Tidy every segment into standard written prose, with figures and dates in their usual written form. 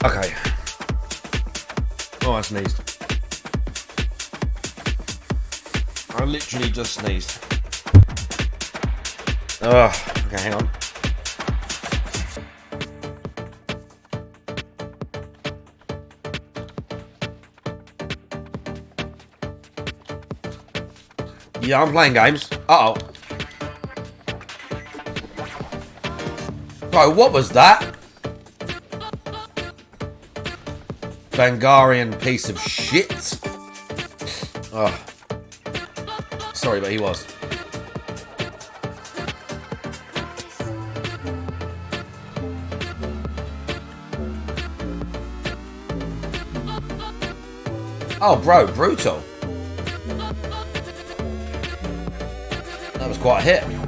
Okay. Oh, I sneezed. I literally just sneezed. Ugh. Okay, hang on. Yeah, I'm playing games. Uh-oh. Bro, what was that? Bangarian piece of shit. Oh. Sorry, but he was. Oh, bro, brutal. That was quite a hit.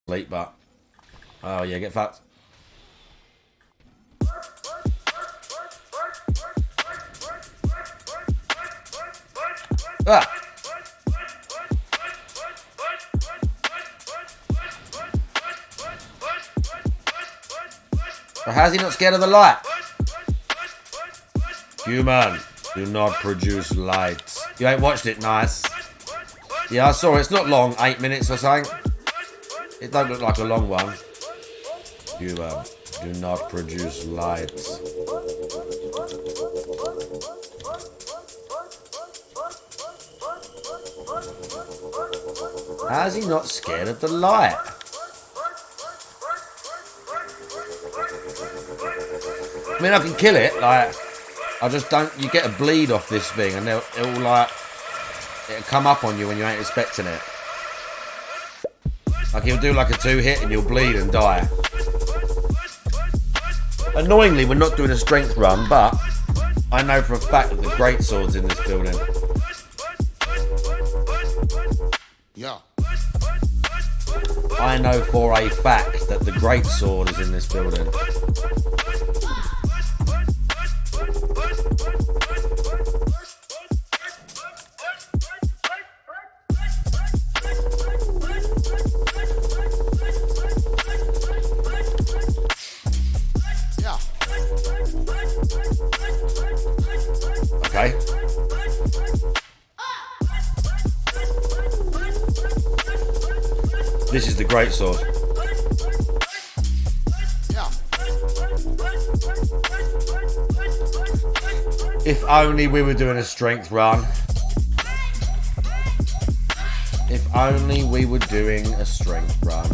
Sleep, but... Oh, yeah, get fucked. Ah! But how's he not scared of the light? Human, do not produce light. You ain't watched it, nice. Yeah, I saw it. It's not long, 8 minutes or something. It don't look like a long one. Human, do not produce light. How's he not scared of the light? I mean, I can kill it, like, I just don't, you get a bleed off this thing and it'll like, it'll come up on you when you ain't expecting it. Like, he'll do like a 2-hit and you'll bleed and die. Annoyingly, we're not doing a strength run, but I know for a fact that the greatsword's in this building. Yeah. I know for a fact that the greatsword is in this building. Okay. This is the greatsword. Yeah. If only we were doing a strength run. If only we were doing a strength run.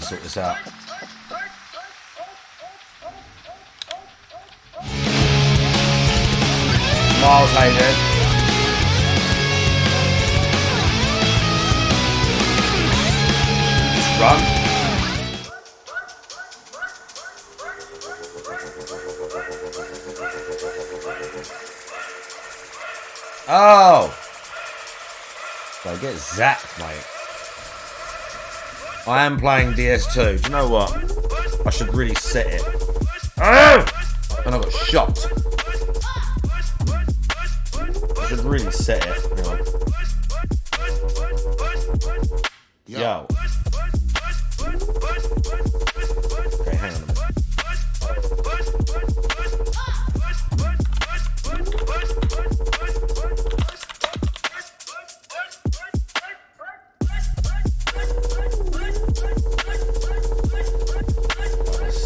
Sort this out. Miles Hayden. Just run. Oh! So get zapped, mate. I am playing DS2. Do you know what? I should really set it. Oh! And I got shot. I should really set it. Hang on. Yo. Okay, hang on a minute.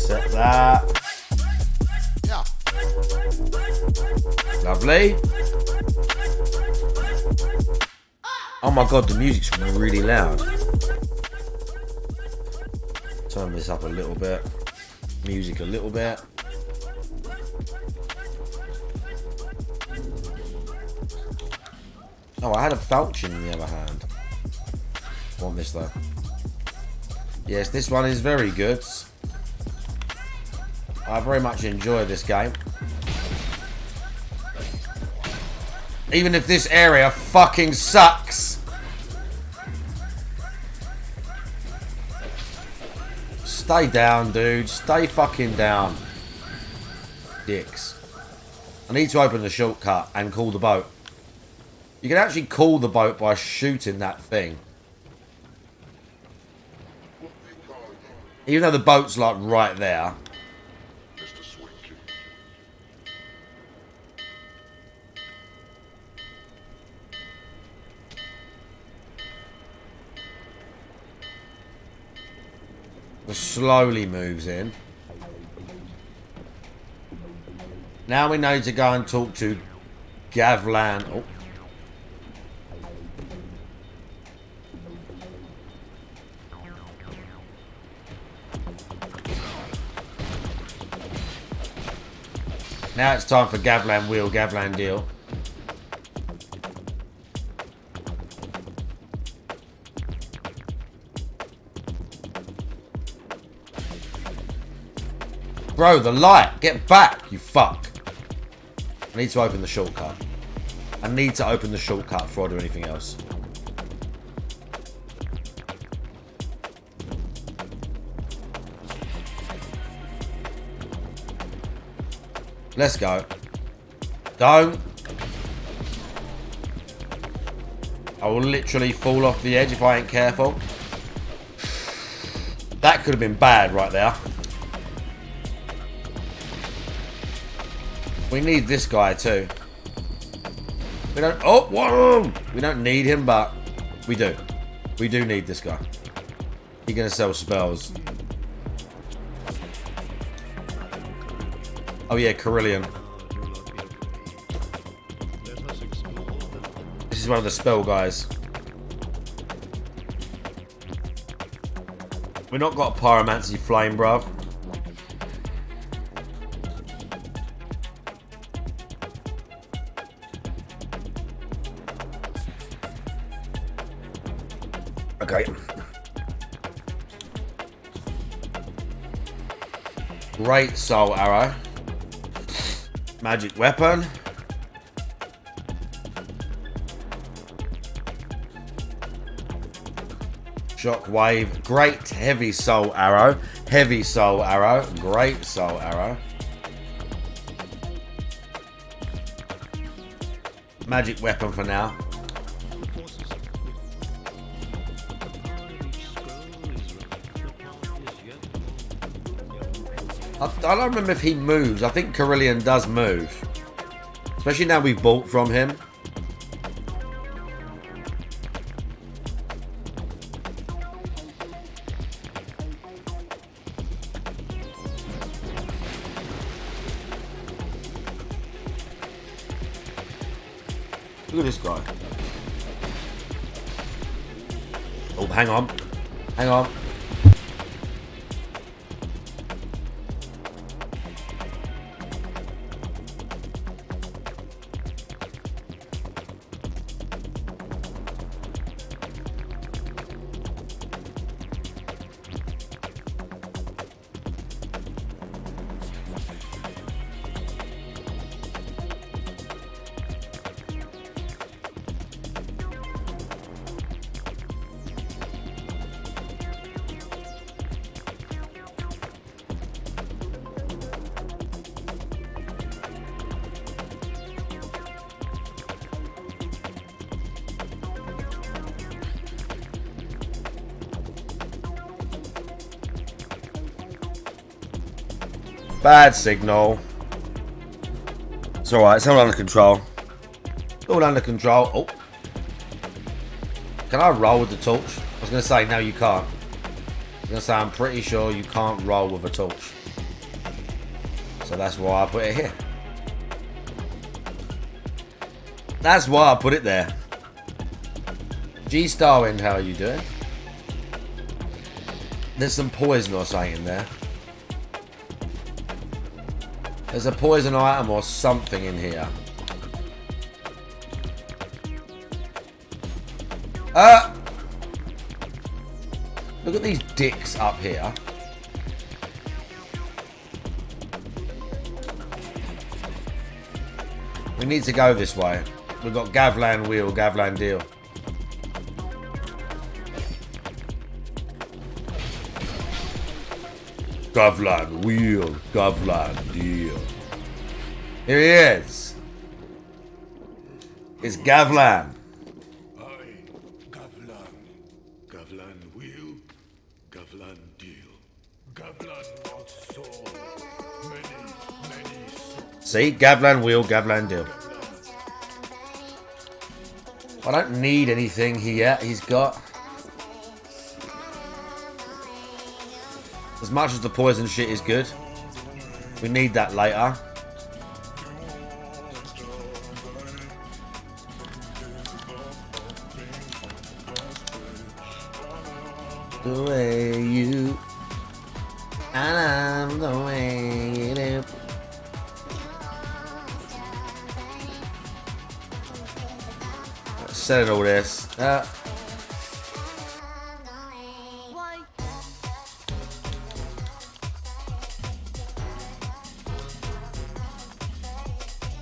Set that. Yeah. Lovely. Oh my god, the music's really loud. Turn this up a little bit. Music a little bit. Oh, I had a falchion in the other hand. I want this though. Yes, this one is very good. I very much enjoy this game. Even if this area fucking sucks. Stay down, dude. Stay fucking down. Dicks. I need to open the shortcut and call the boat. You can actually call the boat by shooting that thing. Even though the boat's like right there. It slowly moves in. Now we need to go and talk to Gavlan. Oh. Now it's time for Gavlan wheel, Gavlan deal. Bro, the light. Get back, you fuck. I need to open the shortcut. I need to open the shortcut before I do anything else. Let's go. Don't. I will literally fall off the edge if I ain't careful. That could have been bad right there. We need this guy too. We don't. Oh, whoa! We don't need him, but we do. We do need this guy. He's gonna sell spells. Oh yeah, Carillion. This is one of the spell guys. We've not got a Pyromancy Flame, bruv. Okay. Great Soul Arrow. Magic Weapon. Shockwave. Great Heavy Soul Arrow. Heavy Soul Arrow. Great Soul Arrow. Magic Weapon for now. I don't remember if he moves. I think Carillion does move. Especially now we've bought from him. Look at this guy. Oh, hang on. Hang on. Bad signal. It's alright, it's all under control. All under control. Oh. Can I roll with the torch? I was going to say, no, you can't. I was going to say, I'm pretty sure you can't roll with a torch. So that's why I put it here. That's why I put it there. G Starwind, how are you doing? There's some poison or something in there. There's a poison item or something in here. Look at these dicks up here. We need to go this way. We've got Gavlan wheel, Gavlan deal. Gavlan wheel, Gavlan deal. Here he is. It's Gavlan. Aye, Gavlan. Gavlan wheel, Gavlan deal. Gavlan not soul. Many souls. See? Gavlan wheel, Gavlan deal. I don't need anything here. He's got... As much as the poison shit is good, we need that later. The way you and I'm the way you do. Let's set all this.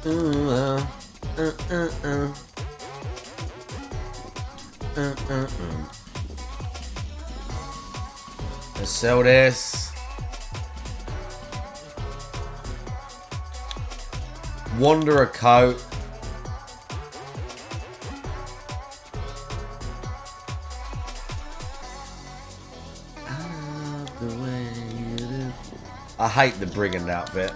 Let's sell this. Wanderer coat. I hate the brigand outfit.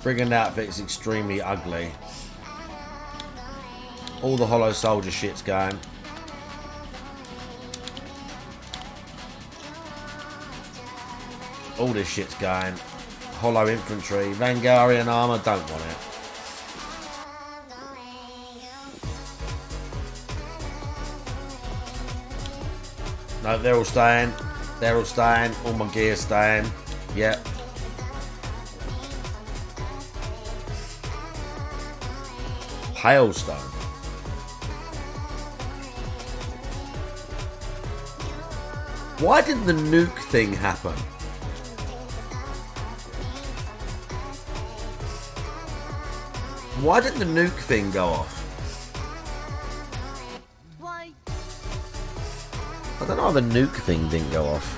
Brigand outfit's extremely ugly. All the hollow soldier shit's going. All this shit's going. Hollow infantry, Vangarian armor, don't want it. No, they're all staying. They're all staying. All my gear's staying. Yep. Hailstone. Why didn't the nuke thing happen? Why didn't the nuke thing go off? Why? I don't know how the nuke thing didn't go off.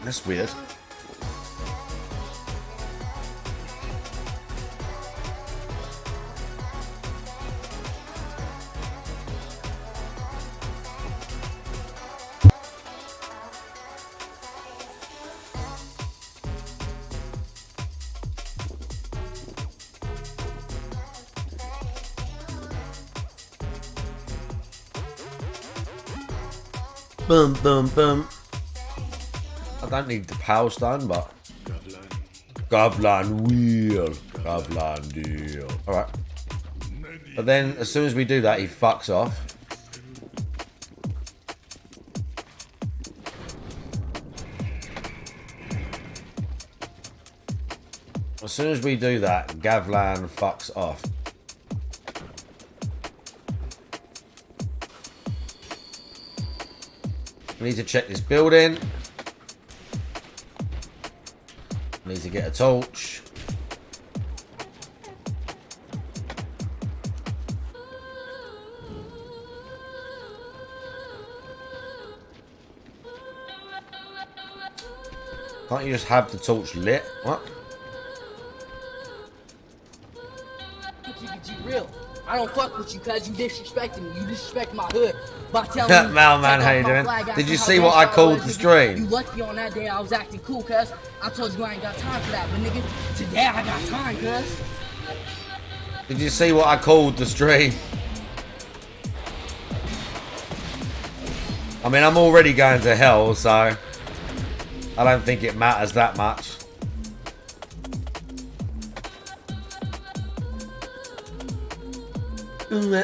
That's weird. Boom, boom, boom. I don't need the power stone, but Gavlan wheel. Gavlan deal. Alright. But then as soon as we do that, he fucks off. As soon as we do that, Gavlan fucks off. We need to check this building. We need to get a torch. Can't you just have the torch lit? What? Real. I don't fuck with you cause you disrespecting me. You disrespect my hood by telling me. Malman, how you doing? Did you see what I called the stream? You lucky on that day I was acting cool, cuz. I told you I ain't got time for that, but nigga, today I got time, cuz. Did you see what I called the stream? I mean, I'm already going to hell, so I don't think it matters that much. I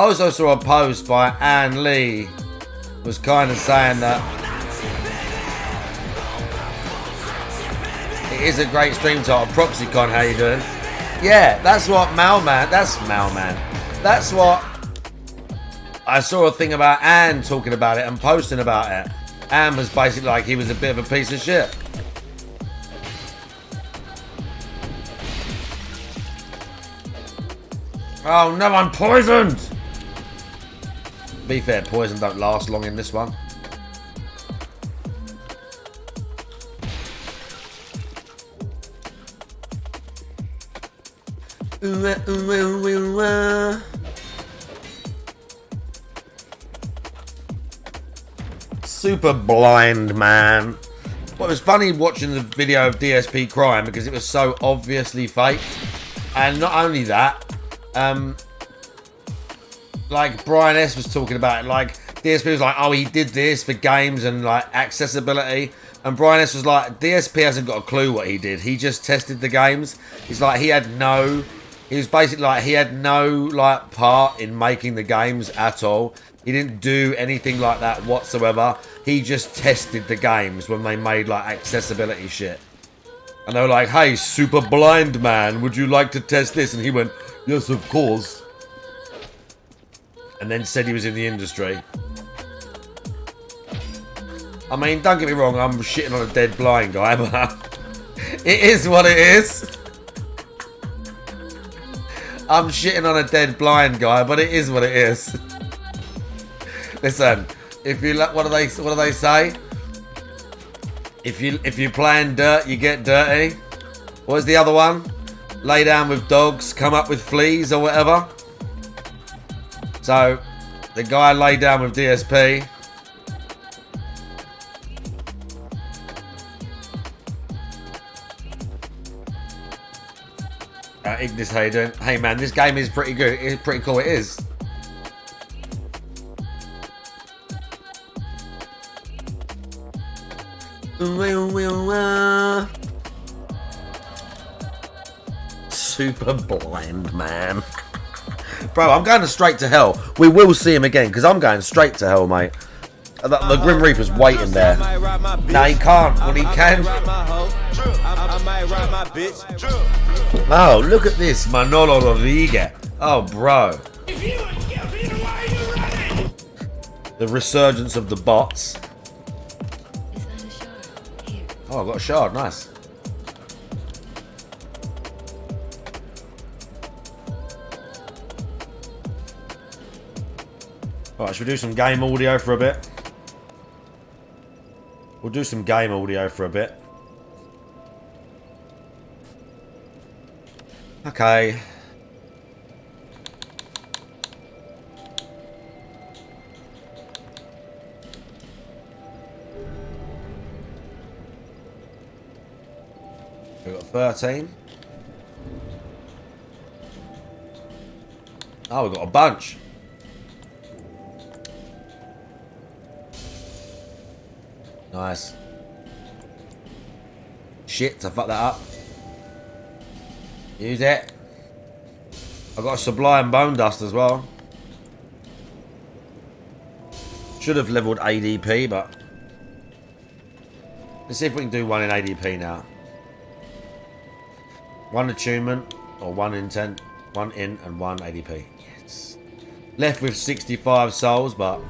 was also a post by Ann Lee, was kind of saying that it is a great stream title. ProxyCon, how you doing? Yeah, that's what Malman. That's what I saw a thing about Ann talking about it and posting about it. Ann was basically like he was a bit of a piece of shit. Oh no, I'm poisoned! To be fair, poison don't last long in this one. Super blind man. Well, it was funny watching the video of DSP crying because it was so obviously fake. And not only that, like Brian S was talking about it, like DSP was like, oh, he did this for games and like accessibility, and Brian S was like, DSP hasn't got a clue what he did. He just tested the games. He's like, he was basically like, he had no like part in making the games at all. He didn't do anything like that whatsoever. He just tested the games when they made like accessibility shit. And they were like, hey, super blind man, would you like to test this? And he went, yes, of course. and then said he was in the industry. I mean, don't get me wrong, I'm shitting on a dead blind guy, but it is what it is. I'm shitting on a dead blind guy, but it is what it is. Listen, if you what do they say? If you play in dirt, you get dirty. What's the other one? Lay down with dogs, come up with fleas or whatever. So, the guy laid down with DSP. Ignis, how you doing? Hey man, this game is pretty good. It's pretty cool, it is. Super blind man. Bro, I'm going straight to hell. We will see him again, because I'm going straight to hell, mate. The Grim Reaper's waiting there. No, he can't. Well, he can. Oh, look at this. Manolo Rodriguez. Oh, bro. The resurgence of the bots. Oh, I've got a shard. Nice. Alright, should we do some game audio for a bit? We'll do some game audio for a bit. Okay. We've got 13. Oh, we've got a bunch. Nice. Shit, I fucked that up. Use it. I've got a Sublime Bone Dust as well. Should have leveled ADP, but... let's see if we can do one in ADP now. One attunement, or one intent, one in and one ADP. Yes. Left with 65 souls, but...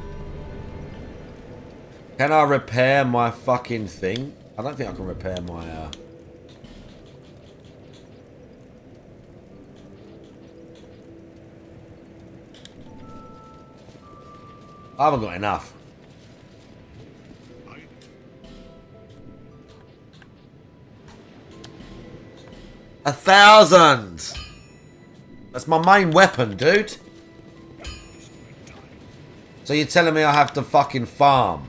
can I repair my fucking thing? I don't think I can repair my... I haven't got enough. $1,000! That's my main weapon, dude. So you're telling me I have to fucking farm?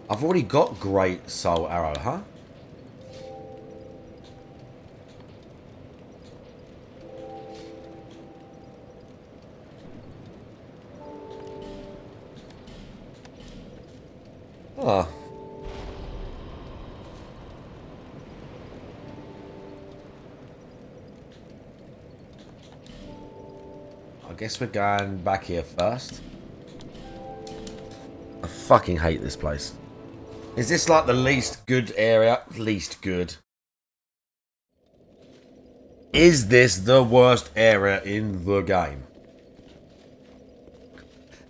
I've already got Great Soul Arrow, huh? Oh. I guess we're going back here first. I fucking hate this place. Is this like the least good area? Least good. Is this the worst area in the game?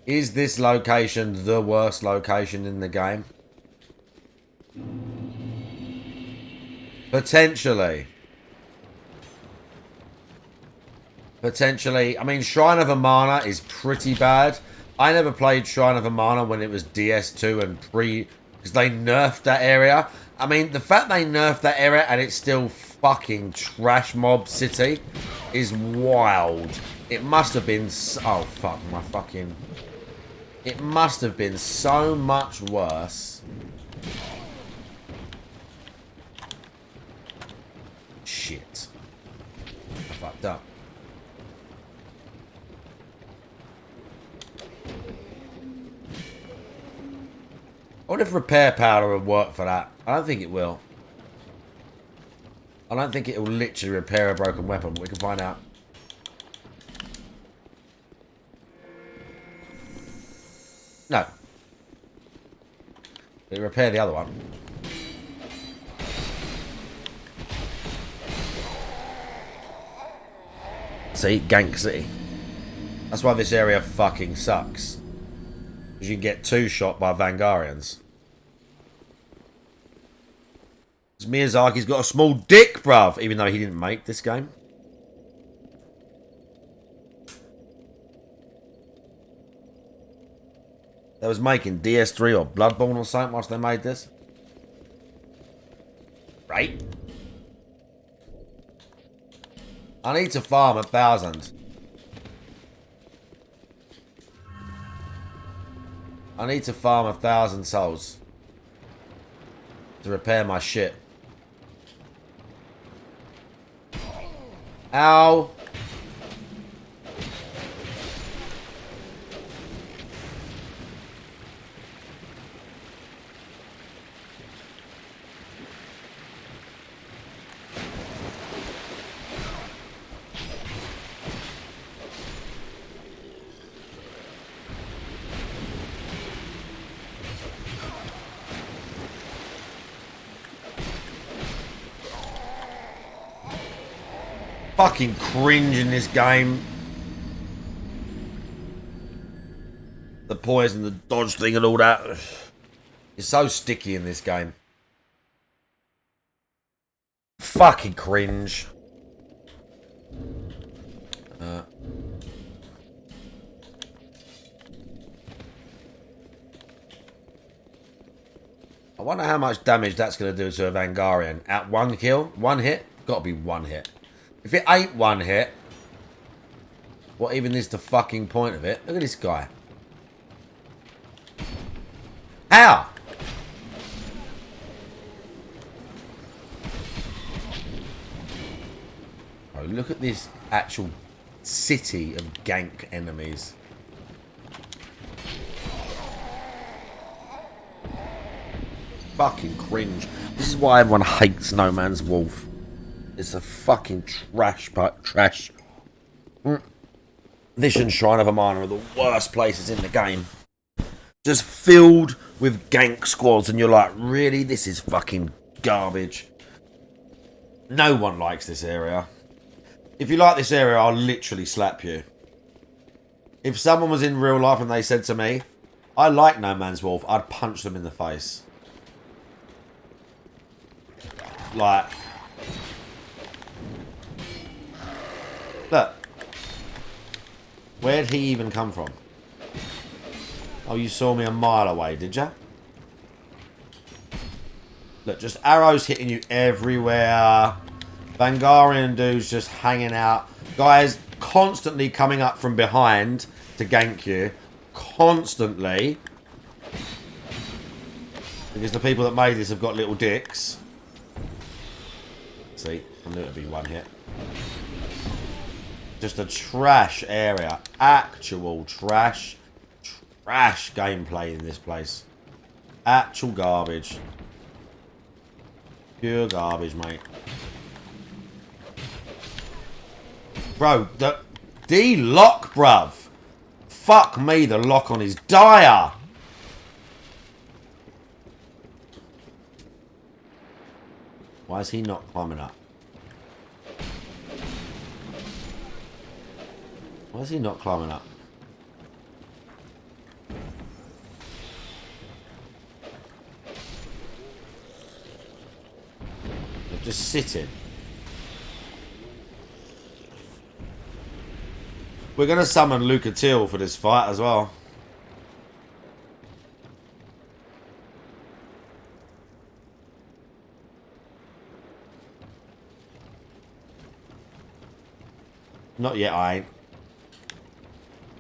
Is this location the worst location in the game? Potentially. Potentially. I mean, Shrine of Amana is pretty bad. I never played Shrine of Amana when it was DS2 and pre... because they nerfed that area. I mean, the fact they nerfed that area and it's still fucking trash mob city is wild. It must have been... oh, fuck, my fucking... it must have been so much worse. Shit. I fucked up. What if repair powder would work for that? I don't think it will. I don't think it will literally repair a broken weapon, but we can find out. No. Did it repair the other one? See, Gank City. That's why this area fucking sucks. Because you get 2 shot by Vangarians. Miyazaki's got a small dick, bruv. Even though he didn't make this game. They was making DS3 or Bloodborne or something whilst they made this. Right? I need to farm 1,000. I need to farm 1,000 souls. To repair my shit. Ow! Fucking cringe in this game. The poison, the dodge thing and all that. It's so sticky in this game. Fucking cringe. I wonder how much damage that's going to do to a Vangarian. At 1 kill? 1 hit? Got to be 1 hit. If it ain't 1 hit, what even is the fucking point of it? Look at this guy. How? Oh, look at this actual city of gank enemies. Fucking cringe. This is why everyone hates No Man's Wolf. It's a fucking trash. This and Shrine of a Miner are the worst places in the game. Just filled with gank squads, and you're like, really? This is fucking garbage. No one likes this area. If you like this area, I'll literally slap you. If someone was in real life and they said to me, I like No Man's Wolf, I'd punch them in the face. Like... Look. Where'd he even come from? Oh, you saw me a mile away, did ya? Look, just arrows hitting you everywhere. Vangarian dudes just hanging out. Guys constantly coming up from behind to gank you. Constantly. Because the people that made this have got little dicks. See, I knew it'd be 1 hit. Just a trash area. Actual trash. Trash gameplay in this place. Actual garbage. Pure garbage, mate. Bro, the D-lock, bruv. Fuck me, the lock on his dire. Why is he not climbing up? Why is he not climbing up? They're just sitting. We're going to summon Lucatiel for this fight as well. Not yet, I ain't.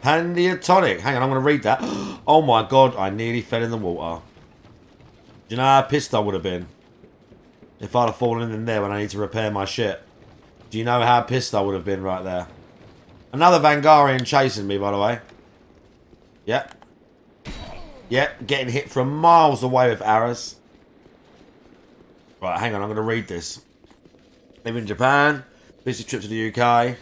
Pandiatonic. Hang on, I'm going to read that. Oh my god, I nearly fell in the water. Do you know how pissed I would have been? If I'd have fallen in there when I need to repair my shit. Do you know how pissed I would have been right there? Another Vangarian chasing me, by the way. Yep. Yep, getting hit from miles away with arrows. Right, hang on, I'm going to read this. Live in Japan. Busy trip to the UK.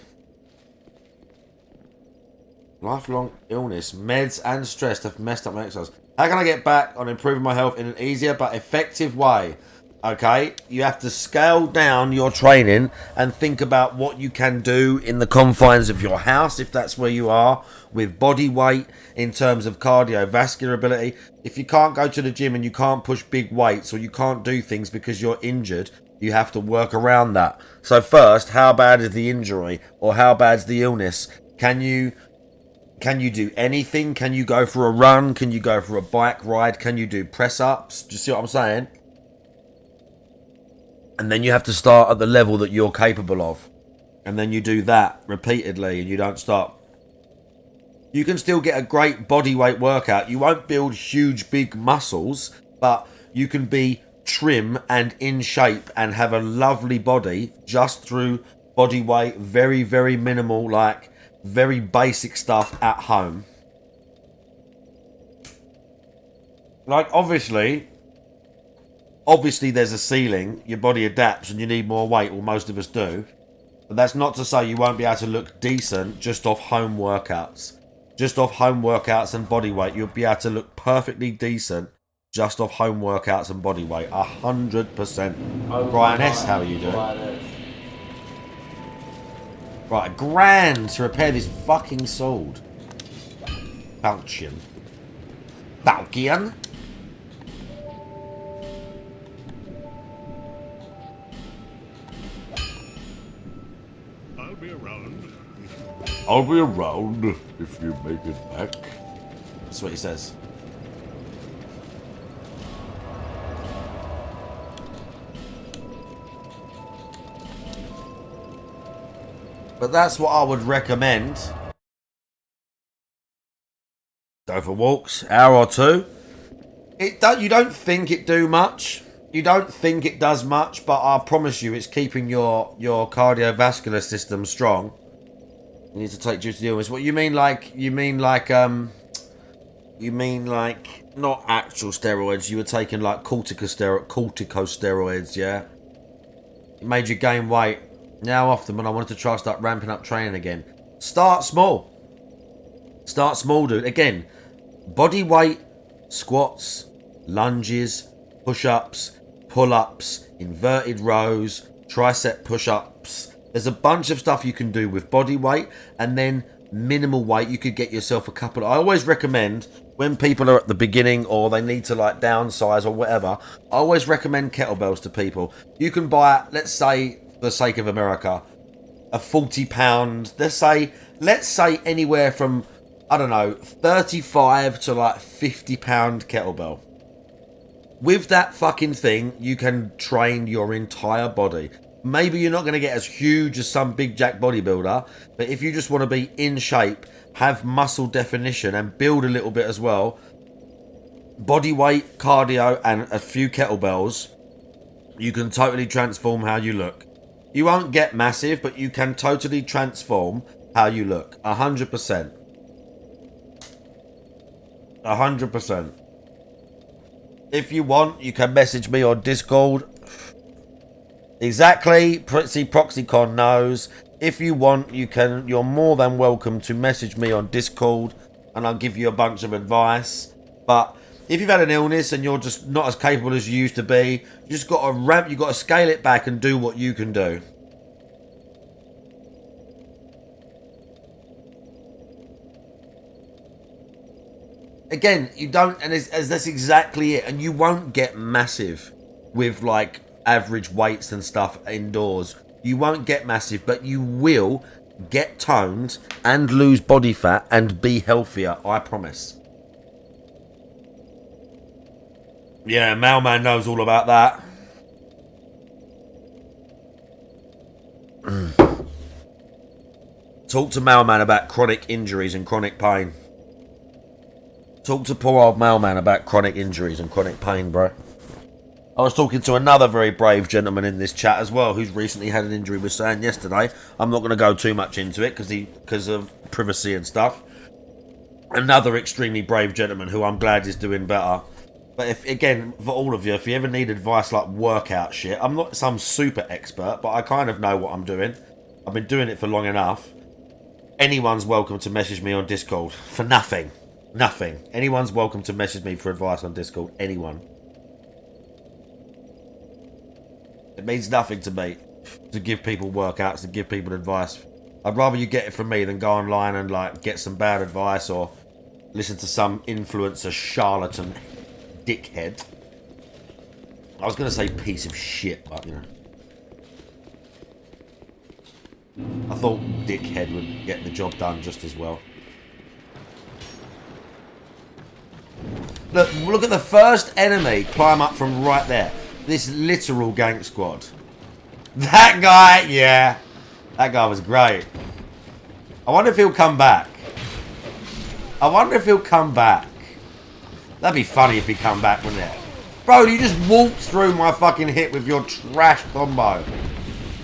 Lifelong illness, meds and stress have messed up my exercise. How can I get back on improving my health in an easier but effective way? Okay, you have to scale down your training and think about what you can do in the confines of your house, if that's where you are, with body weight, in terms of cardiovascular ability. If you can't go to the gym and you can't push big weights, or you can't do things because you're injured, you have to work around that. So first, how bad is the injury, or how bad's the illness? Can you do anything? Can you go for a run? Can you go for a bike ride? Can you do press-ups? Do you see what I'm saying? And then you have to start at the level that you're capable of. And then you do that repeatedly and you don't stop. You can still get a great body weight workout. You won't build huge, big muscles, but you can be trim and in shape and have a lovely body just through body weight, very, very minimal, like very basic stuff at home. Like, obviously there's a ceiling. Your body adapts and you need more weight, or most of us do. But that's not to say you won't be able to look decent just off home workouts. Just off home workouts and body weight, you'll be able to look perfectly decent just off home workouts and body weight. 100%. Brian S, how are you doing? Right, £1,000 to repair this fucking sword. Falchion. Falchion? I'll be around if you make it back. That's what he says. But that's what I would recommend. Go for walks, hour or two. You don't think it do much. You don't think it does much, but I promise you, it's keeping your cardiovascular system strong. You need to take due to the illness. What you mean, like not actual steroids. You were taking like corticosteroids, yeah. It made you gain weight. Now often when I wanted to try start ramping up training again, start small. Start small, dude. Again, body weight, squats, lunges, push-ups, pull-ups, inverted rows, tricep push-ups. There's a bunch of stuff you can do with body weight, and then minimal weight. You could get yourself a couple. I always recommend when people are at the beginning or they need to like downsize or whatever, I always recommend kettlebells to people. You can buy, let's say, for the sake of America, a 40-pound, let's say anywhere from, I don't know, 35 to like 50-pound kettlebell. With that fucking thing, you can train your entire body. Maybe you're not going to get as huge as some big jack bodybuilder, but if you just want to be in shape, have muscle definition and build a little bit as well, body weight, cardio and a few kettlebells, you can totally transform how you look. You won't get massive, but you can totally transform how you look. 100%. 100%. If you want, you can message me on Discord. Exactly. See, ProxyCon knows. If you want, you're more than welcome to message me on Discord and I'll give you a bunch of advice. But if you've had an illness and you're just not as capable as you used to be, you just got to you've got to scale it back and do what you can do. Again, you don't, and that's exactly it. And you won't get massive with like average weights and stuff indoors. You won't get massive, but you will get toned and lose body fat and be healthier, I promise. Yeah, Mailman knows all about that. Talk to Mailman about chronic injuries and chronic pain. Talk to poor old Mailman about chronic injuries and chronic pain, bro. I was talking to another very brave gentleman in this chat as well, who's recently had an injury, was saying yesterday. I'm not going to go too much into it because of privacy and stuff. Another extremely brave gentleman who I'm glad is doing better. But if, again, for all of you, if you ever need advice like workout shit, I'm not some super expert, but I kind of know what I'm doing. I've been doing it for long enough. Anyone's welcome to message me on Discord for nothing. Nothing. Anyone's welcome to message me for advice on Discord. Anyone. It means nothing to me to give people workouts, to give people advice. I'd rather you get it from me than go online and like get some bad advice or listen to some influencer charlatan dickhead. I was going to say piece of shit, but you know. I thought dickhead would get the job done just as well. Look at the first enemy climb up from right there. This literal gank squad. That guy, yeah. That guy was great. I wonder if he'll come back. I wonder if he'll come back. That'd be funny if he come back, wouldn't it? Bro, you just walked through my fucking hit with your trash combo.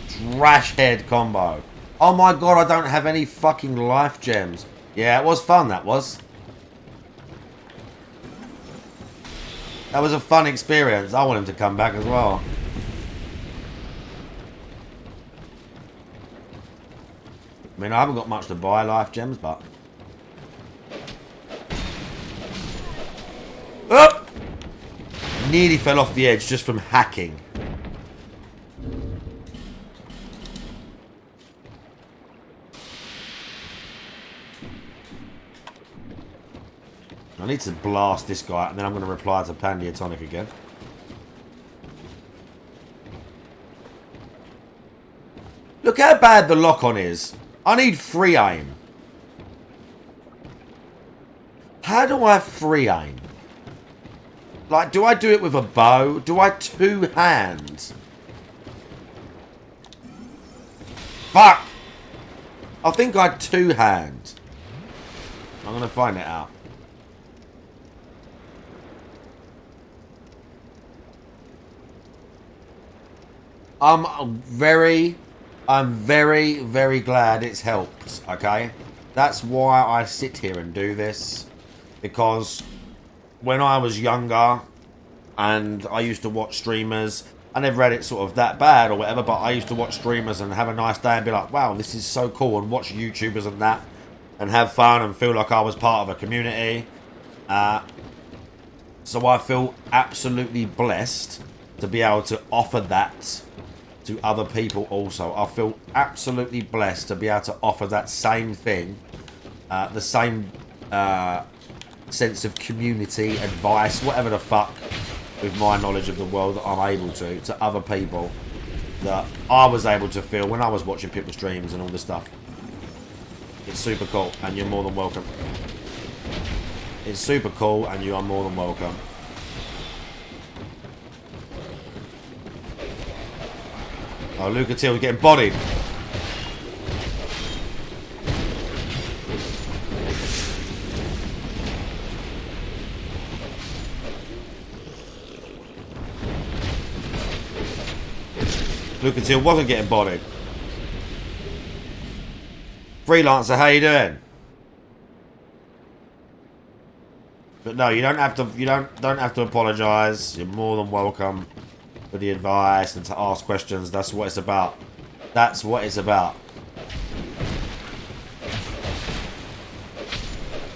Trash head combo. Oh my god, I don't have any fucking life gems. Yeah, it was fun, that was. That was a fun experience. I want him to come back as well. I mean, I haven't got much to buy life gems, but... Oh! Nearly fell off the edge just from hacking. I need to blast this guy, and then I'm going to reply to Pandiatonic again. Look how bad the lock-on is. I need free aim. How do I free aim? Like, do I do it with a bow? Do I two hands? Fuck! I think I two hand. I'm going to find it out. I'm very, very glad it's helped, okay? That's why I sit here and do this. Because when I was younger and I used to watch streamers, I never had it sort of that bad or whatever, but I used to watch streamers and have a nice day and be like, wow, this is so cool, and watch YouTubers and that and have fun and feel like I was part of a community. So I feel absolutely blessed to be able to offer that to other people also. I feel absolutely blessed to be able to offer that same thing, the same sense of community, advice, whatever the fuck, with my knowledge of the world that I'm able to other people that I was able to feel when I was watching people's streams and all this stuff. It's super cool, and you're more than welcome. It's super cool, and you are more than welcome. Oh, Lucatille's getting bodied. Lucatille wasn't getting bodied. Freelancer, how you doing? But no, you don't have to. You don't have to apologise. You're more than welcome for the advice and to ask questions. That's what it's about. That's what it's about.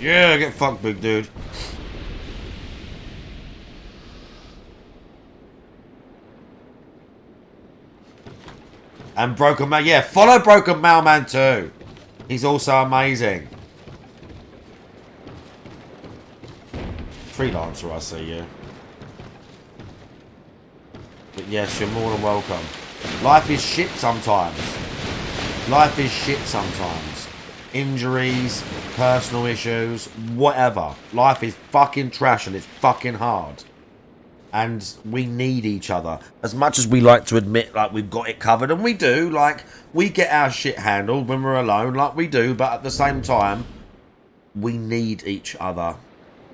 Yeah, get fucked, big dude. And Broken Man, yeah, follow Broken Mailman too. He's also amazing. Freelancer, I see you. But yes, you're more than welcome. Life is shit sometimes. Life is shit sometimes. Injuries, personal issues, whatever. Life is fucking trash and it's fucking hard. And we need each other. As much as we like to admit, like, we've got it covered, and we do, like, we get our shit handled when we're alone, like we do, but at the same time, we need each other.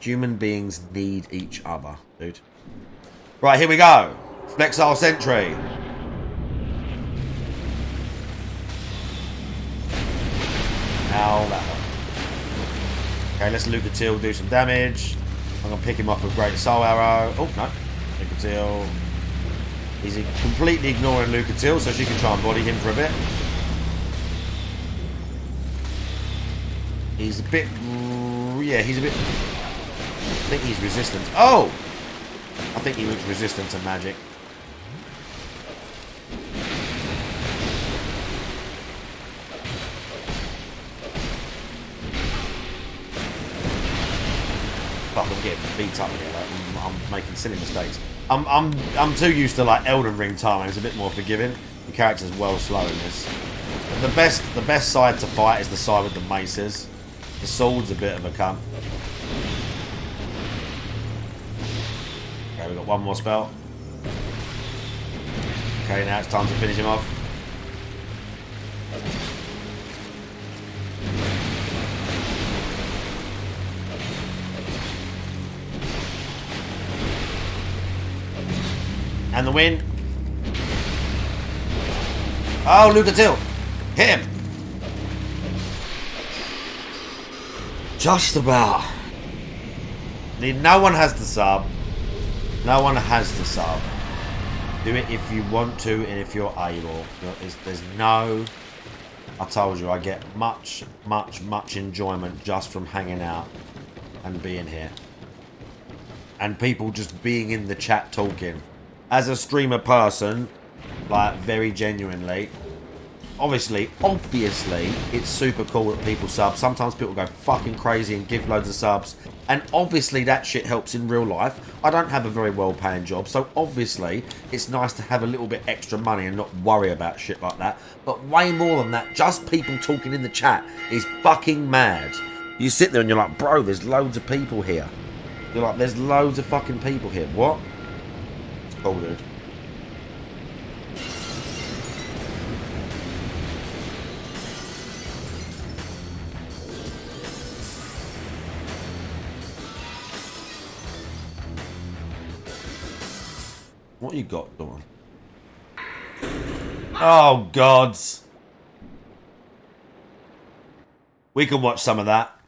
Human beings need each other, dude. Right, here we go. Flexile Sentry. Now that one. Okay, let's Lucatille do some damage. I'm going to pick him off with Great Soul Arrow. Oh, no. Lucatille. He's completely ignoring Lucatille, so she can try and body him for a bit. He's a bit... Yeah, he's a bit... I think he's resistant. Oh! I think he looks resistant to magic. Fuck, I'm getting beat up here. Like, I'm making silly mistakes. I'm too used to like Elden Ring timing. It's a bit more forgiving. The character's well slow in this. But the best side to fight is the side with the maces. The sword's a bit of a cunt. Okay, we've got one more spell. Okay, now it's time to finish him off. And the win. Oh, Lucatil. Hit him. Just about. No one has the sub. No one has the sub. Do it if you want to and if you're able. There's no... I told you, I get much enjoyment just from hanging out and being here. And people just being in the chat talking. As a streamer person, like very genuinely, obviously, it's super cool that people sub. Sometimes people go fucking crazy and give loads of subs. And obviously that shit helps in real life. I don't have a very well-paying job, so obviously it's nice to have a little bit extra money and not worry about shit like that. But way more than that, just people talking in the chat is fucking mad. You sit there and you're like, bro, there's loads of people here. You're like, there's loads of fucking people here. What? It's cool, dude. What you got, Dawn? Oh, gods. We can watch some of that.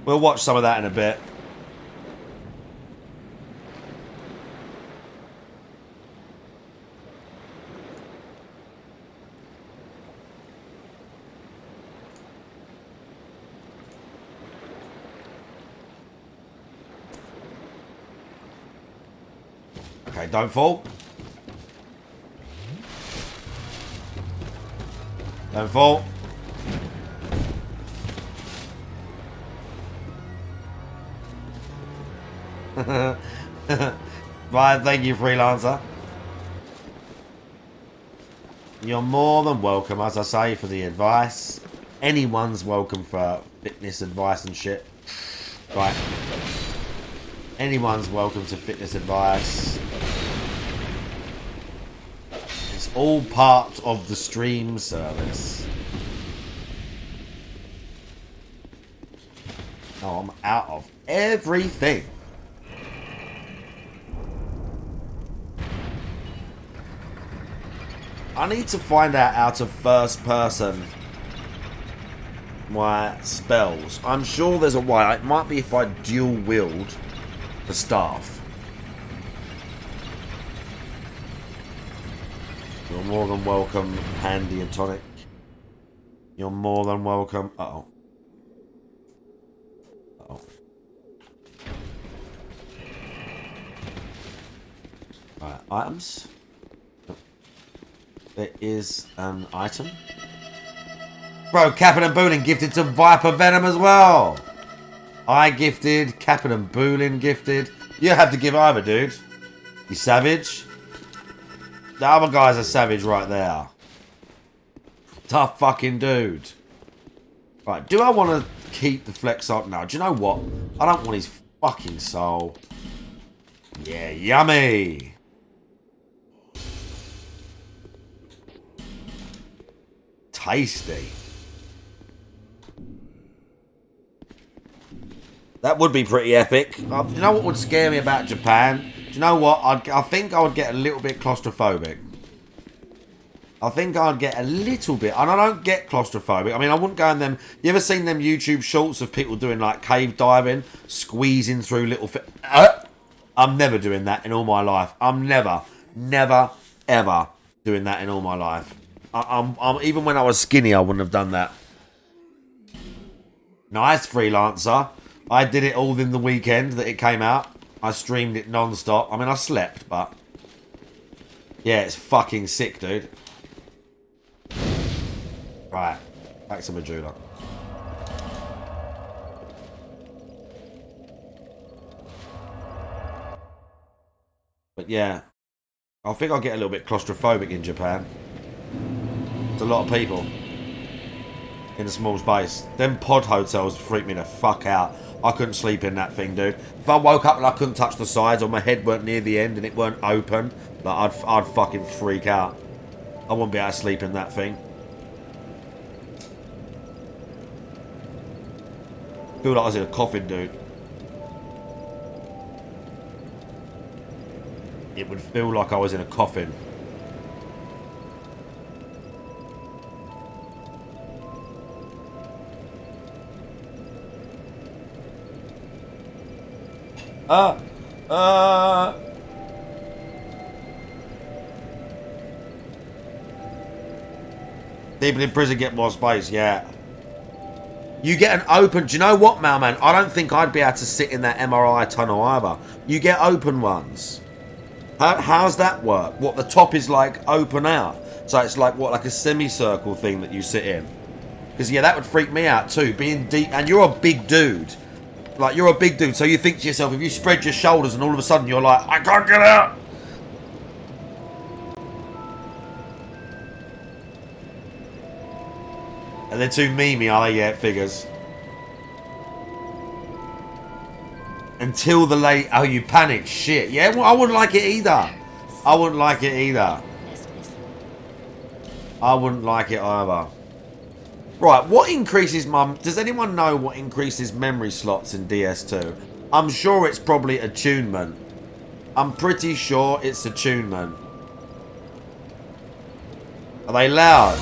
We'll watch some of that in a bit. Okay, don't fall. Don't fall. Right, thank you, freelancer. You're more than welcome, as I say, for the advice. Anyone's welcome for fitness advice and shit. Right. Anyone's welcome to fitness advice. It's all part of the stream service. Oh, I'm out of everything. I need to find out how to first person my spells. I'm sure there's a way. It might be if I dual wield the staff. You're more than welcome, Handy and Tonic. You're more than welcome. Uh-oh. Uh-oh. Right, items. There is an item. Bro, Captain Boolin gifted to Viper Venom as well. I gifted, Captain Boolin gifted. You have to give either, dude. You savage. The other guy's a savage right there. Tough fucking dude. Right, do I want to keep the flex up now? Do you know what? I don't want his fucking soul. Yeah, yummy. Tasty. That would be pretty epic. Do you know what would scare me about Japan? Do you know what? I think I would get a little bit claustrophobic. I think I'd get a little bit. And I don't get claustrophobic. I mean, I wouldn't go in them. You ever seen them YouTube shorts of people doing like cave diving, squeezing through little... I'm never doing that in all my life. I'm never, ever doing that in all my life. I'm even when I was skinny, I wouldn't have done that. Nice, freelancer. I did it all in the weekend that it came out. I streamed it non-stop. I mean, I slept, but... yeah, it's fucking sick, dude. Right. Back to Majula. But yeah, I think I'll get a little bit claustrophobic in Japan. It's a lot of people in a small space. Them pod hotels freak me the fuck out. I couldn't sleep in that thing, dude. If I woke up and I couldn't touch the sides or my head weren't near the end and it weren't open, like I'd fucking freak out. I wouldn't be able to sleep in that thing. Feel like I was in a coffin, dude. It would feel like I was in a coffin. People in prison get more space, yeah. You get an open... Do you know what, Mailman? I don't think I'd be able to sit in that MRI tunnel either. You get open ones. How's that work? What, the top is like open out? So it's like, what, like a semicircle thing that you sit in? Because, yeah, that would freak me out too. Being deep... And you're a big dude. Like, you're a big dude. So you think to yourself, if you spread your shoulders and all of a sudden you're like, I can't get out. And they're too memey, are they? Yeah, figures. Until the late... Oh, you panic. Shit. Yeah, well, I wouldn't like it either. I wouldn't like it either. I wouldn't like it either. Right, what increases my... Does anyone know what increases memory slots in DS2? I'm sure it's probably attunement. I'm pretty sure it's attunement. Are they loud?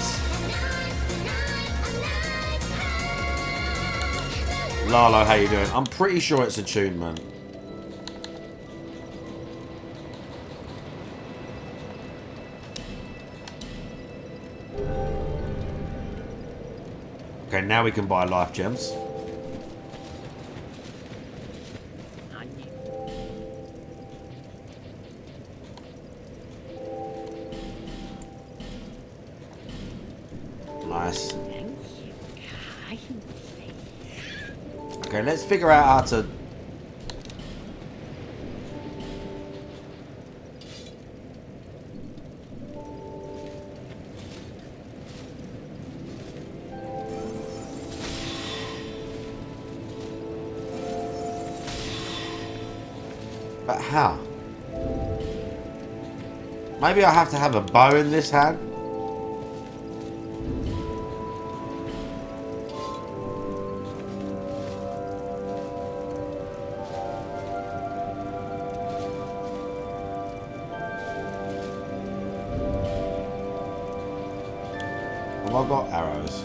Lalo, how you doing? I'm pretty sure it's attunement. Okay, now we can buy life gems. Nice. Okay, let's figure out how to... But how? Maybe I have to have a bow in this hand? Have I got arrows?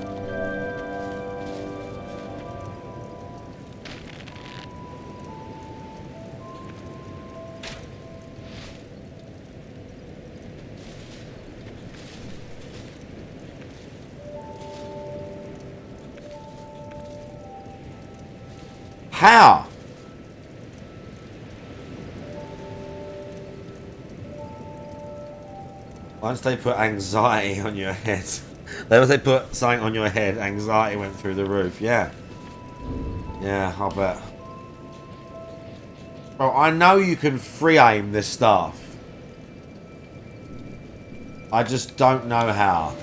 How? Once they put anxiety on your head. Once they put something on your head, anxiety went through the roof. Yeah. Yeah, I'll bet. Bro, I know you can free aim this stuff. I just don't know how.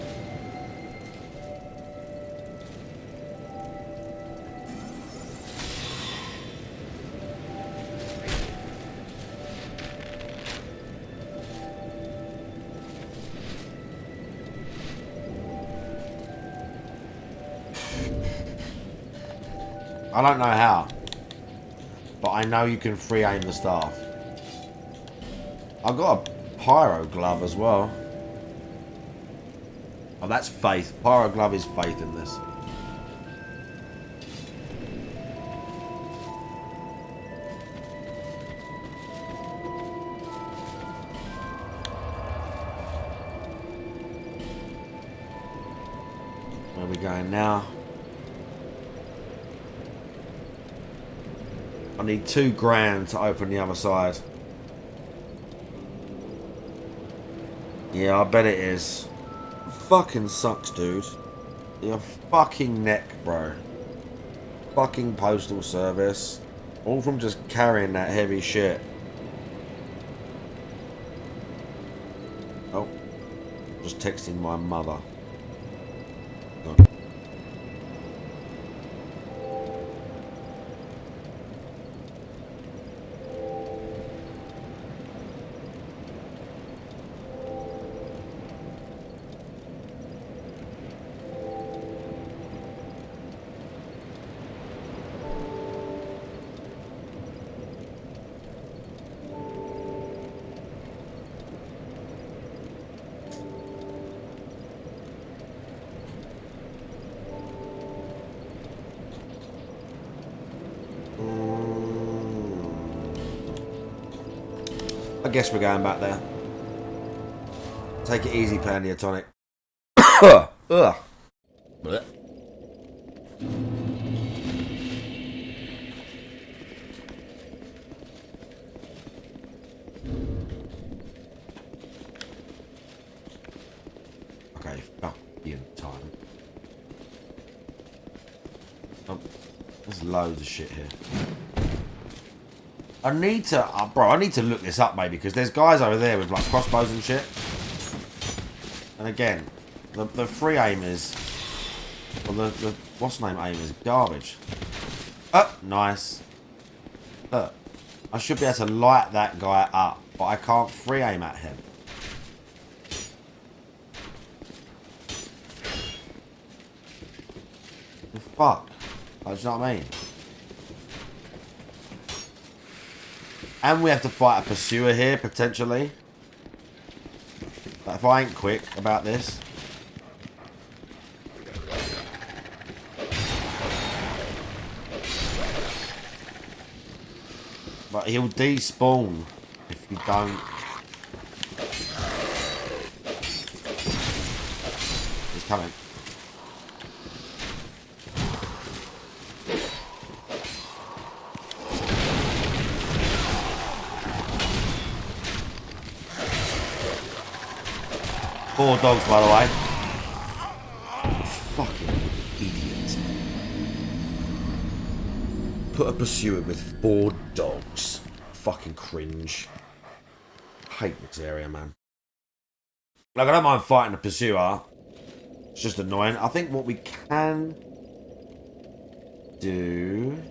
I don't know how, but I know you can free aim the staff. I've got a pyro glove as well. Oh, that's faith. Pyro glove is faith in this. Where are we going now? I need 2 grand to open the other side. Yeah, I bet it is. Fucking sucks, dude. Your fucking neck, bro. Fucking postal service. All from just carrying that heavy shit. just texting my mother. Go on. I guess we're going back there. Take it easy, Pandia Tonic. Ugh. Blech. Okay, fuck in time. Oh, there's loads of shit here. I need to, bro, I need to look this up, maybe, because there's guys over there with, like, crossbows and shit. And again, the free aim is, well, the what's name aim is garbage. Oh, nice. Look, I should be able to light that guy up, but I can't free aim at him. The fuck? Do you know what I mean? And we have to fight a pursuer here, potentially. But if I ain't quick about this... But he'll despawn if you don't... He's coming. Four dogs, by the way. Fucking idiots. Put a pursuer with 4 dogs. Fucking cringe. Hate this area, man. Like, I don't mind fighting a pursuer. It's just annoying. I think what we can do...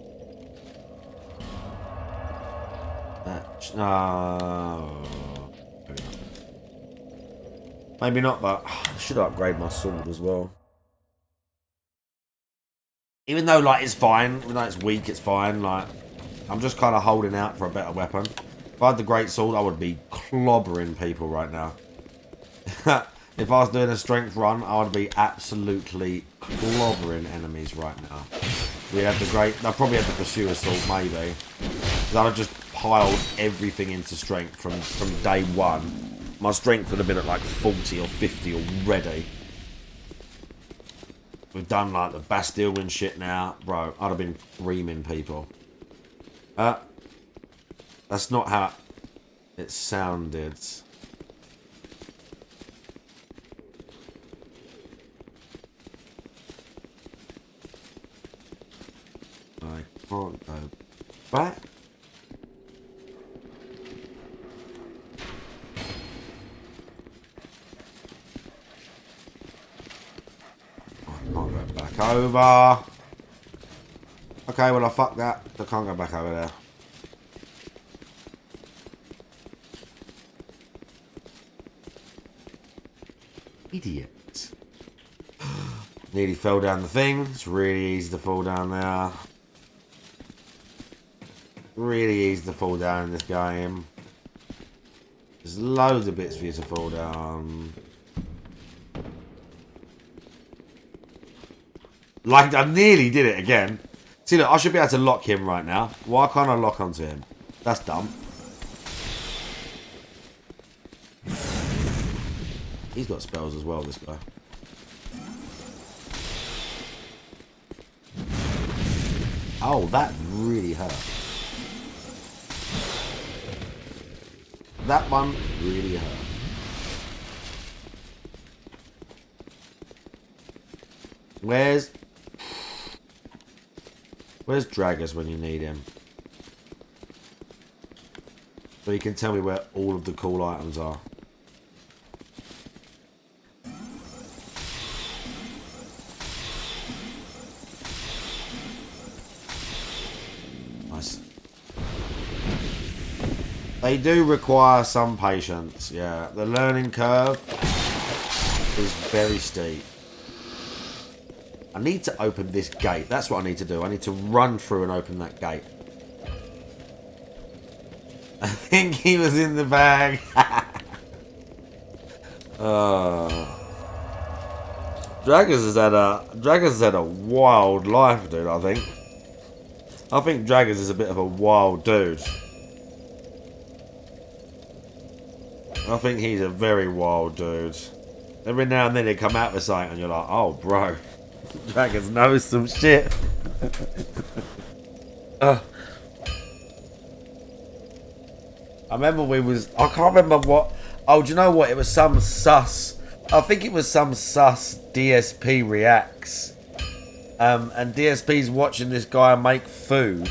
No. Maybe not, but I should upgrade my sword as well. Even though, like, it's fine. Even though it's weak, it's fine. Like, I'm just kind of holding out for a better weapon. If I had the great sword, I would be clobbering people right now. If I was doing a strength run, I would be absolutely clobbering enemies right now. We had the great... I probably had the pursuer sword, maybe. Because I'd have just piled everything into strength from day one. My strength would have been at like 40 or 50 already. We've done like the Bastille and shit now. Bro, I'd have been reaming people. That's not how it sounded. I can't go back. Can't go back over. Okay, well, I fucked that. I can't go back over there. Idiot. Nearly fell down the thing. It's really easy to fall down there. Really easy to fall down in this game. There's loads of bits for you to fall down. Like, I nearly did it again. See, look, I should be able to lock him right now. Why can't I lock onto him? That's dumb. He's got spells as well, this guy. Oh, that really hurt. That one really hurt. Where's Draggers when you need him? So you can tell me where all of the cool items are. Nice. They do require some patience, yeah. The learning curve is very steep. I need to open this gate. That's what I need to do. I need to run through and open that gate. I think he was in the bag. Draggers has had a wild life, dude, I think. I think Draggers is a bit of a wild dude. I think he's a very wild dude. Every now and then they come out with something and you're like, oh bro, Draggers knows some shit. I remember I can't remember what, oh, do you know what, it was some sus, I think it was some sus DSP reacts. And DSP's watching this guy make food.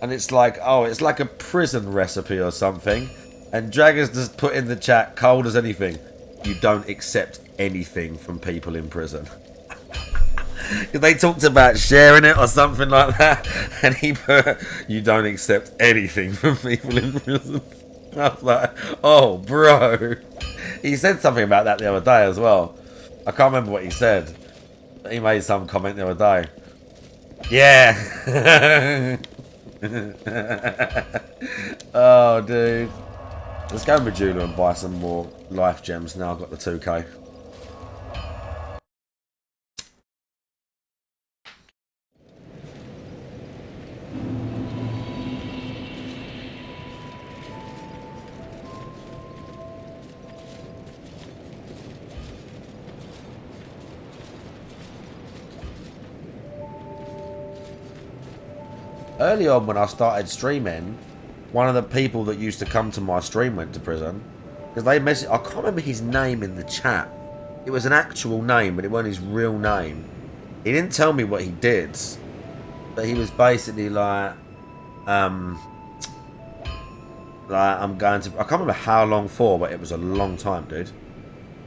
And it's like, oh, it's like a prison recipe or something. And Draggers just put in the chat, cold as anything. You don't accept anything from people in prison. They talked about sharing it or something like that. And he put, you don't accept anything from people in prison. I was like, oh, bro. He said something about that the other day as well. I can't remember what he said. But he made some comment the other day. Yeah. Oh, dude. Let's go Majula and buy some more life gems now I've got the 2k. Early on when I started streaming, one of the people that used to come to my stream went to prison. Because they messaged, I can't remember his name in the chat. It was an actual name, but it wasn't his real name. He didn't tell me what he did. But he was basically like, I'm going to, I can't remember how long for, but it was a long time, dude.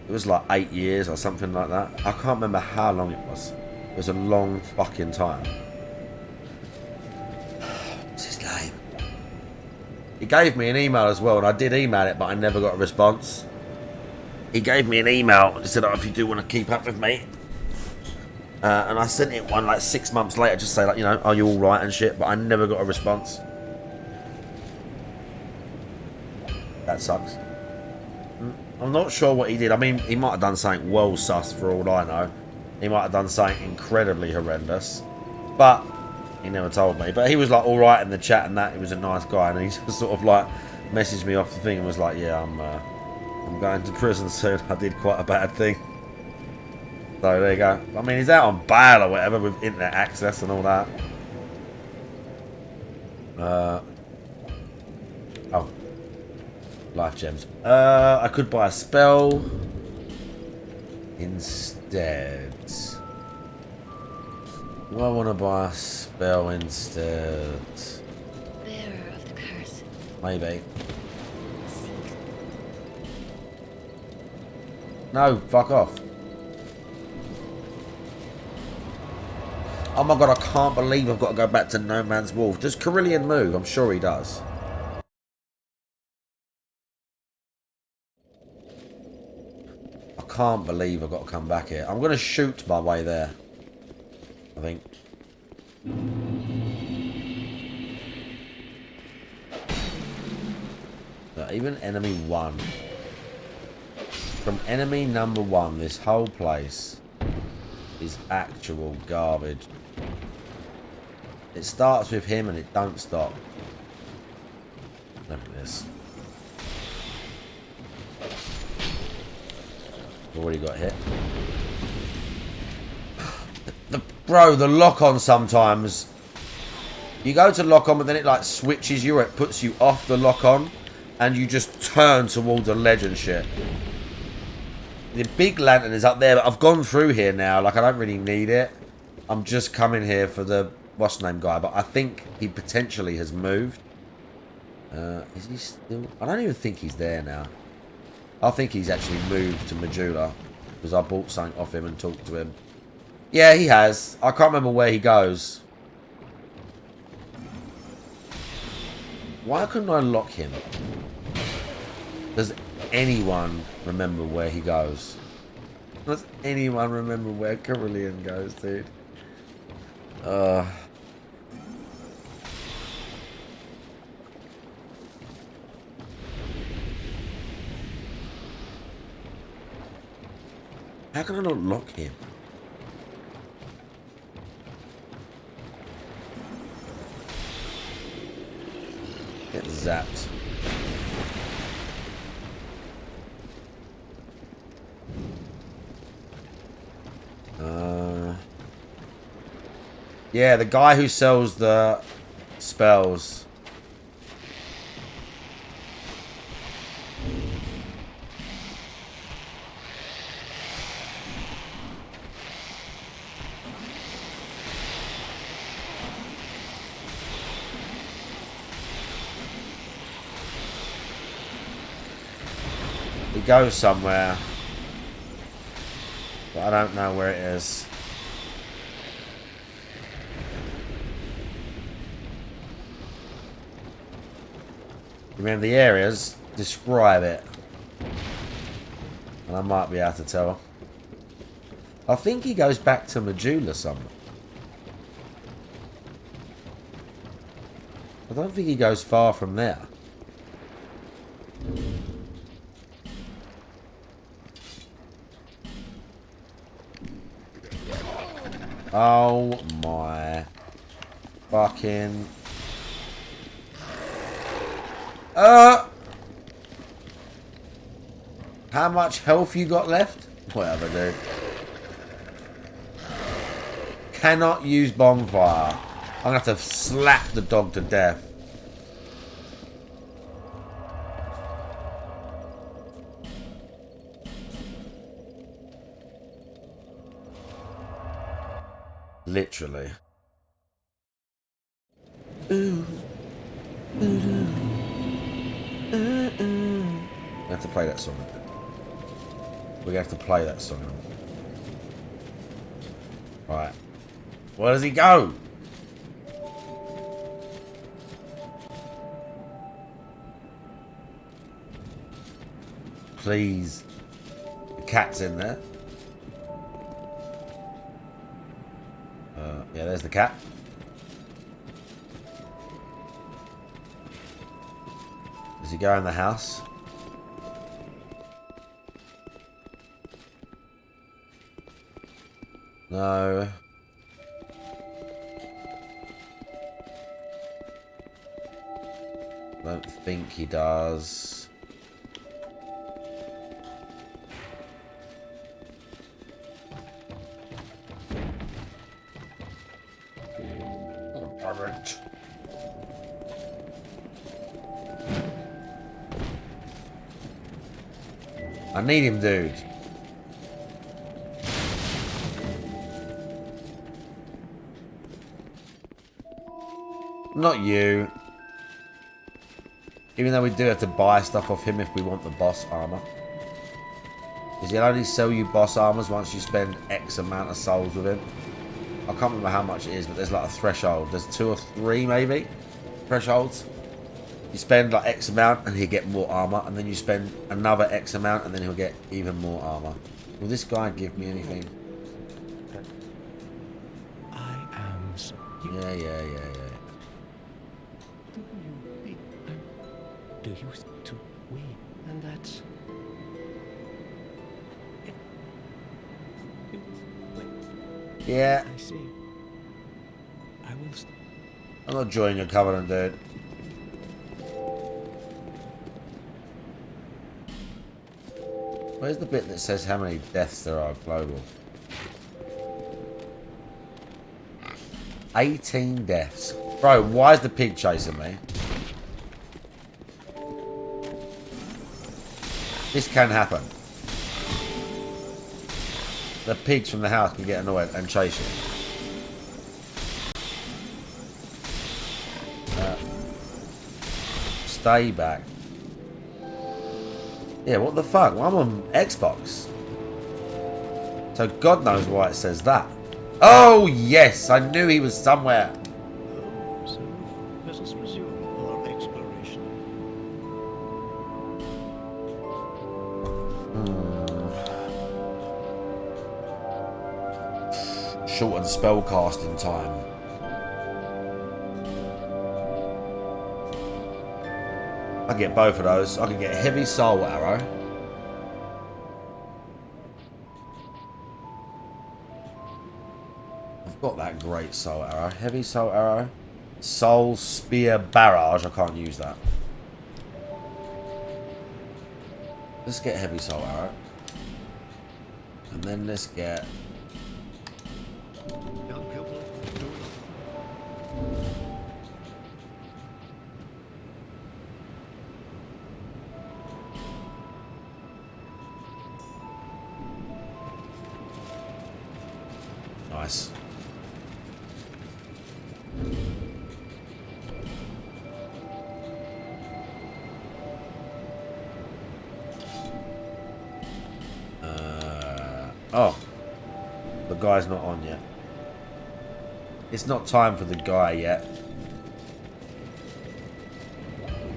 It was like 8 years or something like that. I can't remember how long it was. It was a long fucking time. What's his name? He gave me an email as well, and I did email it, but I never got a response. He gave me an email and said, oh, if you do want to keep up with me. And I sent it one like 6 months later, just say like, you know, are you alright and shit, but I never got a response. That sucks. I'm not sure what he did. I mean, he might have done something well sus for all I know. He might have done something incredibly horrendous. But he never told me. But he was like alright in the chat and that. He was a nice guy. And he just sort of like messaged me off the thing and was like, yeah, I'm going to prison soon. I did quite a bad thing. So there you go. I mean, he's out on bail or whatever with internet access and all that. Oh. Life gems. I could buy a spell instead. Do I want to buy a spell instead? Bearer of the curse. Maybe. No, fuck off. Oh my god, I can't believe I've got to go back to No Man's Wolf. Does Carillion move? I'm sure he does. I can't believe I've got to come back here. I'm going to shoot my way there. I think. Even enemy 1. From enemy number 1, this whole place is actual garbage. It starts with him and it don't stop. Look at this. Already got hit. Bro, the lock-on sometimes. You go to lock-on, but then it like switches you or it puts you off the lock-on. And you just turn towards a ledge and shit. The big lantern is up there, but I've gone through here now. Like, I don't really need it. I'm just coming here for the what's name guy. But I think he potentially has moved. Is he still? I don't even think he's there now. I think he's actually moved to Majula. Because I bought something off him and talked to him. Yeah, he has. I can't remember where he goes. Why couldn't I lock him? Does anyone remember where he goes? Does anyone remember where Carillion goes, dude? How can I not lock him? Get zapped. Yeah, the guy who sells the spells. He goes somewhere, but I don't know where it is. Remember the areas? Describe it. And I might be able to tell. I think he goes back to Majula somewhere. I don't think he goes far from there. Oh my fucking... How much health you got left? Whatever, dude. Cannot use bonfire. I'm gonna have to slap the dog to death. Literally. Ooh. Ooh. We have to play that song. We have to play that song. Right. Where does he go? Please. The cat's in there. Yeah, there's the cat. Does he go in the house? No. Don't think he does. Oh, damn it. I need him, dude. Not you. Even though we do have to buy stuff off him if we want the boss armor. Because he'll only sell you boss armors once you spend X amount of souls with him. I can't remember how much it is, but there's like a threshold. There's 2 or 3 maybe thresholds. You spend like X amount and he'll get more armor. And then you spend another X amount and then he'll get even more armor. Will this guy give me anything? I am so... Yeah. Do you to we? And that's... Yeah. I see. I will... I'm not joining your covenant, dude. Where's the bit that says how many deaths there are global? 18 deaths. Bro, why is the pig chasing me? This can happen. The pigs from the house can get annoyed and chase you. Stay back. Yeah, what the fuck? Well, I'm on Xbox. So God knows why it says that. Oh, yes! I knew he was somewhere. Let us resume our exploration. Shorten spell casting time. I get both of those. I can get heavy soul arrow. I've got that great soul arrow. Heavy soul arrow. Soul spear barrage. I can't use that. Let's get heavy soul arrow. And then let's get... Young pupil, do it. Nice. Oh, the guy's not on yet. It's not time for the guy yet.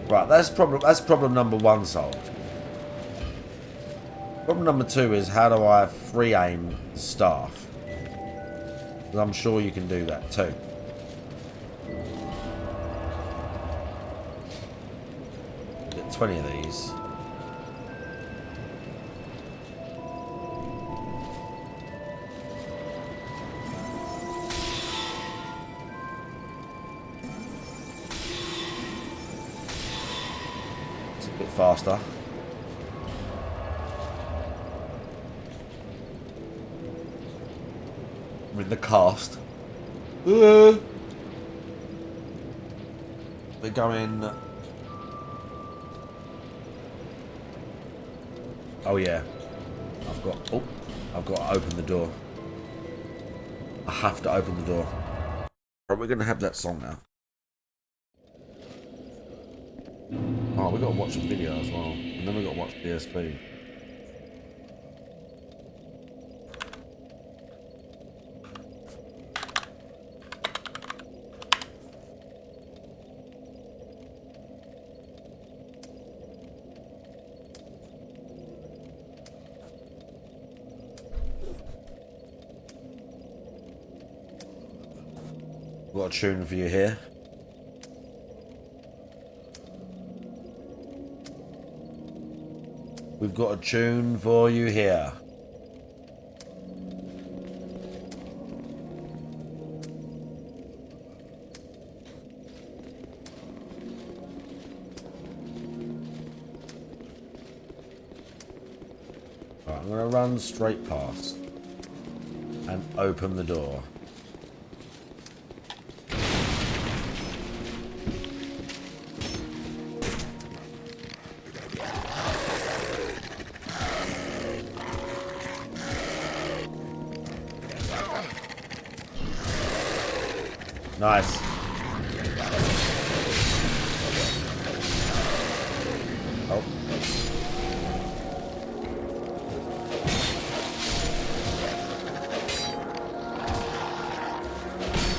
Right, that's problem number one solved. Problem number two is how do I free aim the staff? Because I'm sure you can do that too. Get 20 of these. It's a bit faster. I'm in the cast. We're going... Oh yeah. I've got to open the door. I have to open the door. Right, we're going to have that song now. Oh, we got to watch the video as well. And then we got to watch DSP. Got a tune for you here. We've got a tune for you here. Right, I'm going to run straight past and open the door. Nice. Oh.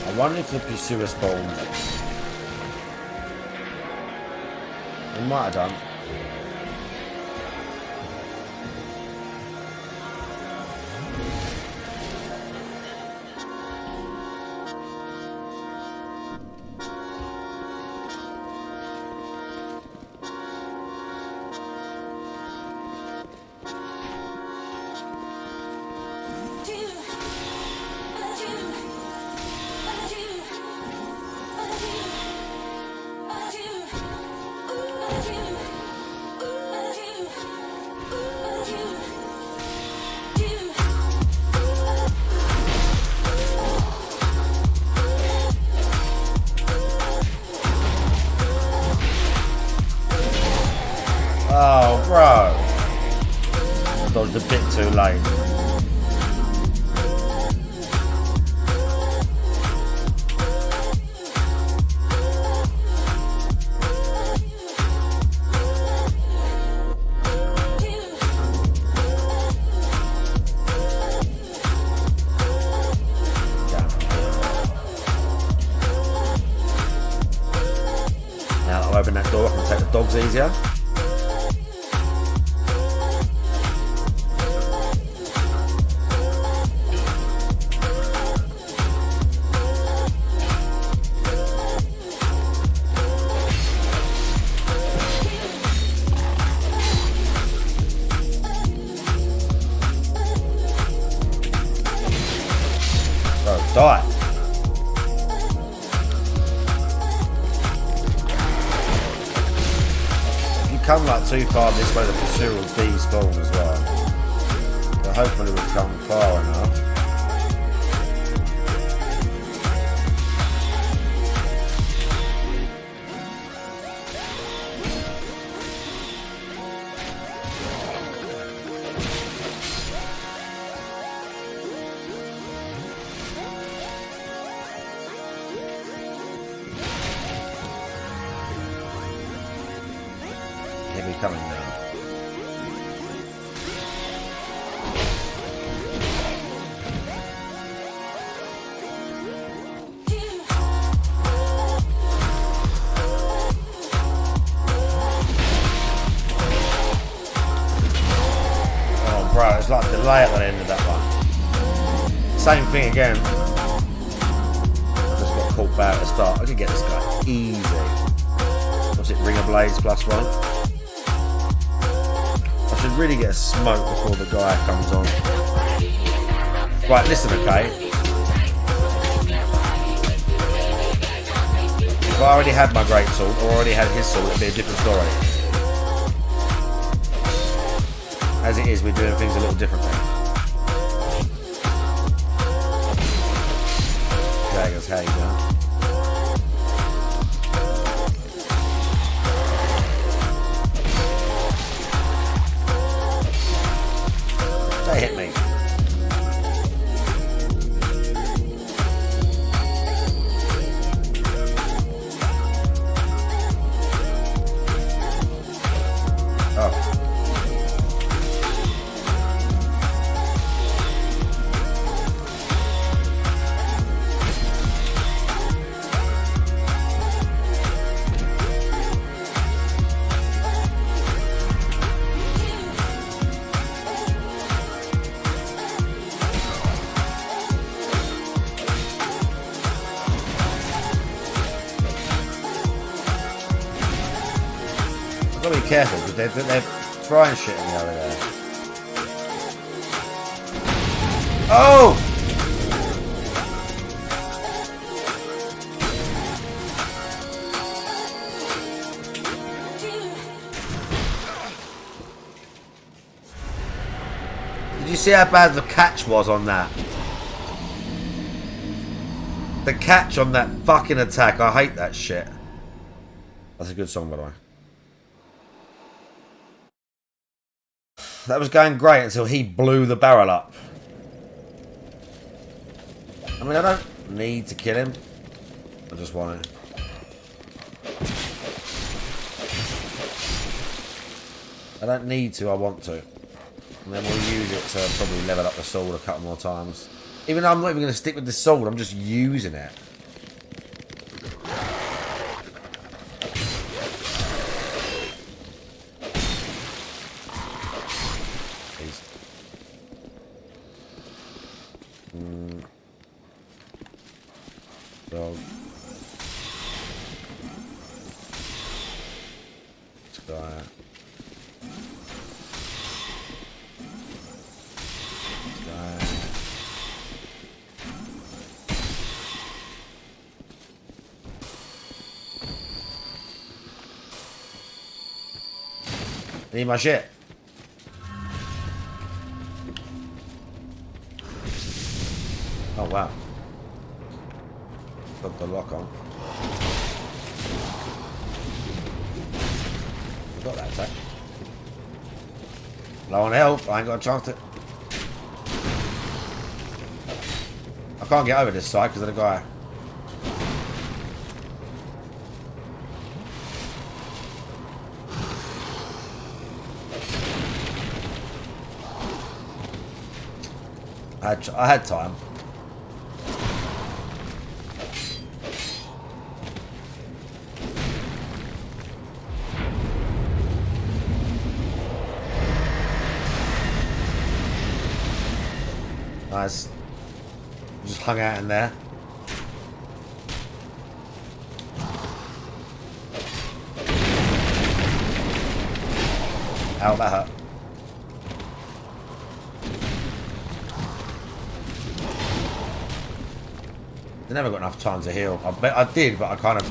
I wonder if the pursuer spawned. He might have done. Oh, bro. I dodged a bit too late. Now that I open that door, I can take the dogs easier. Die. If you come like too far this way, the pursuer will despawn as well. But hopefully we've come far enough. Coming now. Oh bro, it's like delay at the end of that one. Same thing again. I just got caught back at the start. I did get this guy easy. What's it, Ringer Blades +1? Should really get a smoke before the guy comes on. Right, listen, okay. If I already had my great sword or already had his sword, it'd be a different story. As it is, we're doing things a little differently. Daggers, how you doing? They hit me. Oh. I've got to be careful because they're throwing shit at me over there. Oh! Did you see how bad the catch was on that? The catch on that fucking attack. I hate that shit. That's a good song, by the way. That was going great until he blew the barrel up. I mean, I don't need to kill him. I just want to. I don't need to, I want to. And then we'll use it to probably level up the sword a couple more times. Even though I'm not even going to stick with the sword, I'm just using it. Dog. This guy. This guy. Need my shit. Oh wow. Got the lock on. Forgot that attack. Low on health, I ain't got a chance to. I can't get over this side because of the guy. I had time. Nice. Just hung out in there. Ow, that hurt. I never got enough time to heal. I bet I did, but I kind of...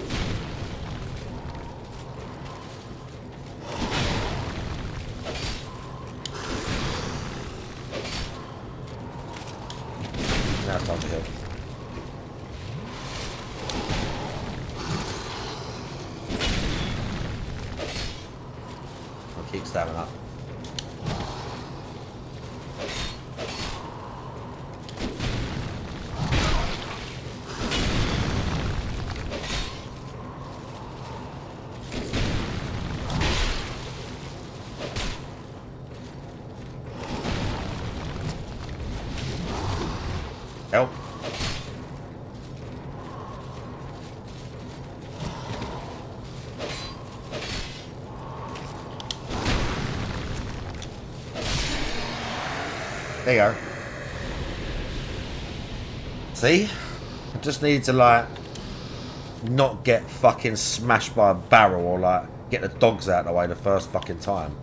Now it's time to heal. I'll keep stabbing up. Help. There you go. See? I just need to, like, not get fucking smashed by a barrel or, like, get the dogs out of the way the first fucking time.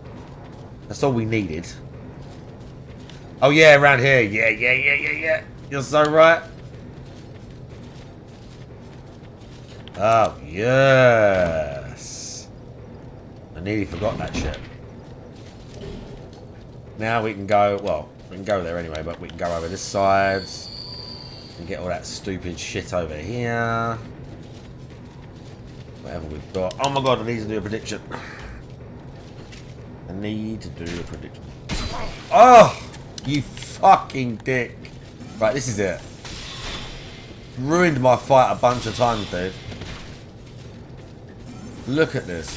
That's all we needed. Oh, yeah, around here. Yeah. You're so right. Oh, yes. I nearly forgot that shit. Now we can go, well, we can go there anyway, but we can go over this side and get all that stupid shit over here. Whatever we've got. Oh my god, I need to do a prediction. I need to do a prediction. Oh, you fucking dick. Right, this is it. Ruined my fight a bunch of times, dude. Look at this.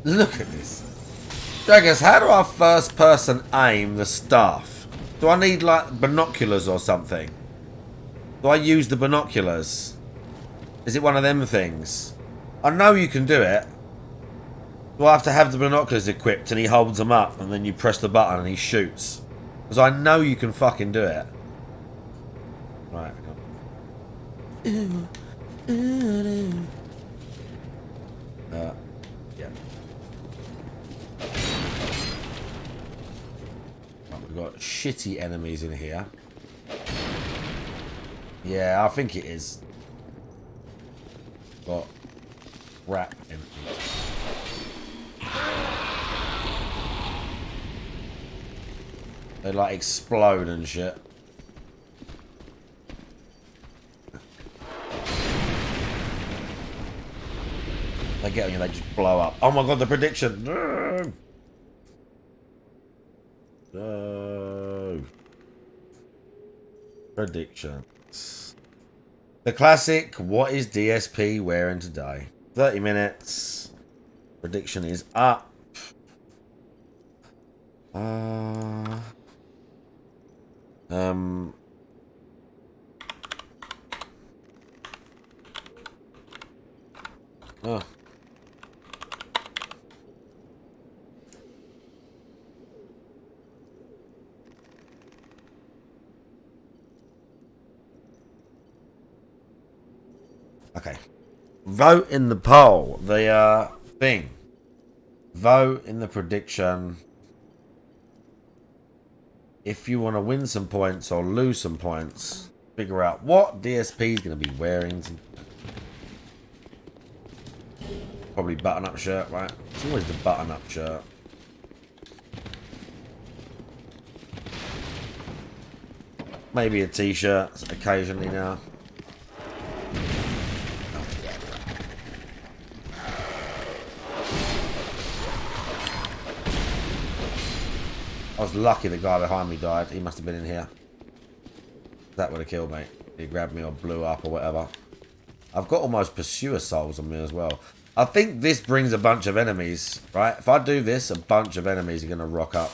Look at this. Jaggers, how do I first person aim the staff? Do I need, like, binoculars or something? Do I use the binoculars? Is it one of them things? I know you can do it. Do I have to have the binoculars equipped and he holds them up and then you press the button and he shoots? Because I know you can fucking do it. Right. Yeah. Right, we've got shitty enemies in here. Yeah, I think it is. Got crap enemies. They like explode and shit. They get on you, they just blow up. Oh my god, the prediction! No! No. Predictions. The classic, what is DSP wearing today? 30 minutes. Prediction is up. Oh. Okay. Vote in the poll. The thing. Vote in the prediction. If you want to win some points or lose some points, figure out what DSP is going to be wearing. Probably button-up shirt, right? It's always the button-up shirt. Maybe a t-shirt occasionally now. I was lucky the guy behind me died. He must have been in here. That would have killed me. He grabbed me or blew up or whatever. I've got almost pursuer souls on me as well. I think this brings a bunch of enemies, right? If I do this, a bunch of enemies are going to rock up.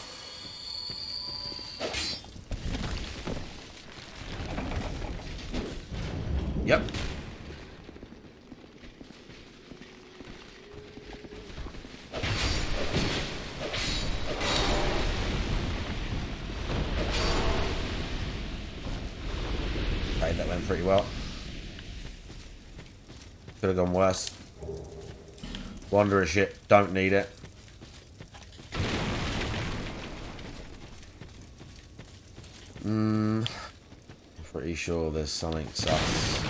Yep. pretty well. Could have gone worse. Wanderer shit. Don't need it. I'm pretty sure there's something sus.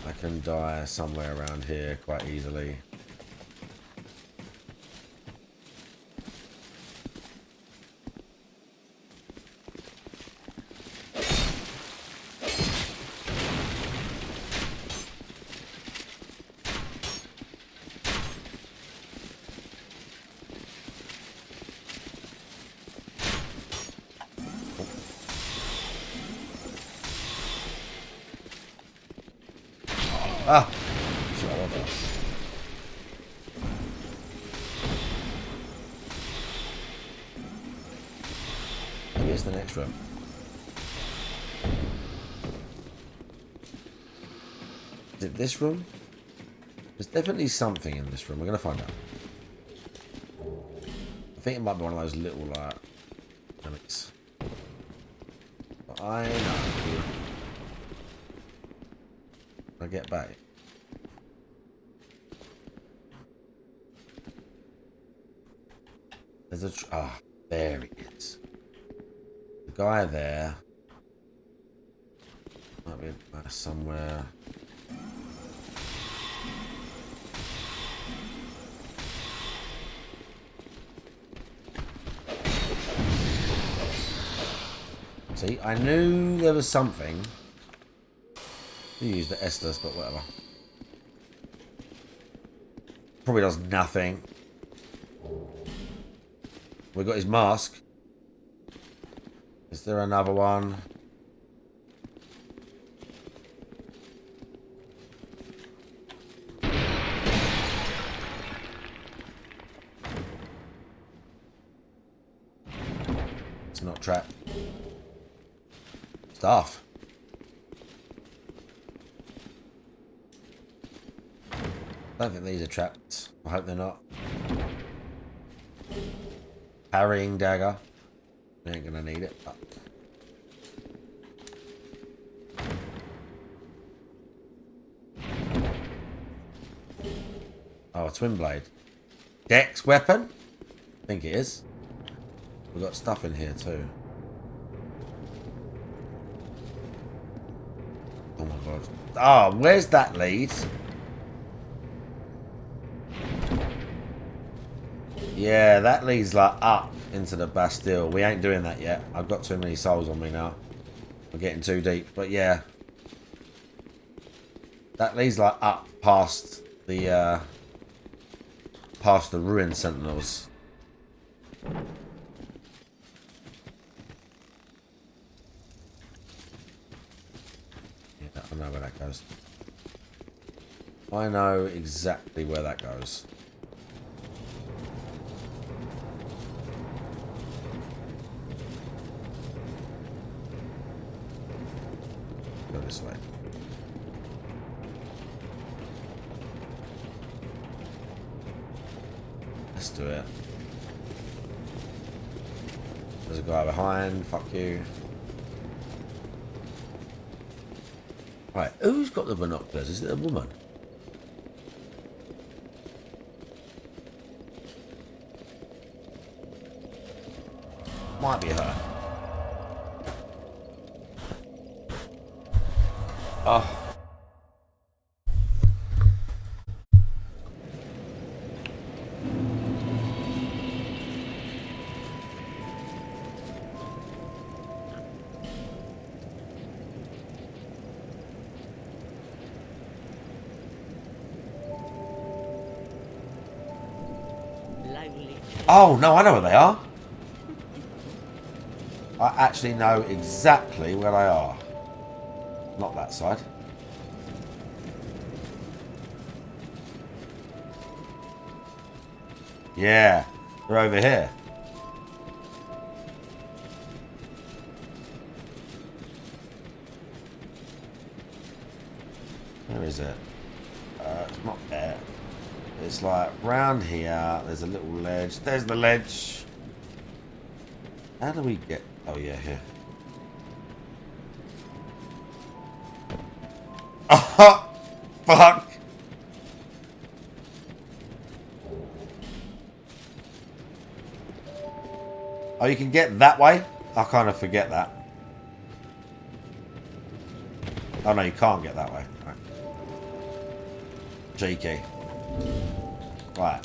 I can die somewhere around here quite easily. Ah! Shut off. Maybe it's the next room. Is it this room? There's definitely something in this room. We're going to find out. I think it might be one of those little, mechanics. But I know. I get back. There's a... there he is. The guy there. Might be somewhere. See, I knew there was something. You use the Estus, but whatever. Probably does nothing. We got his mask. Is there another one? It's not trapped. Stuff. I don't think these are trapped. I hope they're not. Parrying dagger. We ain't gonna need it. But... oh, a twin blade. Dex weapon? I think it is. We've got stuff in here too. Oh my god. Ah, where's that lead? Yeah, that leads like up into the Bastille. We ain't doing that yet. I've got too many souls on me now. We're getting too deep. But yeah. That leads like up past the ruined sentinels. Yeah, I know where that goes. I know exactly where that goes. Go this way. Let's do it. There's a guy behind. Fuck you. Right, who's got the binoculars? Is it a woman? Might be her. Oh. Oh, no, I know where they are. I actually know exactly where they are. Not that side. Yeah, they're over here. Where is it? It's not there. It's like round here. There's a little ledge. There's the ledge. How do we get... oh yeah, here. Oh, fuck. Oh, you can get that way? I kind of forget that. Oh, no, you can't get that way. Right. Cheeky. Right.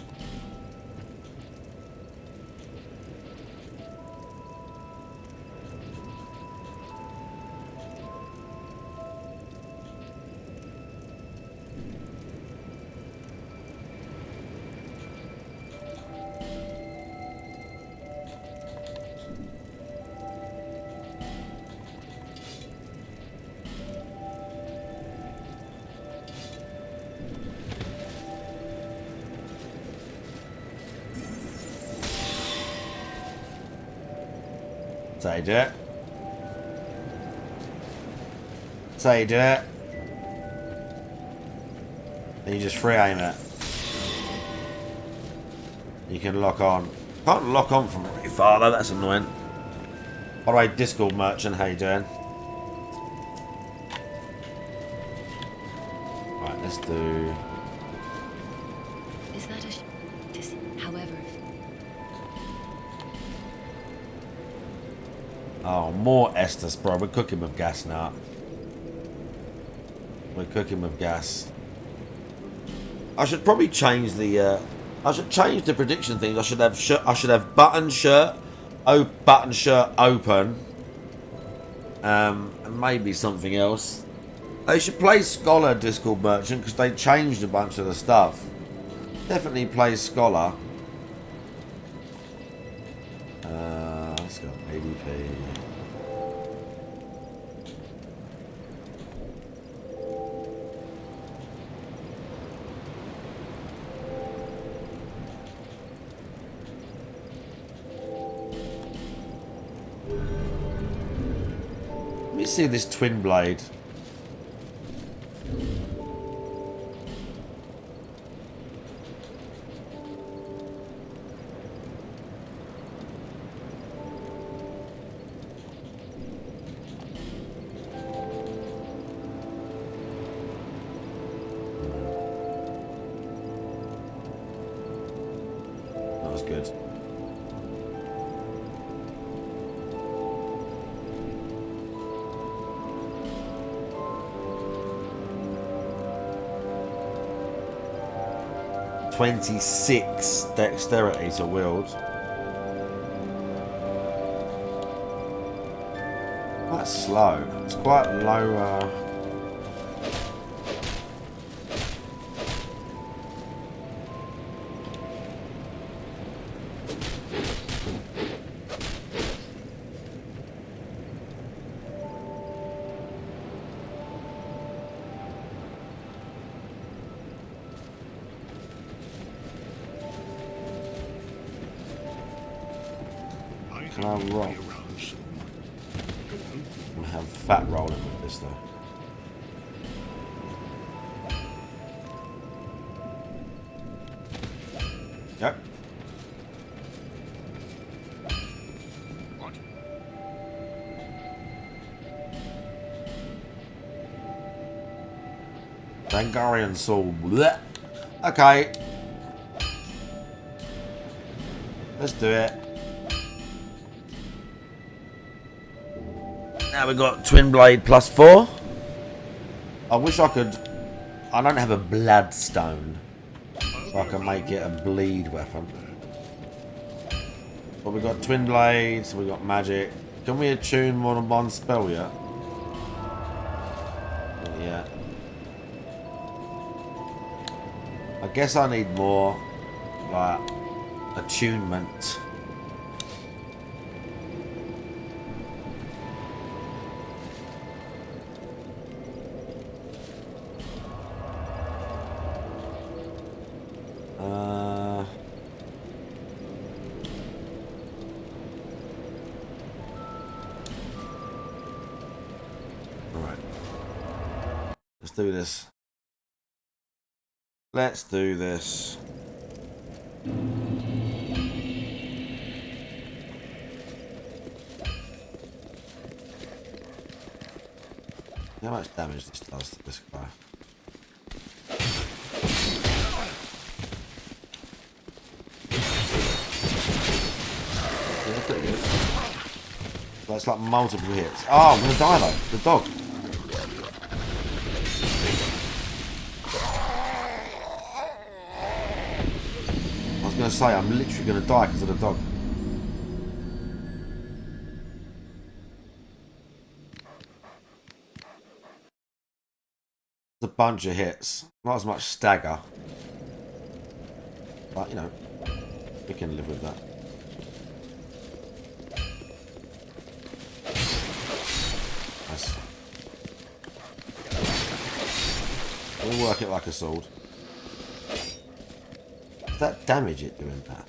That's how you do it. That's how you do it. Then you just free aim it. You can lock on. Can't lock on from very far though, that's annoying. By the way, Discord merchant, how you doing? Right, let's do... Is that a however, Oh, more Estus, bro. We're cooking with gas now. We're cooking with gas. I should probably change the. I should change the prediction things. I should have. I should have button shirt open. And maybe something else. They should play Scholar Discord Merchant because they changed a bunch of the stuff. Definitely play Scholar. Let's go ADP. Let me see this twin blade. That was good. .26 dexterity to wield. Quite slow. It's quite low. Can I roll? I have fat rolling with this though. Yep. What? Dangarian Soul. Blech. Okay. Let's do it. Now we got Twin Blade +4. I wish I could... I don't have a Bloodstone. So I can make it a bleed weapon. But we got Twin Blades, we got Magic. Can we attune more than one spell yet? Not yet. I guess I need more, like, attunement. Alright. Let's do this. Let's do this. How much damage this does to this guy? So it's like multiple hits. Oh, I'm gonna die though. The dog. I was gonna say I'm literally gonna die because of the dog. A bunch of hits. Not as much stagger. But, you know, we can live with that. Nice. We'll work it like a sword. Does that damage it doing that?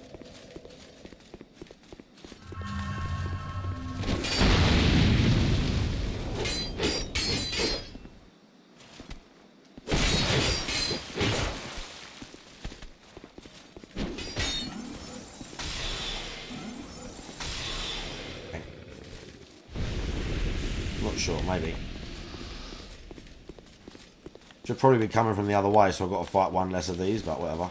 Sure, maybe. Should probably be coming from the other way, so I've got to fight one less of these, but whatever.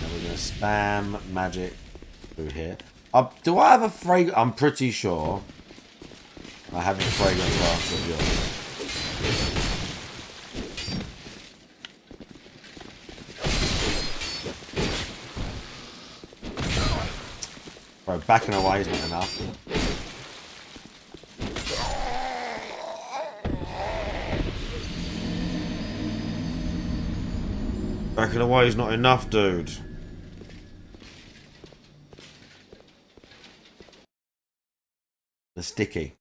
Now we're going to spam magic through here. Do I have a fragrance? I'm pretty sure I have a fragrance after of yours. Bro, backing away isn't enough. Backing away is not enough, dude. The sticky.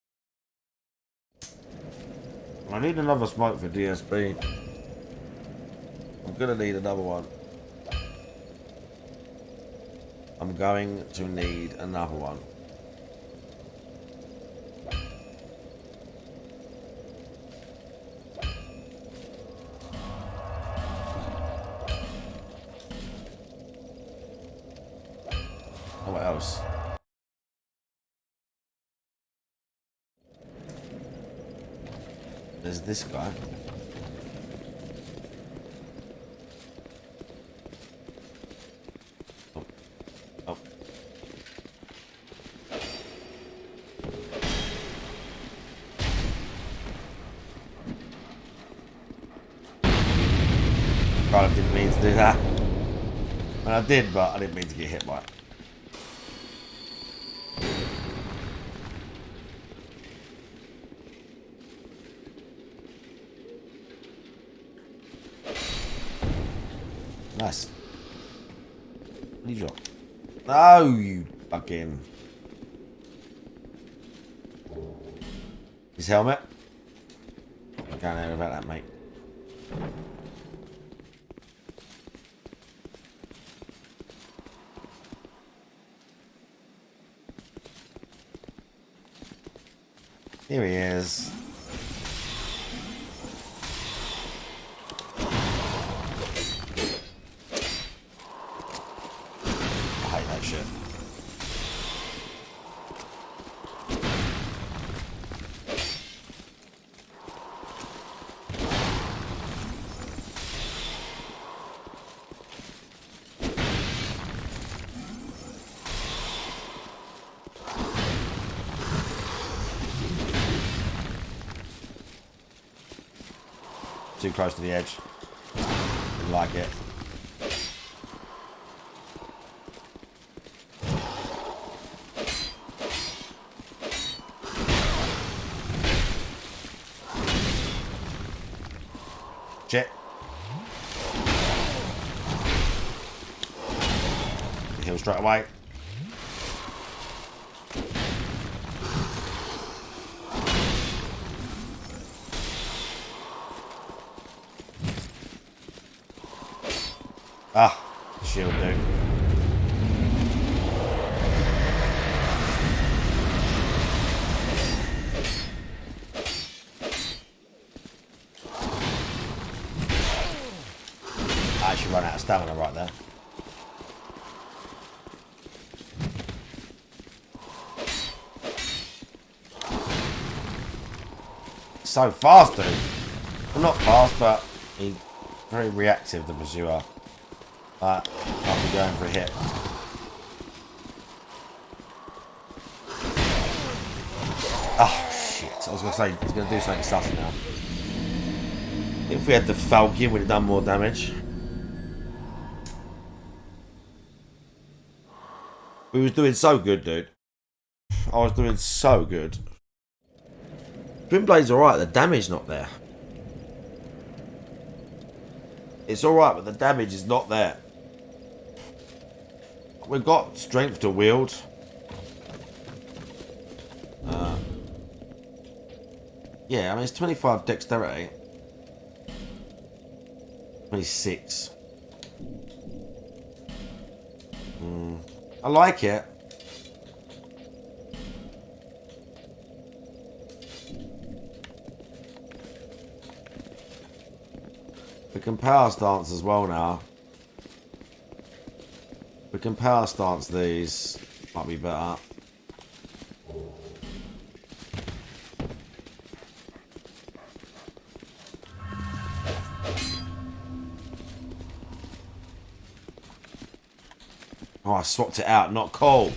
I need another smoke for DSP. I'm gonna need another one. I'm going to need another one. Oh, what else? There's this guy. I didn't mean to do that. And I did, but I didn't mean to get hit by it. Nice. What did you drop? No, you fucking... His helmet? I don't know about that, mate. Here he is. I hate that shit. Too close to the edge. Didn't like it. Shit. Heal straight away. Ah, shield dude. I actually run out of stamina right there. So fast, dude. Well, not fast, but he Very reactive, the pursuer. But I'll be going for a hit. Oh, shit. I was going to say, he's going to do something sus now. If we had the Falcon, we'd have done more damage. We was doing so good, dude. I was doing so good. Twin Blade's alright, the damage not there. It's alright, but the damage is not there. We've got strength to wield. Yeah, I mean, it's 25 dexterity. 26. I like it. We can power stance as well now. We can power stance these. Might be better. Oh, I swapped it out. Not cool.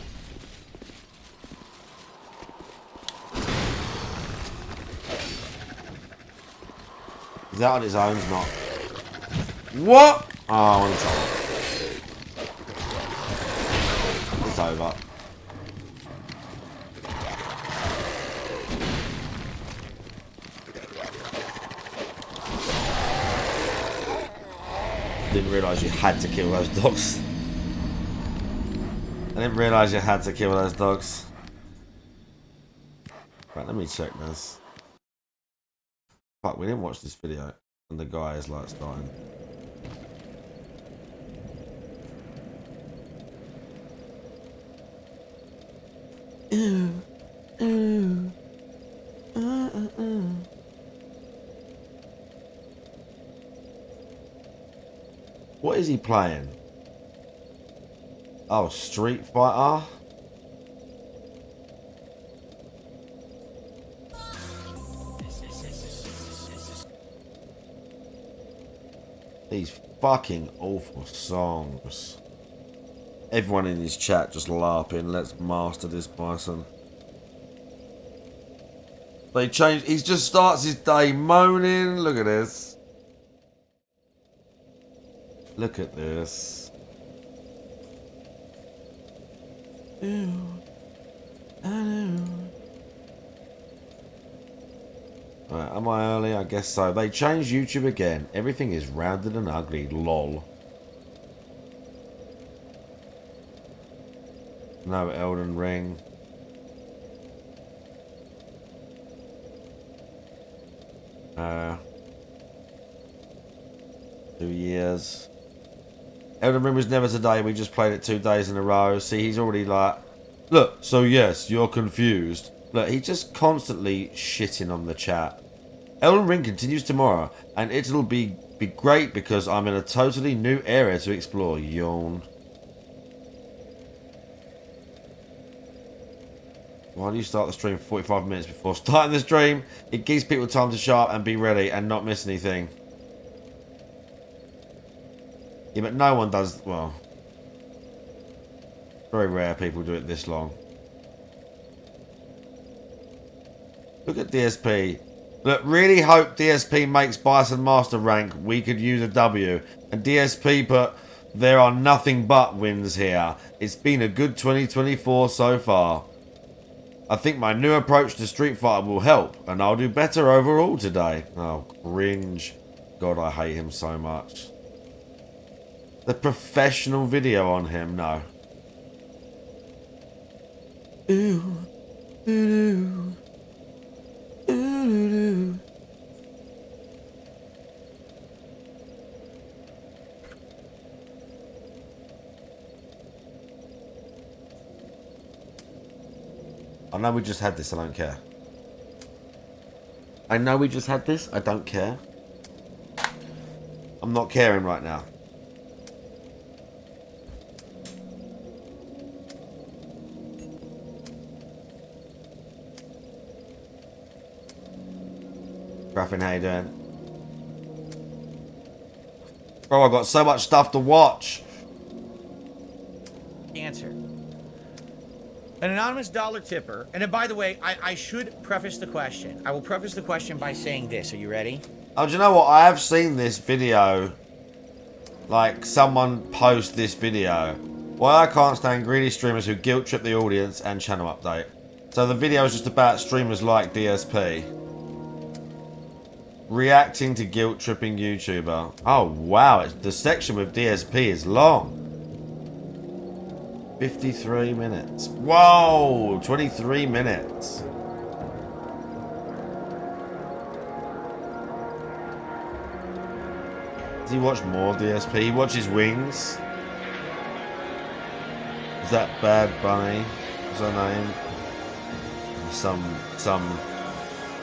Is that on its own? It's not. What? Oh, I'm in trouble. It's over. Didn't realise you had to kill those dogs. I didn't realise you had to kill those dogs. Right, let me check this. Fuck, we didn't watch this video. And the guy is like starting. What is he playing? Oh, Street Fighter? These fucking awful songs. Everyone in his chat just laughing. Let's master this bison. They changed. He just starts his day moaning. Look at this. Look at this. Ew. I know. Right, am I early? I guess so. They changed YouTube again. Everything is rounded and ugly. Lol. No Elden Ring. Uh, 2 years. Elden Ring was never today. We just played it 2 days in a row. See, he's already like, look, so yes, you're confused. Look, he's just constantly shitting on the chat. Elden Ring continues tomorrow, and it'll be great because I'm in a totally new area to explore. Yawn. Why do you start the stream 45 minutes before starting the stream? It gives people time to show up and be ready and not miss anything. Yeah, but no one does, well, very rare people do it this long. Look at DSP. Look, really hope DSP makes Bison Master rank. We could use a W. And DSP put, there are nothing but wins here. It's been a good 2024 so far. I think my new approach to Street Fighter will help, and I'll do better overall today. Oh, cringe. God, I hate him so much. The professional video on him, no. Ooh. Ooh. Ooh. I know we just had this, I don't care. I know we just had this, I don't care. I'm not caring right now. Graffin, how you doing? Bro, I've got so much stuff to watch. Answer. An anonymous dollar tipper. And then, by the way, I should preface the question. I will preface the question by saying this. Are you ready? Oh, do you know what? I have seen this video. Like, someone post this video. Why I can't stand greedy streamers who guilt trip the audience and channel update. So the video is just about streamers like DSP. Reacting to guilt tripping YouTuber. Oh, wow. The section with DSP is long. 53 minutes. Whoa! 23 minutes. Does he watch more DSP? He watches Wings. Is that Bad Bunny? What's her name? Some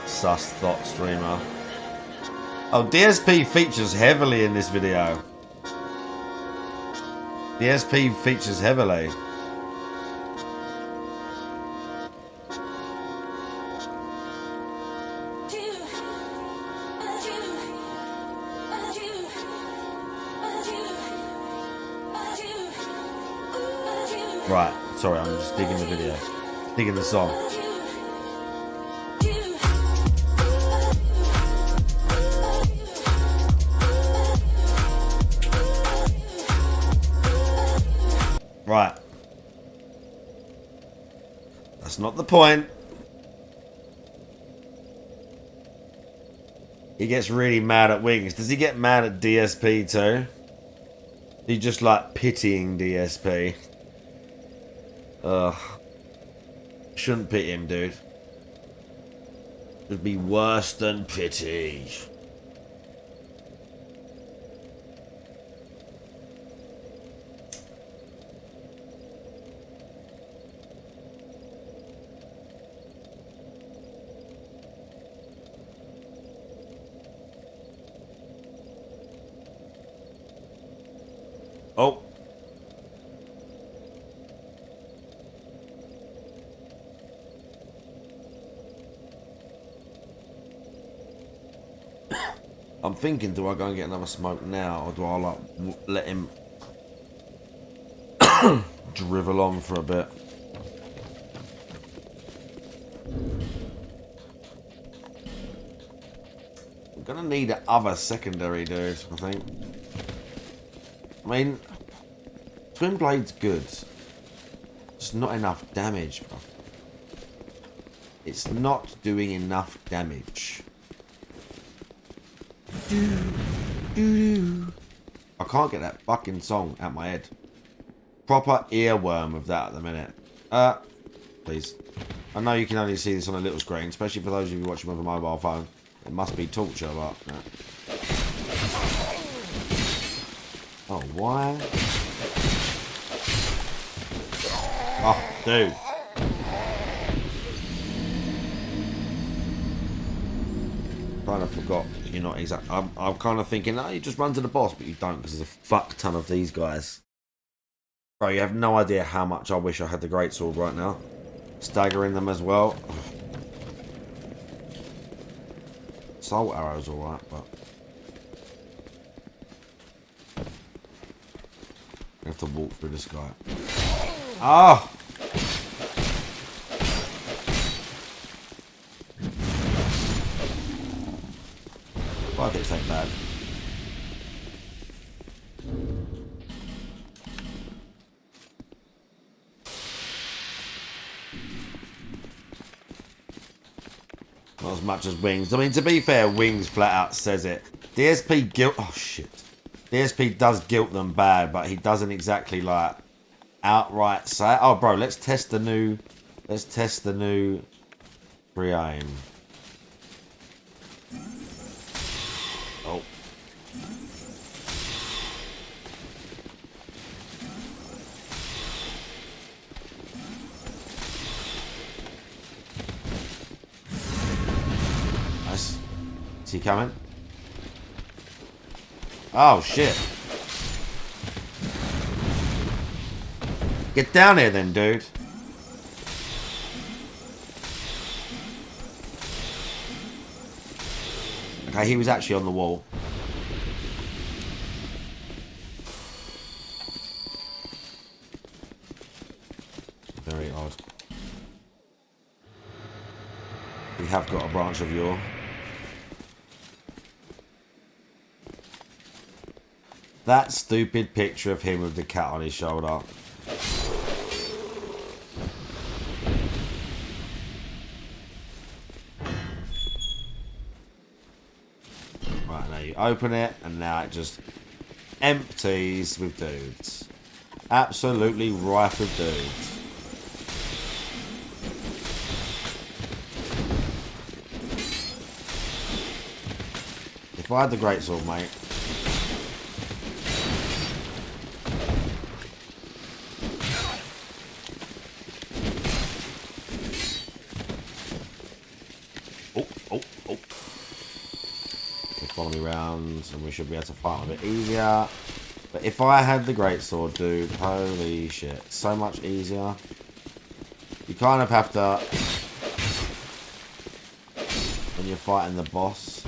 sus thought streamer. Oh, DSP features heavily in this video. DSP features heavily. Right, sorry, I'm just digging the video. Digging the song. Right. That's not the point. He gets really mad at Wings. Does he get mad at DSP too? He just like pitying DSP. Ugh. Shouldn't pity him, dude. Should be worse than pity. Oh. I'm thinking, do I go and get another smoke now, or do I like let him drivel on for a bit? I'm gonna need an other secondary, dude, I think. I mean, Twin Blade's good. It's not enough damage, bro. It's not doing enough damage. I can't get that fucking song out my head. Proper earworm of that at the minute. Please. I know you can only see this on a little screen, especially for those of you watching with a mobile phone. It must be torture, but... Oh, why? Oh, dude. Kind of forgot you're not exact. I'm kind of thinking, oh, you just run to the boss, but you don't, because there's a fuck ton of these guys. Bro, you have no idea how much I wish I had the greatsword right now. Staggering them as well. Soul arrow's alright, but I have to walk through this guy. Ah! Fuck, it's like bad. Not as much as Wings. I mean, to be fair, Wings flat out says it. DSP guilt... Oh, shit. DSP does guilt them bad, but he doesn't exactly, like, outright say... Oh, bro, let's test the new... Let's test the new... Pre-aim. Oh. Nice. Is he coming? Oh, shit. Get down here then, dude. Okay, he was actually on the wall. Very odd. We have got a branch of yore. That stupid picture of him with the cat on his shoulder. Right, now you open it, and now it just empties with dudes. Absolutely rife with dudes. If I had the greatsword, mate. Oh. Follow me round, and we should be able to fight a bit easier. But if I had the greatsword, dude, holy shit, so much easier. You kind of have to, when you're fighting the boss,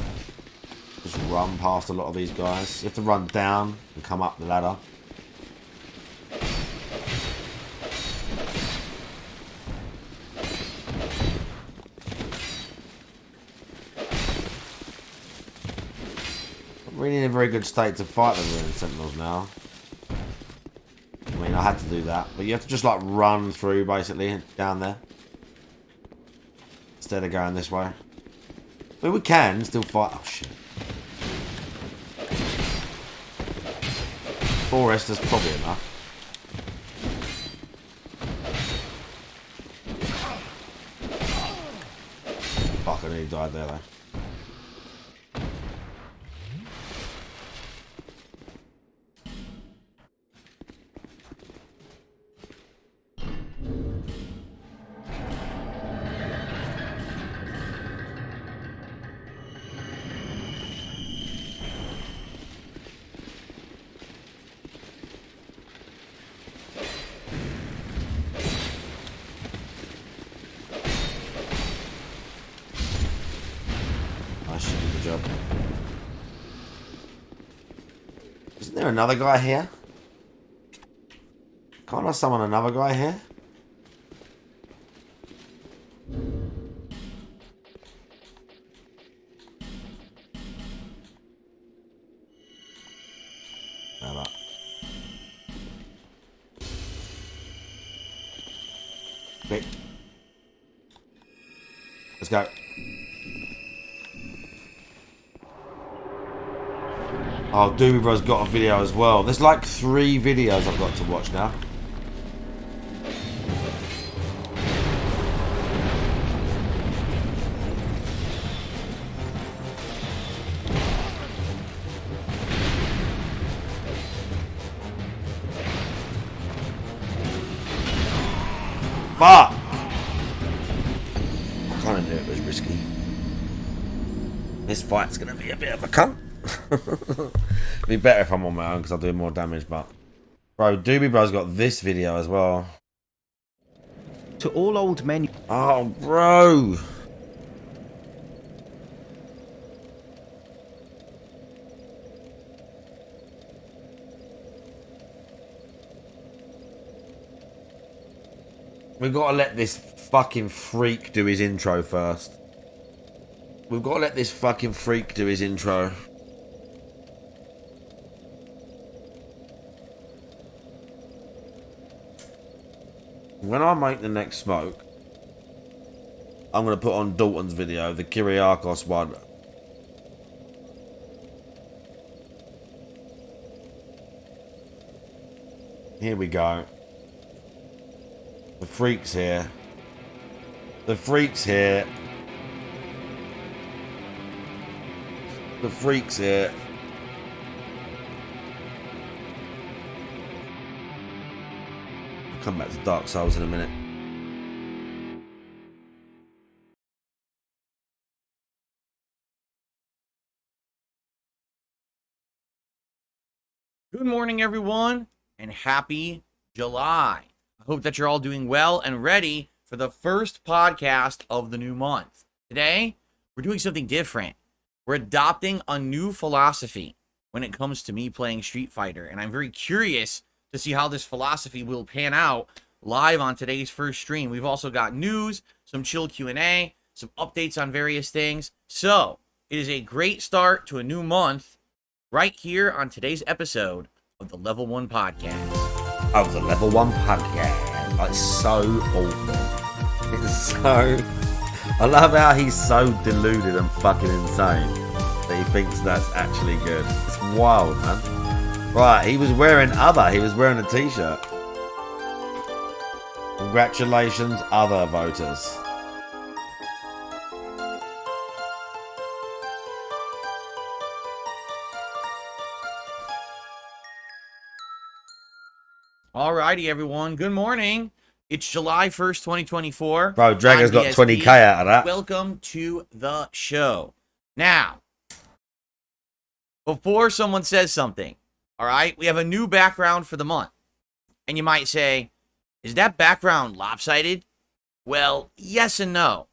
just run past a lot of these guys. You have to run down and come up the ladder. Really in a very good state to fight the ruined sentinels now. I mean, I had to do that, but you have to just like run through basically down there instead of going this way. But we can still fight. Oh shit! Forest is probably enough. Fuck! I nearly died there though. Job. Isn't there another guy here? Can't I summon another guy here? Hold up. Quick. Let's go. Oh, Doobie Bro's got a video as well. There's like 3 videos I've got to watch now. But I kind of knew it was risky. This fight's going to be a bit of a cunt. It'd be better if I'm on my own because I'll do more damage, but bro, Doobie Bro's got this video as well. To all old men. Oh, bro. We've got to let this fucking freak do his intro first. We've got to let this fucking freak do his intro. When I make the next smoke, I'm going to put on Dalton's video, the Kyriakos one. Here we go. The freak's here. The freak's here. The freak's here. Come back to Dark Souls in a minute. Good morning, everyone, and happy July. I hope that you're all doing well and ready for the first podcast of the new month. Today, we're doing something different. We're adopting a new philosophy when it comes to me playing Street Fighter, and I'm very curious to see how this philosophy will pan out live on today's first stream. We've also got news, some chill Q&A, some updates on various things. So it is a great start to a new month right here on today's episode of the Level 1 Podcast. Oh, the Level 1 Podcast. It's so awful. It's so... I love how he's so deluded and fucking insane that he thinks that's actually good. It's wild, man. Right, he was wearing a t-shirt. Congratulations, other voters. Alrighty, everyone. Good morning. It's July 1st, 2024. Bro, Dragon's got DSP. 20k out of that. Welcome to the show. Now, before someone says something, all right, we have a new background for the month. And you might say, is that background lopsided? Well, yes and no.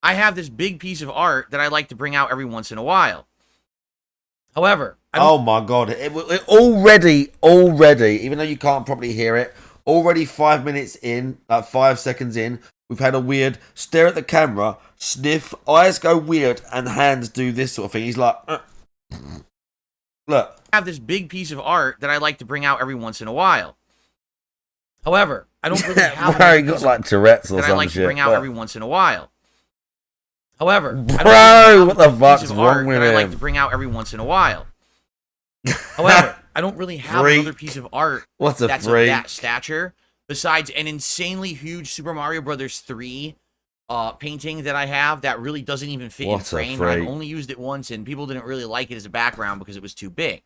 I have this big piece of art that I like to bring out every once in a while. However, oh my god, it already, even though you can't probably hear it, already 5 minutes in, 5 seconds in, we've had a weird stare at the camera, sniff, eyes go weird, and hands do this sort of thing. He's like, look. I have this big piece of art that I like to bring out every once in a while. However, I don't really have bro, he got like Tourette's or that some I like shit, to bring out every once in a while. However, bro, what the fuck's wrong with him? I like to bring out every once in a while. However, I don't really have another piece of art that's of that stature besides an insanely huge Super Mario Brothers 3 painting that I have that really doesn't even fit in frame. I've only used it once, and people didn't really like it as a background because it was too big.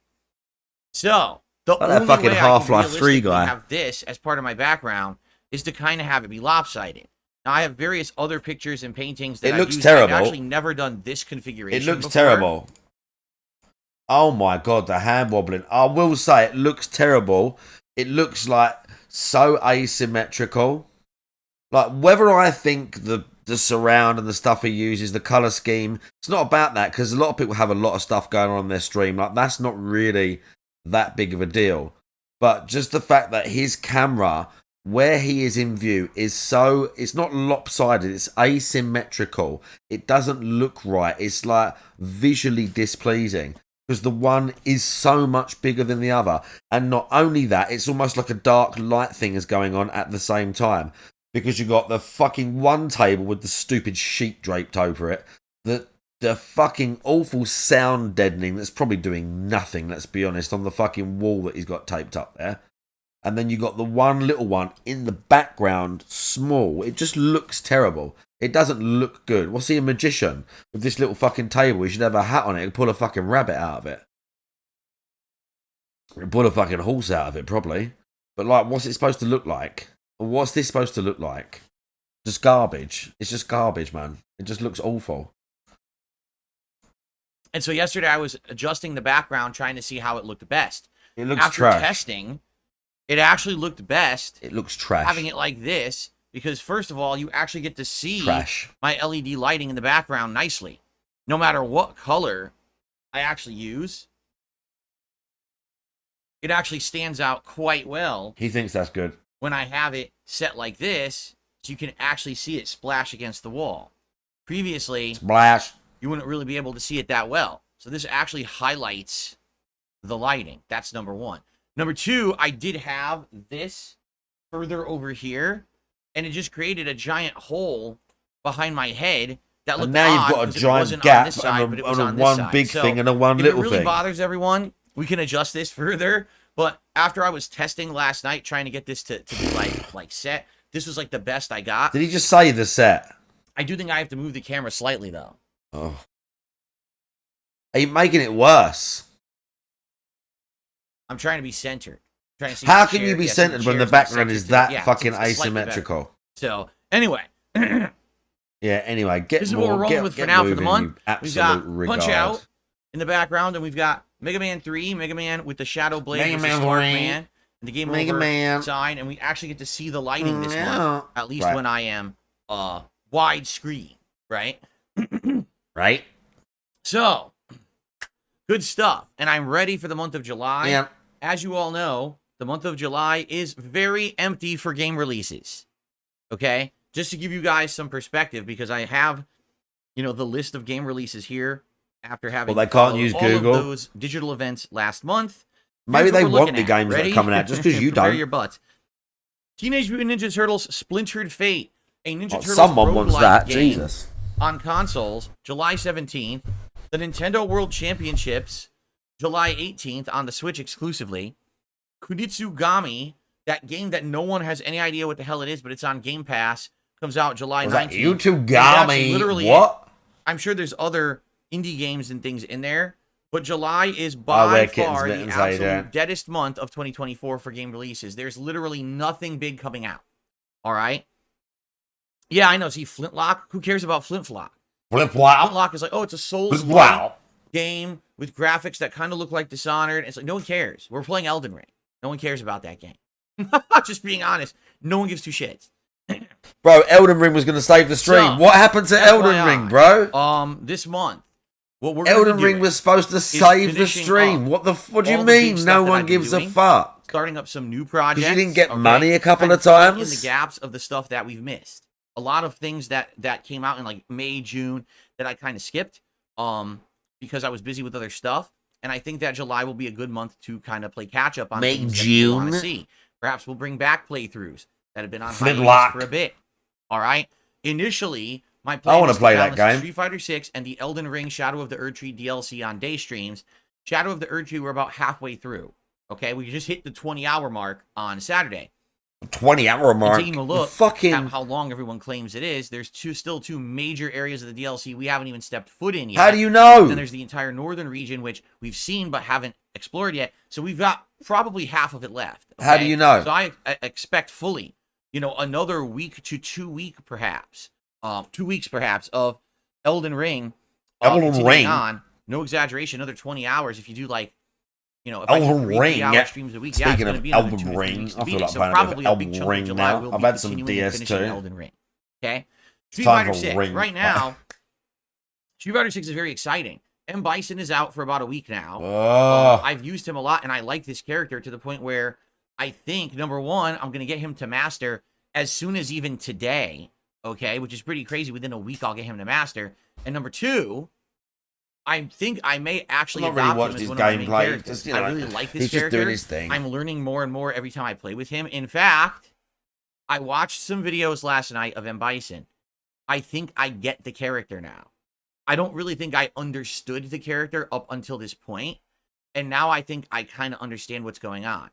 So the only fucking way Half-Life I can 3 guy have this as part of my background is to kind of have it be lopsided. Now, I have various other pictures and paintings that looks terrible. I've actually never done this configuration It looks before. terrible. Oh my god, the hand wobbling. I will say, it looks terrible. It looks like so asymmetrical. Like, whether I think the surround and the stuff he uses, the colour scheme, it's not about that, because a lot of people have a lot of stuff going on their stream. Like, that's not really that big of a deal. But just the fact that his camera, where he is in view, is so, it's not lopsided, it's asymmetrical. It doesn't look right. It's like visually displeasing because the one is so much bigger than the other. And not only that, it's almost like a dark light thing is going on at the same time, because you got the fucking one table with the stupid sheet draped over it, the fucking awful sound deadening that's probably doing nothing, let's be honest, on the fucking wall that he's got taped up there. And then you got the one little one in the background, small. It just looks terrible. It doesn't look good. What's he, a magician? With this little fucking table, he should have a hat on it and pull a fucking rabbit out of it. Or pull a fucking horse out of it, probably. But like, what's it supposed to look like? What's this supposed to look like? Just garbage. It's just garbage, man. It just looks awful. And so yesterday I was adjusting the background, trying to see how it looked best. It looks After trash. testing, it actually looked best. It looks trash. Having it like this, because first of all, you actually get to see Trash. my LED lighting in the background nicely. No matter what color I actually use, it actually stands out quite well. He thinks that's good. When I have it set like this, so you can actually see it splash against the wall. Previously, Splash. you wouldn't really be able to see it that well. So this actually highlights the lighting. That's number one. Number two, I did have this further over here, and it just created a giant hole behind my head that looked And now odd you've got a because it giant wasn't on gap this side, and but it was a on this one side. big So thing and a one if little it really thing. bothers everyone, we can adjust this further. But after I was testing last night, trying to get this to be like set, this was like the best I got. Did he just say the set? I do think I have to move the camera slightly though. Oh. Are you making it worse? I'm trying to be centered. Trying to see How if the can you chair- be yes, centered when the chair's not background is centered that to- yeah, fucking it's slightly better. asymmetrical? So anyway, this Yeah, anyway, get is more, what we're rolling get, with for get now for moving, the you month. We've absolute got regard. Punch Out in the background, and we've got Mega Man 3, Mega Man with the Shadow Blade, Mega versus Man Spark 3, Man, and the Game Mega Over Man. sign, and we actually get to see the lighting this Yeah. month, at least Right. when I am widescreen, right? Right? So, good stuff, and I'm ready for the month of July. Yeah. As you all know, the month of July is very empty for game releases. Okay? Just to give you guys some perspective, because I have, you know, the list of game releases here after having Well, they can't followed use all Google. of those digital events last month. Maybe Here's what they we're want looking the at. games that are Ready? coming out just because you Prepare don't. your butts. Teenage Mutant Ninja Turtles Splintered Fate, a Ninja Oh, Turtles someone wants roguelike that. game Jesus. on consoles, July 17th. The Nintendo World Championships, July 18th on the Switch exclusively. Kunitsugami, that game that no one has any idea what the hell it is, but it's on Game Pass, comes out July Was that 19th. YouTube And that's Gami? literally What? it. I'm sure there's other indie games and things in there, but July is Oh, by where Kittens far the Mittens, how you absolute doing? deadest month of 2024 for game releases. There's literally nothing big coming out. All right? Yeah, I know. See, Flintlock? Who cares about Flintlock? Flip wow. Flintlock is like, oh, it's a Souls Wow. game with graphics that kind of look like Dishonored. It's like, no one cares. We're playing Elden Ring. No one cares about that game. Just being honest. No one gives two shits. Bro, Elden Ring was going to save the stream. So, what happened to Elden FYI, Ring, bro? This month, what we're gonna Elden be Ring doing was supposed to save the finishing stream. up What do you all the big mean? stuff No that one I've been gives a doing. fuck. starting up some new projects. Because you didn't get okay? money a couple Kind of filling in times. the gaps of the stuff that we've missed. A lot of things that came out in like May, June that I kind of skipped because I was busy with other stuff. And I think that July will be a good month to kind of play catch up on May, things that you want to June? see. Perhaps we'll bring back playthroughs that have been on Flintlock. hiatus for a bit. All right. Initially, my I plan wanna is to play that balance game. Street Fighter 6 and the Elden Ring Shadow of the Erdtree DLC on day streams. Shadow of the Erdtree, we're about halfway through. Okay, we just hit the 20-hour mark on Saturday. 20-hour And mark. taking a look Fucking. at how long everyone claims it is, there's still two major areas of the DLC we haven't even stepped foot in yet. How do you know? Then there's the entire northern region, which we've seen but haven't explored yet. So we've got probably half of it left. How do okay? you know? So I expect fully, another week to 2 week perhaps, 2 weeks perhaps of Elden Ring. Elden continuing Ring? on. No exaggeration, another 20 hours if you do like. If Elden I do 3 Ring, 3-hour yeah. streams a week, Speaking it's gonna of be another Elden 2 to 3 Ring, weeks to I beat feel it. like So playing a bit of probably a big Elden chunk of Ring July now. will I've be had some continuing and finishing DS2. Elden Ring. Okay, Street time Fighter for 6 Ring. right now. Street Fighter 6 is very exciting. M. Bison is out for about a week now. Ugh. I've used him a lot, and I like this character to the point where I think, number one, I'm going to get him to master as soon as even today, okay, which is pretty crazy. Within a week, I'll get him to master. And number two, I think I may actually I've not really adopt watched him as his one of my main gameplay. characters. Just, I really like this he's just character. doing his thing. I'm learning more and more every time I play with him. In fact, I watched some videos last night of M. Bison. I think I get the character now. I don't really think I understood the character up until this point, and now I think I kind of understand what's going on.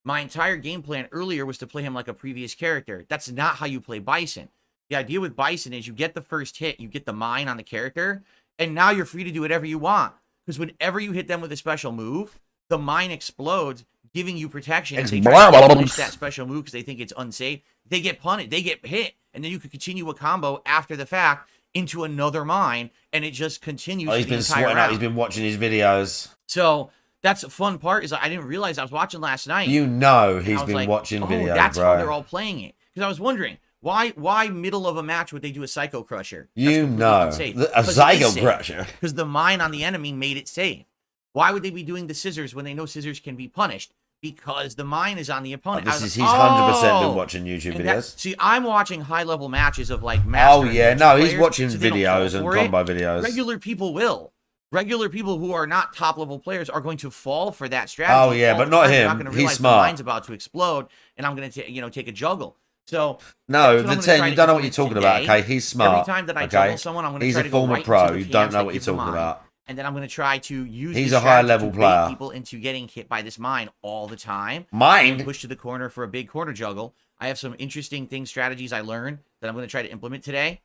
My entire game plan earlier was to play him like a previous character. That's not how you play Bison. The idea with Bison is you get the first hit, you get the mine on the character, and now you're free to do whatever you want. Because whenever you hit them with a special move, the mine explodes, giving you protection. If they try to finish that special move because they think it's unsafe, they get punted, they get hit, and then you can continue a combo after the fact into another mine, and it just continues. Oh, he's for the been entire sweating out. round. He's been watching his videos. So that's the fun part. Is I didn't realize I was watching last night. You know and he's I was been like, watching oh, videos, that's bro. how they're all playing it. Because I was wondering why middle of a match would they do a Psycho Crusher? You know, a Psycho Crusher. Because the mine on the enemy made it safe. Why would they be doing the scissors when they know scissors can be punished? Because the mine is on the opponent. He's 100% been watching YouTube And videos. see, I'm watching high-level matches of like master. Oh yeah, and no, players, he's watching so they don't videos fall and for it. combo videos. Regular people will. Regular people who are not top-level players are going to fall for that strategy. Oh, yeah, all but the not time. They're him. Not gonna He's realize smart. The mine's about to explode, and I'm going to take a juggle. So No, that's what I'm the gonna 10, try you to don't know what you're implement talking about, today. okay? He's smart. Every time that I okay? juggle someone, I'm going to He's try a to go former right pro. into the You don't hands know that what you're give the talking mine. about. And then I'm going to try to use He's this a high strategy level to bait player. people into getting hit by this mine all the time. Mine? Push to the corner for a big corner juggle. I have some interesting strategies I learned that I'm going to try to implement today.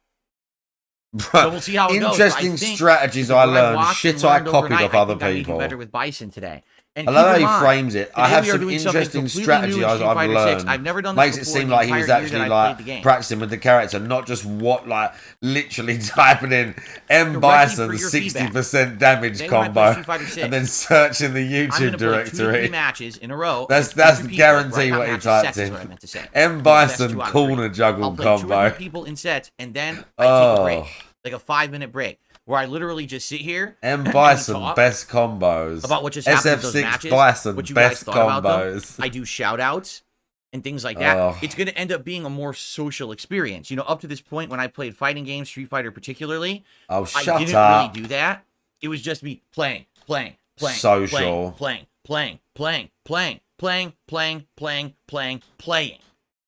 So we'll see how it goes. Interesting I think strategies what I I've learned. watched and Shit I learned copied overnight, off I other think I may do people. better with Bison today. And I love keep how in he mind, frames it. I today have we are some doing something interesting completely strategies new in Street I've Fighter 6. learned. I've never done this Makes it before seem the like he entire was year actually that I've like played the game. practicing with the character, not just literally typing in M You're ready Bison for your 60% damage Today when I play combo Street Fighter 6, and then searching the I'm YouTube going to play 2 to 3 directory. matches in a row. That's against 2 people, guarantee right? what Not he matches, typed sets is in. what I meant to say. M Best Bison 2 out of 3. corner juggle I'll play 2 or combo. 3 people in sets, and then I take a break, like a 5-minute break. where I literally just sit here M. and Bison, talk best combos. about what just happened in those SF6 matches, Bison, what you guys best thought about them. combos. I do shout outs and things like that. Oh. It's going to end up being a more social experience. You know, up to this point when I played fighting games, Street Fighter particularly, Oh, I shut didn't up. really do that. It was just me playing, Social. playing,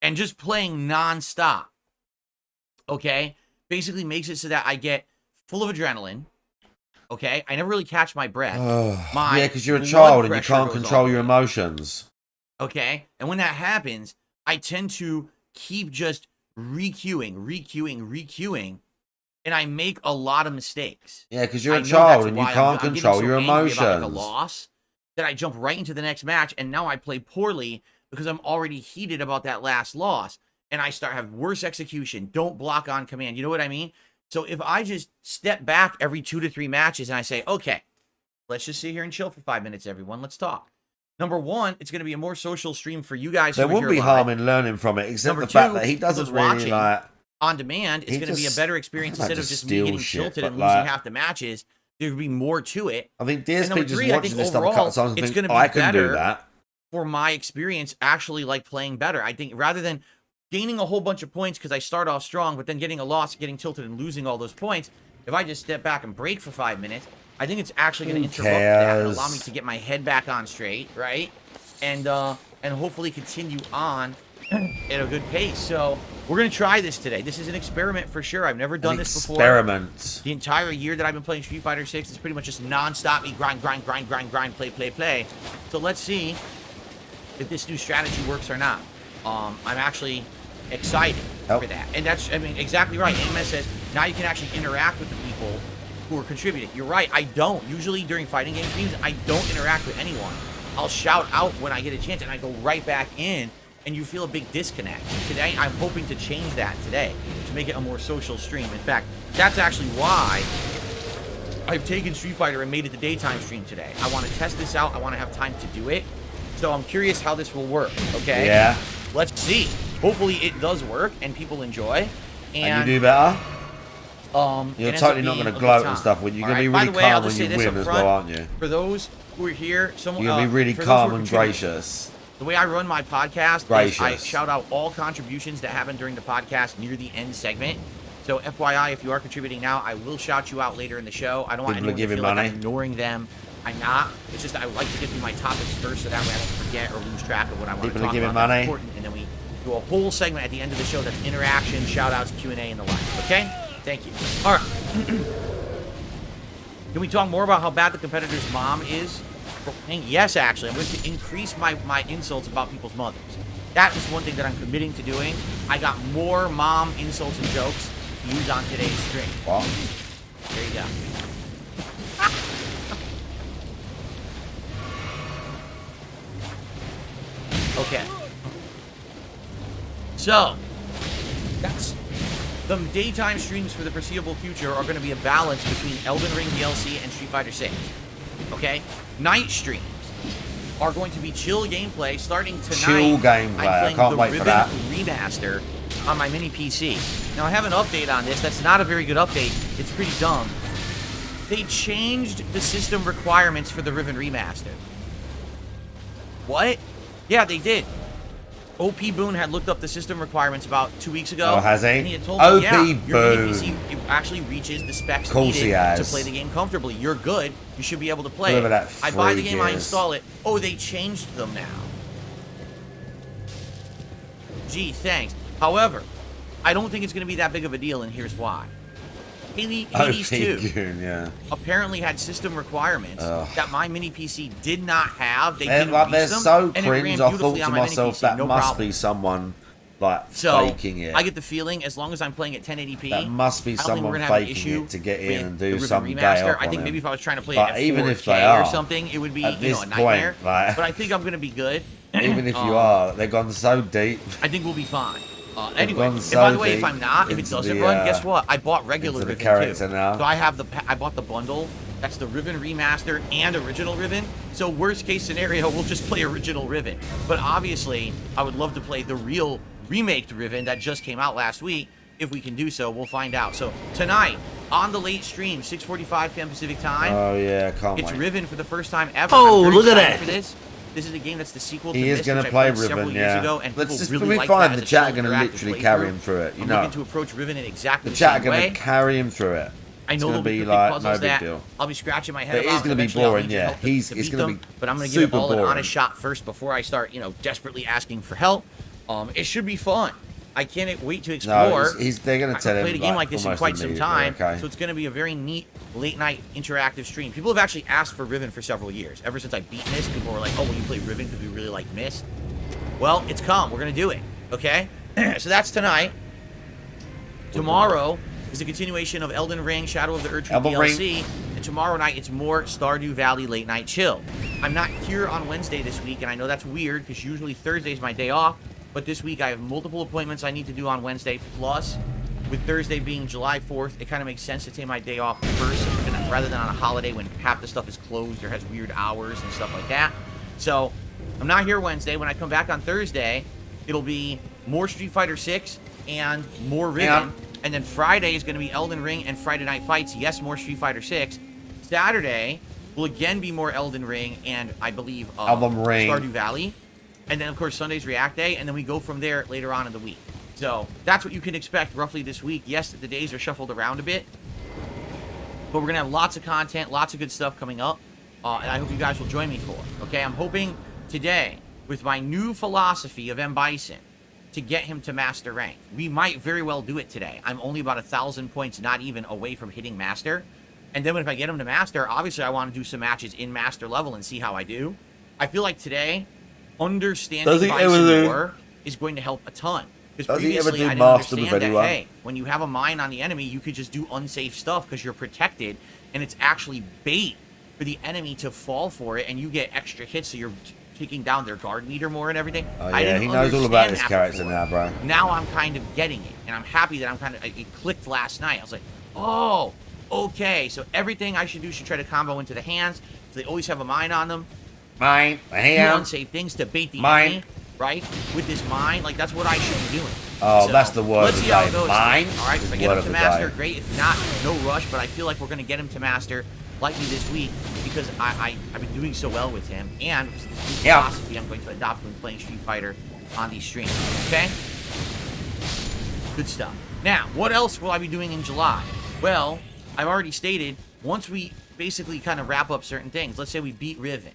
and just playing nonstop. Okay? Basically makes it so that I get full of adrenaline. Okay? I never really catch my breath. My Yeah, because you're a blood child and you pressure can't goes control all your the way up. emotions. Okay? And when that happens, I tend to keep just requeuing, and I make a lot of mistakes. Yeah, because you're I a know child that's and you why can't I'm getting control so your angry emotions. about, like, a loss, that I jump right into the next match, and now I play poorly because I'm already heated about that last loss, and I start have worse execution, don't block on command. You know what I mean? So if I just step back every 2 to 3 matches and I say, okay, let's just sit here and chill for 5 minutes, everyone. Let's talk. Number one, it's going to be a more social stream for you guys. There who are wouldn't here be live. harm in learning from it, except Number the fact two, that he for doesn't those really watching, like. On demand, it's He going to be a just- better experience might instead of just just me steal getting shit, tilted but and losing like- half the matches. There would be more to it. I think And number DSP just three, I watches think this stuff a couple overall, of times and it's thinks, gonna be I can do better that. For my experience, actually like playing better. I think rather than gaining a whole bunch of points because I start off strong, but then getting a loss, getting tilted, and losing all those points, if I just step back and break for 5 minutes, I think it's actually going to interrupt that and allow me to get my head back on straight, right? And hopefully continue on at a good pace. So we're going to try this today. This is an experiment for sure. I've never done this before. Experiment. The entire year that I've been playing Street Fighter 6 is pretty much just non-stop me grind, play. So let's see if this new strategy works or not. I'm actually excited for that. And that's, I mean, exactly right. MS says, now you can actually interact with the people who are contributing. You're right, I don't. Usually during fighting game streams, I don't interact with anyone. I'll shout out when I get a chance and I go right back in, and you feel a big disconnect. Today, I'm hoping to change that today, to make it a more social stream. In fact, that's actually why I've taken Street Fighter and made it the daytime stream today. I want to test this out. I want to have time to do it. So I'm curious how this will work, okay? Yeah. Let's see. Hopefully it does work and people enjoy. And you do better? It You're ends totally up not being going a to good gloat time. and stuff. You're going to All be right, by really the way, I'll calm when just say you this win up as front. well, aren't you? For those who are here, You're going to be really for those calm who are and contributing, gracious. The way I run my podcast is Gracious. I shout out all contributions that happen during the podcast near the end segment. So FYI, if you are contributing now, I will shout you out later in the show. I don't want People are anyone to giving feel like money. I'm ignoring them. I'm not. It's just that I like to get through my topics first so that way I don't forget or lose track of what I want People to are talk giving about. money. That's important. And then we do a whole segment at the end of the show that's interaction, shout outs, Q&A, and the like. Okay? Thank you. All right. Can we talk more about how bad the competitor's mom is? Yes, actually. I'm going to increase my insults about people's mothers. That is one thing that I'm committing to doing. I got more mom insults and jokes to use on today's stream. What? There you go. Okay. So, that's the daytime streams for the foreseeable future are going to be a balance between Elden Ring DLC and Street Fighter 6. Okay? Night streams are going to be chill gameplay starting tonight. Chill gameplay. I I'm playing can't the wait for Ribbon that. Remaster on my mini PC. Now, I have an update on this. That's not a very good update. It's pretty dumb. They changed the system requirements for the Ribbon Remaster. What? Yeah, they did. OP Boone had looked up the system requirements about 2 weeks ago. Oh, has he? And he had told me, OP yeah, your Boone. PC it actually reaches the specs Course he needed to has. play the game comfortably. You're good. You should be able to play Whoever it. that I buy the freak game, I is. install it. Oh, they changed them now. Gee, thanks. However, I don't think it's going to be that big of a deal, and here's why. Hades OP 2 Goon, yeah. apparently had system requirements that my mini PC did not have. They They're, didn't like, reach they're them, so and it ran cringe. I thought beautifully to on my mini myself, PC, that no must problem. be someone, like, So, faking it. I get the feeling, as long as I'm playing at 1080p, That must be I don't think we're someone gonna have an faking issue it to get in with and the do Ribbon some day Remaster. off I on think him. maybe if I was trying to play But it at even 4K if they are, or something, it would be, at you know, this a nightmare. point, like- But I think I'm going to be good. Even if you are, they've gone so deep. I think we'll be fine. Anyway, gone and so by the way, if deep I'm not, if it into doesn't the, run, guess what? I bought regular into the Ribbon character too. now. So I have I bought the bundle. That's the Ribbon Remaster and original Ribbon. So worst case scenario, we'll just play original Ribbon. But obviously, I would love to play the real remaked Ribbon that just came out last week. If we can do so, we'll find out. So tonight, on the late stream, 6:45 p.m. Pacific time. Oh yeah, can't It's wait. Riven for the first time ever. Oh, I'm very look at excited that. For this. This is a game that's the sequel to He is this, going which to I play played several Riven, years yeah. ago, and Let's people just really be like fine. that The as a chat are chill going to interactive literally carry playthrough. him through it. You I'm know, looking to approach Riven in exactly the the chat are same going way. to carry him through it. I It's know going to there'll be big like puzzles no big that deal. I'll be scratching my head But it about. is gonna be Eventually I'll boring, need your yeah. help to It's beat gonna them, be but I'm gonna give it super all an boring. honest shot first before I start, desperately asking for help. It should be fun. I can't wait to explore. No, they're going I to tell haven't him played a game like this in almost quite some immediately, time, okay? so it's going to be a very neat late night interactive stream. People have actually asked for Riven for several years. Ever since I beat Mist, people were like, "Oh, will you play Riven because we really like Mist?" Well, it's come. We're going to do it. Okay, so that's tonight. Tomorrow is a continuation of Elden Ring: Shadow of the Erdtree Elden DLC, and tomorrow night it's more Stardew Valley late night chill. I'm not here on Wednesday this week, and I know that's weird because usually Thursday is my day off. But this week I have multiple appointments I need to do on Wednesday. Plus, with Thursday being July 4th, it kind of makes sense to take my day off first rather than on a holiday when half the stuff is closed or has weird hours and stuff like that. So I'm not here Wednesday. When I come back on Thursday, it'll be more Street Fighter 6 and more Riven. Yeah. And then Friday is going to be Elden Ring and Friday Night Fights. Yes, more Street Fighter 6. Saturday will again be more Elden Ring and I believe Elden Ring. Stardew Valley. And then, of course, Sunday's React Day, and then we go from there later on in the week. So that's what you can expect roughly this week. Yes, the days are shuffled around a bit, but we're going to have lots of content, lots of good stuff coming up, and I hope you guys will join me for it. Okay, I'm hoping today, with my new philosophy of M. Bison, to get him to Master rank. We might very well do it today. I'm only about 1,000 points, not even away from hitting Master. And then if I get him to Master, obviously I want to do some matches in Master level and see how I do. I feel like today, understanding Bison more is going to help a ton. Because previously I didn't understand that, hey, when you have a mine on the enemy, you could just do unsafe stuff because you're protected, and it's actually bait for the enemy to fall for it, and you get extra hits, so you're taking down their guard meter more and everything. Oh, I yeah, didn't he knows all about understand this that character before. now, bro. Now I'm kind of getting it, and I'm happy that it clicked last night. I was like, oh, okay, so everything I should do should try to combo into the hands, so they always have a mine on them. Mine, Do hand. unsafe things to bait the Mine. enemy, right? With this mine, like that's what I should be doing. Oh, So, that's the word let's of see the how day. it goes. Mine All right, is if I the get word him of to the master, day. great. If not, no rush. But I feel like we're gonna get him to master likely this week because I've been doing so well with him, and because of this new Yeah. philosophy I'm going to adopt when playing Street Fighter on these streams. Okay, good stuff. Now, what else will I be doing in July? Well, I've already stated once we basically kind of wrap up certain things. Let's say we beat Riven.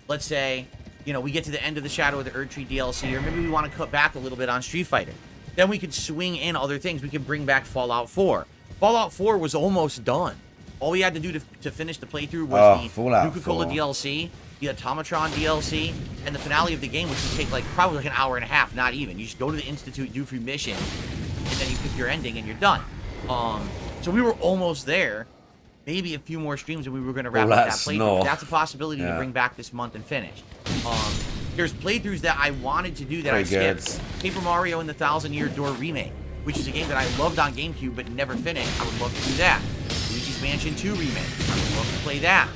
Let's say, we get to the end of the Shadow of the Erdtree DLC, or maybe we want to cut back a little bit on Street Fighter. Then we could swing in other things. We could bring back Fallout 4. Fallout 4 was almost done. All we had to do to finish the playthrough was the Fallout Nuka-Cola 4. DLC, the Automatron DLC, and the finale of the game, which would take probably an hour and a half, not even. You just go to the Institute, do a few missions, and then you pick your ending, and you're done. So we were almost there. Maybe a few more streams and we were going to wrap up that playthrough. That's a possibility to bring back this month and finish. There's playthroughs that I wanted to do that I skipped. Paper Mario and the Thousand Year Door Remake, which is a game that I loved on GameCube but never finished. I would love to do that. Luigi's Mansion 2 Remake. I would love to play that.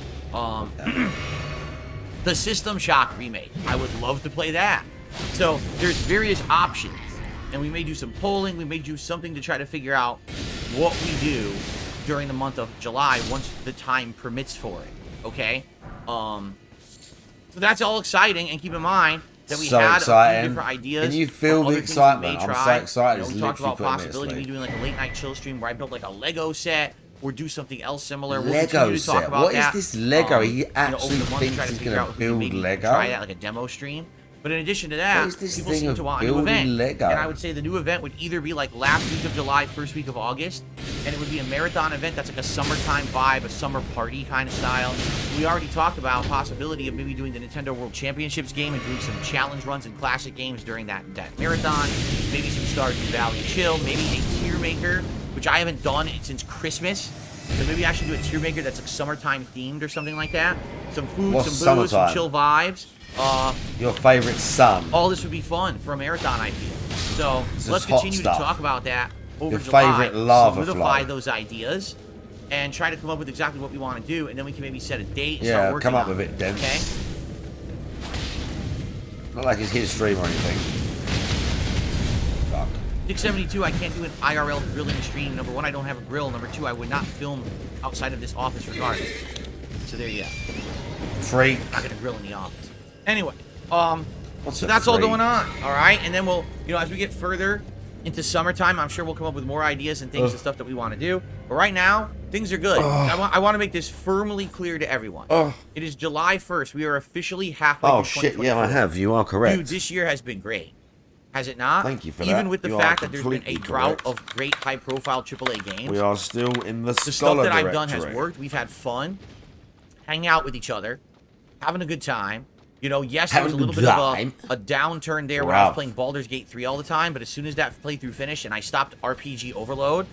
The System Shock Remake. I would love to play that. So there's various options. And we may do some polling. We may do something to try to figure out what we do during the month of July once the time permits for it. Okay? So that's all exciting, and keep in mind that we had a few different ideas. Can you feel the excitement? I'm so excited. We talked about possibility of me doing like a late night chill stream where I built like a Lego set or do something else similar. We'll Lego to talk set. about What is that. this Lego? He Over actually the month, thinks try to he's figure gonna out if we can build maybe Lego? Try that like a demo stream. But in addition to that, What is this people thing seem of to want a new building event. Lego? And I would say the new event would either be like last week of July, first week of August, and it would be a marathon event that's like a summertime vibe, a summer party kind of style. We already talked about possibility of maybe doing the Nintendo World Championships game and doing some challenge runs and classic games during that marathon. Maybe some Stardew Valley chill, maybe a tier maker, which I haven't done since Christmas. So maybe I should do a tier maker that's like summertime themed or something like that. Some food, What's some booze, some summertime? chill vibes. Your favorite son. All this would be fun for a marathon, I feel. So This let's is hot continue to stuff. talk about that over Your July. favorite lava solidify flow. those ideas and try to come up with exactly what we want to do, and then we can maybe set a date and Yeah, start working come up on with it, Dent. Okay? Not like it's his stream or anything. Fuck. 672, I can't do an IRL grilling stream. Number one, I don't have a grill. Number two, I would not film outside of this office regardless. So there you go. Freak. Not gonna grill in the office. Anyway, What's so a that's all freak? going on. All right, and then we'll, as we get further into summertime, I'm sure we'll come up with more ideas and things and stuff that we want to do. But right now, things are good. I want to make this firmly clear to everyone. It is July 1st. We are officially halfway Oh, through shit. Yeah, I 2024. have. You are correct. Dude, this year has been great. Has it not? Thank you for Even that. with the You are fact that there's been a completely drought correct. of great high-profile AAA games. We are still in the The stuff scholar that I've done has directory. worked. We've had fun, hanging out with each other, having a good time. Yes, there Having was a a little good bit time. of a downturn there when I was Rough. playing Baldur's Gate 3 all the time, but as soon as that playthrough finished and I stopped RPG Overload,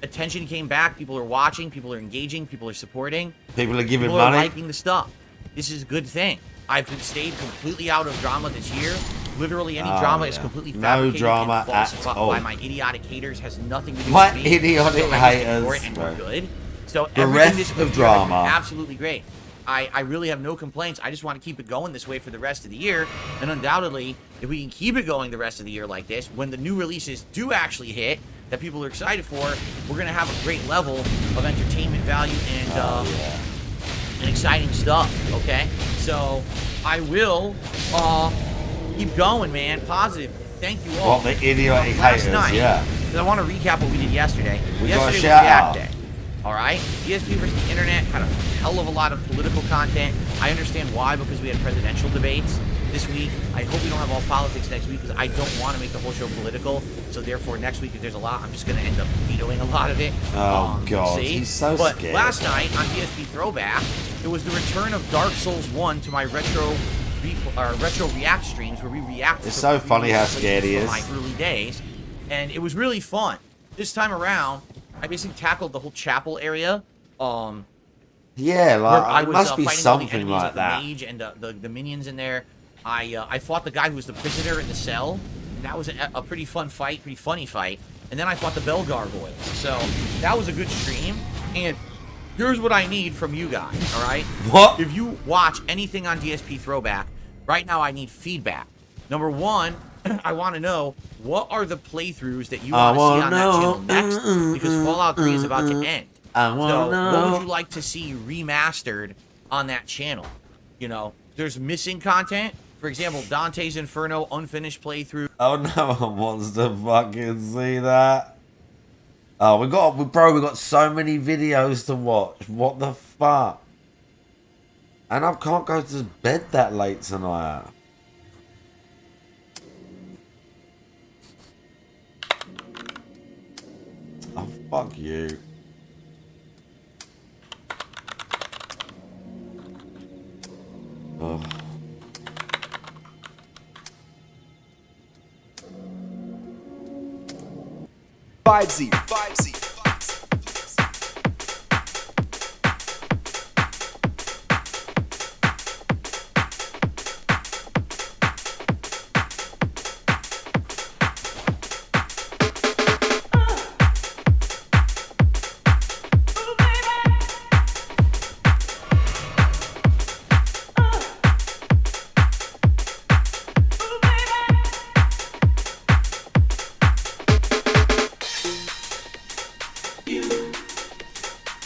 attention came back. People are watching, people are engaging, people are supporting. People are giving People are money. liking the stuff. This is a good thing. I've stayed completely out of drama this year. Literally any Oh, drama is yeah. completely No fabricated drama and false at all. by my idiotic haters. Has nothing to do My with me. idiotic So I just haters, ignore it and we're right. good. So The everything rest this of year has been drama. absolutely great. I really have no complaints. I just want to keep it going this way for the rest of the year. And undoubtedly, if we can keep it going the rest of the year like this, when the new releases do actually hit, that people are excited for, we're going to have a great level of entertainment value and exciting stuff, okay? So I will keep going, man. Positive. Thank you all. What, the idiotic Last haters, night, yeah. because I want to recap what we did yesterday. We got a Yesterday shout was React out. Day. All right? ESP versus the Internet had a hell of a lot of political content. I understand why, because we had presidential debates this week. I hope we don't have all politics next week, because I don't want to make the whole show political. So therefore, next week, if there's a lot, I'm just going to end up vetoing a lot of it. Oh, God. See? He's so but scared. last night on DSP Throwback, it was the return of Dark Souls 1 to my retro react streams, where we reacted It's to so funny how releases scared he from is. my early days, and it was really fun. This time around, I basically tackled the whole chapel area. Yeah, Where like, fighting it must be all the something enemies like with that. the mage and the minions in there. I fought the guy who was the prisoner in the cell. And that was a pretty fun fight, pretty funny fight. And then I fought the Bell Gargoyles. So that was a good stream. And here's what I need from you guys, all right? What? If you watch anything on DSP Throwback, right now I need feedback. Number one, I want to know, what are the playthroughs that you want to see on that channel next? Because Fallout 3 is about to end. I wanna So, what know. would you like to see remastered on that channel? There's missing content. For example, Dante's Inferno unfinished playthrough. Oh, no one wants to fucking see that. Oh, we got so many videos to watch. What the fuck? And I can't go to bed that late tonight. Oh, fuck you. Ugh.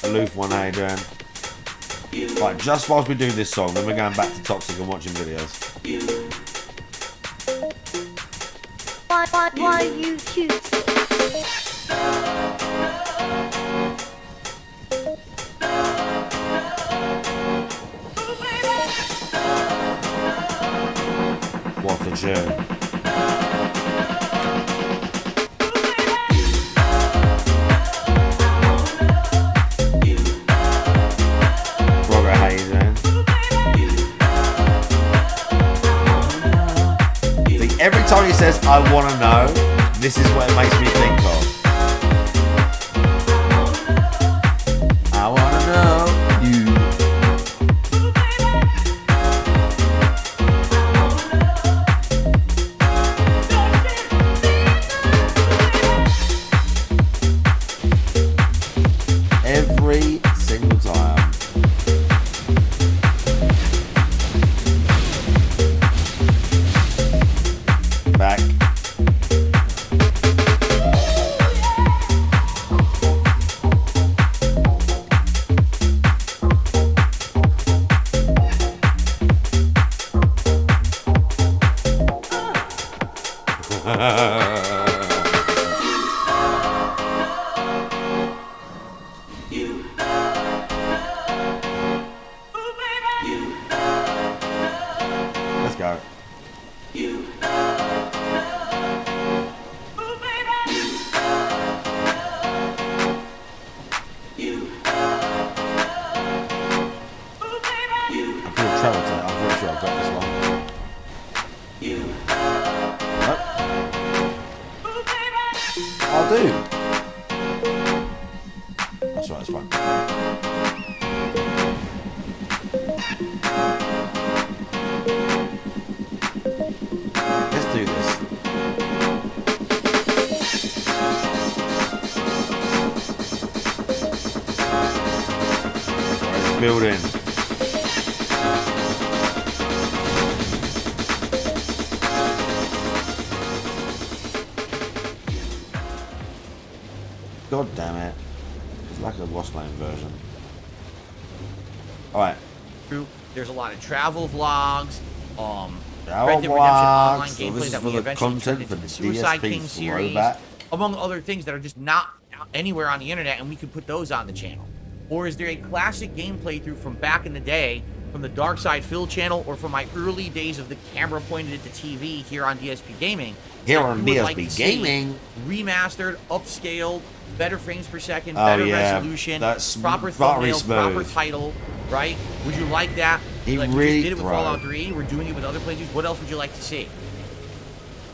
Aloof one, how you doing? Right, just whilst we do this song, then we're going back to Toxic and watching videos. Why you cute? What a tune. Robert, how you doing? See, every time he says, I want to know, this is what it makes me think of. I want to know you. Every single time. Back. do. That's right, it's fine. Let's do this. Let's build in. God damn it. It's like a Lost Lane version. Alright. There's a lot of travel vlogs, Travel Red Dead Redemption Online vlogs. So gameplay this is that for we the eventually turned content into for the Suicide DSP King series, throwback. among other things that are just not anywhere on the internet, and we could put those on the channel. Or is there a classic game playthrough from back in the day, from the Dark Side Phil channel, or from my early days of the camera pointed at the TV here on DSP Gaming? Here that on you would like DSP to see Gaming. Remastered, upscaled, better frames per second, Oh, better yeah. resolution, That's proper very thumbnail, proper smooth. title, right? Would you like that? He Like really- we just did it with bro. Fallout 3. We're doing it with other playthroughs. What else would you like to see?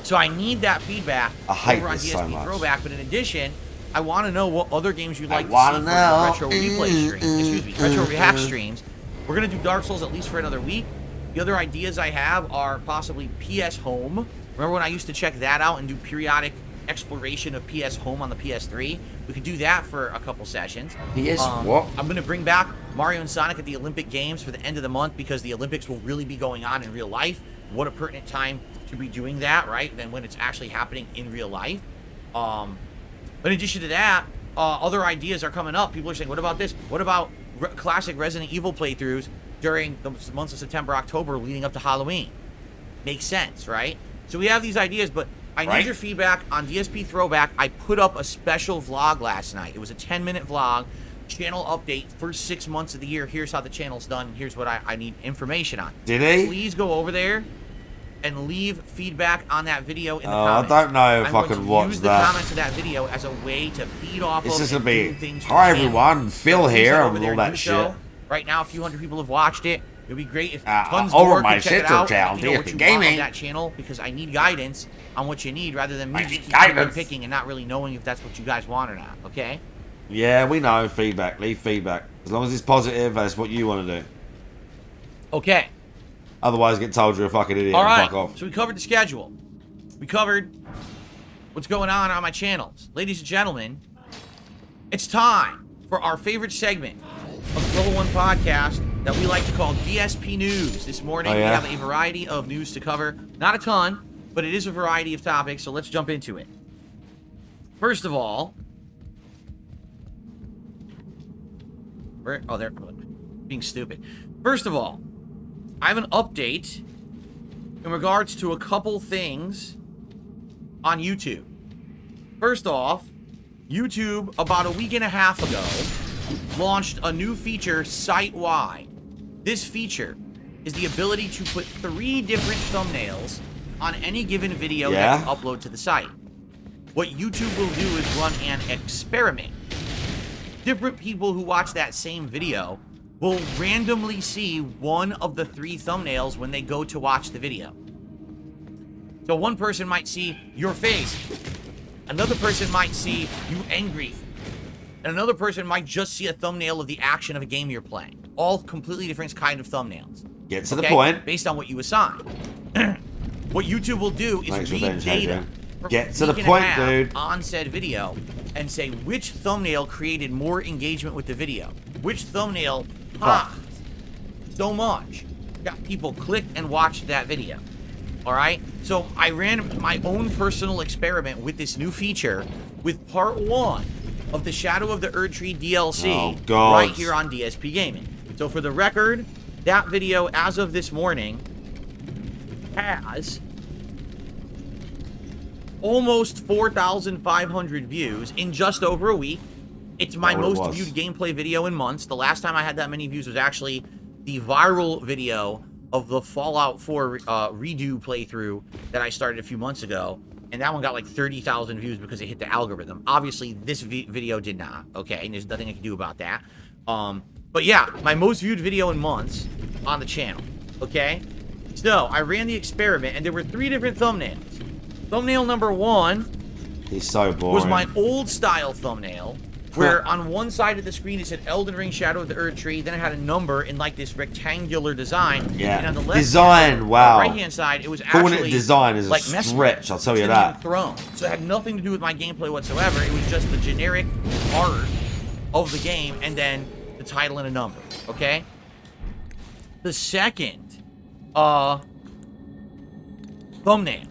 So I need that feedback I hate over on this so DSP much. Throwback. But in addition, I want to know what other games you'd like to see wanna for know. the retro replay streams. Excuse me, retro react streams. We're gonna do Dark Souls at least for another week. The other ideas I have are possibly PS Home. Remember when I used to check that out and do periodic exploration of PS Home on the PS3? We could do that for a couple sessions. PS what? I'm going to bring back Mario and Sonic at the Olympic Games for the end of the month because the Olympics will really be going on in real life. What a pertinent time to be doing that, right? Than when it's actually happening in real life. But in addition to that, other ideas are coming up. People are saying, what about this? What about classic Resident Evil playthroughs during the months of September, October leading up to Halloween? Makes sense, right? So we have these ideas, but I need your feedback on DSP Throwback. I put up a special vlog last night. It was a 10-minute vlog, channel update, first 6 months of the year. Here's how the channel's done. Here's what I need information on. Did he? Please go over there and leave feedback on that video in the I comments. don't know if I'm I going can to watch use the that. comments of that video as a way to feed off It's of just a and do bit. things for Hi the channel. everyone, Phil So please here head over and there all and that do so. shit. Right now, a few hundred people have watched it. It'd be great if Uh, tons over more my could check it sister out. channel, And let me know what DSP you want on Gaming. that channel, because I need guidance on what you need rather than me I just need keep guidance. picking and not really knowing if that's what you guys want or not. Okay? Yeah, we know feedback. Leave feedback. As long as it's positive, that's what you want to do. Okay. Otherwise, get told you're a fucking idiot All and right. fuck off. So we covered the schedule. We covered what's going on my channels. Ladies and gentlemen, it's time for our favorite segment of the Level 1 podcast that we like to call DSP News. This morning, Oh, yeah? we have a variety of news to cover. Not a ton, but it is a variety of topics, so let's jump into it. First of all, they're being stupid. First of all, I have an update in regards to a couple things on YouTube. First off, YouTube, about a week and a half ago, launched a new feature site-wide. This feature is the ability to put 3 different thumbnails on any given video that you upload to the site. What YouTube will do is run an experiment. Different people who watch that same video will randomly see one of the 3 thumbnails when they go to watch the video. So one person might see your face, another person might see you angry, and another person might just see a thumbnail of the action of a game you're playing. All completely different kind of thumbnails. Get to the point. Based on what you assign. What YouTube will do is Thanks for read being data genuine. from Get a to the week and a point, half dude. on said video and say which thumbnail created more engagement with the video. Which thumbnail popped so much. Got people clicked and watched that video. Alright? So I ran my own personal experiment with this new feature with part 1 of the Shadow of the Erdtree DLC Oh, God. right here on DSP Gaming. So for the record, that video as of this morning has almost 4,500 views in just over a week. It's my most viewed gameplay video in months. The last time I had that many views was actually the viral video of the Fallout 4 redo playthrough that I started a few months ago. And that one got like 30,000 views because it hit the algorithm. Obviously, this video did not, okay? And there's nothing I can do about that. But yeah, my most viewed video in months on the channel, okay? So, I ran the experiment, and there were 3 different thumbnails. Thumbnail number 1 He's so boring. was my old style thumbnail, where on one side of the screen it said Elden Ring Shadow of the Erd Tree, then it had a number in like this rectangular design. Yeah. And on the left Design, wow. right hand side, it was Calling actually it design is a like stretch, I'll tell you Cinnamon that. Throne. So it had nothing to do with my gameplay whatsoever. It was just the generic art of the game and then the title and a number. Okay? The second thumbnail,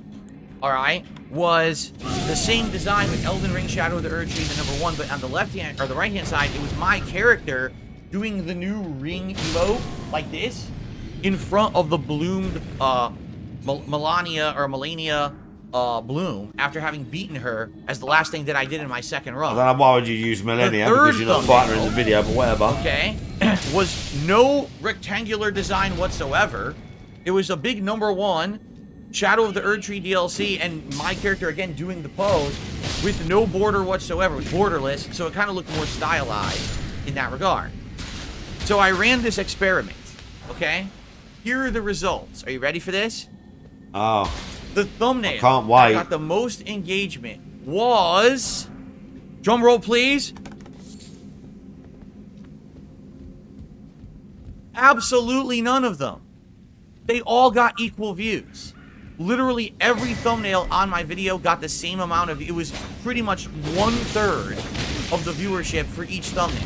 alright, was the same design with Elden Ring Shadow of the Erd Tree, the number 1, but on the left hand or the right hand side, it was my character doing the new ring emote like this in front of the bloomed Melania Bloom after having beaten her as the last thing that I did in my second run. I don't know why would you use Millennia, The third because you're not fighting her in the video, but whatever. Okay, was no rectangular design whatsoever. It was a big number 1 Shadow of the Erd Tree DLC, and my character again doing the pose with no border whatsoever, with borderless, so it kind of looked more stylized in that regard. So I ran this experiment, okay? Here are the results. Are you ready for this? Oh. The thumbnail I can't wait. that got the most engagement was... Drum roll, please. Absolutely none of them. They all got equal views. Literally every thumbnail on my video got the same amount of... It was pretty much 1/3 of the viewership for each thumbnail.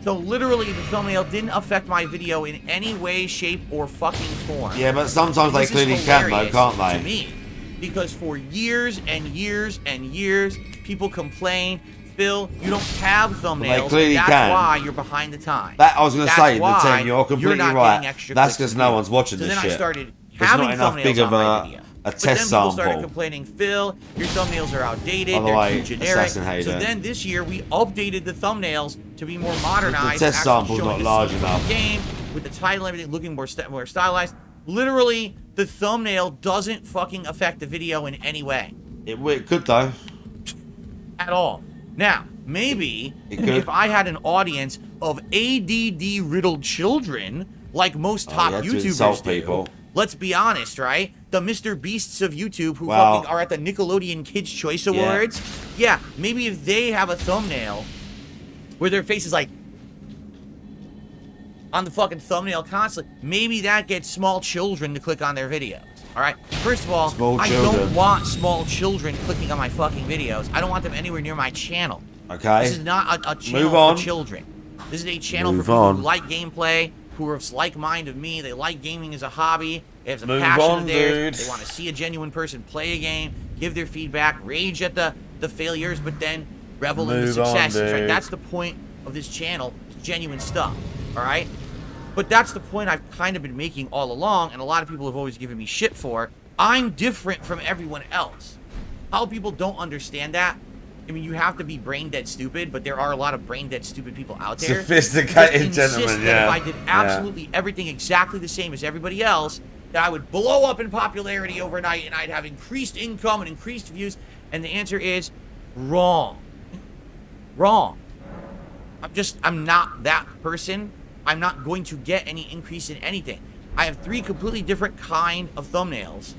So literally the thumbnail didn't affect my video in any way, shape, or fucking form. Yeah, but sometimes they This is clearly can, though, hilarious can't to they? me, because for years and years and years, people complain, Phil, you don't have thumbnails, clearly and that's can. why you're behind the time. That I was going to That's say, the why team, you're completely not right. getting extra That's clicks because and no views. one's watching So this then shit. I started There's having not enough thumbnails big on of my a video. test But then people started sample. complaining, Phil, your thumbnails are outdated, By the they're way, too generic. Assassin, how you So doing? then this year we updated the thumbnails to be more modernized. The test actually sample's showing not the large scenes from enough. the game, with the title and everything looking more stylized. Literally, the thumbnail doesn't fucking affect the video in any way. It could, though. At all. Now, maybe It could. if I had an audience of ADD-riddled children, like most top you had to YouTubers insult do, people. let's be honest, right? The Mr. Beasts of YouTube who Well, fucking are at the Nickelodeon Kids' Choice Awards. Yeah, maybe if they have a thumbnail where their face is like on the fucking thumbnail constantly, maybe that gets small children to click on their videos. All right. First of all, Small I children. don't want small children clicking on my fucking videos. I don't want them anywhere near my channel. Okay. This is not a channel Move on. for children. This is a channel Move for people on. who like gameplay, who are of like mind of me. They like gaming as a hobby. They have some Move passion on, of theirs. dude. They want to see a genuine person play a game, give their feedback, rage at the failures, but then revel in the Move on, successes. Right? dude. That's the point of this channel. It's genuine stuff. All right. But that's the point I've kind of been making all along, and a lot of people have always given me shit for. I'm different from everyone else. How people don't understand that? I mean, you have to be brain dead stupid, but there are a lot of brain dead stupid people out there. Sophisticated that insist gentlemen, that yeah. if I did absolutely everything exactly the same as everybody else, that I would blow up in popularity overnight and I'd have increased income and increased views. And the answer is wrong. Wrong. I'm not that person. I'm not going to get any increase in anything. I have 3 completely different kind of thumbnails,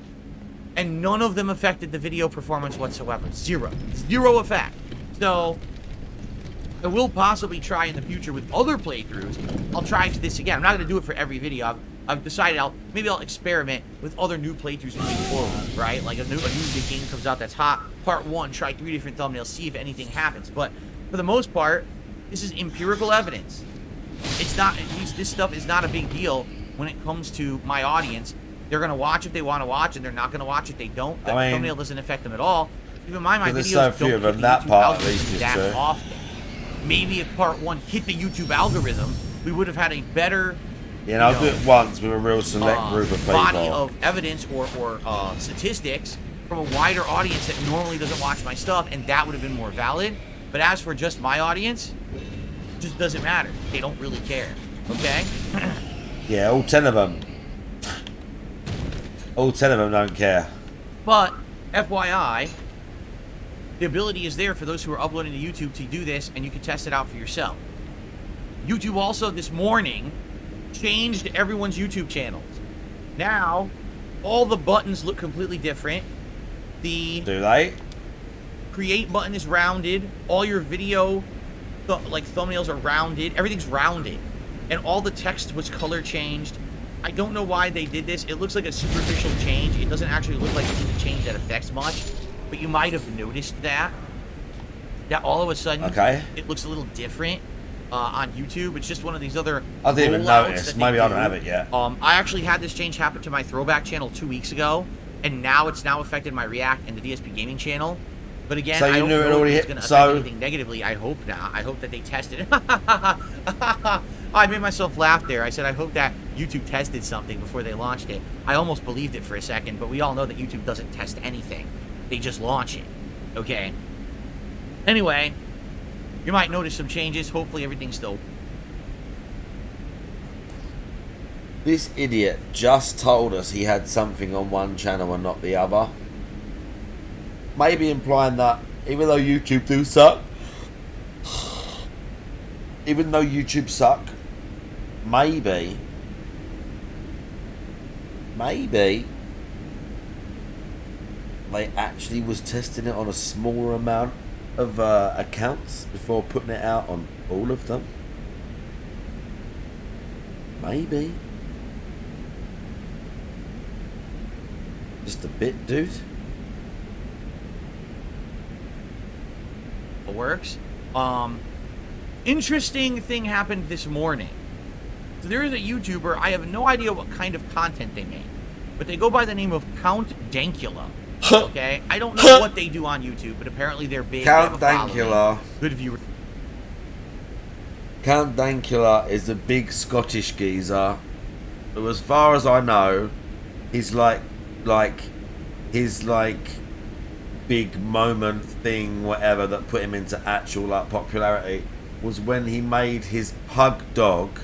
and none of them affected the video performance whatsoever. Zero effect. So I will possibly try in the future with other playthroughs. I'll try this again. I'm not going to do it for every video. I've decided maybe I'll experiment with other new playthroughs moving forward, right? Like a new big game comes out that's hot. Part 1, try 3 different thumbnails, see if anything happens. But for the most part, this is empirical evidence. It's not, this stuff is not a big deal when it comes to my audience. They're going to watch if they want to watch, and they're not going to watch if they don't. The thumbnail doesn't affect them at all. Keep in mind, my There's videos so few don't of hit them, the that YouTube part at algorithm least is that true. often. Maybe if part 1 hit the YouTube algorithm, we would have had a better I'll do it once with a real select group of people. body of evidence or statistics from a wider audience that normally doesn't watch my stuff, and that would have been more valid. But as for just my audience, it just doesn't matter. They don't really care. Okay? Yeah, all 10 of them. All 10 of them don't care. But, FYI, the ability is there for those who are uploading to YouTube to do this, and you can test it out for yourself. YouTube also, this morning, changed everyone's YouTube channels. Now, all the buttons look completely different. Do they? create button is rounded. All your video, like thumbnails are rounded. Everything's rounded. And all the text was color changed. I don't know why they did this. It looks like a superficial change. It doesn't actually look like it's a change that affects much. But you might have noticed that. That all of a sudden, it looks a little different on YouTube. It's just one of these other I didn't even notice. Maybe I don't have it yet. I actually had this change happen to my throwback channel 2 weeks ago. And now it's affected my React and the DSP Gaming channel. But again, so I don't know if it's going to affect anything negatively. I hope not. I hope that they tested it. I made myself laugh there. I said, I hope that YouTube tested something before they launched it. I almost believed it for a second, but we all know that YouTube doesn't test anything. They just launch it. Okay? Anyway, you might notice some changes. Hopefully everything's still... This idiot just told us he had something on one channel and not the other. Maybe implying that even though YouTube do suck, maybe they actually was testing it on a smaller amount of accounts before putting it out on all of them. Maybe. Just a bit, dude. Works. Interesting thing happened this morning. So there is a YouTuber, I have no idea what kind of content they make, but they go by the name of Count Dankula. Okay? I don't know what they do on YouTube, but apparently they're big. Count Dankula. Good viewer. Count Dankula is a big Scottish geezer who, as far as I know, he's like his big moment thing, whatever, that put him into actual popularity was when he made his pug dog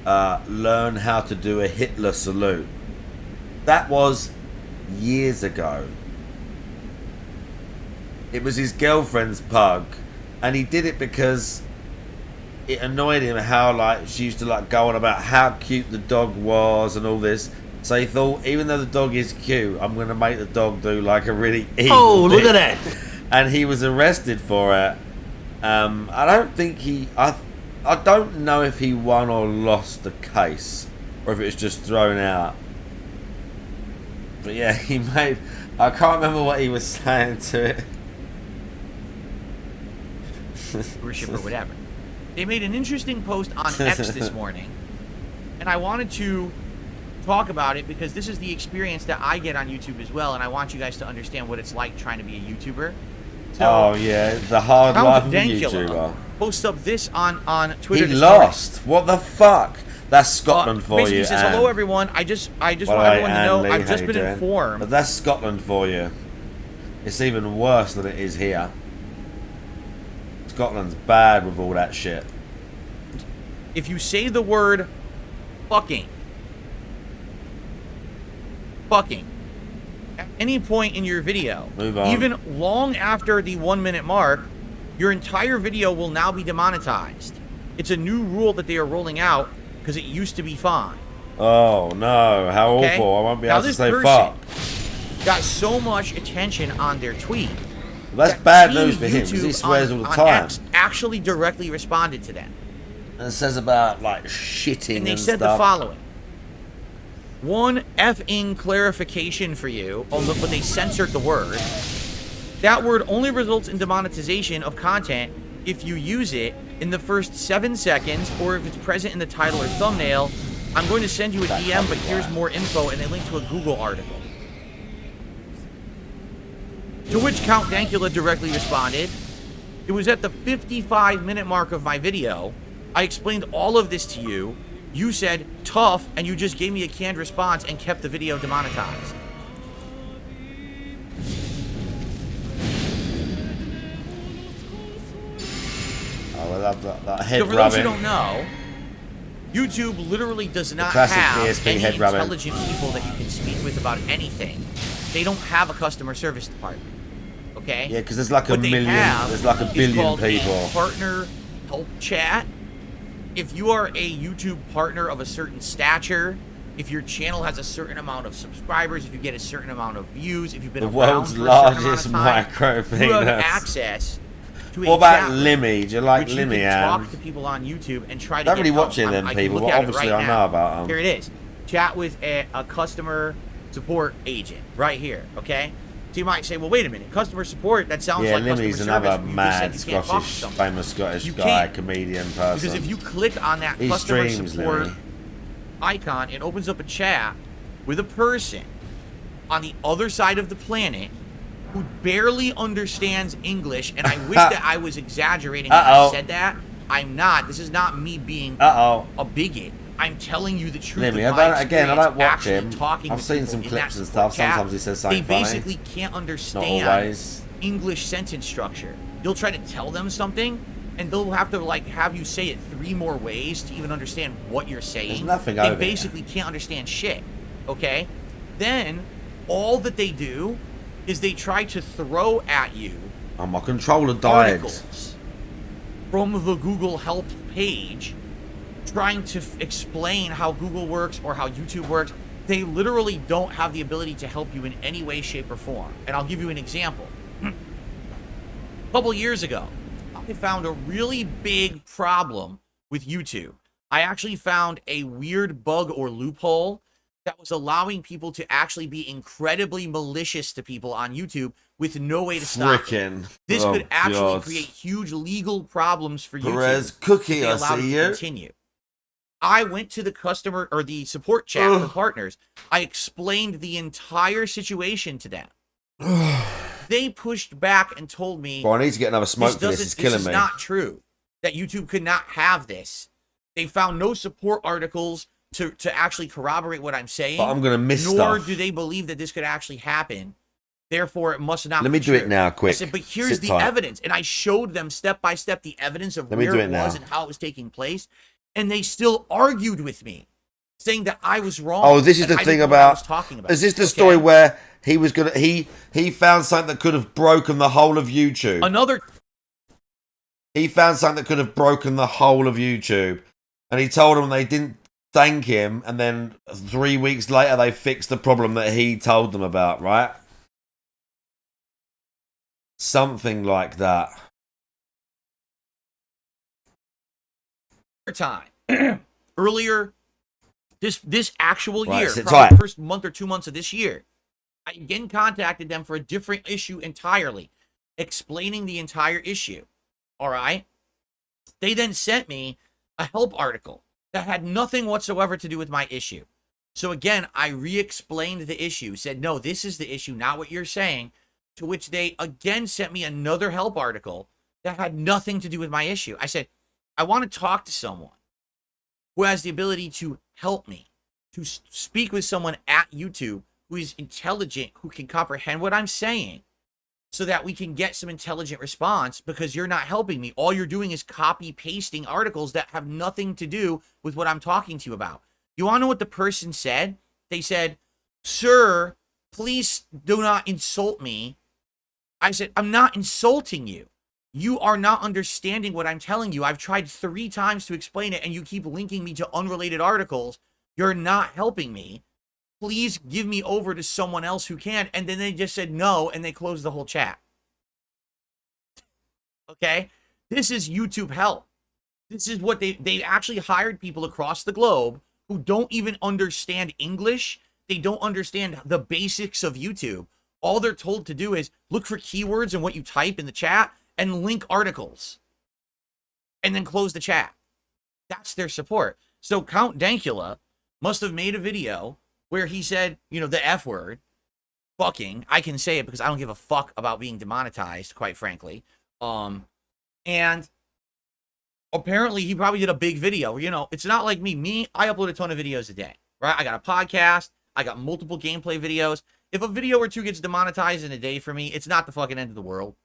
learn how to do a Hitler salute. That was years ago. It was his girlfriend's pug, and he did it because it annoyed him how she used to go on about how cute the dog was and all this. So he thought, even though the dog is cute, I'm going to make the dog do a really evil thing. Look at that. And he was arrested for it. I don't think I don't know if he won or lost the case, or if it was just thrown out. But yeah, he made... I can't remember what he was saying to it. Worship or whatever. They made an interesting post on X this morning, and I wanted to talk about it because this is the experience that I get on YouTube as well, and I want you guys to understand what it's like trying to be a YouTuber. So, oh yeah, the hard life of a YouTuber. Posts up this on Twitter. He lost. What the fuck? That's Scotland for basically you. He says, hello everyone. I just want everyone to know I've just been informed. But that's Scotland for you. It's even worse than it is here. Scotland's bad with all that shit. If you say the word fucking at any point in your video, move on. Even long after the 1 minute mark, your entire video will now be demonetized. It's a new rule that they are rolling out because it used to be fine. Oh no, how awful. I won't be able to say fuck. Got so much attention on their tweet. Well, that's bad news for him because he swears all the time. X actually directly responded to them. And it says about shitting and they and said stuff. the following. One effing clarification for you, but they censored the word. That word only results in demonetization of content if you use it in the first 7 seconds or if it's present in the title or thumbnail. I'm going to send you a DM, but here's more info, and they link to a Google article. To which Count Dankula directly responded, it was at the 55-minute mark of my video. I explained all of this to you. You said, tough, and you just gave me a canned response and kept the video demonetized. Oh, I love that head So for those who don't know, YouTube literally does not have DSP any head rubbing. intelligent people that you can speak with about anything. They don't have a customer service department. Okay? Yeah, because there's a million. There's a billion people. A partner help chat. If you are a YouTube partner of a certain stature, if your channel has a certain amount of subscribers, if you get a certain amount of views, if you've been The around world's for a certain amount largest of time, micro you have penis. access to a What about chat room, Limmy? Do you like which Limmy, you can Ann? talk to people on YouTube and try to I don't get really help. watch any of them I can people, look but at it obviously right I now. know about them. Here it is. Chat with a customer support agent right here, okay? So you might say, well, wait a minute. Customer support, that sounds Yeah, like customer Limmy's service. another You just mad said you can't talk to Scottish, someone. famous Scottish You guy, can't. comedian person. Because if you click on that He customer streams, support Limmy. icon, it opens up a chat with a person on the other side of the planet who barely understands English, and I wish that I was exaggerating when I said that. I'm not. This is not me being a bigot. I'm telling you the truth. Limmy, of I my don't watch actually him. talking I've with seen people some in clips that and support stuff. chat. Sometimes he says something They funny. basically can't Not understand always. English sentence structure. You'll try to tell them something, and they'll have to like have you say it 3 more ways to even understand what you're saying. There's nothing They over basically can't understand shit. Okay? Then all that they do is they try to throw at you Oh, my controller died. articles from the Google Help page trying to explain how Google works or how YouTube works. They literally don't have the ability to help you in any way, shape, or form. And I'll give you an example. A couple years ago, I found a really big problem with YouTube. I actually found a weird bug or loophole that was allowing people to actually be incredibly malicious to people on YouTube with no way to stop it. Frickin'. This Oh, could actually God. create huge legal problems for Perez YouTube. Cookie, if they I allowed see it to you. continue. I went to the customer or the support chat for partners. I explained the entire situation to them. They pushed back and told me, Bro, I need to get another smoke for this. It's killing this is me. not true. That YouTube could not have this. They found no support articles to actually corroborate what I'm saying. But I'm gonna miss nor stuff. do they believe that this could actually happen. Therefore, it must not Let be me do it true. now, quick. I said, but here's Sit the tight. evidence. And I showed them step by step the evidence of Let me where do it it now. was and how it was taking place. And they still argued with me, saying that I was wrong. Oh, this is and the I thing didn't know what I about. was talking about. Is this the Okay? story where he was gonna he found something that could have broken the whole of YouTube? Another He found something that could have broken the whole of YouTube, and he told them they didn't thank him, and then 3 weeks later they fixed the problem that he told them about. Right? Something like that. time earlier this actual Right, year, sit probably tight. the first month or 2 months of this year, I again contacted them for a different issue entirely, explaining the entire issue. All right. They then sent me a help article that had nothing whatsoever to do with my issue. So again, I re-explained the issue, said, no, this is the issue, not what you're saying, to which they again sent me another help article that had nothing to do with my issue. I said, I want to talk to someone who has the ability to help me, to speak with someone at YouTube who is intelligent, who can comprehend what I'm saying, so that we can get some intelligent response, because you're not helping me. All you're doing is copy pasting articles that have nothing to do with what I'm talking to you about. You want to know what the person said? They said, sir, please do not insult me. I said, I'm not insulting you. You are not understanding what I'm telling you. I've tried 3 times to explain it, and you keep linking me to unrelated articles. You're not helping me. Please give me over to someone else who can. And then they just said no, and they closed the whole chat. Okay? This is YouTube help. This is what they actually hired people across the globe who don't even understand English. They don't understand the basics of YouTube. All they're told to do is look for keywords and what you type in the chat and link articles. And then close the chat. That's their support. So Count Dankula must have made a video where he said, you know, the F word, fucking. I can say it because I don't give a fuck about being demonetized, quite frankly. And apparently he probably did a big video. You know, it's not like me. I upload a ton of videos a day, right? I got a podcast. I got multiple gameplay videos. If a video or 2 gets demonetized in a day for me, it's not the fucking end of the world.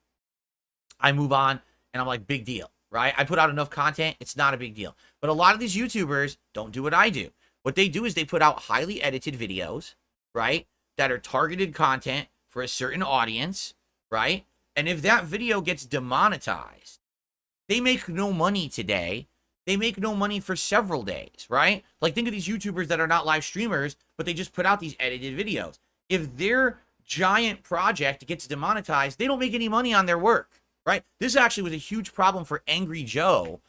I move on and I'm like, big deal, right? I put out enough content. It's not a big deal. But a lot of these YouTubers don't do what I do. What they do is they put out highly edited videos, right? That are targeted content for a certain audience, right? And if that video gets demonetized, they make no money today they make no money for several days, right? Like, think of these YouTubers that are not live streamers, but they just put out these edited videos. If their giant project gets demonetized, they don't make any money on their work, right? This actually was a huge problem for Angry Joe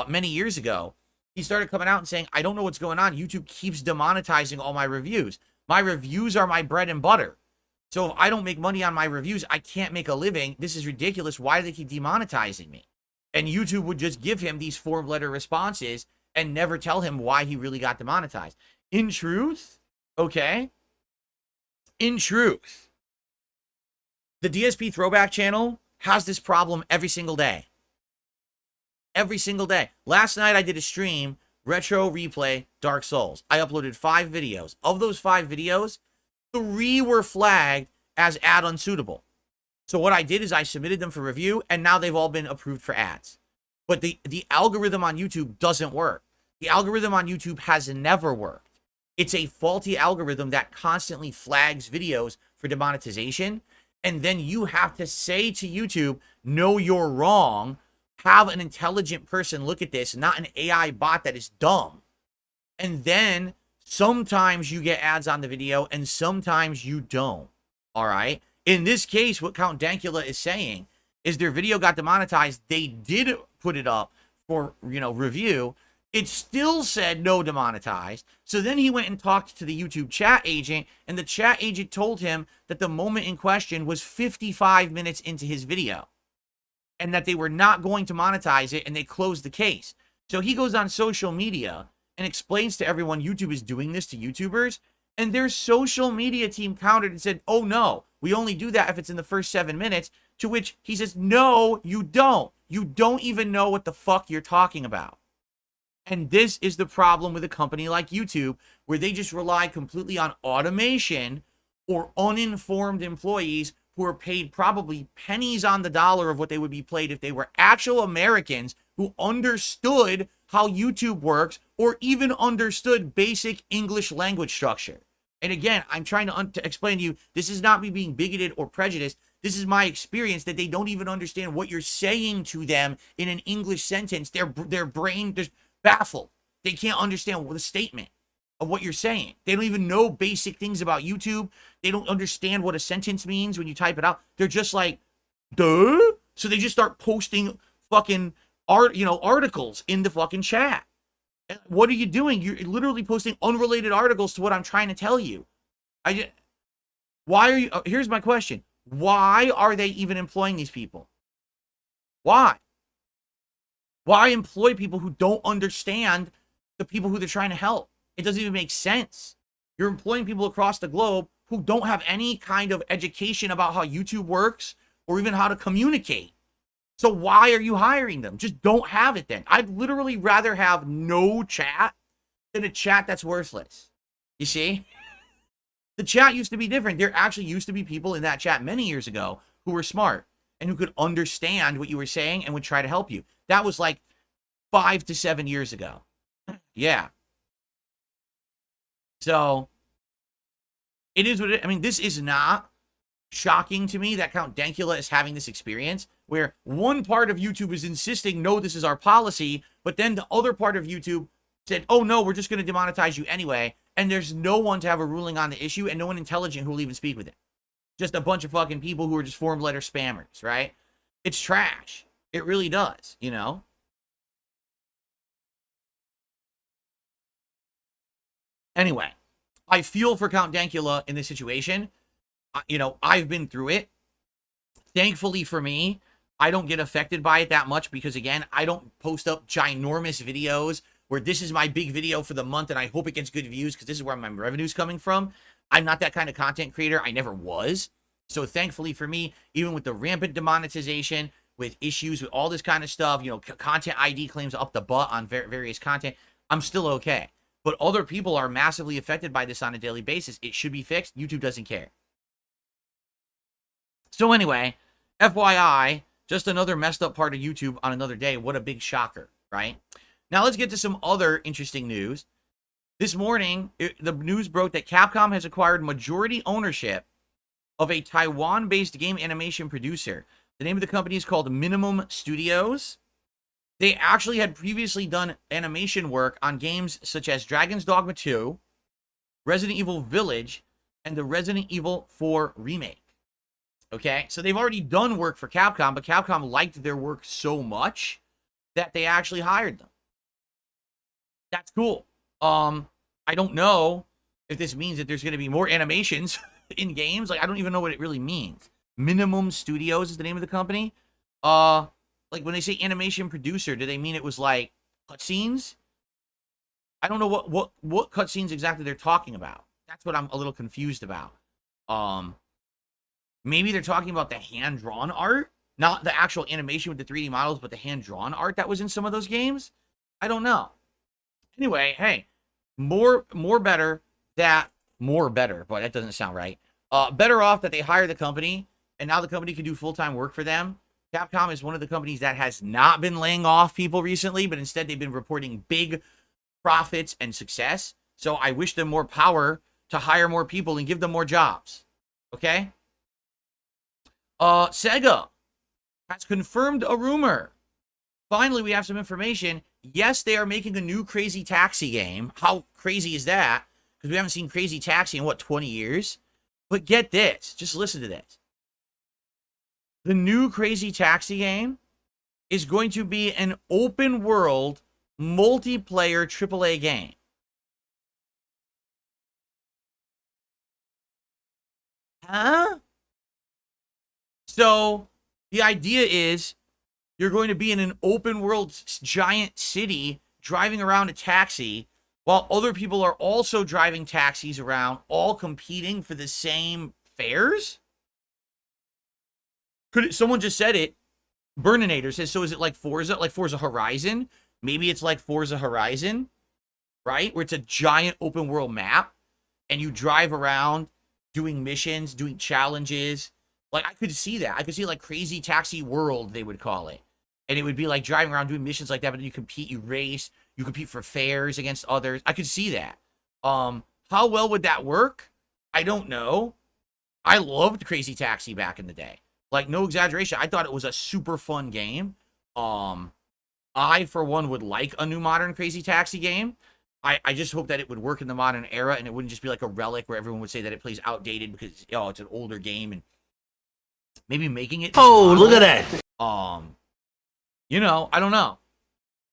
many years ago. He started coming out and saying, I don't know what's going on. YouTube keeps demonetizing all my reviews. My reviews are my bread and butter. So if I don't make money on my reviews, I can't make a living. This is ridiculous. Why do they keep demonetizing me? And YouTube would just give him these form letter responses and never tell him why he really got demonetized. In truth, okay? In truth, the DSP Throwback channel has this problem every single day. Every single day. Last night I did a stream, Retro Replay Dark Souls. I uploaded 5 videos. Of those 5 videos, 3 were flagged as ad unsuitable. So what I did is I submitted them for review, and now they've all been approved for ads. But the algorithm on YouTube doesn't work. The algorithm on YouTube has never worked. It's a faulty algorithm that constantly flags videos for demonetization. And then you have to say to YouTube, no, you're wrong. Have an intelligent person look at this, not an AI bot that is dumb. And then sometimes you get ads on the video and sometimes you don't. All right. In this case, what Count Dankula is saying is their video got demonetized. They did put it up for, review. It still said no demonetized. So then he went and talked to the YouTube chat agent, and the chat agent told him that the moment in question was 55 minutes into his video and that they were not going to monetize it, and they closed the case. So he goes on social media and explains to everyone YouTube is doing this to YouTubers, and their social media team countered and said, oh no, we only do that if it's in the first 7 minutes, to which he says, no, you don't. You don't even know what the fuck you're talking about. And this is the problem with a company like YouTube, where they just rely completely on automation or uninformed employees who are paid probably pennies on the dollar of what they would be paid if they were actual Americans who understood how YouTube works or even understood basic English language structure. And again, I'm trying to explain to you, this is not me being bigoted or prejudiced. This is my experience that they don't even understand what you're saying to them in an English sentence. Their brain is baffled. They can't understand the statement of what you're saying. They don't even know basic things about YouTube. They don't understand what a sentence means when you type it out. They're just like, duh? So they just start posting fucking articles in the fucking chat. What are you doing? You're literally posting unrelated articles to what I'm trying to tell you. Why are you, here's my question. Why are they even employing these people? Why? Why employ people who don't understand the people who they're trying to help? It doesn't even make sense. You're employing people across the globe who don't have any kind of education about how YouTube works or even how to communicate. So why are you hiring them? Just don't have it then. I'd literally rather have no chat than a chat that's worthless. You see? The chat used to be different. There actually used to be people in that chat many years ago who were smart and who could understand what you were saying and would try to help you. That was like 5 to 7 years ago. Yeah. So it is what it, I mean, this is not shocking to me that Count Dankula is having this experience where one part of YouTube is insisting, no, this is our policy, but then the other part of YouTube said, oh no, we're just going to demonetize you anyway, and there's no one to have a ruling on the issue and no one intelligent who will even speak with it. Just a bunch of fucking people who are just form letter spammers, right? It's trash. It really does, you know? Anyway, I feel for Count Dankula in this situation. I've been through it. Thankfully for me, I don't get affected by it that much because, again, I don't post up ginormous videos where this is my big video for the month and I hope it gets good views because this is where my revenue's coming from. I'm not that kind of content creator. I never was. So thankfully for me, even with the rampant demonetization, with issues with all this kind of stuff, content ID claims up the butt on various content, I'm still okay. But other people are massively affected by this on a daily basis. It should be fixed. YouTube doesn't care. So anyway, FYI, just another messed up part of YouTube on another day. What a big shocker, right? Now let's get to some other interesting news. This morning, the news broke that Capcom has acquired majority ownership of a Taiwan-based game animation producer. The name of the company is called Minimum Studios. They actually had previously done animation work on games such as Dragon's Dogma 2, Resident Evil Village, and the Resident Evil 4 remake. Okay, so they've already done work for Capcom, but Capcom liked their work so much that they actually hired them. That's cool. I don't know if this means that there's going to be more animations in games. Like, I don't even know what it really means. Minimum Studios is the name of the company. Like, when they say animation producer, do they mean it was like cutscenes? I don't know what cutscenes exactly they're talking about. That's what I'm a little confused about. Maybe they're talking about the hand-drawn art, not the actual animation with the 3D models, but the hand-drawn art that was in some of those games. I don't know. Anyway, hey, more better, but that doesn't sound right. Better off that they hire the company, and now the company can do full-time work for them. Capcom is one of the companies that has not been laying off people recently, but instead they've been reporting big profits and success. So I wish them more power to hire more people and give them more jobs. Okay? Sega has confirmed a rumor. Finally, we have some information. Yes, they are making a new Crazy Taxi game. How crazy is that? Because we haven't seen Crazy Taxi in, 20 years? But get this. Just listen to this. The new Crazy Taxi game is going to be an open world multiplayer AAA game. Huh? So the idea is you're going to be in an open world giant city driving around a taxi while other people are also driving taxis around, all competing for the same fares? Someone just said it. Burninator says, so is it like Forza Horizon? Maybe it's like Forza Horizon, right? Where it's a giant open world map and you drive around doing missions, doing challenges. Like, I could see that. I could see like Crazy Taxi World, they would call it. And it would be like driving around doing missions like that, but then you compete, you race, you compete for fares against others. I could see that. How well would that work? I don't know. I loved Crazy Taxi back in the day. Like, no exaggeration. I thought it was a super fun game. I, for one, would like a new modern Crazy Taxi game. I just hope that it would work in the modern era and it wouldn't just be like a relic where everyone would say that it plays outdated because, it's an older game and maybe making it. Oh, look at that. I don't know.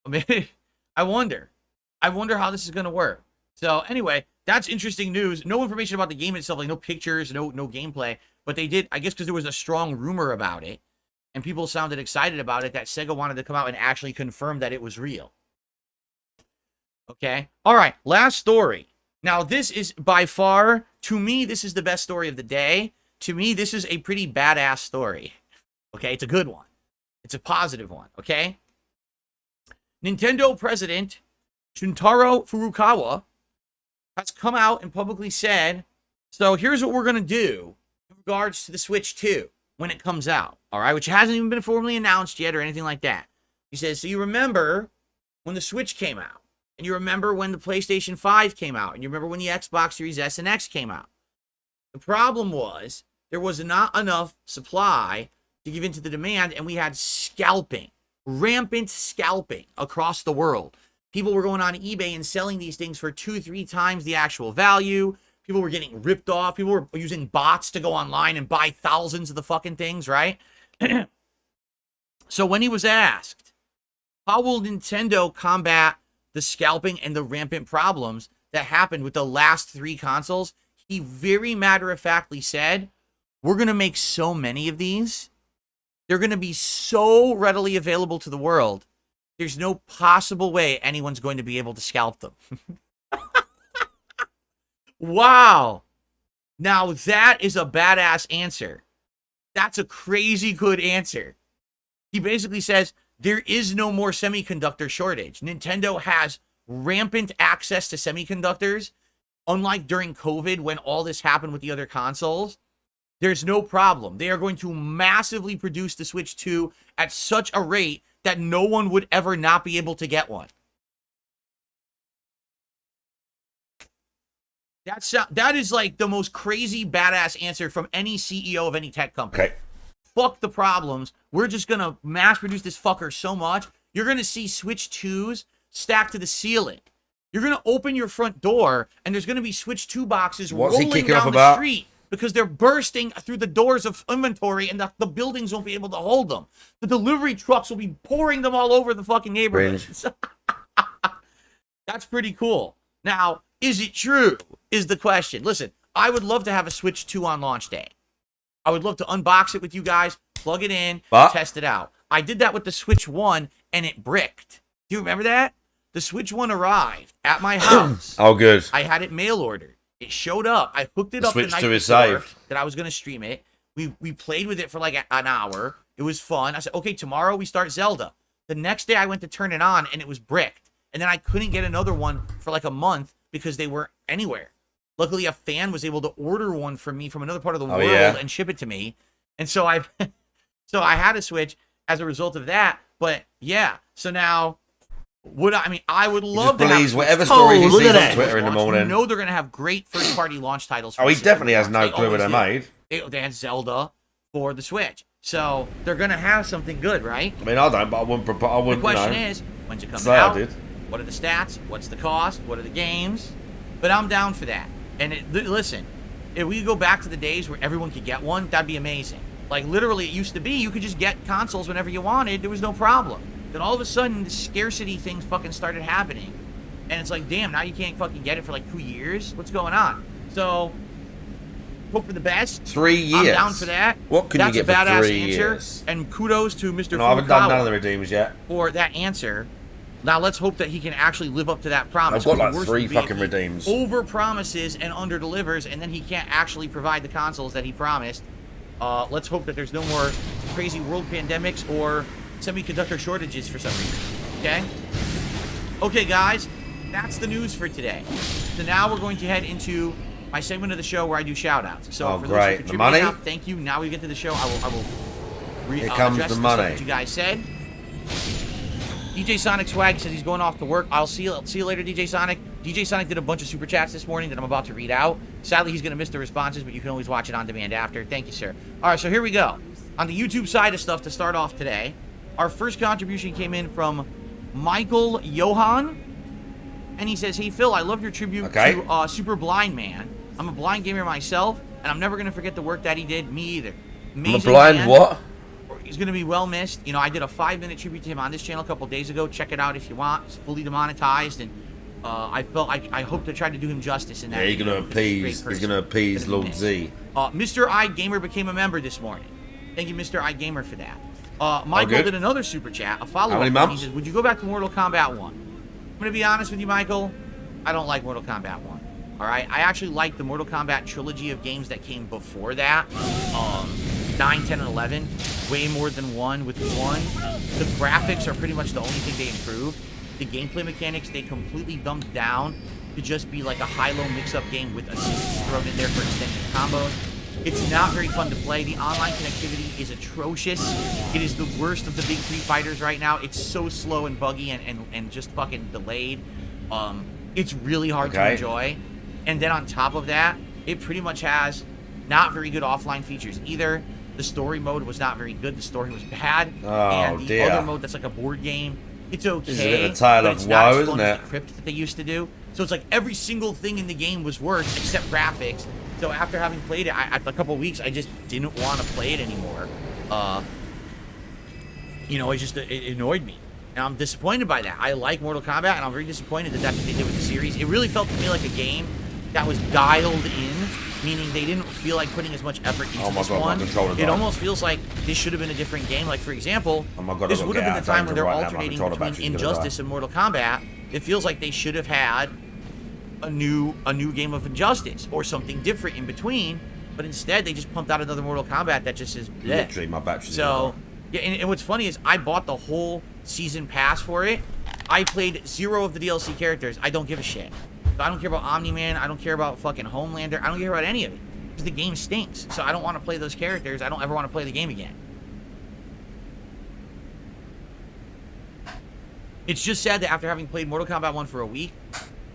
Maybe, I wonder how this is going to work. So anyway, that's interesting news. No information about the game itself, like no pictures, no gameplay. But they did, I guess because there was a strong rumor about it, and people sounded excited about it, that Sega wanted to come out and actually confirm that it was real. Okay? All right, last story. Now, this is by far, to me, this is the best story of the day. To me, this is a pretty badass story. Okay? It's a good one. It's a positive one. Okay? Nintendo president Shuntaro Furukawa has come out and publicly said, so here's what we're going to do in regards to the Switch 2 when it comes out, all right, which hasn't even been formally announced yet or anything like that. He says, so you remember when the Switch came out, and you remember when the PlayStation 5 came out, and you remember when the Xbox Series S and X came out. The problem was there was not enough supply to give into the demand, and we had scalping, rampant scalping across the world. People were going on eBay and selling these things for 2-3 times the actual value. People were getting ripped off. People were using bots to go online and buy thousands of the fucking things, right? So when he was asked, how will Nintendo combat the scalping and the rampant problems that happened with the last 3 consoles, he very matter-of-factly said, we're going to make so many of these. They're going to be so readily available to the world. There's no possible way anyone's going to be able to scalp them. Wow. Now that is a badass answer. That's a crazy good answer. He basically says there is no more semiconductor shortage. Nintendo has rampant access to semiconductors. Unlike during COVID when all this happened with the other consoles, there's no problem. They are going to massively produce the Switch 2 at such a rate that no one would ever not be able to get one. That is like the most crazy badass answer from any CEO of any tech company. Okay. Fuck the problems. We're just going to mass produce this fucker so much, you're going to see Switch 2s stacked to the ceiling. You're going to open your front door, and there's going to be Switch 2 boxes What's he rolling kicking off down the about? street because they're bursting through the doors of inventory, and the buildings won't be able to hold them. The delivery trucks will be pouring them all over the fucking neighborhood. That's pretty cool. Now, is it true? Is the question. Listen, I would love to have a Switch 2 on launch day. I would love to unbox it with you guys, plug it in, test it out. I did that with the Switch 1, and it bricked. Do you remember that? The Switch 1 arrived at my house. Oh, good. I had it mail ordered. It showed up. I hooked it up Switch the night 2 is before saved. that I was going to stream it. We played with it for like an hour. It was fun. I said, okay, tomorrow we start Zelda. The next day I went to turn it on, and it was bricked. And then I couldn't get another one for like a month because they weren't anywhere. Luckily, a fan was able to order one for me from another part of the world and ship it to me. And so I had a Switch as a result of that. But yeah, so now I would love to have whatever story he look sees at on that. Twitter in the morning. You know they're going to have great first-party launch titles. For Oh, he the definitely system. has no They clue what always they do. made. They had Zelda for the Switch. So they're going to have something good, right? I mean, I don't, but I wouldn't. The question is, when's it coming Say I out? did. What are the stats? What's the cost? What are the games? But I'm down for that. And listen, if we go back to the days where everyone could get one, that'd be amazing. Like, literally, it used to be you could just get consoles whenever you wanted. There was no problem. Then all of a sudden, the scarcity things fucking started happening. And it's like, damn, now you can't fucking get it for like 2 years? What's going on? So, hope for the best. 3 years. I'm down for that. What can you get for That's a badass 3 answer. years? And kudos to Mr. No, I haven't done none of Furukawa the redeems yet. for that answer. Now let's hope that he can actually live up to that promise. I've got like The worst 3 would be if fucking he redeems. over promises and under delivers, and then he can't actually provide the consoles that he promised. Let's hope that there's no more crazy world pandemics or semiconductor shortages for some reason. Okay? Okay, guys, that's the news for today. So now we're going to head into my segment of the show where I do shout-outs. So for great. those The who money? contributed, thank you. Now we get to the show. I will Here comes address the stuff money. that you guys said. DJ Sonic Swag says he's going off to work. I'll see you later, DJ Sonic. DJ Sonic did a bunch of super chats this morning that I'm about to read out. Sadly, he's going to miss the responses, but you can always watch it on demand after. Thank you, sir. All right, so here we go. On the YouTube side of stuff to start off today, our first contribution came in from Michael Johan. And he says, hey, Phil, I love your tribute to Super Blind Man. I'm a blind gamer myself, and I'm never going to forget the work that he did. Me either. Amazing I'm a blind man. what? He's going to be well missed. You know, I did a 5-minute tribute to him on this channel a couple days ago. Check it out if you want. It's fully demonetized, and I hope to try to do him justice in that. Yeah, he's gonna appease Lord Z. Mr. iGamer became a member this morning. Thank you, Mr. iGamer, for that. Michael did another super chat, a follow-up. How many months? He says, would you go back to Mortal Kombat 1? I'm going to be honest with you, Michael. I don't like Mortal Kombat 1. All right? I actually like the Mortal Kombat trilogy of games that came before that. 9, 10, and 11. Way more than 1 with 1. The graphics are pretty much the only thing they improved. The gameplay mechanics, they completely dumbed down to just be like a high-low mix-up game with assists thrown in there for extended combos. It's not very fun to play. The online connectivity is atrocious. It is the worst of the big three fighters right now. It's so slow and buggy and just fucking delayed. It's really hard to enjoy. And then on top of that, it pretty much has not very good offline features either. The story mode was not very good. The story was bad. And the other mode that's like a board game, it's okay. This is a bit of a tale of woe, isn't it? The crypt that they used to do. So it's like every single thing in the game was worse except graphics. So after having played it, after a couple of weeks, I just didn't want to play it anymore. You know, it annoyed me. And I'm disappointed by that. I like Mortal Kombat, and I'm very disappointed that that's what they did with the series. It really felt to me like a game that was dialed in, meaning they didn't feel like putting as much effort into this one. It almost feels like this should have been a different game. Like, for example, this would have been the time when they're alternating between Injustice and Mortal Kombat. It feels like they should have had a new game of Injustice or something different in between, but instead they just pumped out another Mortal Kombat that just is bleh. Literally, my battery's So, yeah, and what's funny is I bought the whole season pass for it. I played 0 of the DLC characters. I don't give a shit. So I don't care about Omni-Man. I don't care about fucking Homelander. I don't care about any of it. Because the game stinks. So I don't want to play those characters. I don't ever want to play the game again. It's just sad that after having played Mortal Kombat 1 for a week,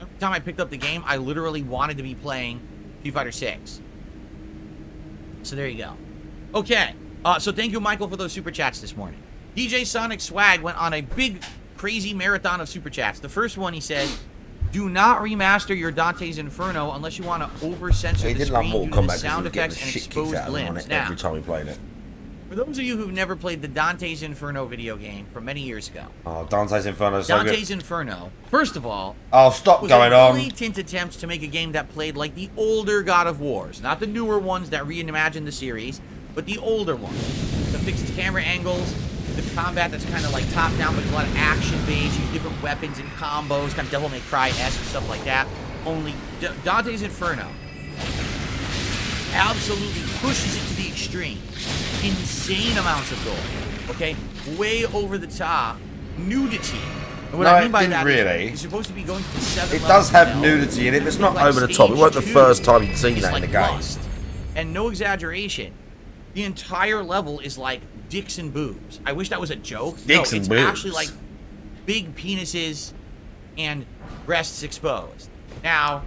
every time I picked up the game, I literally wanted to be playing Street Fighter 6. So there you go. Okay. So thank you, Michael, for those super chats this morning. DJ Sonic Swag went on a big, crazy marathon of super chats. The first one, he said, do not remaster your Dante's Inferno unless you want to over-censor He the didn't like screen due Mortal to the Kombat sound because he was effects getting and the shit kicked exposed out of him on limbs. it Now, every time we played it. for those of you who've never played the Dante's Inferno video game from many years ago, Oh, Dante's Inferno is so good. Dante's Inferno, first of all, Oh, stop was going a on. blatant attempt to make a game that played like the older God of Wars, not the newer ones that reimagined the series, but the older ones. The fixed camera angles, the combat that's kind of like top-down with a lot of action-based, use different weapons and combos, kind of Devil May Cry-esque stuff like that. Only Dante's Inferno absolutely pushes it to the extreme. Insane amounts of gore, okay? Way over the top nudity. And what No, I mean it by didn't that really. is you're supposed to be going to the 7 It levels does have of hell. nudity in it, but it's not Like over the top. It stage wasn't the 2 first time you'd seen is that in like the game. lust. And no exaggeration, the entire level is like dicks and boobs. I wish that was a joke. Dicks no, and it's boobs. actually like big penises and breasts exposed. Now,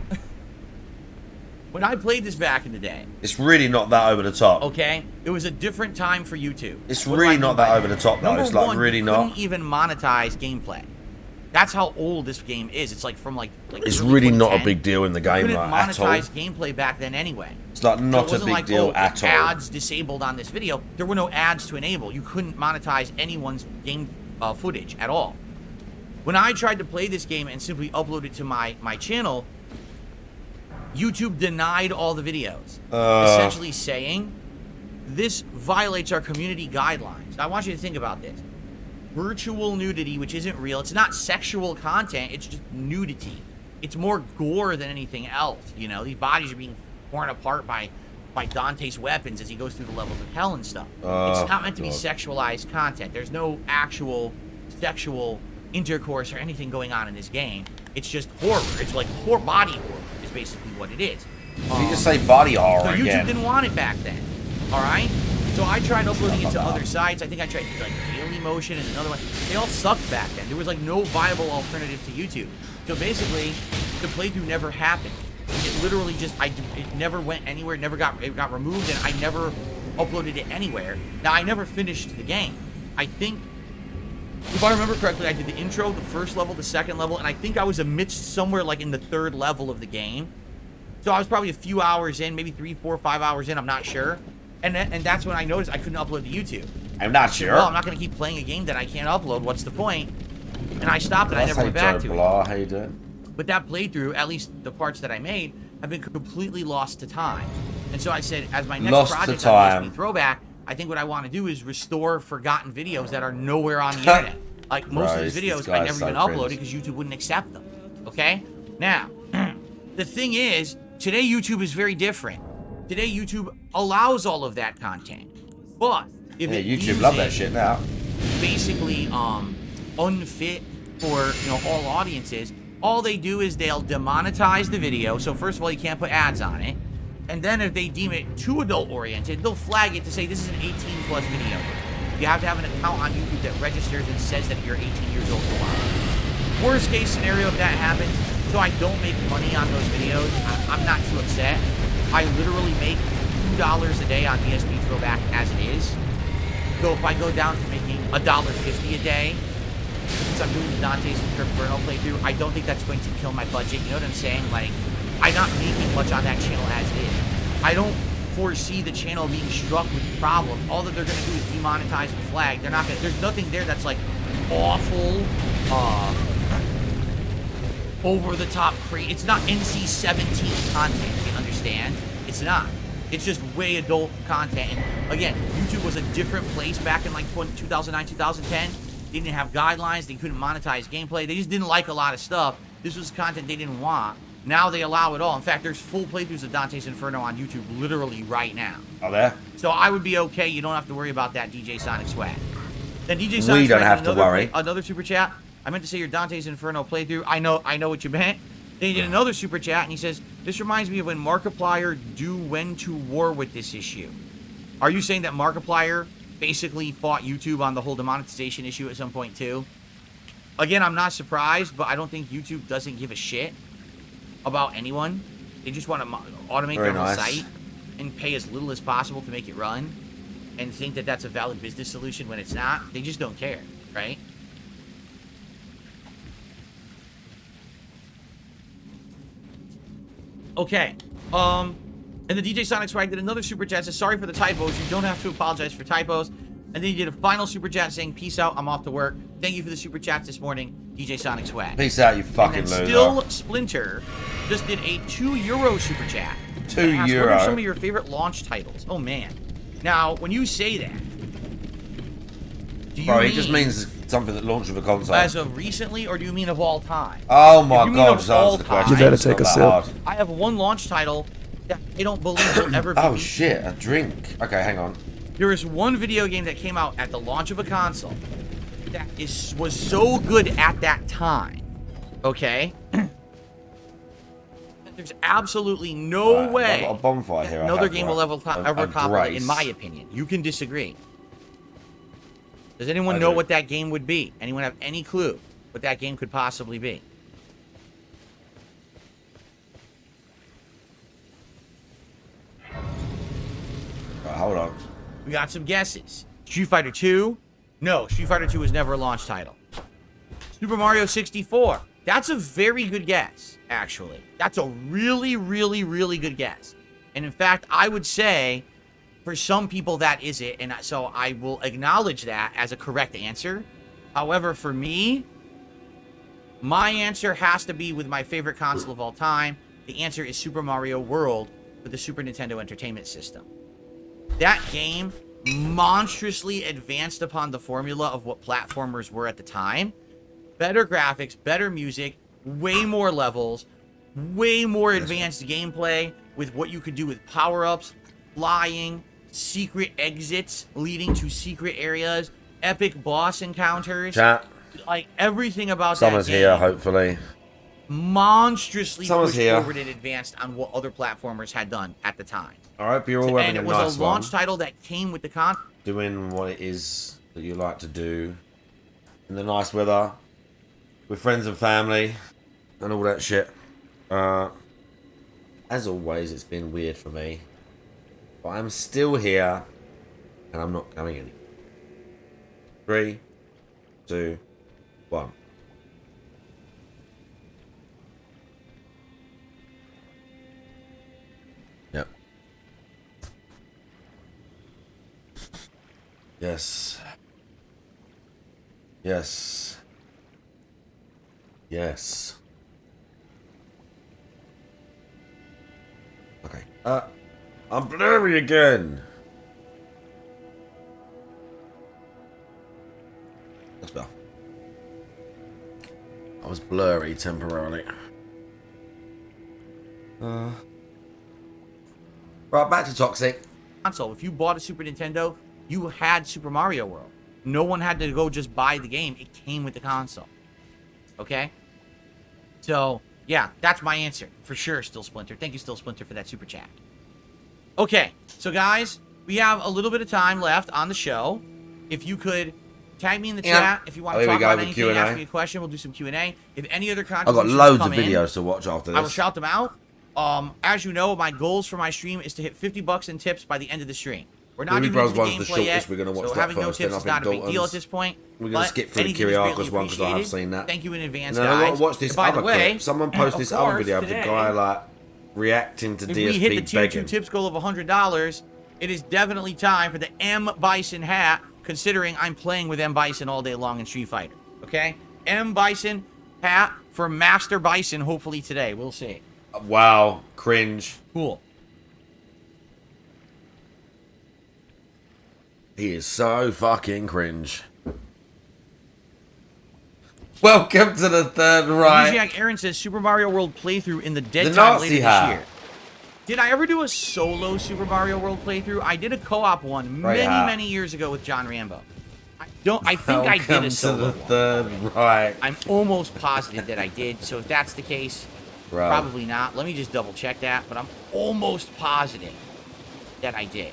when I played this back in the day, It's really not that over the top. okay, it was a different time for YouTube. It's What do I really mean not by that over the top, though. Number It's like one, really you not. couldn't even monetize gameplay. That's how old this game is. It's like from like It's early really not a 2010. big deal in the You game, couldn't like, at all. monetize gameplay back then anyway. It's like So not it a wasn't big like, deal oh, at all. ads disabled on this video. There were no ads to enable. You couldn't monetize anyone's game footage at all. When I tried to play this game and simply upload it to my channel, YouTube denied all the videos, essentially saying this violates our community guidelines. Now, I want you to think about this. Virtual nudity, which isn't real. It's not sexual content. It's just nudity. It's more gore than anything else. You know, these bodies are being torn apart by Dante's weapons as he goes through the levels of hell and stuff. It's not meant to be God. sexualized content. There's no actual sexual intercourse or anything going on in this game. It's just horror. It's like body horror is basically what it is. You just say body horror So YouTube again. didn't want it back then. All right. So I tried uploading it to other sites. I think I tried like Dailymotion and another one. They all sucked back then. There was like no viable alternative to YouTube. So basically, the playthrough never happened. It literally just it never went anywhere. It got removed, and I never uploaded it anywhere. Now I never finished the game. I think, if I remember correctly, I did the intro, the first level, the second level, and I think I was amidst somewhere like in the third level of the game. So I was probably a few hours in, maybe 3, 4, 5 hours in. I'm not sure. And that's when I noticed I couldn't upload to YouTube. I'm not I said, sure. well, I'm not going to keep playing a game that I can't upload. What's the point? And I stopped and I That's never went back to it. Blah. How you doing? But that playthrough, at least the parts that I made, have been completely lost to time. And so I said, as my next Lost to project time. on PSP Throwback, I think what I want to do is restore forgotten videos that are nowhere on the internet. Like most of Christ, these this videos, I guy's never so even uploaded cringe. because YouTube wouldn't accept them. Okay? Now, the thing is, today YouTube is very different. Today YouTube allows all of that content. But if Yeah, it YouTube deems love it that shit now. basically unfit for all audiences, all they do is they'll demonetize the video. So first of all, you can't put ads on it, and then if they deem it too adult oriented, they'll flag it to say this is an 18+ video. You have to have an account on YouTube that registers and says that you're 18 years old to watch. Worst case scenario, if that happens, so I don't make money on those videos, I'm not too upset. I literally make $2 a day on PSP Throwback as it is. So if I go down to making $1.50 a day, since I'm doing the Dante's Inferno playthrough, I don't think that's going to kill my budget. You know what I'm saying? Like, I'm not making much on that channel as it is. I don't foresee the channel being struck with problems. All that they're going to do is demonetize and flag. They're not going to, there's nothing there that's like awful, over the top crazy. It's not NC-17 content, you understand? It's not. It's just way adult content. And again, YouTube was a different place back in like 2009, 2010. They didn't have guidelines. They couldn't monetize gameplay. They just didn't like a lot of stuff. This was content they didn't want. Now they allow it all. In fact, there's full playthroughs of Dante's Inferno on YouTube literally right now. Are there? So I would be okay. You don't have to worry about that, DJ Sonic Swag. Then DJ Sonic We don't Swag, have to worry. Another super chat. I meant to say your Dante's Inferno playthrough. I know what you meant. Then he did another super chat, and he says, this reminds me of when Markiplier went to war with this issue. Are you saying that Markiplier basically fought YouTube on the whole demonetization issue at some point too? Again, I'm not surprised, but I don't think YouTube doesn't give a shit about anyone. They just want to automate Very their own nice. site and pay as little as possible to make it run. and think that that's a valid business solution when it's not, they just don't care, right? Okay. And the DJ Sonic Swag did another super chat. Says, sorry for the typos. You don't have to apologize for typos. And then he did a final super chat saying, peace out. I'm off to work. Thank you for the super chats this morning, DJ Sonic Swag. Peace out, you fucking and then loser. Still Splinter just did a €2 super chat. €2. What are some of your favorite launch titles? Oh, man. Now, when you say that, do you Bro, mean it just means something that launched with a console. as of recently, or do you mean of all time? Oh my If you mean god, of just all answer the time, question. You better It's take not a that sip. hard. I have one launch title that I don't believe will ever be. Oh shit, a drink. Okay, hang on. There is one video game that came out at the launch of a console that was so good at that time. Okay? There's absolutely no Right, way I've got a bonfire here. I another have, game right? will ever A copy it, in Grace. my opinion. You can disagree. Does anyone I know do. what that game would be? Anyone have any clue what that game could possibly be? Right, hold on. We got some guesses. Street Fighter 2? No, Street Fighter 2 was never a launch title. Super Mario 64. That's a very good guess, actually. That's a really, really, really good guess. And in fact, I would say, for some people, that is it. And so I will acknowledge that as a correct answer. However, for me, my answer has to be with my favorite console of all time. The answer is Super Mario World with the Super Nintendo Entertainment System. That game monstrously advanced upon the formula of what platformers were at the time. Better graphics, better music, way more levels, way more advanced gameplay with what you could do with power-ups, flying, secret exits leading to secret areas, epic boss encounters. Chat. Like, everything about Summer's that game here, hopefully. monstrously Summer's pushed here. forward and advanced on what other platformers had done at the time. I hope you're all And having it a was nice a launch one. title that came with the con. Doing what it is that you like to do in the nice weather with friends and family and all that shit. As always, it's been weird for me, but I'm still here and I'm not going anywhere. 3, 2, 1. Yep. Yes. Yes. Yes. Okay. I'm blurry again. That's better. I was blurry temporarily. Right, back to Toxic. Console. If you bought a Super Nintendo, you had Super Mario World. No one had to go just buy the game. It came with the console. Okay? So, yeah, that's my answer. For sure, Still Splinter. Thank you, Still Splinter, for that super chat. Okay, so guys, we have a little bit of time left on the show. If you could tag me in the chat if you want to Here we talk go about with anything, Q&A. ask me a question, we'll do some Q&A. If any other I've contributions got loads come of in, videos to watch after this. I will shout them out. As you know, my goals for my stream is to hit 50 bucks in tips by the end of the stream. We're not Ruby even Bros into the one's the gameplay yet, shortest. We're gonna watch so that having no first, then tips I is think not a big deal at Dalton's. this point. We're gonna but skip through the anything is greatly Kyriakos one because I have appreciated. seen that. Thank you in advance, And then I guys. gotta watch this And by other the way, clip. Someone posted this of other course, video of the today, guy like reacting to if we hit the DSP tier 2 begging. tips goal of $100, it is definitely time for the M. Bison hat, considering I'm playing with M. Bison all day long in Street Fighter. Okay? M. Bison hat for Master Bison, hopefully today. We'll see. Wow, cringe. Cool. He is so fucking cringe. Welcome to the third right. Jack Aaron says Super Mario World playthrough in the dead The time Nazi later hat. this year. Did I ever do a solo Super Mario World playthrough? I did a co-op one Right hat. many years ago with John Rambo. I think I did Welcome a to solo the one. third right. I'm almost positive that I did. So if that's the case, Bro. probably not. Let me just double check that. But I'm almost positive that I did.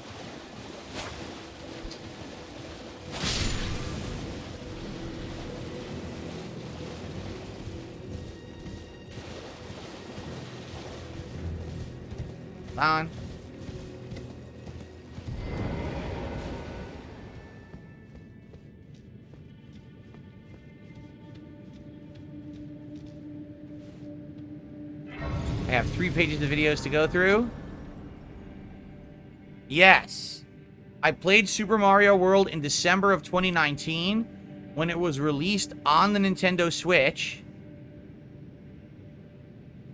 On. I have 3 pages of videos to go through. Yes. I played Super Mario World in December of 2019 when it was released on the Nintendo Switch.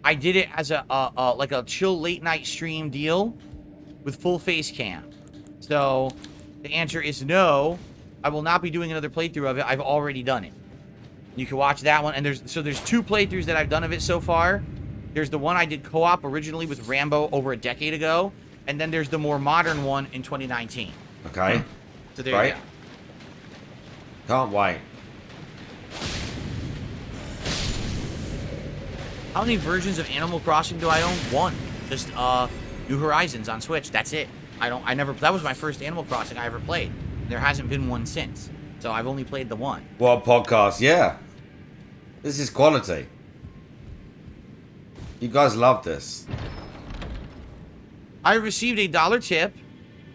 I did it as a like a chill late night stream deal with full face cam. So the answer is no. I will not be doing another playthrough of it. I've already done it. You can watch that one. And there's 2 playthroughs that I've done of it so far. There's the one I did co-op originally with Rambo over a decade ago. And then there's the more modern one in 2019. Okay. So there you go. Can't wait. How many versions of Animal Crossing do I own? 1. Just New Horizons on Switch. That's it. That was my first Animal Crossing I ever played. There hasn't been one since. So I've only played the 1. What a podcast, yeah. This is quality. You guys love this. I received a $1 tip.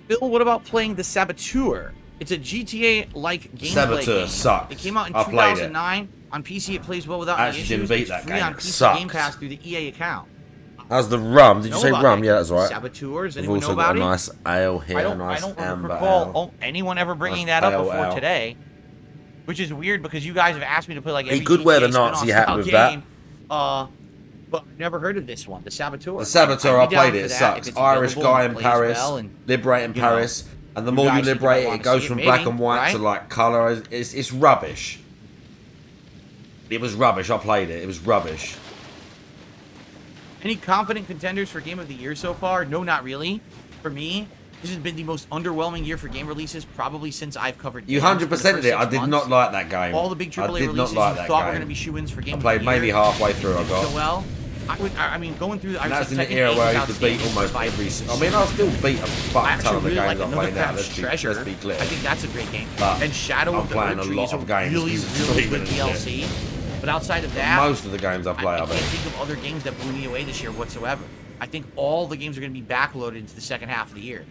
Bill, what about playing The Saboteur? It's a GTA-like gameplay Saboteur game. sucks. It came out in I played it. 2009. On PC, it plays well without I any actually issues. didn't beat It's that free game. on It PC sucks. Game Pass through the EA account. How's the rum? Did you Know say about rum? it. Yeah, that's right. Saboteurs. We've Anyone know also about got a it? nice ale here, I a don't nice amber recall ale. anyone ever bringing Nice that up pale before ale. today, which is weird because you guys have asked me to play like every He could wear the GTA Nazi spin-off hat with game. that. But I've never heard of this one, The Saboteur. The Saboteur, I'd I be down played it. for It that sucks. if it's Irish available guy and in plays Paris, well and, liberating you know, Paris, and the more you guys think you liberate might it, wanna it goes see it, from black maybe, and white to right? like colour. It's rubbish. It was rubbish. I played it. It was rubbish. Any confident contenders for Game of the Year so far? No, not really. For me, this has been the most underwhelming year for game releases probably since I've covered You games in the 100%ed first it. I 6 did months. not like that game. All the big I AAA did not releases like you that thought game. were going to be shoo-ins for Game I of played the Year. maybe halfway through. I So got. well. I mean, going through. And that's in the era where I used to beat almost every. I mean, I still beat a I fuck ton actually of the really games like I Another play now. Craft's Treasure. Let's be clear. I think that's a great game. But And Shadow I'm of the playing a Erdtree lot is of games really, because it's really not good even DLC. But outside of that, Most of the games I play, I I can't bet. think of other games that blew me away this year whatsoever. I think all the games are going to be backloaded into the second half of the year.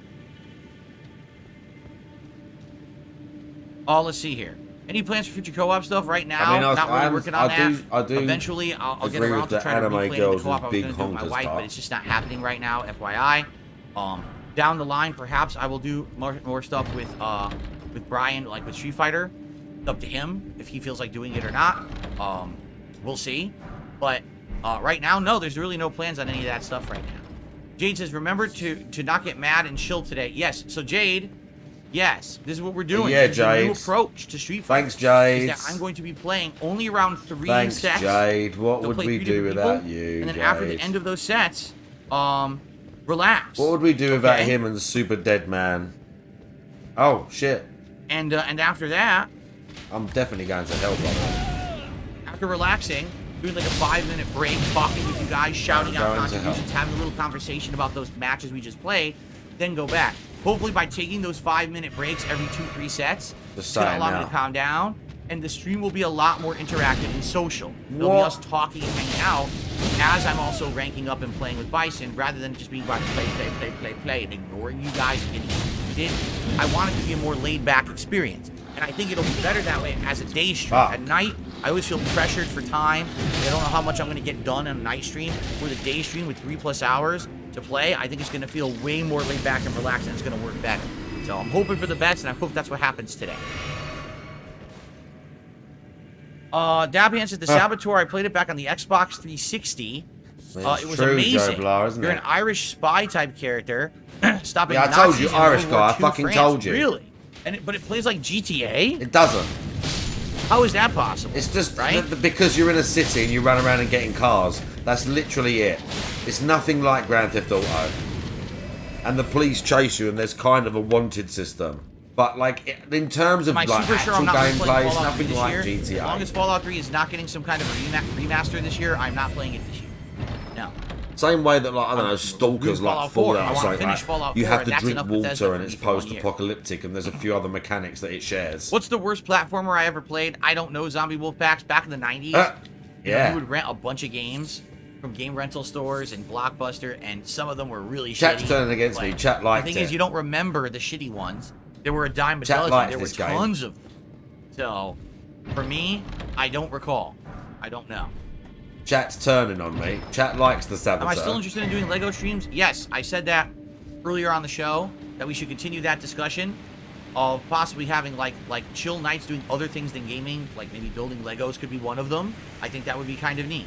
Let's see here. Any plans for future co-op stuff right now? I mean, Not really working on that. I do Eventually, I'll get agree around with to the trying to anime replay the girls co-op I with was big going to do with my honker wife, stuff. but it's just not happening right now, FYI. Down the line, perhaps I will do more stuff with Brian, like with Street Fighter. It's up to him if he feels like doing it or not. We'll see. But right now, no, there's really no plans on any of that stuff right now. Jade says, remember to not get mad and chill today. Yes, so Jade, yes, this is what we're doing. Yeah, This is a new Jade. approach to Street Fighter. Thanks, Jade. Is that I'm going to be playing only around 3 Thanks, sets. Jade. What They'll would play we 3 do different without people, you, And then Jade? after the end of those sets, relax. What would we do without Okay? him and the SuperDeadMan? Oh, shit. And after that, I'm definitely going to hell, brother. after relaxing, doing like a 5-minute break, talking with you guys, shouting out going to hell. contributions, having a little conversation about those matches we just played, then go back. Hopefully by taking those 5-minute breaks every 2-3 sets, Just it's going to saying allow me now. to calm down, and the stream will be a lot more interactive and social. It'll be What? us talking and hanging out, as I'm also ranking up and playing with Bison, rather than just being like play, and ignoring you guys and getting heated. I want it to be a more laid-back experience. And I think it'll be better that way as a day stream. Fuck. At night, I always feel pressured for time. I don't know how much I'm going to get done on a night stream. With a day stream with 3+ hours to play, I think it's going to feel way more laid back and relaxed, and it's going to work better. So I'm hoping for the best, and I hope that's what happens today. Dabby says, the Saboteur, I played it back on the Xbox 360. It's It was true, amazing. Joe Blar, isn't You're it? an Irish spy type character. Stopping Yeah, I told Nazis you, in Irish World War guy. I II fucking France. told you. Really? But it plays like GTA? It doesn't. How is that possible? It's just right? because you're in a city and you run around and getting cars. That's literally it. It's nothing like Grand Theft Auto. And the police chase you, and there's kind of a wanted system. But like in terms of Am I like super sure actual I'm not playing gameplay, it's Fallout 3 nothing this like year? GTA. As long as Fallout 3 is not getting some kind of a remaster this year, I'm not playing it this year. No. Same way that, like, I don't know, stalkers Fallout like 4. Fallout I or wanna something finish like Fallout you 4, have and to that's drink enough Bethesda water for and me it's for 1 year. post-apocalyptic and there's a few other mechanics that it shares. What's the worst platformer I ever played? I don't know. Zombie Wolfpacks back in the 90s. You know, yeah. we would rent a bunch of games from game rental stores and Blockbuster, and some of them were really Chat's shitty. turning against me. Chat liked The thing it. is, you don't remember the shitty ones. There were a dime a Chat dozen. liked There were this game. tons of them. So, for me, I don't recall. I don't know. Chat's turning on me. Chat likes the saboteur. Am I still interested in doing Lego streams? Yes, I said that earlier on the show, that we should continue that discussion of possibly having like chill nights doing other things than gaming, like maybe building Legos could be one of them. I think that would be kind of neat.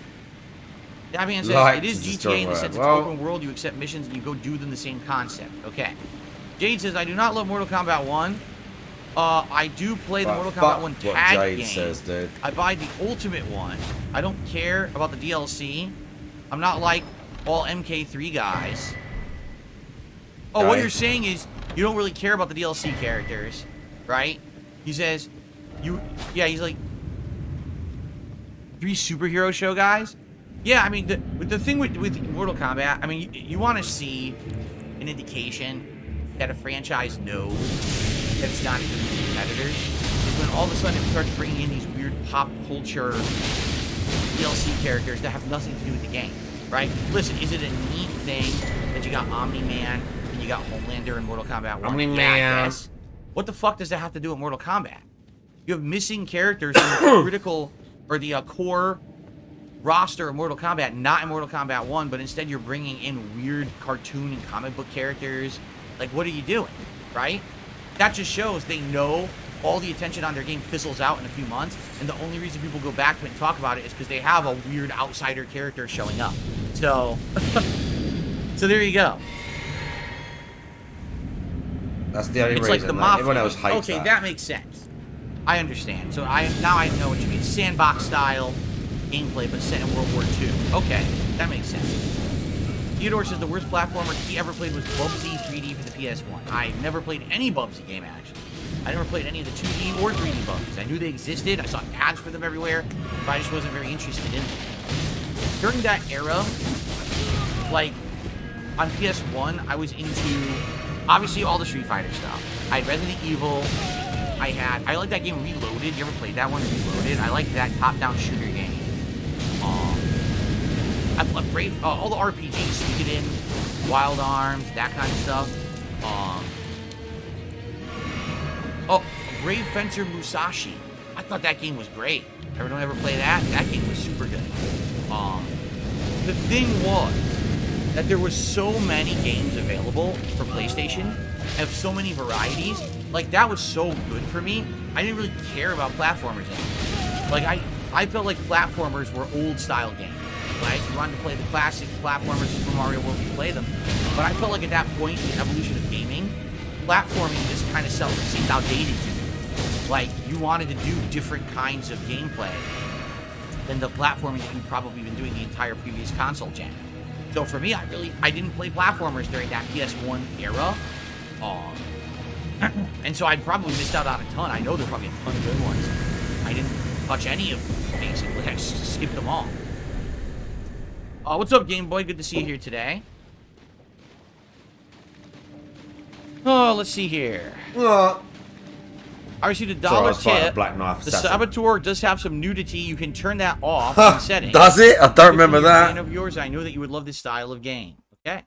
That being said, Light it is is a GTA strong in the word. sense it's Well- open world, you accept missions and you go do them, the same concept. Okay. Jade says, I do not love Mortal Kombat 1. I do play the But Mortal fuck Kombat 1 what tag Jade game. says, dude. I buy the Ultimate one. I don't care about the DLC. I'm not like all MK3 guys. Oh, what Okay. you're saying is you don't really care about the DLC characters, right? He says, he's like, 3 superhero show guys? Yeah, I mean, the thing with Mortal Kombat, I mean, you want to see an indication that a franchise knows that it's not a good competitors. Is when all of a sudden it starts bringing in these weird pop culture DLC characters that have nothing to do with the game, right? Listen, is it a neat thing that you got Omni-Man and you got Homelander in Mortal Kombat 1? Omni-Man. Yeah, I guess. What the fuck does that have to do with Mortal Kombat? You have missing characters in the critical or the core roster of Mortal Kombat, not in Mortal Kombat 1, but instead you're bringing in weird cartoon and comic book characters. Like, what are you doing, right? That just shows they know all the attention on their game fizzles out in a few months, and the only reason people go back to it and talk about it is because they have a weird outsider character showing up. So, so there you go. That's the only It's reason. like the man. Mafia. Everyone else hates Okay, that makes sense. I understand. So now I know what you mean. Sandbox style gameplay, but set in World War II. Okay, that makes sense. Theodore says the worst platformer he ever played was Bubsy 3D for the PS1. I never played any Bubsy game, actually. I never played any of the 2D or 3D Bubsies. I knew they existed. I saw ads for them everywhere, but I just wasn't very interested in them. During that era, like, on PS1, I was into, obviously, all the Street Fighter stuff. I had Resident Evil. I like that game Reloaded. You ever played that one, Reloaded? I like that top-down shooter game. I Brave, all the RPGs, Suikoden, Wild Arms, that kind of stuff. Brave Fencer Musashi. I thought that game was great. Everyone ever play that? That game was super good. The thing was that there was so many games available for PlayStation, and so many varieties. Like, that was so good for me. I didn't really care about platformers anymore. Like, I felt like platformers were old-style games. Right? If you wanted to play the classic platformers, Super Mario World, you play them. But I felt like at that point in the evolution of gaming, platforming just kind of seemed outdated to me. Like, you wanted to do different kinds of gameplay than the platforming that you've probably been doing the entire previous console gen. So for me, I didn't play platformers during that PS1 era. And so I probably missed out on a ton. I know there's probably a ton of good ones. I didn't touch any of them, basically. I just skipped them all. What's up, Game Boy? Good to see you here today. Oh, let's see here. I received a $1 tip. Black Knife The Assassin. Saboteur does have some nudity. You can turn that off in settings. Does it? I don't remember that. Of yours, I know that you would love this style of game. Okay.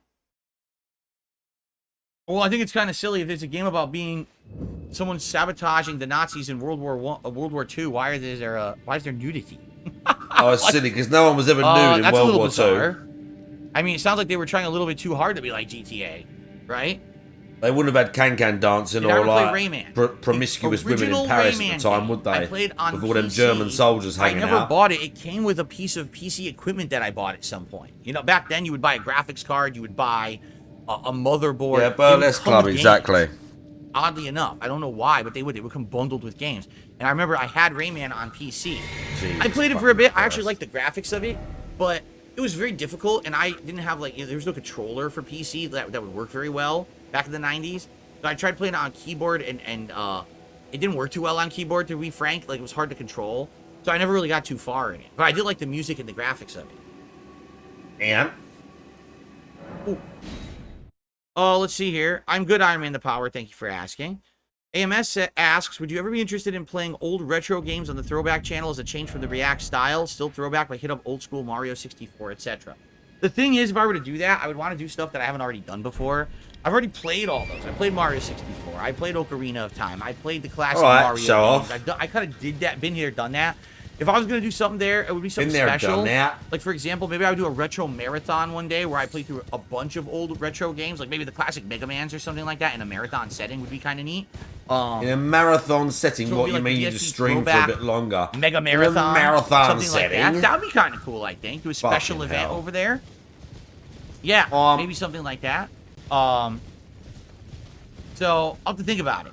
Well, I think it's kind of silly if it's a game about being someone sabotaging the Nazis in World War II. Why is there nudity? Oh, it's silly because no one was ever nude in World War II. I mean, it sounds like they were trying a little bit too hard to be like GTA, right? They wouldn't have had can dancing Did I or ever play like Rayman? promiscuous The women in original Paris Rayman at the time, game would they? I played on With all them PC. German soldiers hanging I never out. bought it. It came with a piece of PC equipment that I bought at some point. You know, back then you would buy a graphics card, you would buy a motherboard. Yeah, It would Burlesque come Club, with games. exactly. Oddly enough, I don't know why, but they would come bundled with games. And I remember I had Rayman on PC. Jesus I played it for a bit. I actually Christ. liked the graphics of it, but it was very difficult, and I didn't have there was no controller for PC that would work very well back in the 90s. So I tried playing it on keyboard, and it didn't work too well on keyboard, to be frank. Like, it was hard to control. So I never really got too far in it. But I did like the music and the graphics of it. And? Ooh. Oh, let's see here. I'm good, Iron Man the Power. Thank you for asking. AMS asks, would you ever be interested in playing old retro games on the Throwback channel as a change from the React style? Still throwback, but hit up old school Mario 64, etc. The thing is, if I were to do that, I would want to do stuff that I haven't already done before. I've already played all those. I played Mario 64. I played Ocarina of Time. I played the classic All right, Mario show games. off. I kind of did that, been here, done that. If I was gonna do something there, it would be something Been there, special. done that. Like for example, maybe I would do a retro marathon one day where I play through a bunch of old retro games, like maybe the classic Mega Mans or something like that, in a marathon setting would be kind of neat. In a marathon setting, So it'd what be you like mean the you PSP just stream for a throwback bit longer? Mega In a marathon, marathon something setting. like that. That would be kind of cool, I think. Do a special Fucking event hell. over there. Yeah, maybe something like that. So I'll have to think about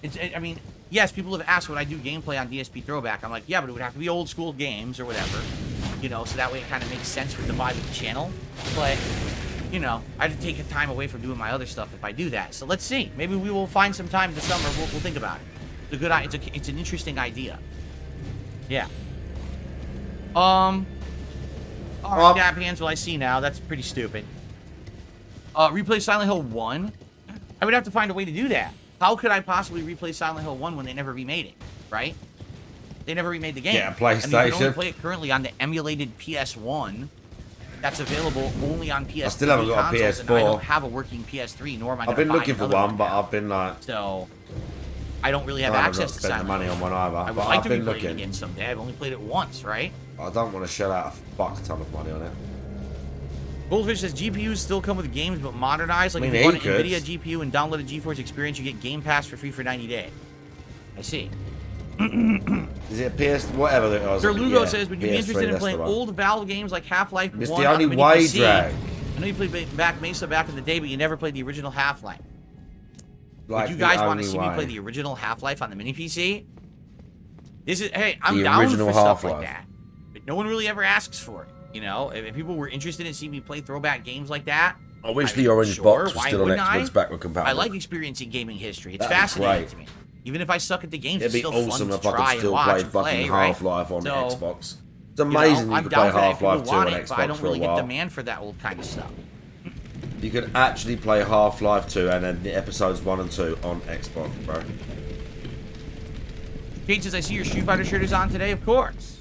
it. I mean, yes, people have asked would I do gameplay on DSP Throwback. I'm like, yeah, but it would have to be old school games or whatever, you know, so that way it kind of makes sense with the vibe of the channel. But, you know, I'd take a time away from doing my other stuff if I do that. So let's see. Maybe we will find some time this summer. We'll think about it. It's a good. It's an interesting idea. Yeah. All right, dab hands. Well, I see now. That's pretty stupid. Replay Silent Hill 1. I would have to find a way to do that. How could I possibly replay Silent Hill 1 when they never remade it, right? They never remade the game. Yeah, And you can PlayStation. only play it currently on the emulated PS1. That's available only on PS3 I still haven't got a consoles, and I PS4. don't have a working PS3, nor am I I've gonna been buy looking for another one, but now. I've been like, So, I don't really have I access haven't to spent the Silent money Hill. on one either. I would But like I've to been replay it looking. again someday. I've only played it once, right? I don't want to shell out a fuck ton of money on it. Goldfish says GPUs still come with games, but modernized. Like I mean, if you run an he could. NVIDIA GPU and download a GeForce Experience, you get Game Pass for free for 90 days. I see. Is it a PS? Whatever it was. Sir Lugo yeah, says, would you be PS3, interested in that's playing the one. old Valve games like Half-Life 1 It's on the only mini way, PC? Drag. I know you played Back Mesa back in the day, but you never played the original Half-Life. Like Would you the guys want to only see me way. play the original Half-Life on the mini PC? This is, hey, I'm The down for original stuff like Half-Life. that. But no one really ever asks for it. You know, if people were interested in seeing me play throwback games like that, I wish I the mean, orange sure, box was why still on wouldn't Xbox I? backward compatible. I like experiencing gaming history. It's That'd be fascinating great. to me. Even if I suck at the games, It'd it's be still awesome fun if to I try could and still watch play and fucking play, right? Half-Life on So, Xbox. It's you know, amazing you I'm could down play for that if people Half-Life 2 on want it, but I Xbox don't for a really get while. demand for that old kind of stuff. You could actually play Half-Life 2 and then the episodes 1 and 2 on Xbox, bro. Kate says, I see your Street Fighter shirt is on today. Of course.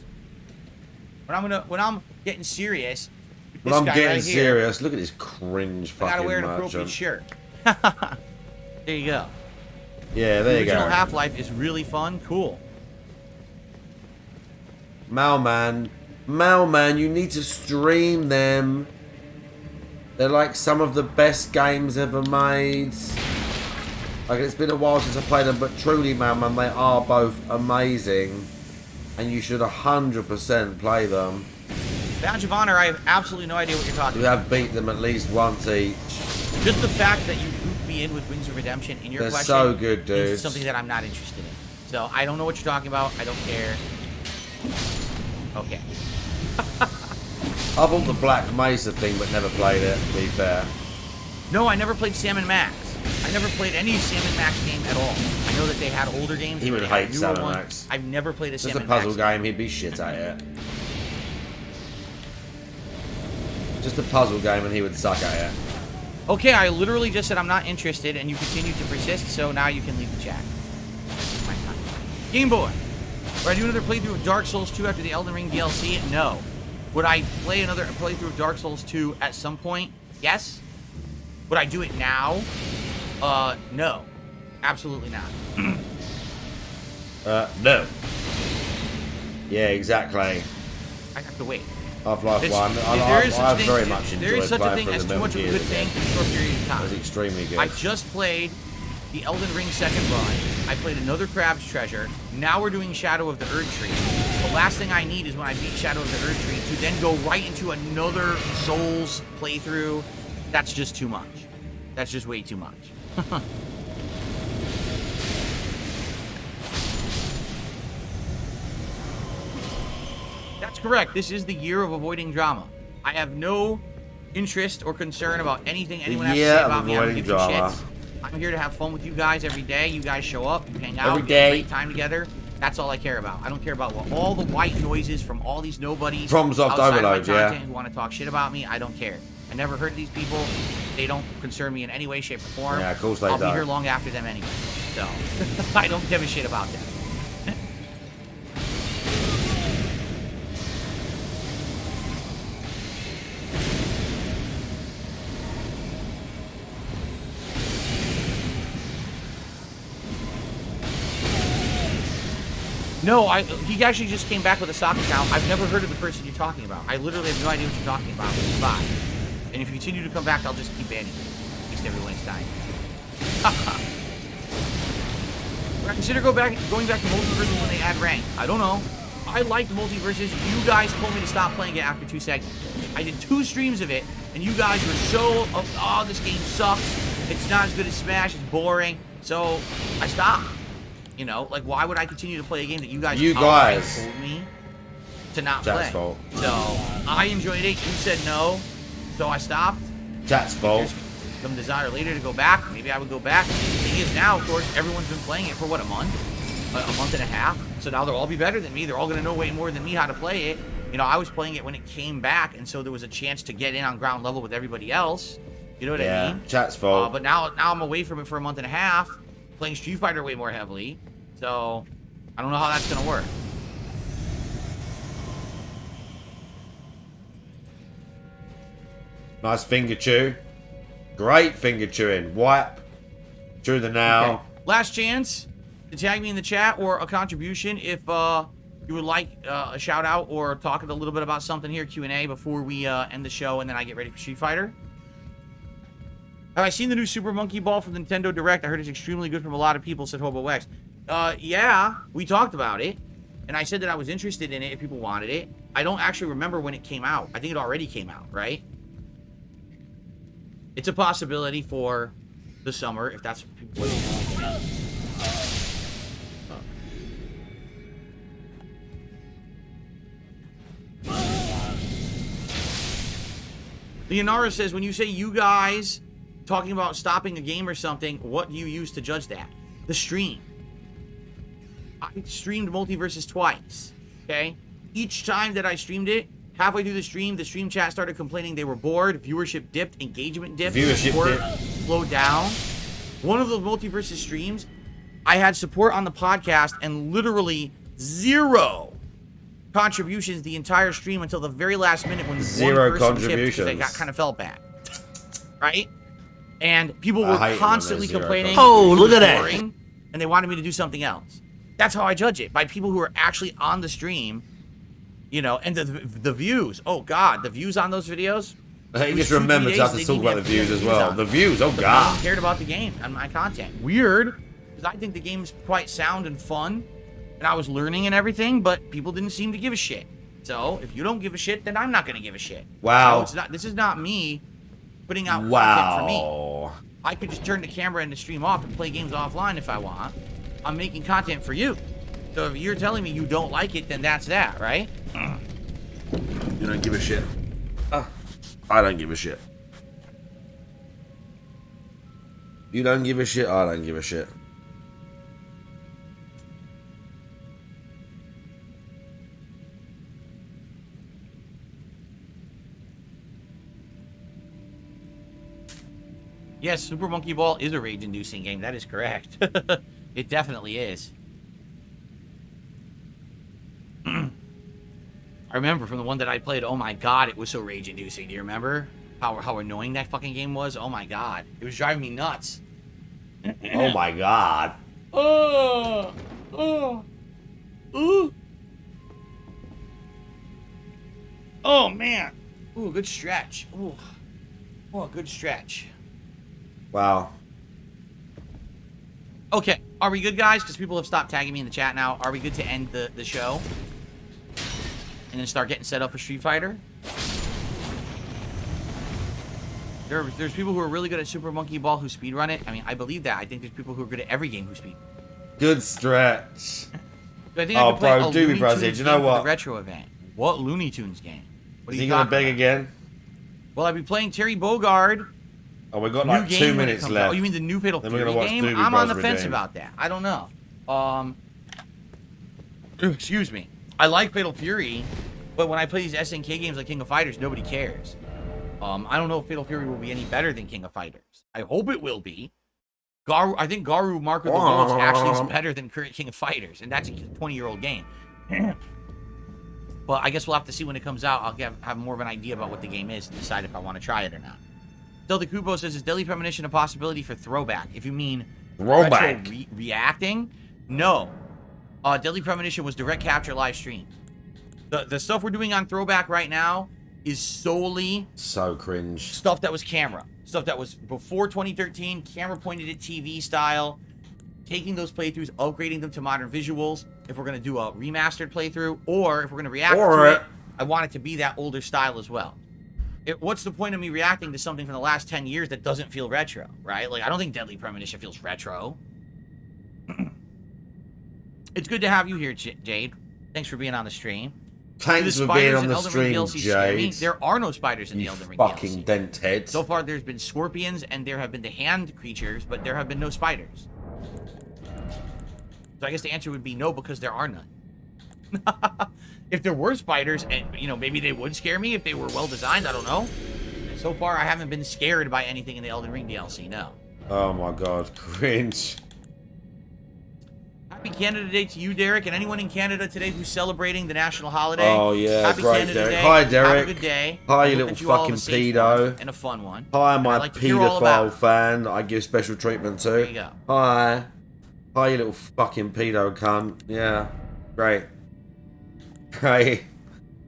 When I'm getting serious, with But this I'm guy getting right here, serious. Look at this cringe I fucking gotta wear an appropriate merchant. shirt. There you go. Yeah, there The you go. original Half-Life is really fun. Cool. Malman, you need to stream them. They're like some of the best games ever made. Like, it's been a while since I played them, but truly, Malman, they are both amazing. And you should 100% play them. Badge of Honor, I have absolutely no idea what you're talking You about. have beat them at least once each. Just the fact that you grouped me in with Wings of Redemption in your They're question so good, is dude. something that I'm not interested in. So I don't know what you're talking about. I don't care. Okay. I bought the Black Mesa thing, but never played it, to be fair. No, I never played Sam & Max. I never played any Sam & Max game at all. I know that they had older games. He but would they had hate newer Sam & ones. Max. I've never played a It's Sam just a & Max puzzle game, he'd be shit at it. Just a puzzle game and he would suck at it. Okay, I literally just said I'm not interested, and you continue to persist, so now you can leave the chat. Game Boy. Would I do another playthrough of Dark Souls 2 after the Elden Ring DLC? No. Would I play another playthrough of Dark Souls 2 at some point? Yes. Would I do it now? No. Absolutely not. No. Yeah, exactly. I have to wait. Half-Life It's- 1. there is such I thing- very much there is enjoyed such a playing thing through as the too much of a Metal good Gear thing again. in a short period of It time. was extremely good. I just played the Elden Ring second run. I played another Crab's Treasure. Now we're doing Shadow of the Erd Tree. The last thing I need is when I beat Shadow of the Erd Tree to then go right into another Souls playthrough. That's just too much. That's just way too much. That's correct. This is the year of avoiding drama. I have no interest or concern about anything anyone has to year say of about me. I don't avoiding give two drama. shits. I'm here to have fun with you guys every day. You guys show up, you hang out, Every we have a day. great time together. That's all I care about. I don't care about all the white noises from all these nobodies From Soft outside of my Overload, yeah. content who want to talk shit about me. I don't care. I never heard of these people. They don't concern me in any way, shape, or form. Yeah, of course they I'll be don't. here long after them anyway. So I don't give a shit about them. No, he actually just came back with a stock account. I've never heard of the person you're talking about. I literally have no idea what you're talking about. Bye. And if you continue to come back, I'll just keep banning you. At least everyone's dying. Would I consider going back to multiverses when they add rank? I don't know. I liked multiverses. You guys told me to stop playing it after 2 seconds. I did 2 streams of it, and you guys were so, oh, this game sucks. It's not as good as Smash. It's boring. So I stopped. You know, like, why would I continue to play a game that you guys told me to not play? Fault. So I enjoyed it. You said no, so I stopped. Chat's fault. Some desire later to go back. Maybe I would go back. The thing is now, of course, everyone's been playing it for what, a month and a half. So now they'll all be better than me. They're all going to know way more than me how to play it. You know, I was playing it when it came back, and so there was a chance to get in on ground level with everybody else. You know what I mean? Chat's fault. But now I'm away from it for a month and a half, playing Street Fighter way more heavily. So I don't know how that's going to work. Nice finger chew. Great finger chewing. Wipe. Chew the nail. Okay. Last chance to tag me in the chat or a contribution if you would like a shout out or talk a little bit about something here, Q&A, before we end the show and then I get ready for Street Fighter. Have I seen the new Super Monkey Ball from Nintendo Direct? I heard it's extremely good from a lot of people, said Hobo X. Yeah, we talked about it. And I said that I was interested in it if people wanted it. I don't actually remember when it came out. I think it already came out, right? It's a possibility for the summer, if that's what people want. Leonara says, when you say you guys talking about stopping a game or something, what do you use to judge that? The stream. I streamed Multiverses twice, okay? Each time that I streamed it, halfway through the stream chat started complaining they were bored, viewership dipped, engagement dipped, support slowed down. One of those Multiverses streams, I had support on the podcast and literally 0 contributions the entire stream until the very last minute when 0 contributions. They got kind of felt bad, right? And people were constantly complaining. Oh, look at that! And they wanted me to do something else. That's how I judge it, by people who are actually on the stream, you know, and the views. Oh God, the views on those videos. You just remember to have to talk about the views as well. The views, oh God. No one cared about the game and my content. Weird, because I think the game's quite sound and fun, and I was learning and everything, but people didn't seem to give a shit. So if you don't give a shit, then I'm not gonna give a shit. Wow. So this is not me putting out content for me. I could just turn the camera and the stream off and play games offline if I want. I'm making content for you. So if you're telling me you don't like it, then that's that, right? You don't give a shit. I don't give a shit. You don't give a shit, I don't give a shit. Yes, Super Monkey Ball is a rage-inducing game. That is correct. It definitely is. I remember from the one that I played, oh my God, it was so rage-inducing. Do you remember how annoying that fucking game was? Oh my God. It was driving me nuts. Oh my God. Oh man. Ooh, good stretch. Ooh. Oh, good stretch. Wow. Okay, are we good, guys? Because people have stopped tagging me in the chat now. Are we good to end the show? And then start getting set up for Street Fighter? There's people who are really good at Super Monkey Ball who speedrun it. I mean, I believe that. I think there's people who are good at every game who speed. Good stretch. I think I could play a Looney Tunes game you know for what? the retro event. What Looney Tunes game? What Is he gonna beg again? Well, I'd be playing Terry Bogard. Oh, we got like 2 minutes left. Oh, you mean the new Fatal Fury game? Doobie I'm on the Bros fence Redeemed. about that. I don't know. Excuse me. I like Fatal Fury, but when I play these SNK games like King of Fighters, nobody cares. I don't know if Fatal Fury will be any better than King of Fighters. I hope it will be. I think Garu Mark of the Wolves actually is better than current King of Fighters, and that's a 20-year-old game. But I guess we'll have to see when it comes out. I'll have more of an idea about what the game is and decide if I want to try it or not. Delta Kubo says, is Deadly Premonition a possibility for throwback? If you mean throwback reacting? No. Deadly Premonition was direct capture live stream. The stuff we're doing on Throwback right now is solely So cringe. stuff that was camera. Stuff that was before 2013, camera pointed at TV style. Taking those playthroughs, upgrading them to modern visuals. If we're going to do a remastered playthrough, or if we're going to react to it, I want it to be that older style as well. What's the point of me reacting to something from the last 10 years that doesn't feel retro, right? Like, I don't think Deadly Premonition feels retro. It's good to have you here, Jade. Thanks for being on the stream. Thanks Do for being spiders on in the Elden Ring stream, DLC scare me? Jade. There are no spiders in the You Elden Ring fucking DLC. dent head. So far, there's been scorpions, and there have been the hand creatures, but there have been no spiders. So I guess the answer would be no, because there are none. If there were spiders, and, you know, maybe they would scare me if they were well-designed, I don't know. So far, I haven't been scared by anything in the Elden Ring DLC, no. Oh my god, cringe. Happy Canada Day to you, Derek, and anyone in Canada today who's celebrating the national holiday. Oh yeah, Happy great, Canada Derek. Day. Hi, Derek. Have a good day. Hi, I you hope little that you all have fucking a safe pedo. one and a fun one. Hi, And my I'd like to hear all about pedophile it. fan that I give special treatment to. There you go. Hi. Hi, you little fucking pedo cunt. Yeah. Great. Great.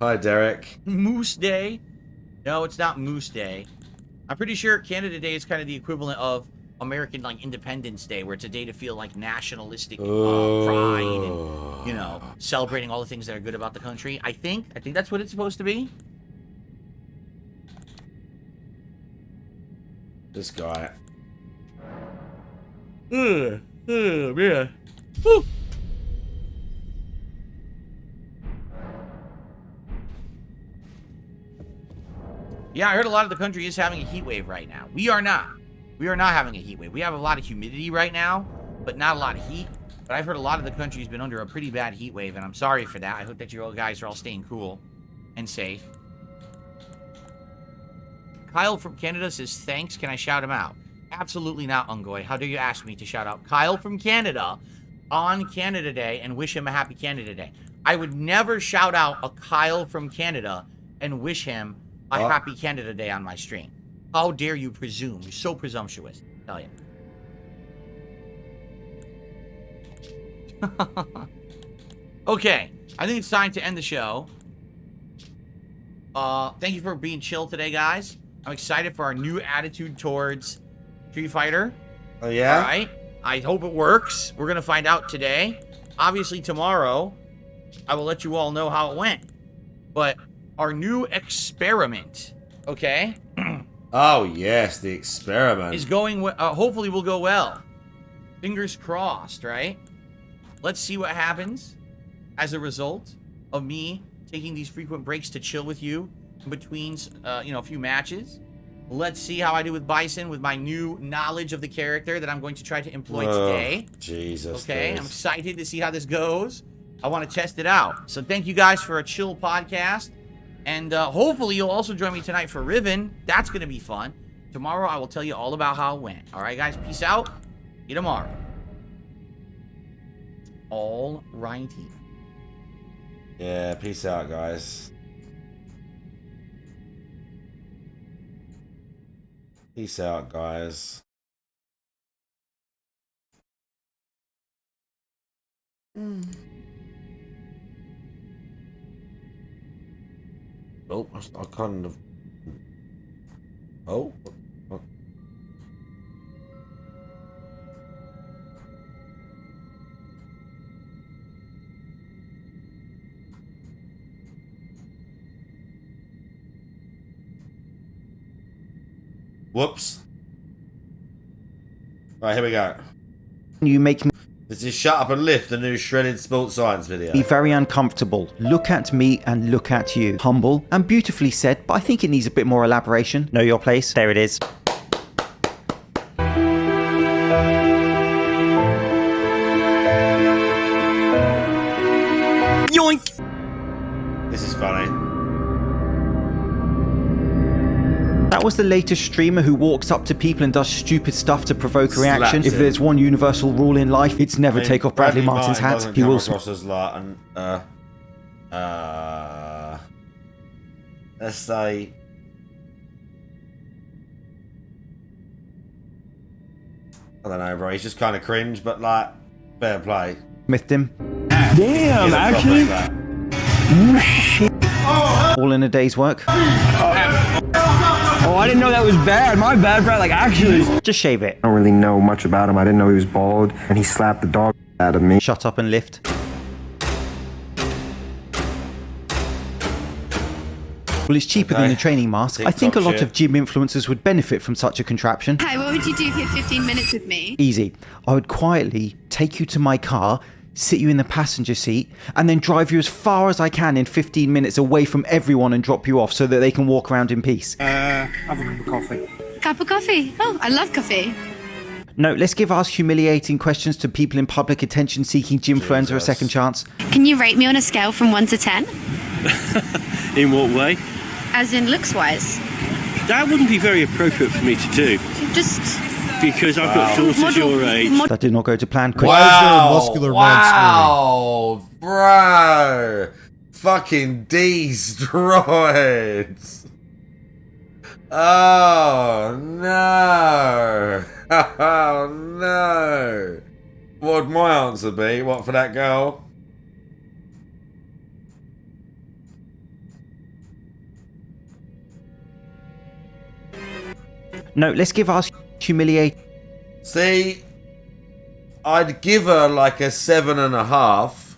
Hi, Derek. Moose Day? No, it's not Moose Day. I'm pretty sure Canada Day is kind of the equivalent of American, like, Independence Day, where it's a day to feel, like, nationalistic pride and, you know, celebrating all the things that are good about the country. I think that's what it's supposed to be. This guy. Yeah. Woo. Yeah, I heard a lot of the country is having a heat wave right now. We are not. We are not having a heat wave. We have a lot of humidity right now, but not a lot of heat. But I've heard a lot of the country's been under a pretty bad heat wave, and I'm sorry for that. I hope that you all guys are all staying cool and safe. Kyle from Canada says, thanks. Can I shout him out? Absolutely not, Ungoy. How dare you ask me to shout out Kyle from Canada on Canada Day and wish him a happy Canada Day? I would never shout out a Kyle from Canada and wish him a happy Canada Day on my stream. How dare you presume? You're so presumptuous. I tell you. Okay, I think it's time to end the show. Thank you for being chill today, guys. I'm excited for our new attitude towards Street Fighter. Oh, yeah? All right. I hope it works. We're going to find out today. Obviously, tomorrow, I will let you all know how it went. But our new experiment, okay, Oh, yes, the experiment. is going, hopefully will go well. Fingers crossed, right? Let's see what happens as a result of me taking these frequent breaks to chill with you in between, you know, a few matches. Let's see how I do with Bison with my new knowledge of the character that I'm going to try to employ today. Jesus. Okay, dude. I'm excited to see how this goes. I want to test it out. So thank you guys for a chill podcast. And hopefully you'll also join me tonight for Riven. That's going to be fun. Tomorrow I will tell you all about how it went. All right, guys, peace out. See you tomorrow. All righty. Yeah, peace out, guys. Peace out, guys. Oh, I kind of. Oh. What? Whoops. Right, here we go. You make me This is Shut Up and Lift, the new shredded sports science video. very uncomfortable. Look at me and look at you. Humble and beautifully said, but I think it needs a bit more elaboration. Know your place. There it is. Yoink! This is funny. That was the latest streamer who walks up to people and does stupid stuff to provoke a reaction. Slaps If him. there's one universal rule in life, it's never take off Bradley Martin's hat. doesn't He come will across as like let's say I don't know, bro. He's just kind of cringe, but like fair play. Smithed him. Damn, actually? All in a day's work. Oh, I didn't know that was bad. My bad, bro. Like, actually. Just shave it. I don't really know much about him. I didn't know he was bald, and he slapped the dog out of me. Shut up and lift. Well, it's cheaper than a training mask. I think a lot of gym influencers would benefit from such a contraption. Hi, what would you do for 15 minutes with me? Easy. I would quietly take you to my car, sit you in the passenger seat, and then drive you as far as I can in 15 minutes away from everyone and drop you off so that they can walk around in peace. Have a cup of coffee. Cup of coffee? Oh, I love coffee. No, let's give our humiliating questions to people in public attention-seeking gymfluencer a second chance. Can you rate me on a scale from 1 to 10? In what way? As in looks-wise. That wouldn't be very appropriate for me to do, Just... because I've got daughters your age. That did not go to plan. Quick. Wow, bro. Fucking destroyed. Oh, no. Oh, no. What would my answer be? What for that girl? No, let's give our humiliating... See, I'd give her like a 7.5,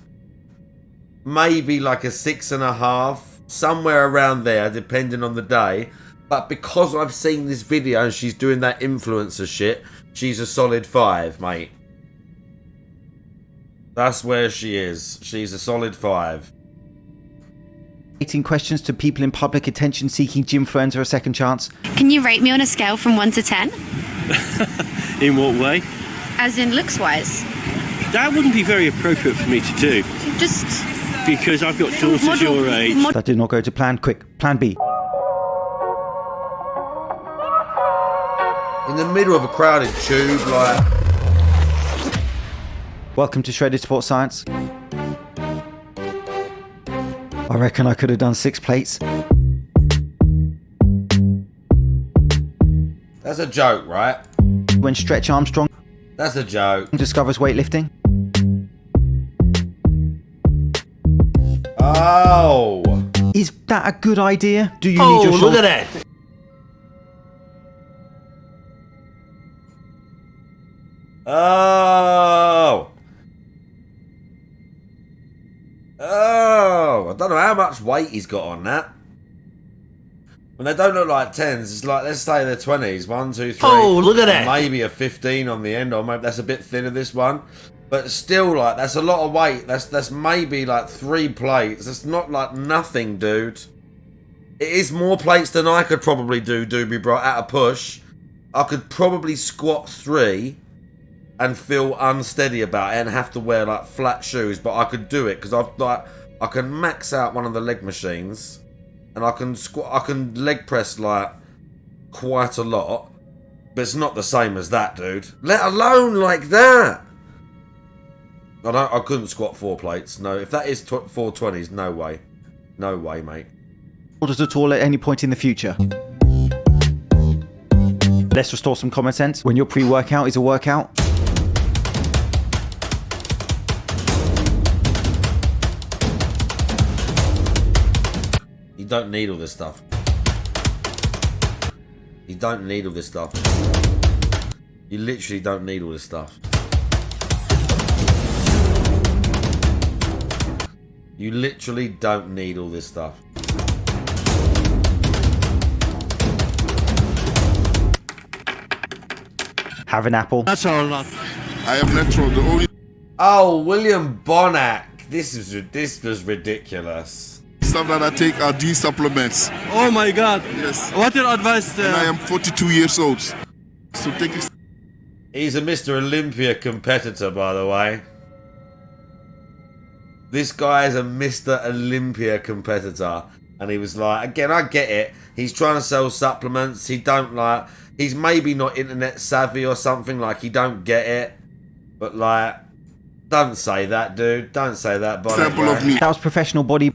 maybe like a 6.5, somewhere around there, depending on the day. But because I've seen this video and she's doing that influencer shit, she's a solid 5, mate. That's where she is. She's a solid 5. Questions to people in public attention-seeking gymfluencer a second chance. Can you rate me on a scale from 1 to 10? In what way? As in looks-wise. That wouldn't be very appropriate for me to do, Just... because I've got daughters your age. That did not go to plan. Quick, plan B. In the middle of a crowded tube, like... Welcome to Shredded Sports Science. I reckon I could have done 6 plates. That's a joke, right? When Stretch Armstrong That's a joke. discovers weightlifting. Oh! Is that a good idea? Do you need your shoulder? Look at that. Oh! Oh! I don't know how much weight he's got on that. When they don't look like 10s, it's like, let's say they're 20s. 1, 2, 3. Oh, look at that. Maybe a 15 on the end, or maybe that's a bit thinner, this one. But still, like, that's a lot of weight. That's maybe like 3 plates. That's not like nothing, dude. It is more plates than I could probably do, Doobie Bro, at a push. I could probably squat 3 and feel unsteady about it and have to wear like flat shoes, but I could do it because I can max out one of the leg machines and I can leg press like quite a lot, but it's not the same as that, dude. Let alone like that. I couldn't squat 4 plates. No, if that is 420s, no way. No way, mate. Shoulders at all at any point in the future. Let's restore some common sense. When your pre-workout is a workout. You don't need all this stuff. You don't need all this stuff. You literally don't need all this stuff. You literally don't need all this stuff. Have an apple. That's all not. I am natural. The only Oh, William Bonac. This was ridiculous. stuff that I take are these supplements. Oh my God. Yes. What your advice? And I am 42 years old. So take it. He's a Mr. Olympia competitor, by the way. This guy is a Mr. Olympia competitor. And he was like, again, I get it. He's trying to sell supplements. He's maybe not internet savvy or something. Like, he don't get it. But, like, don't say that, dude. Don't say that, Bonac. Example of me. That was professional body.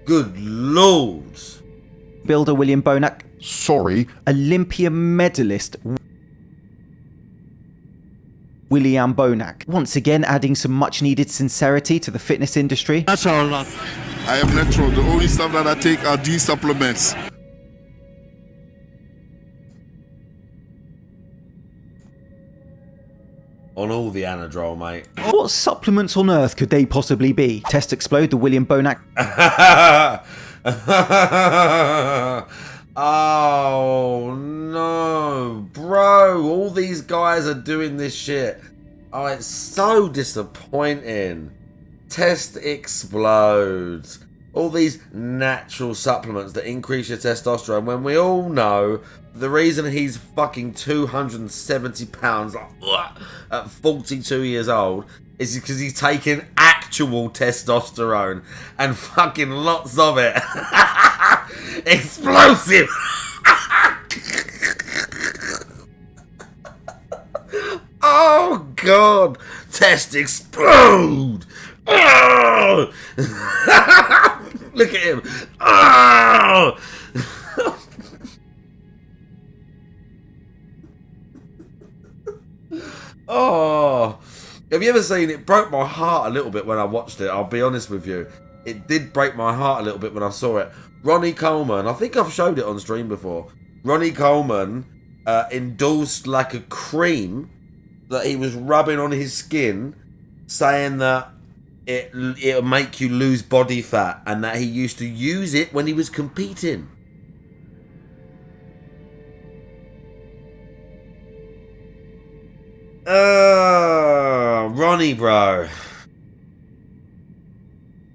Good Lord. Builder William Bonac. Sorry. Olympia medalist. William Bonac, once again adding some much needed sincerity to the fitness industry. That's all right. I am natural. The only stuff that I take are D supplements. On all the Anadrol, mate. What supplements on earth could they possibly be? Test Explode, the William Bonac. Oh no, bro, all these guys are doing this shit. Oh, it's so disappointing. Test Explodes, all these natural supplements that increase your testosterone, when we all know the reason he's fucking 270 pounds at 42 years old is because he's taking actual testosterone and fucking lots of it. Explosive. Oh god, test explode. Oh! Look at him. Oh! Oh, have you ever seen it? Broke my heart a little bit when I watched it. I'll be honest with you, it did break my heart a little bit when I saw it. Ronnie Coleman, I think I've showed it on stream before. Ronnie Coleman endorsed like a cream that he was rubbing on his skin, saying that it'll make you lose body fat, and that he used to use it when he was competing. Ronnie, bro.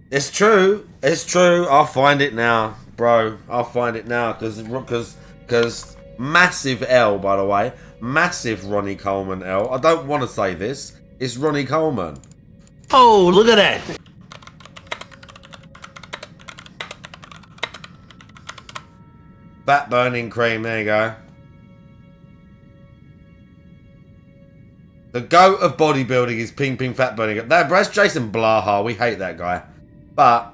It's true. It's true. I'll find it now, bro. I'll find it now, because massive L, by the way. Massive Ronnie Coleman L. I don't want to say this. It's Ronnie Coleman. Oh, look at that. Fat burning cream. There you go. The goat of bodybuilding is Ping Ping Fat Burning. That's Jason Blaha. We hate that guy. But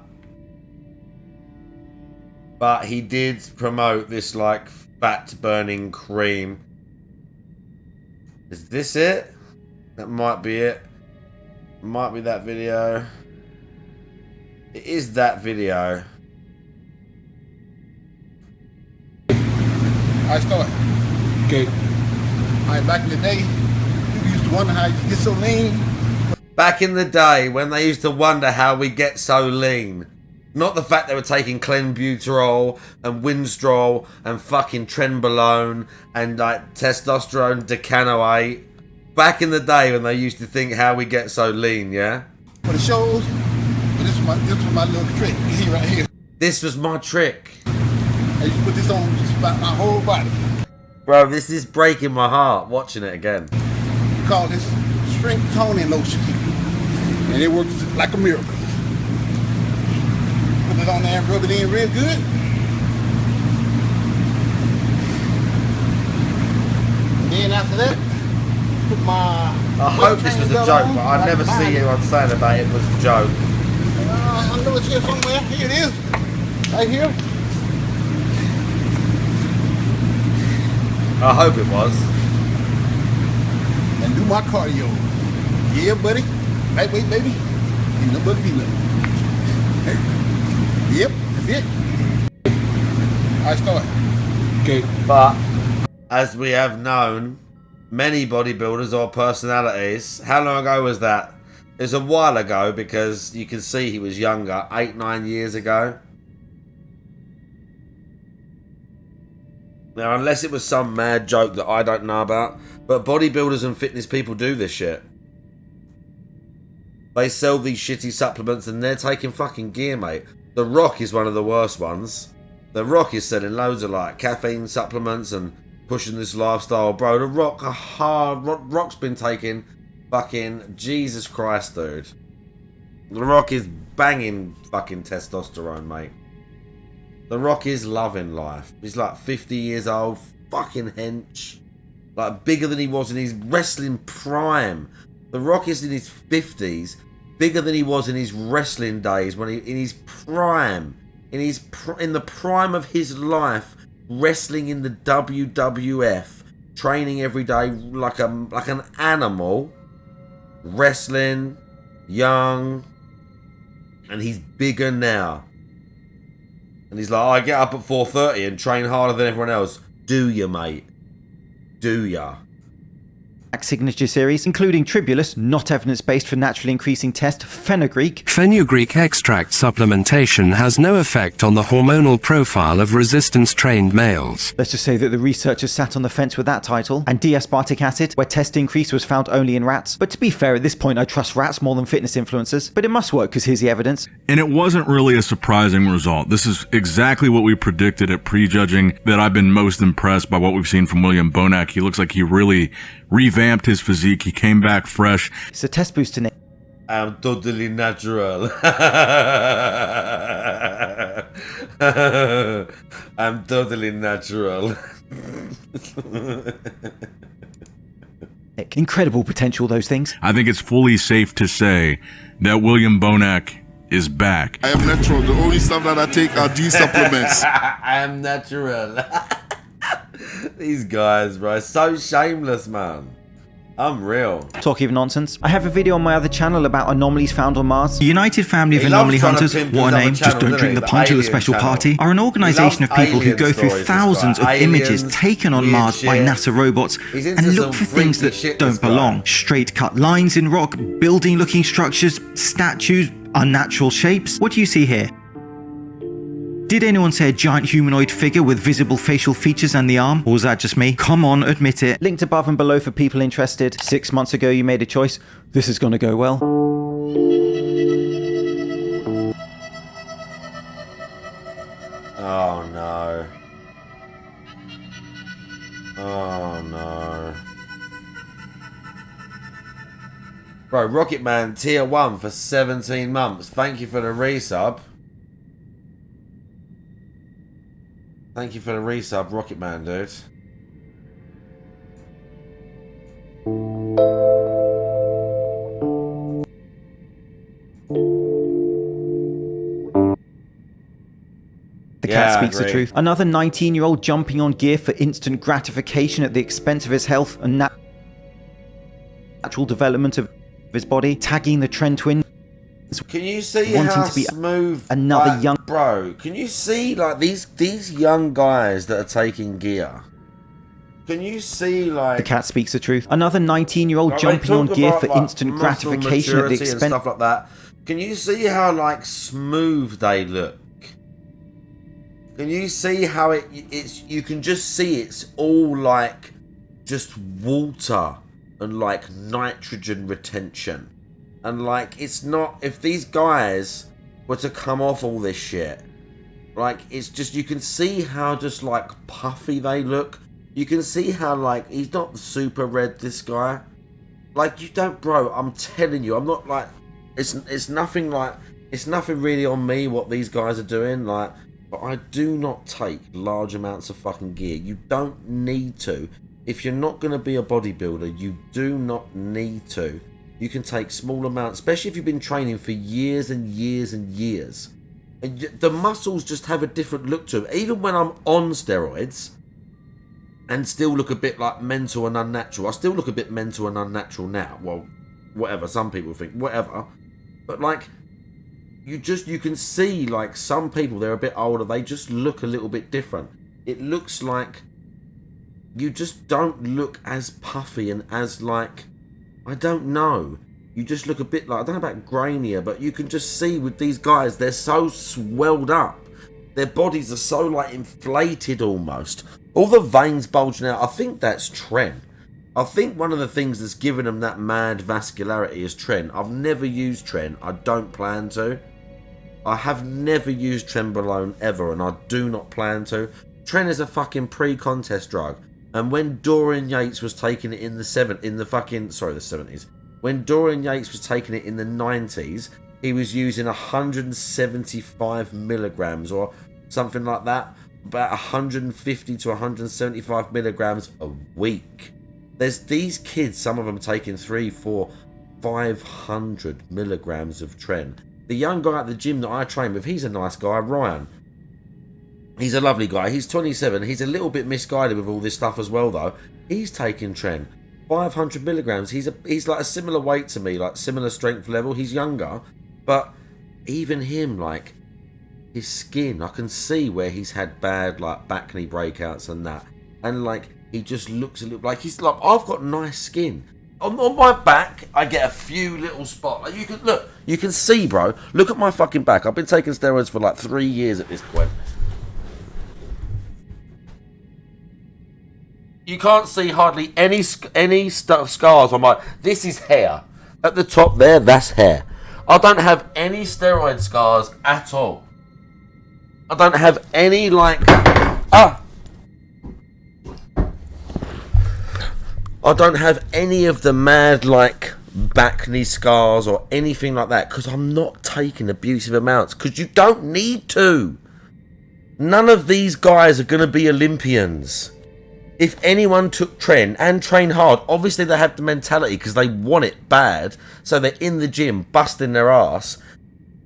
he did promote this like fat burning cream. Is this it? That might be it. Might be that video. It is that video. I start. Okay. All right, back in the day, you used to wonder how you get so lean. Back in the day when they used to wonder how we get so lean. Not the fact they were taking clenbuterol and Winstrol and fucking Trenbolone and like testosterone decanoate. Back in the day when they used to think how we get so lean, yeah? For the shows, but this was my little trick. See right here. This was my trick. I used to put this on just about my whole body. Bro, this is breaking my heart watching it again. We call this strength toning lotion. And it works like a miracle. Put it on there and rub it in real good. And then after that, put my... I hope this was a joke, but I never see anyone saying about it was a joke. I know it's here somewhere. Here it is. Right here. I hope it was. And do my cardio. Yeah, buddy. Lightweight, baby. Peanut butter peanut. Hey. Yep, that's it. I start. Okay. But, as we have known, many bodybuilders or personalities, how long ago was that? It was a while ago, because you can see he was younger, 8-9 years ago. Now, unless it was some mad joke that I don't know about, but bodybuilders and fitness people do this shit. They sell these shitty supplements and they're taking fucking gear, mate. The Rock is one of the worst ones. The Rock is selling loads of like caffeine supplements and pushing this lifestyle. Bro, the Rock, Rock's been taking fucking Jesus Christ, dude. The Rock is banging fucking testosterone, mate. The Rock is loving life. He's like 50 years old, fucking hench. Like bigger than he was in his wrestling prime. The Rock is in his 50s, bigger than he was in his wrestling days, when he in his prime, in the prime of his life, wrestling in the WWF, training every day like an animal. wrestling, young, and he's bigger now. And he's like, oh, I get up at 4:30 and train harder than everyone else. Do ya, mate? Do ya? Signature series, including Tribulus, not evidence-based for naturally increasing test, fenugreek. Fenugreek extract supplementation has no effect on the hormonal profile of resistance-trained males. Let's just say that the researchers sat on the fence with that title, and D-aspartic acid, where test increase was found only in rats. But to be fair, at this point I trust rats more than fitness influencers. But it must work, because here's the evidence. And it wasn't really a surprising result. This is exactly what we predicted at prejudging. That I've been most impressed by what we've seen from William Bonac. He looks like he really revamped his physique. He came back fresh. It's a test booster, Nick. I'm totally natural. I'm totally natural. Incredible potential, those things. I think it's fully safe to say that William Bonac is back. I am natural. The only stuff that I take are D supplements. I am natural. These guys, bro, so shameless, man. Unreal. Talking of nonsense, I have a video on my other channel about anomalies found on Mars. The United Family of He Anomaly loves trying to Hunters, pimp what a his name, other just channel, don't doesn't drink he? the The punch of the alien special channel. party, are an He organisation of loves people who alien go through stories, thousands of like images aliens, taken on weird Mars by shit. NASA robots He's into and some look for things freaky that shit, this don't guy. belong. Straight cut lines in rock, building-looking structures, statues, unnatural shapes. What do you see here? Did anyone say a giant humanoid figure with visible facial features and the arm? Or was that just me? Come on, admit it. Linked above and below for people interested. 6 months ago you made a choice. This is gonna go well. Oh no. Oh no. Bro, Rocketman tier 1 for 17 months. Thank you for the resub. Thank you for the resub, Rocketman, dude. The cat speaks the truth. Another 19-year-old jumping on gear for instant gratification at the expense of his health and natural development of his body, tagging the trend twin. Can you see wanting how to be smooth, another like, young bro? Can you see like these young guys that are taking gear? Can you see like the cat speaks the truth? Another 19-year-old like, jumping on gear for instant muscle gratification at the maturity and expense stuff like that. Can you see how like smooth they look? Can you see how it's? You can just see it's all like just water and like nitrogen retention. And like, it's not, if these guys were to come off all this shit, like, it's just, you can see how just like puffy they look. You can see how like, he's not super red, this guy. Like, you don't, bro, I'm telling you, I'm not like, it's nothing like, it's nothing really on me what these guys are doing, like, but I do not take large amounts of fucking gear. You don't need to. If you're not going to be a bodybuilder, you do not need to. You can take small amounts, especially if you've been training for years and years and years. And the muscles just have a different look to them. Even when I'm on steroids and still look a bit like mental and unnatural. I still look a bit mental and unnatural now. Well, whatever. Some people think, whatever. But like, you can see like some people, they're a bit older. They just look a little bit different. It looks like you just don't look as puffy and as like, I don't know. You just look a bit like, I don't know about grainier, but you can just see with these guys, they're so swelled up. Their bodies are so like inflated almost. All the veins bulging out. I think that's Tren. I think one of the things that's given them that mad vascularity is Tren. I've never used Tren. I don't plan to. I have never used Trenbolone ever, and I do not plan to. Tren is a fucking pre-contest drug. And when Dorian Yates was taking it in the 70s, when Dorian Yates was taking it in the 90s, he was using 175 milligrams or something like that, about 150 to 175 milligrams a week. There's these kids, some of them taking 300, 400, 500 milligrams of Tren. The young guy at the gym that I train with, he's a nice guy, Ryan. He's a lovely guy. He's 27. He's a little bit misguided with all this stuff as well, though. He's taking Tren. 500 milligrams. He's like a similar weight to me, like similar strength level. He's younger, but even him, like his skin, I can see where he's had bad like back knee breakouts and that, and like he just looks a little like he's like, I've got nice skin. On my back, I get a few little spots. Like you can see, bro. Look at my fucking back. I've been taking steroids for like 3 years at this point. You can't see hardly any scars on my... This is hair. At the top there, that's hair. I don't have any steroid scars at all. I don't have any, like... I don't have any of the mad, like, back knee scars or anything like that, because I'm not taking abusive amounts, because you don't need to. None of these guys are going to be Olympians. If anyone took Tren and trained hard, obviously they have the mentality because they want it bad, so they're in the gym busting their ass.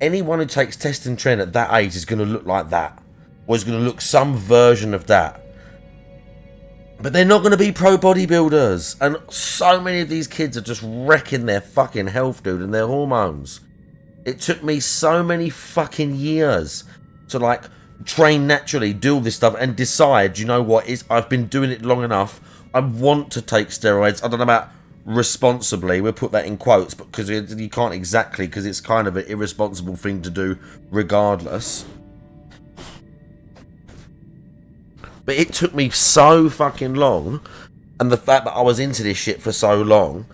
Anyone who takes Test and Tren at that age is going to look like that, or is going to look some version of that. But they're not going to be pro bodybuilders, and so many of these kids are just wrecking their fucking health, dude, and their hormones. It took me so many fucking years to like train naturally, do all this stuff, and decide, you know what, I've been doing it long enough. I want to take steroids. I don't know about responsibly. We'll put that in quotes, because you can't exactly, because it's kind of an irresponsible thing to do regardless. But it took me so fucking long, and the fact that I was into this shit for so long,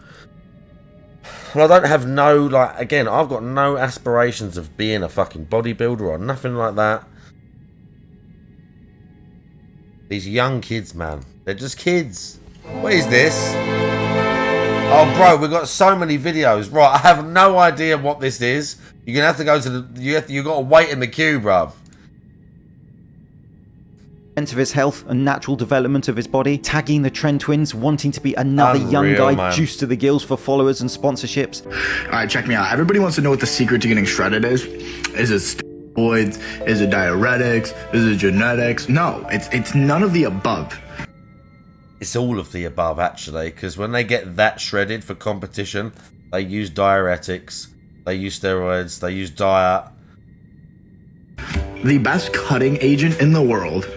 and I don't have no, like, again, I've got no aspirations of being a fucking bodybuilder or nothing like that. These young kids, man, they're just kids. What is this? Oh, bro, we've got so many videos. Right, I have no idea what this is. You're gonna have to go to the, you got to wait in the queue, bruv. Of his health and natural development of his body, tagging the Tren twins, wanting to be another young guy, man. Juiced to the gills for followers and sponsorships. Alright, check me out. Everybody wants to know what the secret to getting shredded is. Is it steroids? Is it diuretics? Is it genetics? No, it's none of the above. It's all of the above, actually, because when they get that shredded for competition, they use diuretics, they use steroids, they use diet. The best cutting agent in the world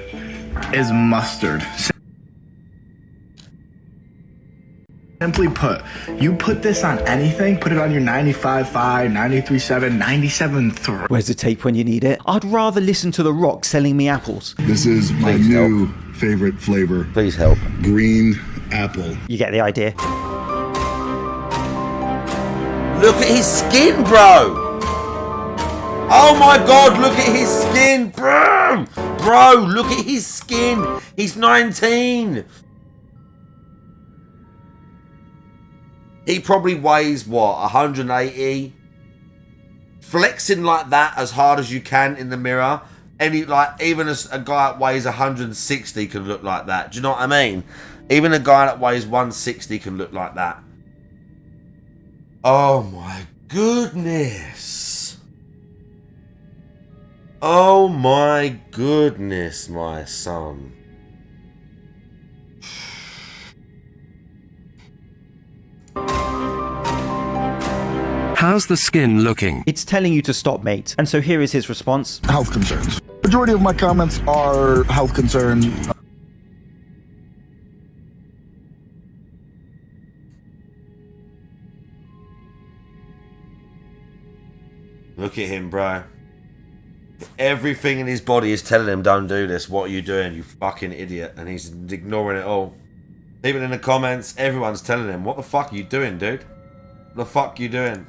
is mustard. Simply put, you put this on anything, put it on your 95.5, 93.7, 97.3. Where's the tape when you need it? I'd rather listen to The Rock selling me apples. This is my new favorite flavor. Please help. Green apple. You get the idea. Look at his skin, bro! Oh my god, look at his skin, bro! Bro, look at his skin. He's 19. He probably weighs, what, 180? Flexing like that as hard as you can in the mirror. Even a guy that weighs 160 can look like that. Do you know what I mean? Even a guy that weighs 160 can look like that. Oh my goodness. Oh my goodness, my son. How's the skin looking? It's telling you to stop, mate. And so here is his response. Health concerns. Majority of my comments are health concerns. Look at him, bro. Everything in his body is telling him, don't do this. What are you doing, you fucking idiot? And he's ignoring it all. Even in the comments, everyone's telling him, what the fuck are you doing, dude? What the fuck are you doing?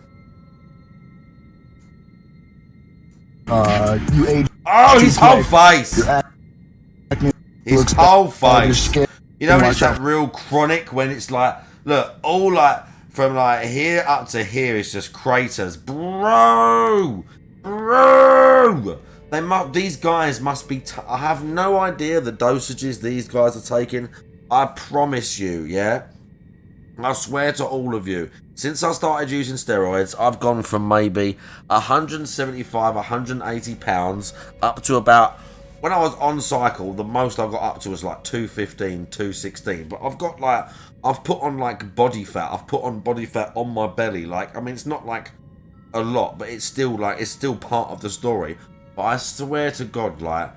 You age. Oh, his whole face! His whole face. You know when it's like real chronic, when it's like, look, all like, from like here up to here is just craters. Bro! Bro! These guys must be... I have no idea the dosages these guys are taking. I promise you, yeah? I swear to all of you, since I started using steroids, I've gone from maybe 175, 180 pounds up to about when I was on cycle, the most I got up to was like 215, 216. But I've got like, I've put on like body fat. I've put on body fat on my belly. Like, I mean, it's not like a lot, but it's still like, it's still part of the story. But I swear to God, like,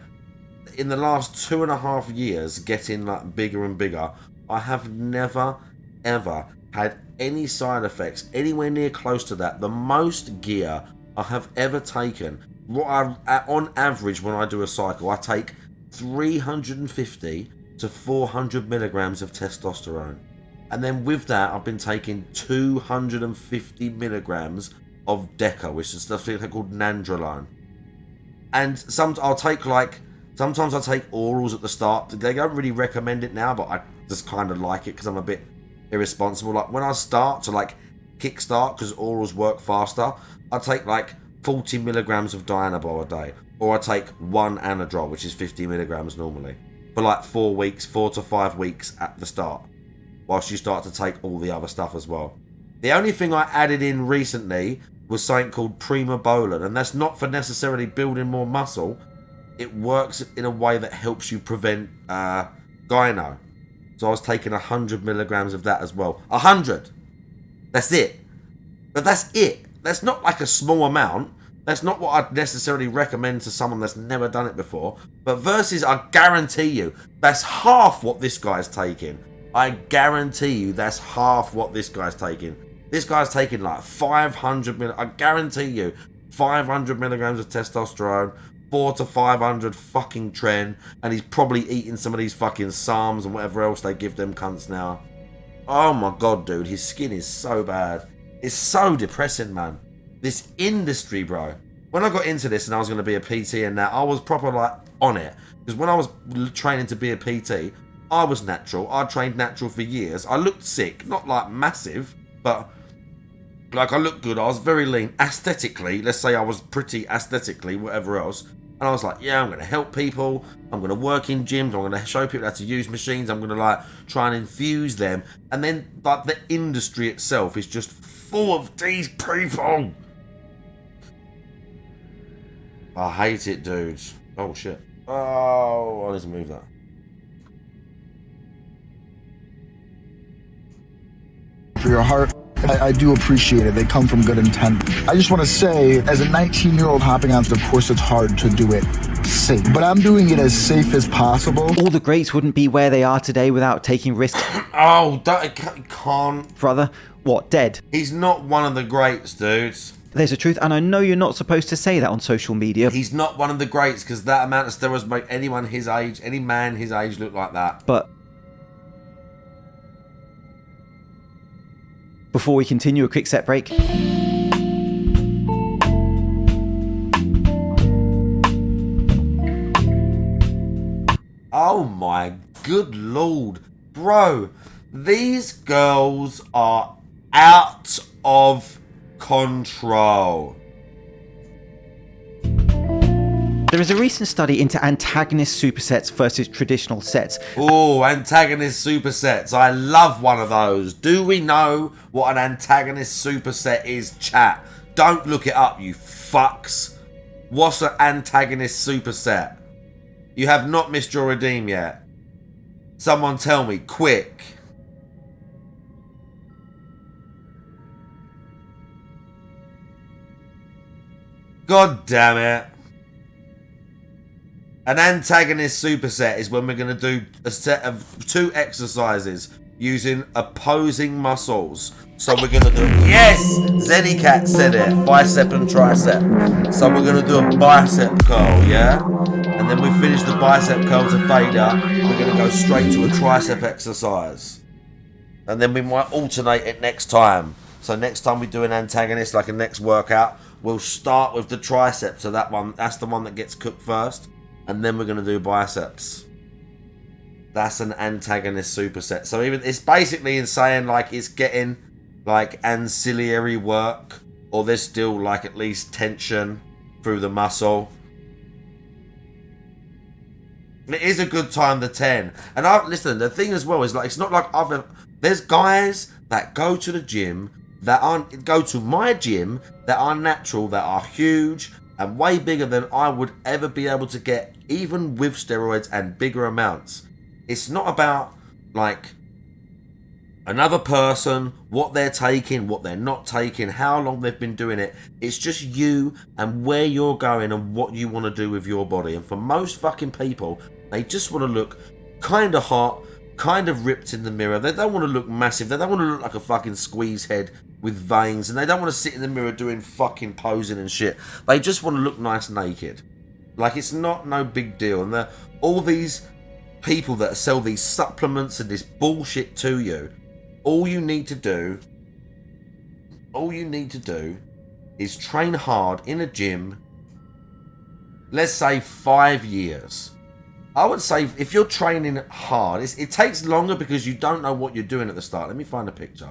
in the last 2.5 years, getting like bigger and bigger, I have never, ever had any side effects anywhere near close to that. The most gear I have ever taken, on average when I do a cycle, I take 350 to 400 milligrams of testosterone. And then with that, I've been taking 250 milligrams of Deca, which is stuff called nandrolone. And sometimes I'll take orals at the start. They don't really recommend it now, but I just kind of like it because I'm a bit irresponsible. Like when I start to like kickstart, because orals work faster, I take like 40 milligrams of Dianabol a day, or I take 1 Anadrol, which is 50 milligrams normally, for like 4 to 5 weeks at the start, whilst you start to take all the other stuff as well. The only thing I added in recently was something called Primobolan, and that's not for necessarily building more muscle. It works in a way that helps you prevent gyno. So I was taking 100 milligrams of that as well. 100. That's it. But that's it. That's not like a small amount. That's not what I'd necessarily recommend to someone that's never done it before. But versus, I guarantee you, that's half what this guy's taking. I guarantee you that's half what this guy's taking. This guy's taking like 500 milligrams. I guarantee you 500 milligrams of testosterone, 400 to 500 fucking tren, and he's probably eating some of these fucking Psalms and whatever else they give them cunts now. Oh my God, dude, his skin is so bad. It's so depressing, man. This industry, bro. When I got into this and I was going to be a PT and that, I was proper like on it. Because when I was training to be a PT, I was natural. I trained natural for years. I looked sick, not like massive, but like I looked good. I was very lean. Aesthetically, let's say I was pretty aesthetically, whatever else. And I was like, yeah, I'm going to help people. I'm going to work in gyms. I'm going to show people how to use machines. I'm going to like try and infuse them. And then like the industry itself is just full of these people. I hate it, dudes. Oh, shit. Oh, I need to move that. For your heart, I do appreciate it. They come from good intent. I just want to say, as a 19-year-old hopping onto the course, it's hard to do it safe. But I'm doing it as safe as possible. All the greats wouldn't be where they are today without taking risks. Oh, that can't. Brother, what, dead? He's not one of the greats, dudes. There's a truth, and I know you're not supposed to say that on social media. He's not one of the greats, because that amount of steroids make anyone his age, any man his age look like that. But before we continue, a quick set break. Oh my good lord. Bro, these girls are out of control. There is a recent study into antagonist supersets versus traditional sets. Oh, antagonist supersets. I love one of those. Do we know what an antagonist superset is, chat? Don't look it up, you fucks. What's an antagonist superset? You have not missed your redeem yet. Someone tell me, quick. God damn it. An antagonist superset is when we're going to do a set of 2 exercises using opposing muscles. So we're going to do, yes, Zenicat said it, bicep and tricep. So we're going to do a bicep curl, yeah? And then we finish the bicep curl to fader. We're going to go straight to a tricep exercise. And then we might alternate it next time. So next time we do an antagonist, like a next workout, we'll start with the tricep. So that's the one that gets cooked first. And then we're going to do biceps. That's an antagonist superset. So even it's basically in saying like it's getting like ancillary work, or there's still like at least tension through the muscle. It is a good time to 10. And listen, the thing as well is like it's not like there's guys that go to the gym that go to my gym that are natural, that are huge, and way bigger than I would ever be able to get, even with steroids and bigger amounts. It's not about like another person, what they're taking, what they're not taking, how long they've been doing it. It's just you and where you're going and what you want to do with your body. And for most fucking people, they just want to look kind of hot, kind of ripped in the mirror. They don't want to look massive. They don't want to look like a fucking squeeze head with veins. And they don't want to sit in the mirror doing fucking posing and shit. They just want to look nice naked. Like, it's not no big deal. And all these people that sell these supplements and this bullshit to you, all you need to do is train hard in a gym, let's say 5 years. I would say if you're training hard, it takes longer because you don't know what you're doing at the start. Let me find a picture.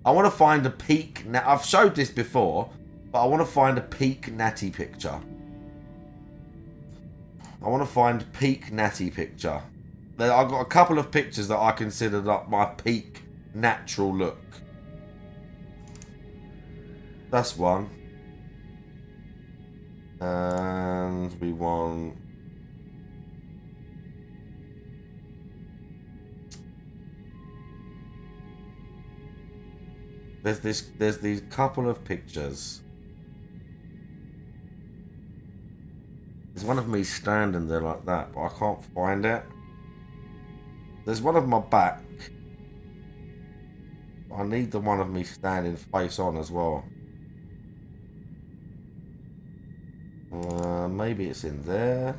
I want to find a peak. Now, I've showed this before, but I want to find a peak natty picture. I've got a couple of pictures that I consider like my peak natural look. That's one. And we want... There's these couple of pictures. There's one of me standing there like that, but I can't find it. There's one of my back. I need the one of me standing face on as well. Maybe it's in there.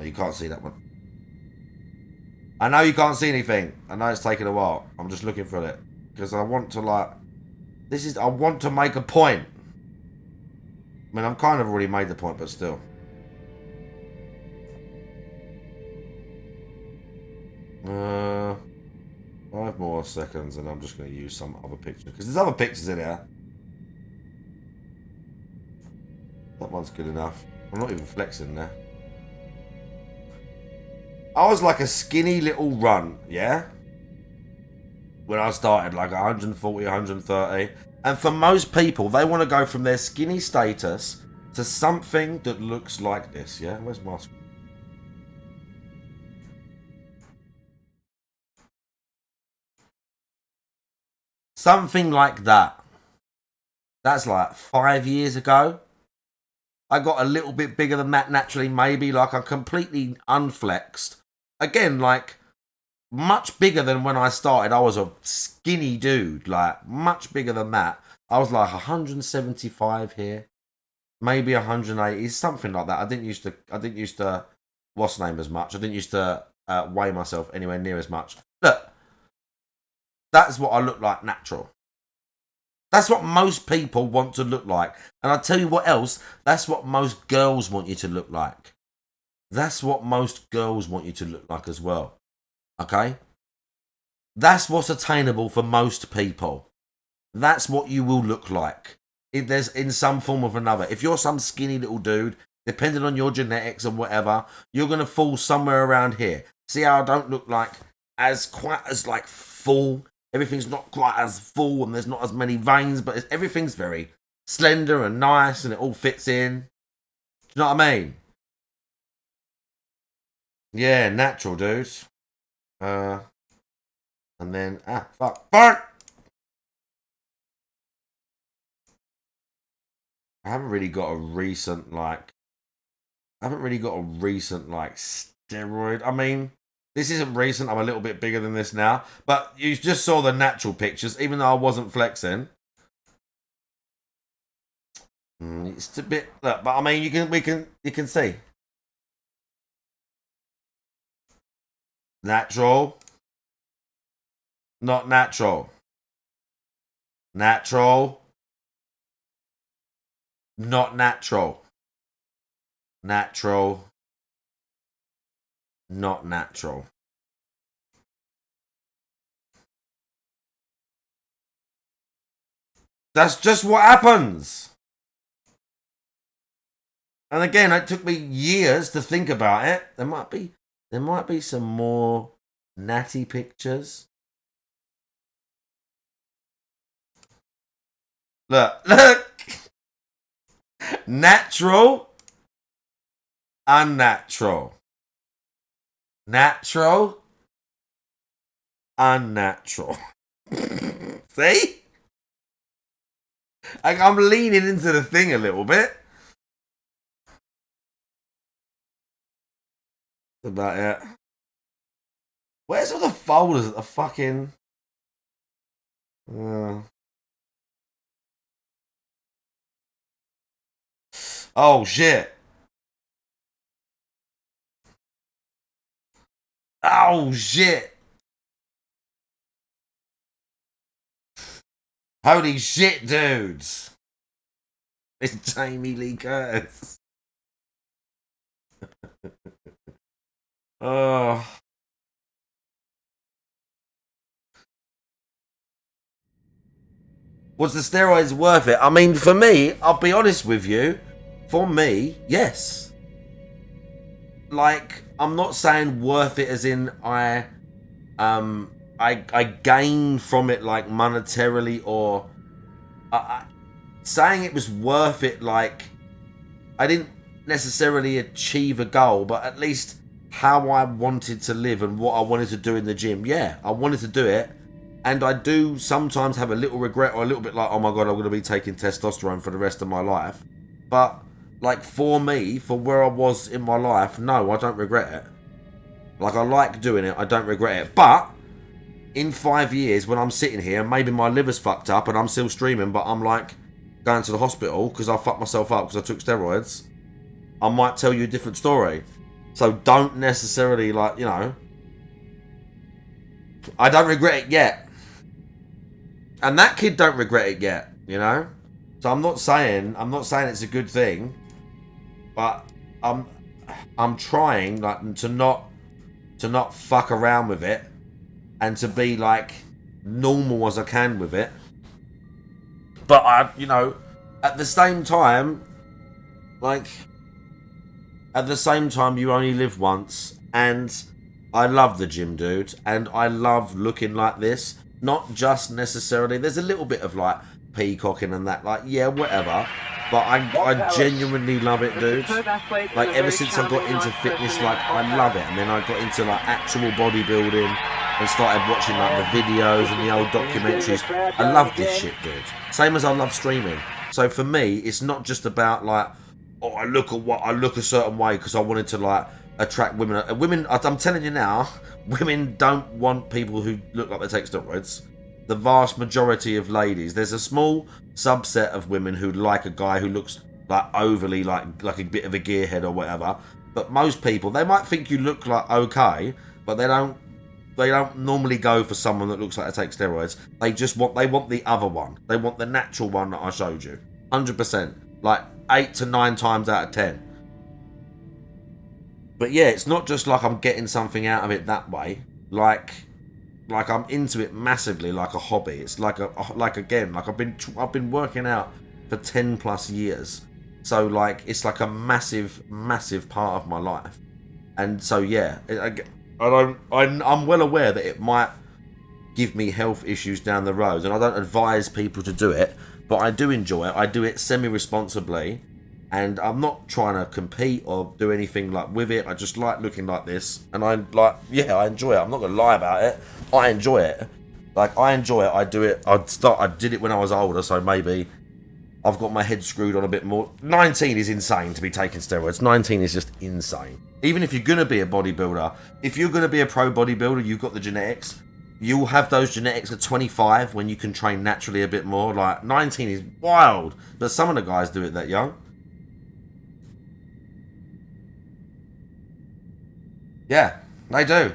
Oh, you can't see that one. I know you can't see anything. I know it's taking a while. I'm just looking for it. Because I want to like... I want to make a point. I mean, I've kind of already made the point, but still. 5 more seconds and I'm just going to use some other picture. Because there's other pictures in here. That one's good enough. I'm not even flexing there. I was like a skinny little runt, yeah? When I started, like 140, 130. And for most people, they want to go from their skinny status to something that looks like this, yeah? Where's my screen? Something like that. That's like 5 years ago. I got a little bit bigger than that naturally, maybe. Like, I'm completely unflexed. Again, like, much bigger than when I started. I was a skinny dude. Like, much bigger than that. I was like 175 here. Maybe 180. Something like that. I didn't used to what's the name as much. I didn't used to weigh myself anywhere near as much. Look. That's what I look like natural. That's what most people want to look like. And I'll tell you what else. That's what most girls want you to look like. That's what most girls want you to look like as well. Okay? That's what's attainable for most people. That's what you will look like. There's in some form or another. If you're some skinny little dude, depending on your genetics and whatever, you're going to fall somewhere around here. See how I don't look like quite as like full. Everything's not quite as full and there's not as many veins, but everything's very slender and nice and it all fits in. Do you know what I mean? Yeah, natural, dude. And then, fuck. I haven't really got a recent, steroid. I mean, this isn't recent. I'm a little bit bigger than this now. But you just saw the natural pictures, even though I wasn't flexing. It's a bit, look, but I mean, you can see. Natural. Not natural. Natural. Not natural. Natural. Not natural. That's just what happens. And again, it took me years to think about it. There might be some more natty pictures. Look. Natural, unnatural. Natural, unnatural. See? Like, I'm leaning into the thing a little bit. That's about it. Where's all the folders at the fucking... Oh, shit. Oh, shit. Holy shit, dudes. It's Jamie Lee Curtis. Oh. Was the steroids worth it? I mean, for me, I'll be honest with you. For me, yes. Like, I'm not saying worth it as in I gain from it like monetarily, or saying it was worth it like I didn't necessarily achieve a goal, but at least how I wanted to live and what I wanted to do in the gym. Yeah, I wanted to do it. And I do sometimes have a little regret, or a little bit like, oh my God, I'm going to be taking testosterone for the rest of my life. But, like, for me, for where I was in my life, no, I don't regret it. Like, I like doing it, I don't regret it. But, in 5 years, when I'm sitting here, maybe my liver's fucked up and I'm still streaming, but I'm, like, going to the hospital because I fucked myself up because I took steroids, I might tell you a different story. So, don't necessarily, like, you know, I don't regret it yet. And that kid don't regret it yet, you know? So I'm not saying it's a good thing, but I'm trying like to not fuck around with it and to be like normal as I can with it. But I, you know, at the same time you only live once, and I love the gym, dude, and I love looking like this. Not just necessarily, there's a little bit of like peacocking and that, like, yeah, whatever, but I genuinely love it, dude. Like, ever since I got into fitness, like, I love it. And then I got into like actual bodybuilding and started watching like the videos and the old documentaries. I love this shit, dude. Same as I love streaming. So for me, it's not just about like, oh, I look a certain way because I wanted to like attract women. Women, I'm telling you now, women don't want people who look like they take steroids. The vast majority of ladies, there's a small subset of women who like a guy who looks like overly like a bit of a gearhead or whatever. But most people, they might think you look like okay, but they don't normally go for someone that looks like they take steroids. They want the other one. They want the natural one that I showed you. 100%. Like 8 to 9 times out of 10. But yeah, it's not just like I'm getting something out of it that way. Like I'm into it massively, like a hobby. It's like I've been working out for 10 plus years. So like it's like a massive part of my life. And so yeah, I'm well aware that it might give me health issues down the road, and I don't advise people to do it, but I do enjoy it. I do it semi-responsibly. And I'm not trying to compete or do anything like with it. I just like looking like this. And I enjoy it. I'm not going to lie about it. I enjoy it. Like, I enjoy it. I do it. I did it when I was older, so maybe I've got my head screwed on a bit more. 19 is insane to be taking steroids. 19 is just insane. Even if you're going to be a bodybuilder, if you're going to be a pro bodybuilder, you've got the genetics. You'll have those genetics at 25 when you can train naturally a bit more. Like, 19 is wild. But some of the guys do it that young. Yeah, they do.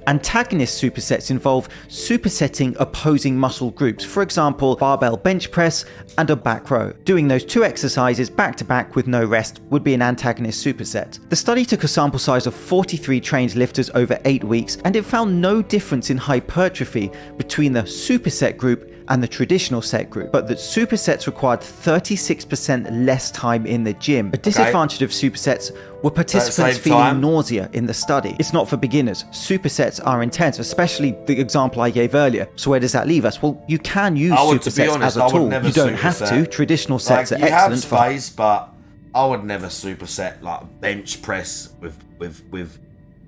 Antagonist supersets involve supersetting opposing muscle groups, for example, barbell bench press and a back row. Doing those two exercises back to back with no rest would be an antagonist superset. The study took a sample size of 43 trained lifters over 8 weeks, and it found no difference in hypertrophy between the superset group and the traditional set group, but that supersets required 36% less time in the gym. A disadvantage of supersets were participants feeling nausea in the study. It's not for beginners. Supersets are intense, especially the example I gave earlier. So where does that leave us? Well, you can use supersets as a tool. You don't have to. Traditional sets are excellent for... You have space, but I would never superset like bench press with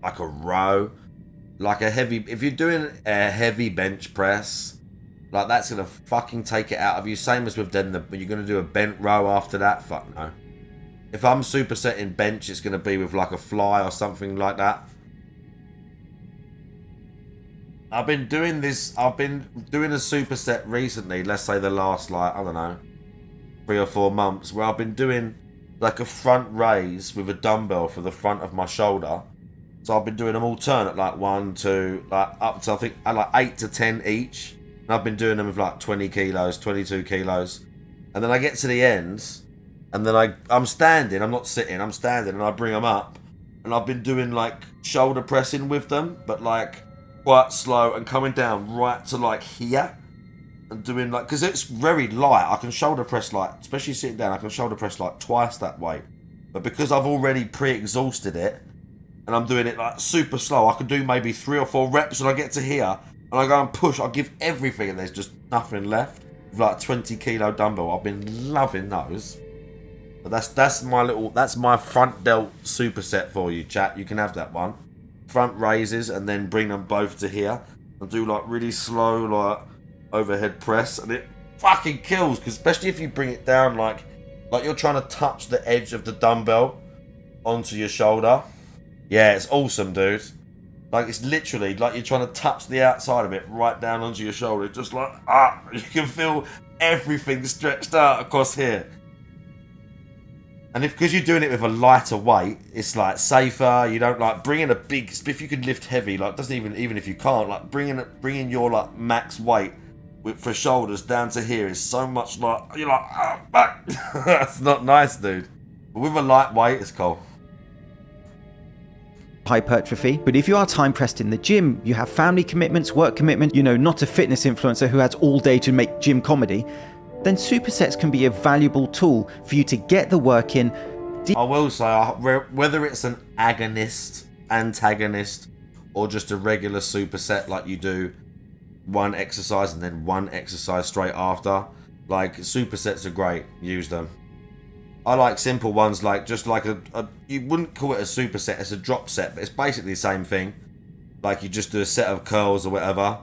like a row. Like a heavy... If you're doing a heavy bench press... Like, that's going to fucking take it out of you. Same as with then when you're going to do a bent row after that. Fuck no. If I'm supersetting bench, it's going to be with like a fly or something like that. I've been doing this. I've been doing a superset recently. Let's say the last, like, I don't know, 3 or 4 months. Where I've been doing like a front raise with a dumbbell for the front of my shoulder. So I've been doing them alternate, like 1, 2, like up to I think like 8 to 10 each. And I've been doing them with like 20 kilos, 22 kilos. And then I get to the ends. And then I'm standing. I'm not sitting. I'm standing. And I bring them up. And I've been doing like shoulder pressing with them. But like quite slow. And coming down right to like here. And doing like... Because it's very light. I can shoulder press like... Especially sitting down. I can shoulder press like twice that weight. But because I've already pre-exhausted it. And I'm doing it like super slow. I can do maybe 3 or 4 reps. And I get to here. And I go and push, I'll give everything and there's just nothing left. With like a 20 kilo dumbbell. I've been loving those. But that's my front delt superset for you, chat. You can have that one. Front raises and then bring them both to here. And do like really slow like overhead press. And it fucking kills. Because especially if you bring it down like you're trying to touch the edge of the dumbbell onto your shoulder. Yeah, it's awesome, dude. Like, it's literally like you're trying to touch the outside of it right down onto your shoulder. Just like, you can feel everything stretched out across here. And because you're doing it with a lighter weight, it's like safer. You don't like bringing a big... If you can lift heavy, like, doesn't even if you can't, like bringing your like max weight for shoulders down to here is so much like... You're like, back. That's not nice, dude. But with a light weight, it's cool. Hypertrophy, but if you are time pressed in the gym, you have family commitments, work commitment, not a fitness influencer who has all day to make gym comedy, then supersets can be a valuable tool for you to get the work in. I will say, whether it's an agonist, antagonist, or just a regular superset like you do one exercise and then one exercise straight after, like supersets are great, use them. I like simple ones, like just like you wouldn't call it a superset, it's a drop set, but it's basically the same thing. Like you just do a set of curls or whatever,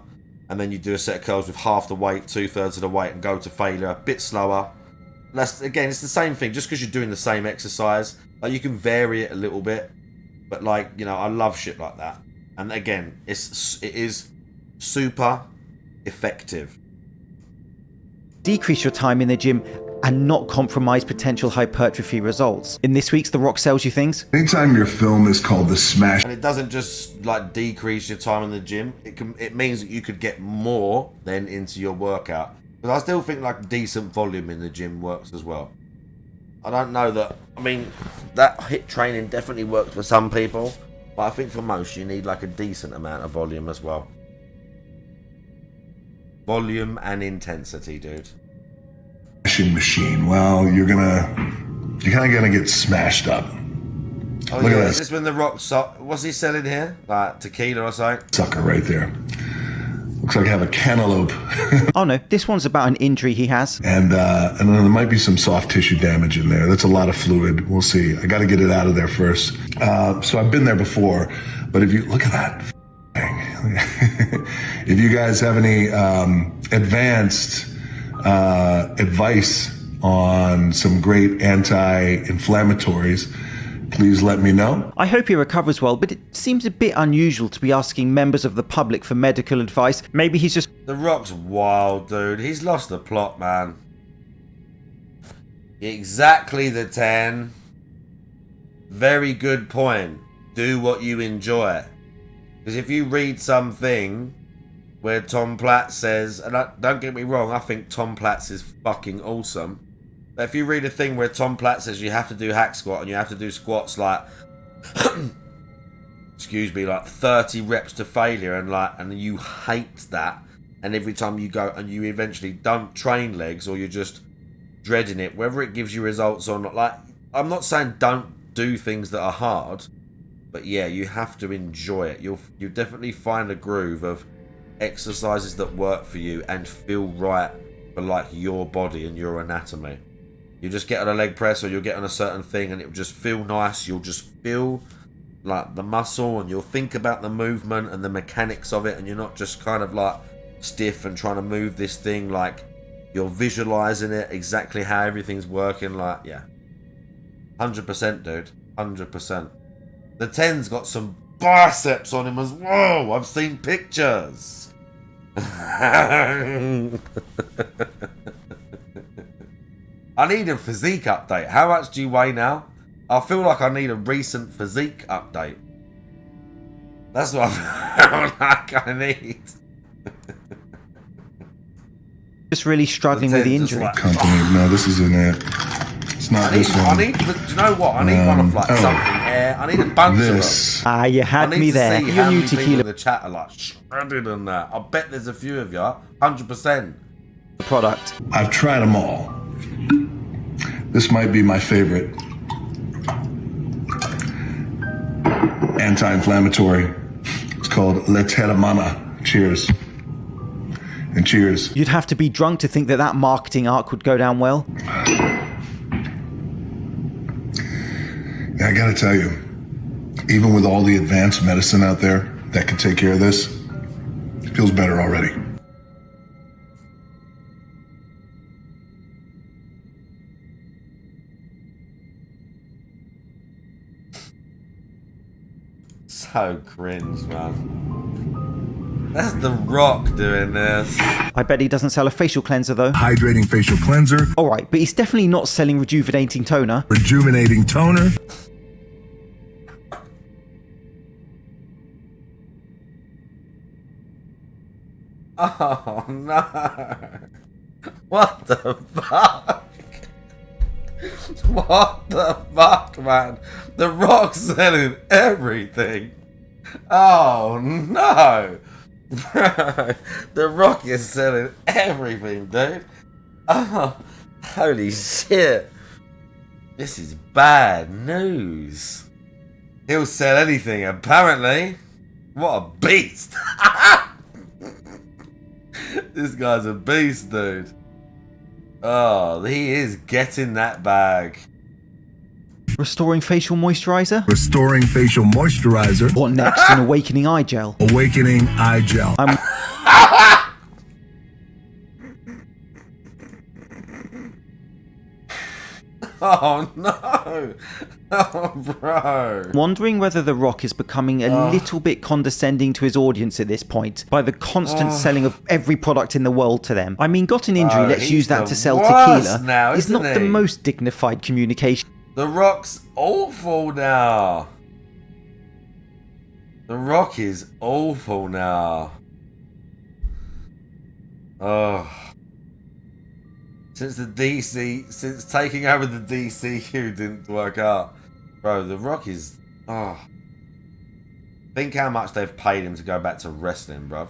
and then you do a set of curls with half the weight, 2/3 of the weight, and go to failure, a bit slower. Again, it's the same thing, just because you're doing the same exercise. Like you can vary it a little bit, but like, I love shit like that. And again, it is super effective. Decrease your time in the gym and not compromise potential hypertrophy results. In this week's The Rock Sells You Things. Anytime your film is called The Smash. And it doesn't just like decrease your time in the gym. It means that you could get more then into your workout. But I still think like decent volume in the gym works as well. I don't know that, that HIIT training definitely works for some people. But I think for most you need like a decent amount of volume as well. Volume and intensity, dude. Machine. Well, you're kind of gonna get smashed up. Oh, look at this. Is this when The Rock... What's he selling here? Like tequila or something? Sucker right there. Looks like I have a cantaloupe. Oh no, this one's about an injury he has. And then there might be some soft tissue damage in there. That's a lot of fluid. We'll see. I got to get it out of there first. So I've been there before, but if you look at that thing, if you guys have any advanced advice on some great anti-inflammatories, please let me know. I hope he recovers well, but it seems a bit unusual to be asking members of the public for medical advice. Maybe he's just... The Rock's wild, dude. He's lost the plot, man. Exactly the 10. Very good point. Do what you enjoy. Because if you read something where Tom Platz says, and don't get me wrong, I think Tom Platz is fucking awesome. But if you read a thing where Tom Platz says you have to do hack squat and you have to do squats like, excuse me, like 30 reps to failure, and you hate that, and every time you go and you eventually don't train legs, or you're just dreading it, whether it gives you results or not. Like, I'm not saying don't do things that are hard, but yeah, you have to enjoy it. You'll definitely find a groove of exercises that work for you and feel right for like your body and your anatomy. You just get on a leg press, or you'll get on a certain thing and it'll just feel nice. You'll just feel like the muscle, and you'll think about the movement and the mechanics of it, and you're not just kind of like stiff and trying to move this thing. Like, you're visualizing it exactly how everything's working. Like, yeah, 100%, dude, 100%. The 10's got some biceps on him as well. I've seen pictures. I need a physique update. How much do you weigh now? I feel like I need a recent physique update. That's what I feel like I need. Just really struggling with the injury. Like, company. No, this isn't it. It's not this one. I need. Do you know what? I need one of like something hair. I need a bunch of them. Ah, you had me there. You're new tequila. The chat are like shredded on that. I bet there's a few of you. 100%. Product. I've tried them all. This might be my favorite. Anti-inflammatory. It's called Le Terramana. Cheers. And cheers. You'd have to be drunk to think that that marketing arc would go down well. Yeah, I gotta tell you, even with all the advanced medicine out there that can take care of this, it feels better already. So cringe, man. That's The Rock doing this. I bet he doesn't sell a facial cleanser, though. Hydrating facial cleanser. Alright, but he's definitely not selling rejuvenating toner. Rejuvenating toner. Oh, no. What the fuck? What the fuck, man? The Rock's selling everything. Oh, no. The Rock is selling everything, dude. Oh, holy shit. This is bad news. He'll sell anything, apparently. What a beast. This guy's a beast, dude. Oh, he is getting that bag. Restoring facial moisturizer? Restoring facial moisturizer. What next? An awakening eye gel? Awakening eye gel. Oh no! Oh, bro. Wondering whether The Rock is becoming a little bit condescending to his audience at this point by the constant selling of every product in the world to them. I mean, got an injury, let's use that to sell tequila. Now, is not the most dignified communication. The Rock's awful now. The Rock is awful now. Oh. Since taking over the DCU didn't work out. Bro, The Rock is... Oh. Think how much they've paid him to go back to wrestling, bruv.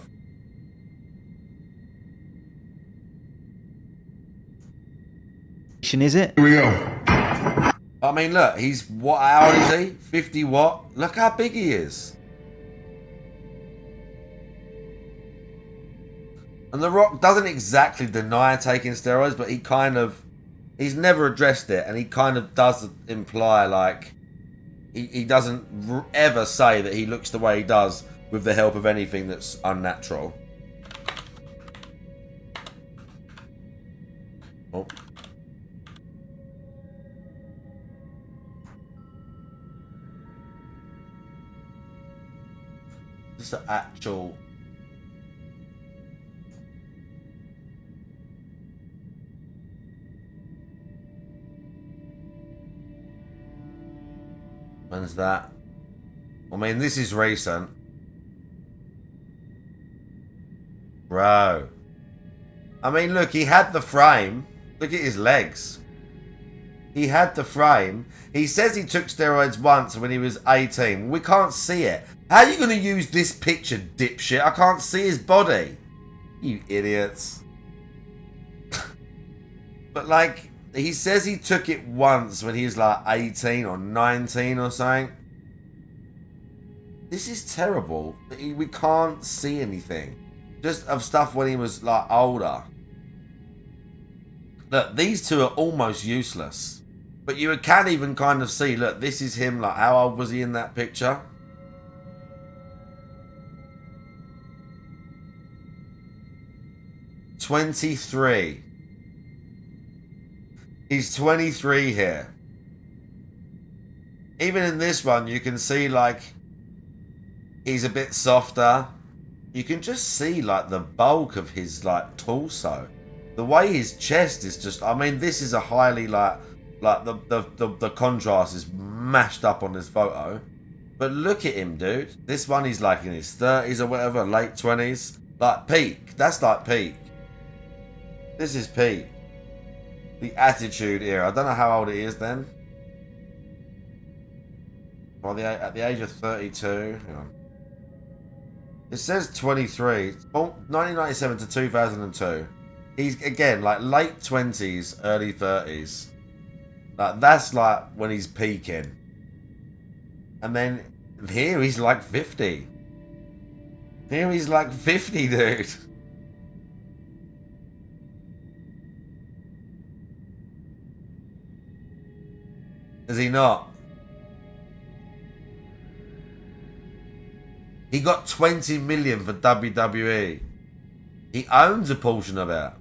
Is it? Here we go. I mean, look, he's... What, how old is he? 50 what? Look how big he is. And The Rock doesn't exactly deny taking steroids, but he kind of... He's never addressed it, and he kind of does imply, like... He doesn't ever say that he looks the way he does with the help of anything that's unnatural. Oh. Just an actual... When's that? I mean, this is recent. Bro. I mean, look, he had the frame. Look at his legs. He had the frame. He says he took steroids once when he was 18. We can't see it. How are you going to use this picture, dipshit? I can't see his body. You idiots. But like, he says he took it once when he was like 18 or 19 or something. This is terrible. We can't see anything. Just of stuff when he was like older. Look, these two are almost useless. But you can even kind of see, look, this is him, like, how old was he in that picture? "23. He's 23 here. Even in this one, you can see, like, he's a bit softer. You can just see, like, the bulk of his, like, torso. The way his chest is just, I mean, this is a highly, like the contrast is mashed up on this photo. But look at him, dude. This one, he's like in his 30s or whatever, late 20s. Like, peak. That's like peak. This is peak. The attitude era. I don't know how old he is then. Well, at the age of 32. Hang on. It says 23. 1997 to 2002. He's, again, like late 20s, early 30s. Like, that's like when he's peaking. And then here he's like 50. Here he's like 50, dude. Is he not? He got 20 million for WWE. He owns a portion of it.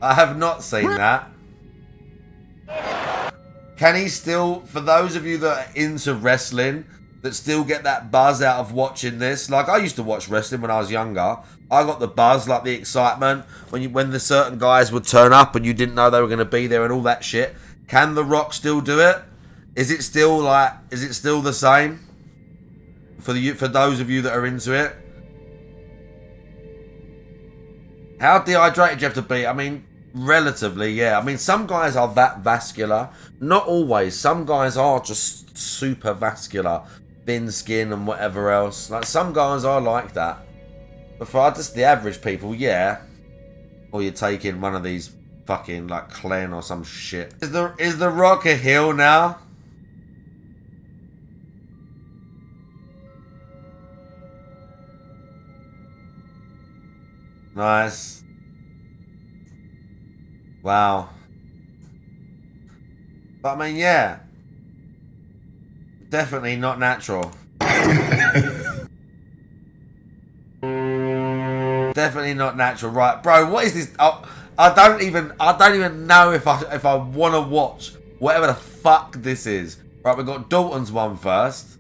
I have not seen that. Can he still, for those of you that are into wrestling, that still get that buzz out of watching this? Like, I used to watch wrestling when I was younger. I got the buzz, like the excitement, when the certain guys would turn up and you didn't know they were going to be there and all that shit. Can The Rock still do it? Is it still the same? For those of you that are into it? How dehydrated do you have to be? I mean, relatively, yeah. I mean, some guys are that vascular. Not always. Some guys are just super vascular. Thin skin and whatever else. Like, some guys are like that. But for just the average people, yeah. Or you're taking one of these fucking, like, Clen or some shit. Is the Rock a heel now? Nice. Wow. But I mean, yeah. Definitely not natural. Definitely not natural. Right, bro, what is this? Oh, I don't even know if I want to watch whatever the fuck this is. Right, we've got Dalton's one first.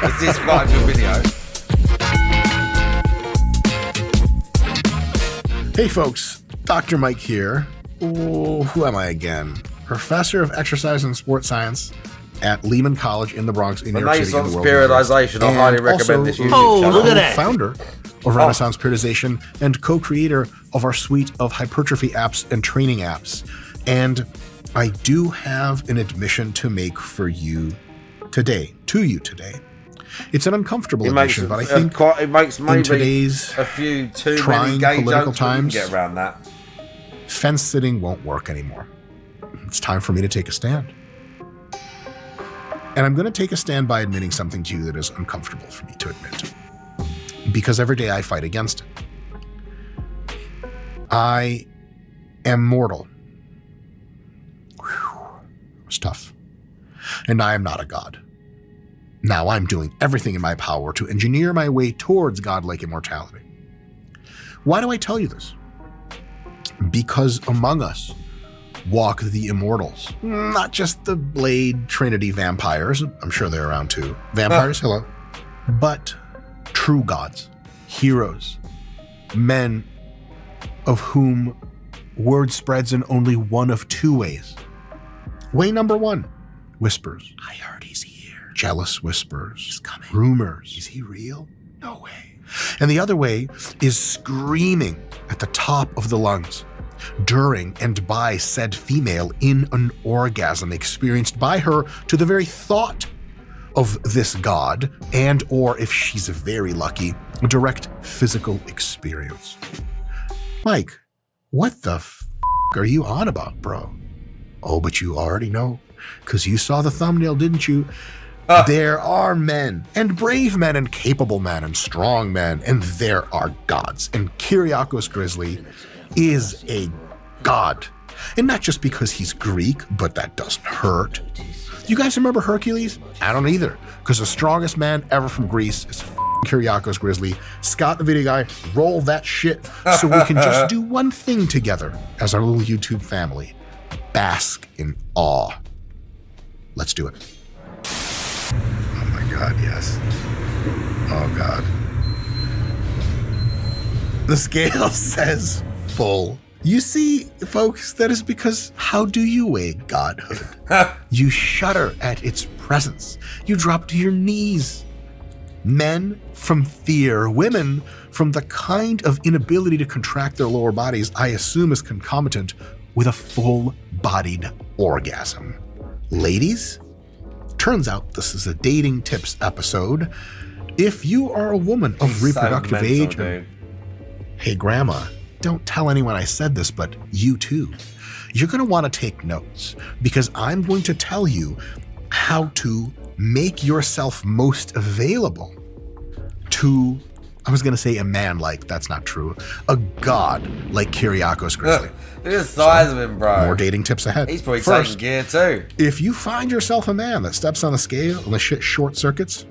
Is this quite a good video? Hey folks, Dr. Mike here. Oh, who am I again? Professor of Exercise and Sports Science at Lehman College in the Bronx in New York City. Renaissance Periodization. I highly recommend this YouTube channel. Look at that. Founder of Renaissance Periodization and co-creator of our suite of hypertrophy apps and training apps. And I do have an admission to make for you today, It's an uncomfortable admission, but I think it makes maybe in today's a few too trying many gay political jokes, times, get around that. Fence sitting won't work anymore. It's time for me to take a stand. And I'm going to take a stand by admitting something to you that is uncomfortable for me to admit. Because every day I fight against it. I am mortal. Whew. It was tough. And I am not a god. Now I'm doing everything in my power to engineer my way towards godlike immortality. Why do I tell you this? Because among us walk the immortals. Not just the Blade Trinity vampires. I'm sure they're around too. Vampires, hello. But true gods, heroes, men of whom word spreads in only one of two ways. Way number one, whispers. I heard he's here. Jealous whispers. He's coming. Rumors. Is he real? No way. And the other way is screaming at the top of the lungs. during and by said female in an orgasm experienced by her to the very thought of this god, and or if she's very lucky, a direct physical experience. Mike, what the are you on about, bro? Oh, but you already know, because you saw the thumbnail, didn't you? There are men, and brave men, and capable men, and strong men, and there are gods. And Kyriakos Grizzly is a god. And not just because he's Greek, but that doesn't hurt. You guys remember Hercules? I don't either, because the strongest man ever from Greece is Kyriakos Grizzly. Scott, the video guy, roll that shit so we can just do one thing together as our little YouTube family. Bask in awe. Let's do it. Oh my God, yes. Oh God. The scale says full. You see, folks, that is because how do you weigh godhood? You shudder at its presence. You drop to your knees. Men from fear, women from the kind of inability to contract their lower bodies I assume is concomitant with a full-bodied orgasm. Ladies, turns out this is a dating tips episode. If you are a woman of reproductive age, hey grandma, don't tell anyone I said this, but you too, you're going to want to take notes because I'm going to tell you how to make yourself most available to, I was going to say a man like, that's not true, a god like Kyriakos Grizzly. Look at the size of him, bro. More dating tips ahead. He's probably First, taking gear too. if you find yourself a man that steps on the scale and the shit short circuits,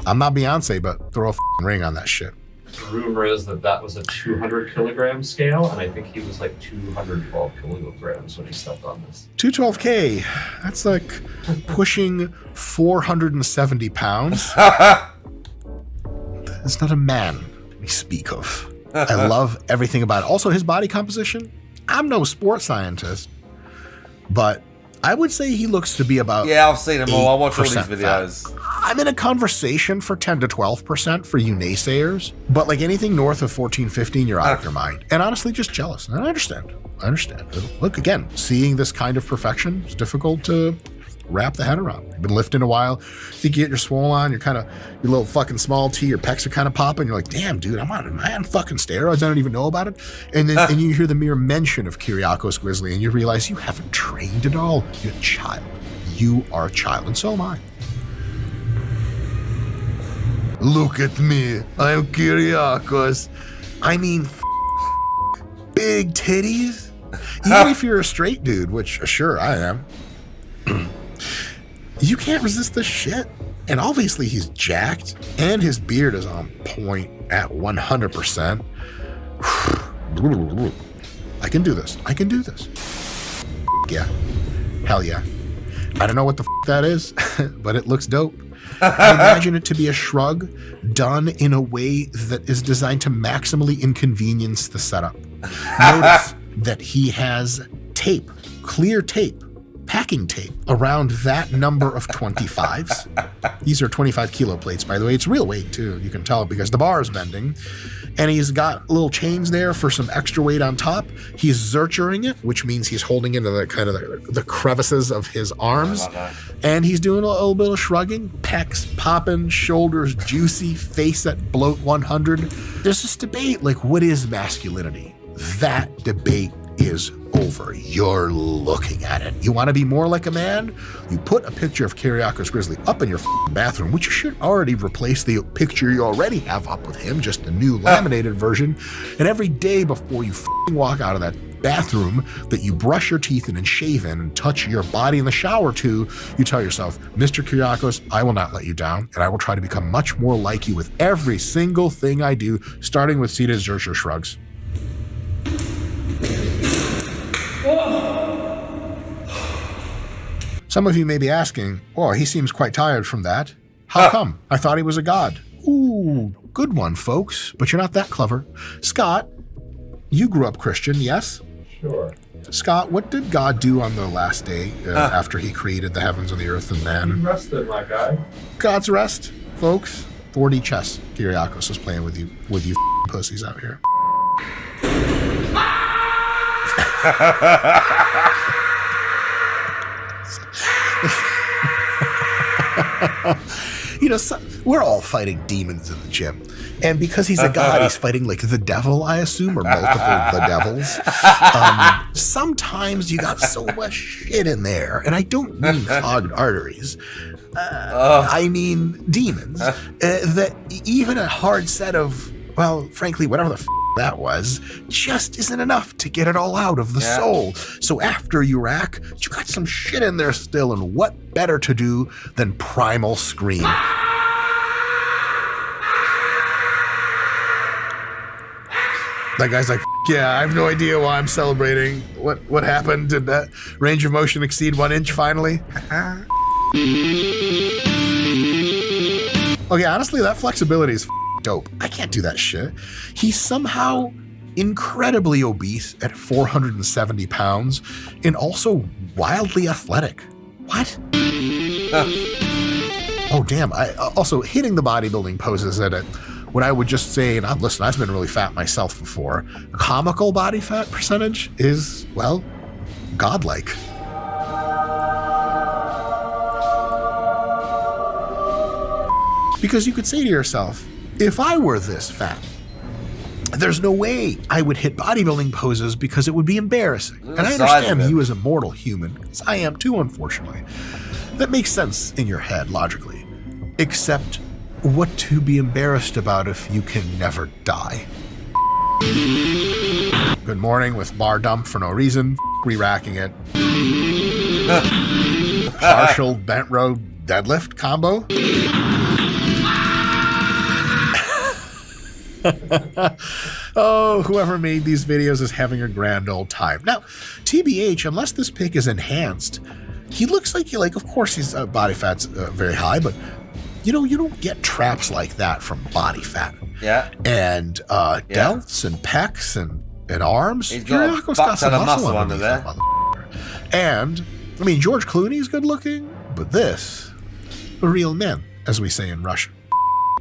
I'm not Beyonce, but throw a ring on that shit. The rumor is that was a 200 kilogram scale, and I think he was like 212 kilograms when he stepped on this. 212K, that's like pushing 470 pounds. It's not a man we speak of. I love everything about it. Also, his body composition, I'm no sports scientist, but I would say he looks to be about Yeah, I've seen them all. I watch all these fat. videos. I'm in a conversation for 10 to 12% for you naysayers, but like anything north of 14, 15, you're out of your mind. And honestly, just jealous. And I understand. Look, again, seeing this kind of perfection is difficult to wrap the head around. You've been lifting a while. You think you get your swole on, you're kind of, your little fucking small T, your pecs are kind of popping. You're like, damn, dude, am I on fucking steroids? I don't even know about it. And then and you hear the mere mention of Kyriakos Grizzly and you realize you haven't trained at all. You're a child. You are a child, and so am I. Look at me. I'm Kyriakos. I mean, big titties. Even if you're a straight dude, which sure I am, you can't resist this shit. And obviously he's jacked and his beard is on point at 100%. I can do this. Yeah. Hell yeah. I don't know what the that is, but it looks dope. I imagine it to be a shrug done in a way that is designed to maximally inconvenience the setup. Notice that he has tape, clear tape, packing tape around that number of 25s. These are 25 kilo plates, by the way. It's real weight too. You can tell because the bar is bending. And he's got little chains there for some extra weight on top. He's zerchering it, which means he's holding into the kind of the crevices of his arms. And he's doing a little bit of shrugging, pecs popping, shoulders juicy, face at bloat 100. There's this debate, like, what is masculinity? That debate is over. You're looking at it. You want to be more like a man? You put a picture of Kyriakos Grizzly up in your bathroom, which you should already replace the picture you already have up with him, just the new laminated version. And every day before you walk out of that bathroom that you brush your teeth in and shave in and touch your body in the shower to, you tell yourself, Mr. Kyriakos, I will not let you down, and I will try to become much more like you with every single thing I do, starting with seated Zercher shrugs. Some of you may be asking, oh, he seems quite tired from that. How come? I thought he was a god. Ooh, good one, folks, but you're not that clever. Scott, you grew up Christian, yes? Sure. Scott, what did God do on the last day after he created the heavens and the earth and man? He rested, my guy. God's rest, folks. 4D chess. Kyriakos is playing with you pussies out here. You know, we're all fighting demons in the gym. And because he's a god, he's fighting like the devil, I assume, or multiple the devils. Sometimes you got so much shit in there, and I don't mean clogged arteries. I mean demons. That even a hard set of, well, frankly, whatever the that was, just isn't enough to get it all out of the soul. So after you rack, you got some shit in there still, and what better to do than primal scream? That guy's like, yeah, I have no idea why I'm celebrating. What happened? Did that range of motion exceed 1 inch finally? Okay, honestly, that flexibility is dope. I can't do that shit. He's somehow incredibly obese at 470 pounds and also wildly athletic. What? Oh, damn. Also, hitting the bodybuilding poses at it. What I would just say, and listen, I've been really fat myself before, comical body fat percentage is, well, godlike. Because you could say to yourself, if I were this fat, there's no way I would hit bodybuilding poses because it would be embarrassing. And I understand you as a mortal human, because I am too, unfortunately. That makes sense in your head, logically. Except, what to be embarrassed about if you can never die? Good morning with bar dump for no reason, re-racking it. Partial bent row deadlift combo. Oh, whoever made these videos is having a grand old time. Now, TBH, unless this pic is enhanced, he looks like of course his body fat's very high, but you know, you don't get traps like that from body fat. Yeah. And delts and pecs and arms. He's got a butt ton of muscle under there. And, I mean, George Clooney's good looking, but this, a real man, as we say in Russian.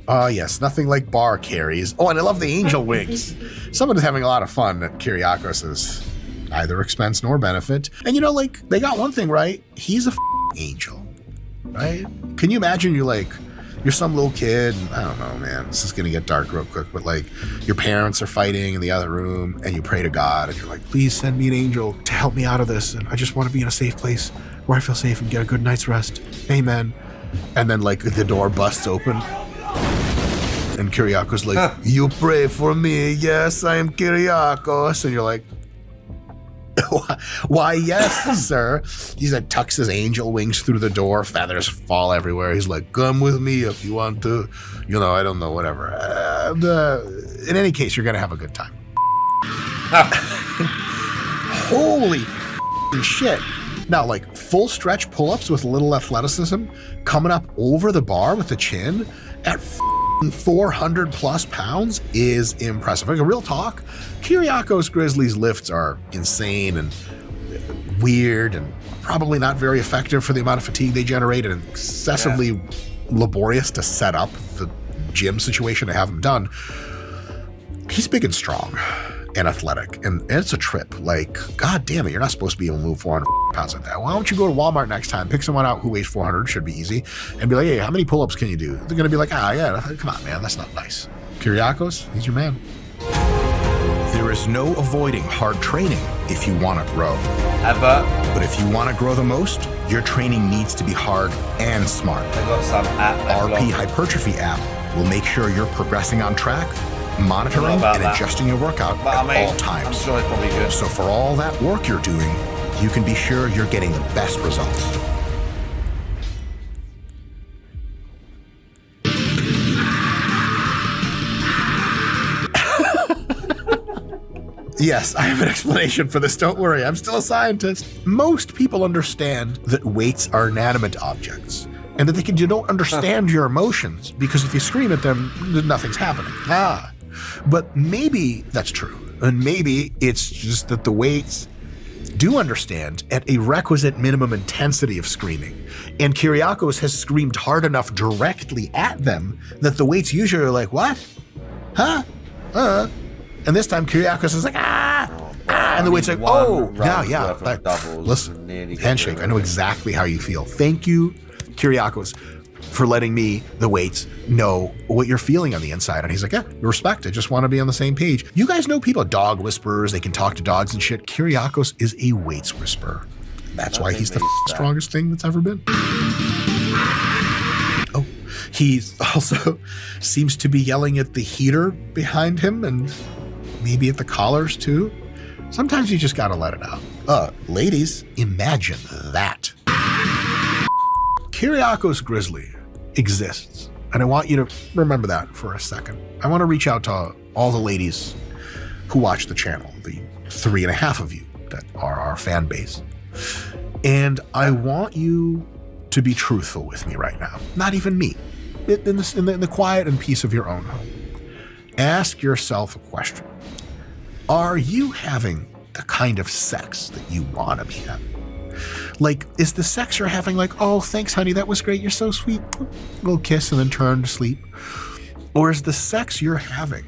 Yes, nothing like bar carries. Oh, and I love the angel wings. Someone is having a lot of fun at Kyriakos' neither expense nor benefit. And you know, like, they got one thing right. He's a angel, right? Can you imagine you're some little kid, and I don't know, man, this is gonna get dark real quick, but like your parents are fighting in the other room and you pray to God and you're like, please send me an angel to help me out of this. And I just want to be in a safe place where I feel safe and get a good night's rest. Amen. And then like the door busts open and Kyriakos like, you pray for me. Yes, I am Kyriakos. And you're like, why, yes, sir. He's like, tucks his angel wings through the door. Feathers fall everywhere. He's like, come with me if you want to. You know, I don't know, whatever. In any case, you're going to have a good time. Holy shit. Now, like, full stretch pull-ups with a little athleticism, coming up over the bar with the chin at 400 plus pounds is impressive. Like a real talk, Kyriakos Grizzlies lifts are insane and weird and probably not very effective for the amount of fatigue they generate and excessively laborious to set up the gym situation to have them done. He's big and strong and athletic, and it's a trip. Like, god damn it, you're not supposed to be able to move 400 pounds like that. Why don't you go to Walmart next time, pick someone out who weighs 400, should be easy, and be like, hey, how many pull-ups can you do? They're gonna be like, yeah, come on, man, that's not nice. Kyriakos, he's your man. There is no avoiding hard training if you want to grow. Ever. But if you want to grow the most, your training needs to be hard and smart. I got some app. RP Hypertrophy app will make sure you're progressing on track, monitoring and adjusting your workout at all times. I'm sure it's probably good. So for all that work you're doing, you can be sure you're getting the best results. Yes, I have an explanation for this. Don't worry, I'm still a scientist. Most people understand that weights are inanimate objects and that you don't understand your emotions because if you scream at them, nothing's happening. But maybe that's true. And maybe it's just that the weights do understand at a requisite minimum intensity of screaming. And Kyriakos has screamed hard enough directly at them that the weights usually are like, what? Huh? And this time Kyriakos is like, and the weight's like, oh, yeah. Like, listen, handshake. I know exactly how you feel. Thank you, Kyriakos, for letting me, the weights, know what you're feeling on the inside. And he's like, yeah, respect. I just want to be on the same page. You guys know people, dog whisperers. They can talk to dogs and shit. Kyriakos is a weights whisperer. That's why he's the strongest thing that's ever been. Oh, he also seems to be yelling at the heater behind him and maybe at the collars too. Sometimes you just gotta let it out. Ladies, imagine that. Kyriakos Grizzly exists, and I want you to remember that for a second. I want to reach out to all the ladies who watch the channel, the 3.5 of you that are our fan base. And I want you to be truthful with me right now. Not even me. In the quiet and peace of your own home. Ask yourself a question. Are you having the kind of sex that you want to be having? Like, is the sex you're having like, oh, thanks, honey, that was great, you're so sweet, a little kiss and then turn to sleep? Or is the sex you're having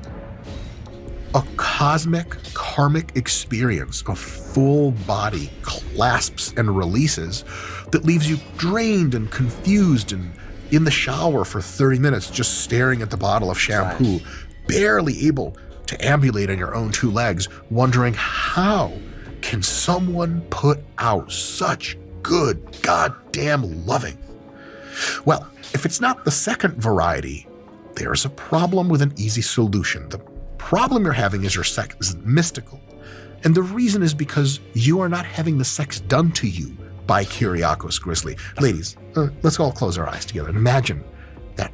a cosmic, karmic experience of full body clasps and releases that leaves you drained and confused and in the shower for 30 minutes just staring at the bottle of shampoo, barely able to ambulate on your own 2 legs, wondering how can someone put out such good goddamn loving? Well, if it's not the second variety, there's a problem with an easy solution. The problem you're having is your sex is mystical. And the reason is because you are not having the sex done to you by Kyriakos Grizzly. Ladies, let's all close our eyes together and imagine that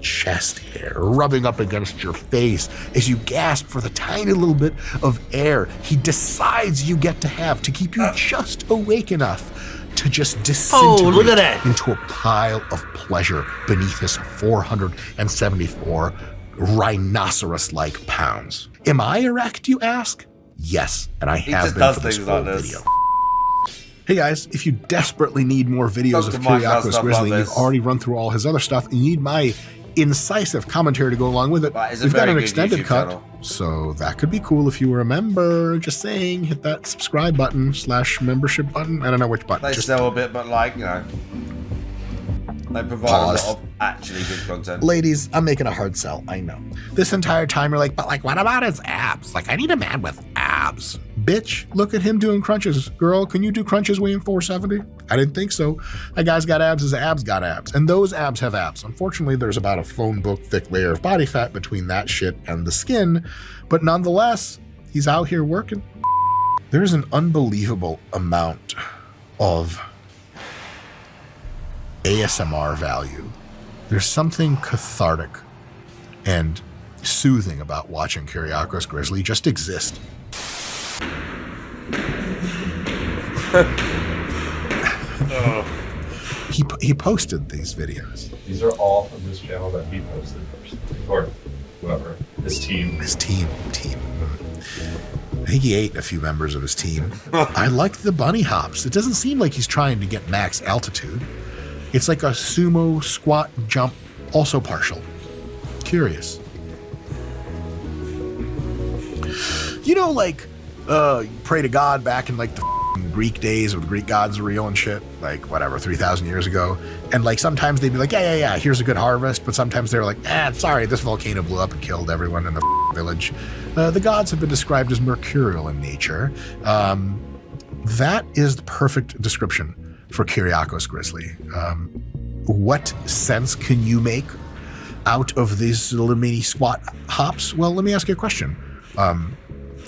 chest hair rubbing up against your face as you gasp for the tiny little bit of air he decides you get to have to keep you just awake enough to just disintegrate look at that. into a pile of pleasure beneath his 474 rhinoceros-like pounds. Am I erect, you ask? Yes, and I have been for this whole video. Hey guys, if you desperately need more videos of Kyriakos Grizzly, and you've already run through all his other stuff, and you need my incisive commentary to go along with it, we've got an extended cut, so that could be cool if you were a member. Just saying, hit that subscribe button / membership button. I don't know which button. They sell a bit, but like, you know, they provide a lot of actually good content. Ladies, I'm making a hard sell, I know. This entire time you're like, but like, what about his abs? Like, I need a man with abs. Bitch, look at him doing crunches. Girl, can you do crunches weighing 470? I didn't think so. That guy's got abs, his abs got abs. And those abs have abs. Unfortunately, there's about a phone book thick layer of body fat between that shit and the skin. But nonetheless, he's out here working. There's an unbelievable amount of ASMR value. There's something cathartic and soothing about watching Kyriakos Grizzly just exist. He posted these videos. These are all from this channel that he posted first, or whoever, his team. His team. I think he ate a few members of his team. I like the bunny hops. It doesn't seem like he's trying to get max altitude. It's like a sumo squat jump, also partial. Curious. You know, like, pray to God back in like the Greek days with Greek gods were real and shit, like whatever, 3,000 years ago. And like sometimes they'd be like, yeah, here's a good harvest. But sometimes they were like, sorry, this volcano blew up and killed everyone in the village. The gods have been described as mercurial in nature. That is the perfect description for Kyriakos Grizzly. What sense can you make out of these little mini squat hops? Well, let me ask you a question.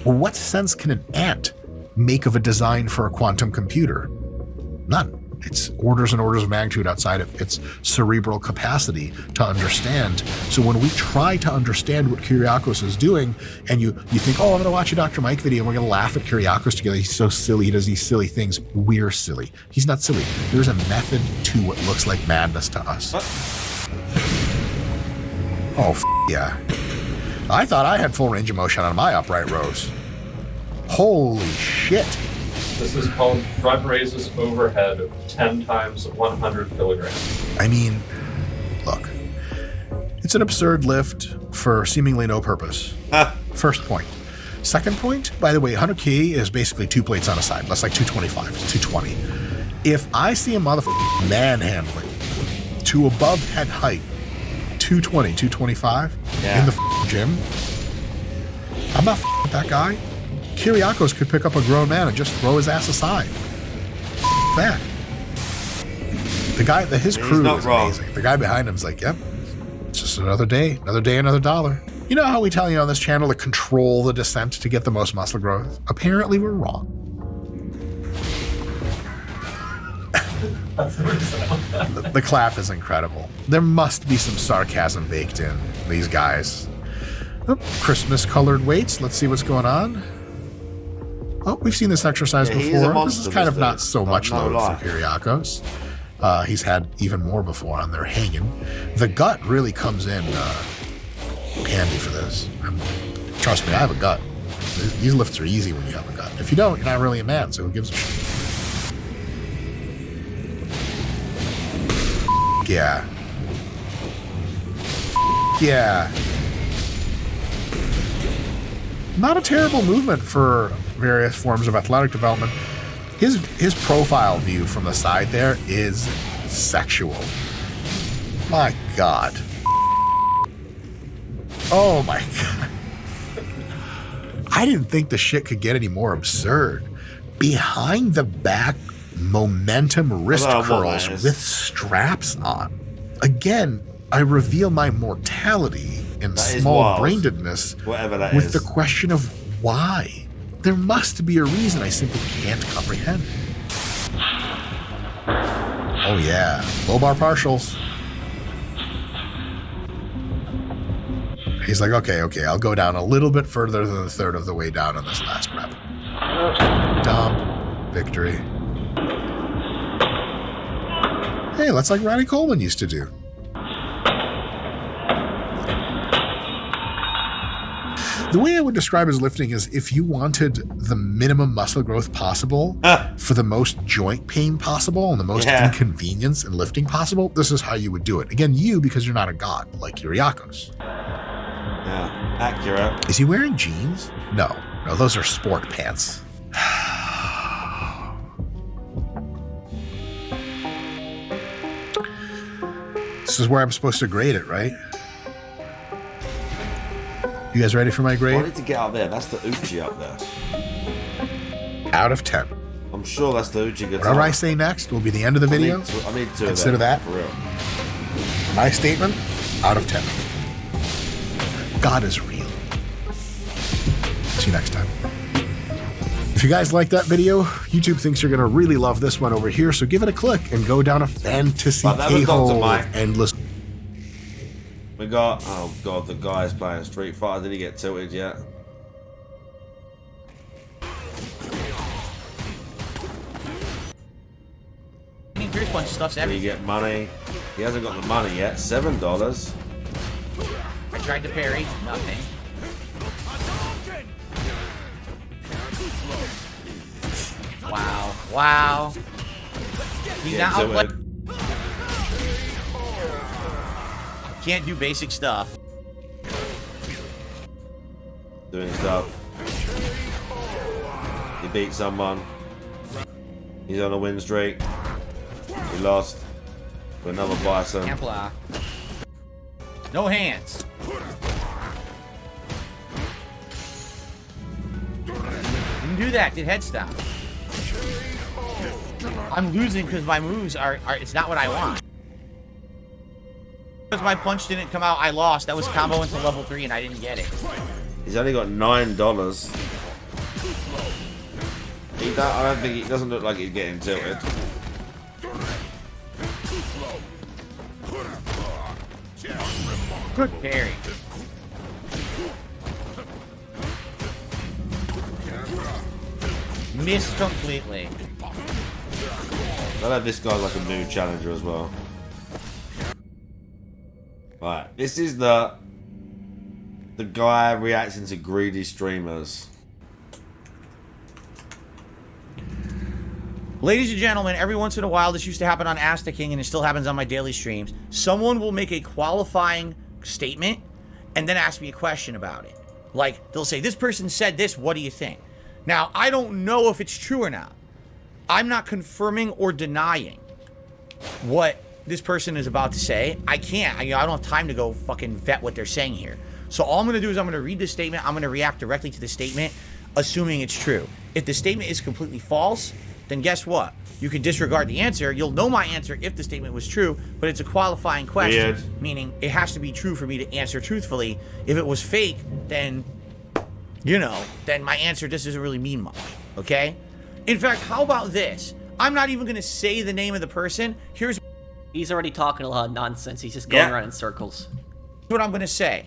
What sense can an ant make of a design for a quantum computer? None. It's orders and orders of magnitude outside of its cerebral capacity to understand. So when we try to understand what Kyriakos is doing, and you think, oh, I'm going to watch a Dr. Mike video and we're going to laugh at Kyriakos together. He's so silly. He does these silly things. We're silly. He's not silly. There's a method to what looks like madness to us. Oh, yeah. I thought I had full range of motion on my upright rows. Holy shit. This is called front raises overhead 10 times 100 kilograms. I mean, look, it's an absurd lift for seemingly no purpose. First point. Second point, by the way, 100 key is basically 2 plates on a side. That's like 225, it's 220. If I see a motherfucker manhandling to above head height, 220, 225 in the gym, I'm not with that guy. Kyriakos could pick up a grown man and just throw his ass aside. That. The guy, his crew is amazing. The guy behind him's like, yep, it's just another day, another dollar. You know how we tell you on this channel to control the descent to get the most muscle growth? Apparently we're wrong. The clap is incredible. There must be some sarcasm baked in these guys. Oh, Christmas-colored weights. Let's see what's going on. Oh, we've seen this exercise before. This is kind of not so much load for Kyriakos. He's had even more before on there hanging. The gut really comes in handy for this. Trust me, I have a gut. These lifts are easy when you have a gut. If you don't, you're not really a man, so who gives a shit? Yeah. Yeah. Not a terrible movement for various forms of athletic development. His profile view from the side there is sexual. My God. Oh my God. I didn't think the shit could get any more absurd. Behind the back momentum wrist curls with straps on. Again, I reveal my mortality and small-brainededness with the question of why. There must be a reason I simply can't comprehend. Oh yeah, low bar partials. He's like, okay, I'll go down a little bit further than a third of the way down on this last rep. Dump. Victory. Hey, that's like Ronnie Coleman used to do. The way I would describe his lifting is if you wanted the minimum muscle growth possible for the most joint pain possible and the most inconvenience in lifting possible, this is how you would do it. Again, because you're not a god like Kyriakos. Yeah, accurate. Is he wearing jeans? No, those are sport pants. This is where I'm supposed to grade it, right? You guys ready for my grade? I need to get up there. That's the Uchi up there. Out of 10. I'm sure that's the Uchi guitar. Whatever I say next will be the end of the video. I need to consider that. For real. My statement, out of 10. God is real. See you next time. If you guys like that video, YouTube thinks you're going to really love this one over here, so give it a click and go down a fantasy K-hole of endless... We got, oh god, the guy's playing Street Fighter. Did he get tilted yet? Stuff's Did he get money? He hasn't got the money yet. $7. I tried to parry, nothing. Wow. He's not outlet. Can't do basic stuff. Doing stuff. He beat someone. He's on a win streak. He lost to another bison. Templar. No hands. Didn't do that. Did head stop. I'm losing because my moves are it's not what I want. Because my punch didn't come out, I lost. That was combo into level 3 and I didn't get it. He's only got $9. I don't think he doesn't look like he's getting tilted. Good parry. Missed completely. I know this guy's like a new challenger as well. Right, this is the guy reacting to greedy streamers. Ladies and gentlemen, every once in a while, this used to happen on Ask the King, and it still happens on my daily streams. Someone will make a qualifying statement and then ask me a question about it. Like, they'll say, this person said this, what do you think? Now, I don't know if it's true or not. I'm not confirming or denying what this person is about to say. I can't. I don't have time to go fucking vet what they're saying here. So all I'm going to do is I'm going to read this statement. I'm going to react directly to the statement, assuming it's true. If the statement is completely false, then guess what? You can disregard the answer. You'll know my answer if the statement was true, but it's a qualifying question, meaning it has to be true for me to answer truthfully. If it was fake, then, you know, then my answer just doesn't really mean much, okay? In fact, how about this? I'm not even going to say the name of the person. Here's... He's already talking a lot of nonsense. He's just going around in circles. Here's what I'm going to say.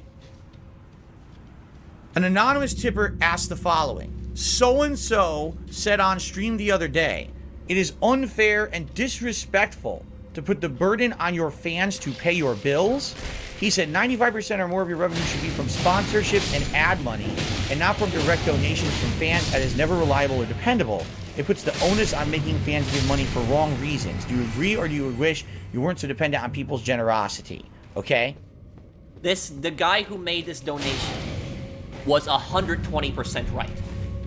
An anonymous tipper asked the following. So-and-so said on stream the other day, it is unfair and disrespectful to put the burden on your fans to pay your bills. He said 95% or more of your revenue should be from sponsorships and ad money and not from direct donations from fans that is never reliable or dependable. It puts the onus on making fans give money for wrong reasons. Do you agree or do you wish you weren't so dependent on people's generosity? Okay? The guy who made this donation was 120% right.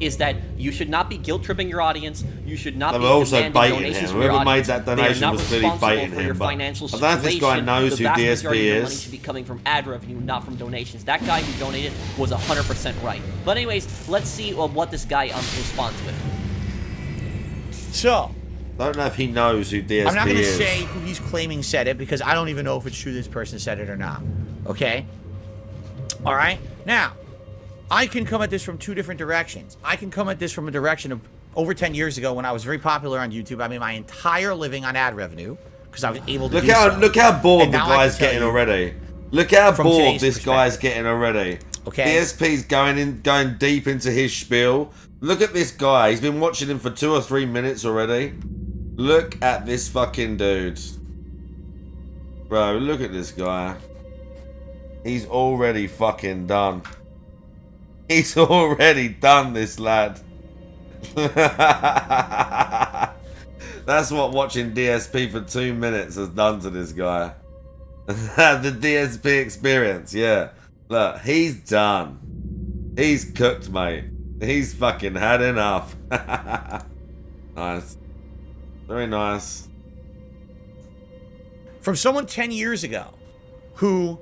Is that you should not be guilt-tripping your audience. You should not be also demanding baiting donations him. from your Whoever made audience. that They are donation not was clearly responsible baiting for him. your But financial I don't know if this guy situation. knows The who vast majority of your DSP money should is. be coming from ad revenue, not from donations. That guy who donated was 100% right. But anyways, let's see what this guy responds with. So, I don't know if he knows who DSP is. I'm not going to say who he's claiming said it because I don't even know if it's true this person said it or not. Okay? All right? Now, I can come at this from two different directions. I can come at this from a direction of over 10 years ago when I was very popular on YouTube. I made my entire living on ad revenue because I was able to Look how bored the guy's getting already. Look how bored this guy's getting already. Okay. DSP's going deep into his spiel. Look at this guy. He's been watching him for 2 or 3 minutes already. Look at this fucking dude. Bro, look at this guy. He's already fucking done. He's already done, this lad. That's what watching DSP for 2 minutes has done to this guy. The DSP experience, yeah. Look, he's done. He's cooked, mate. He's fucking had enough. Nice. Very nice. From someone 10 years ago who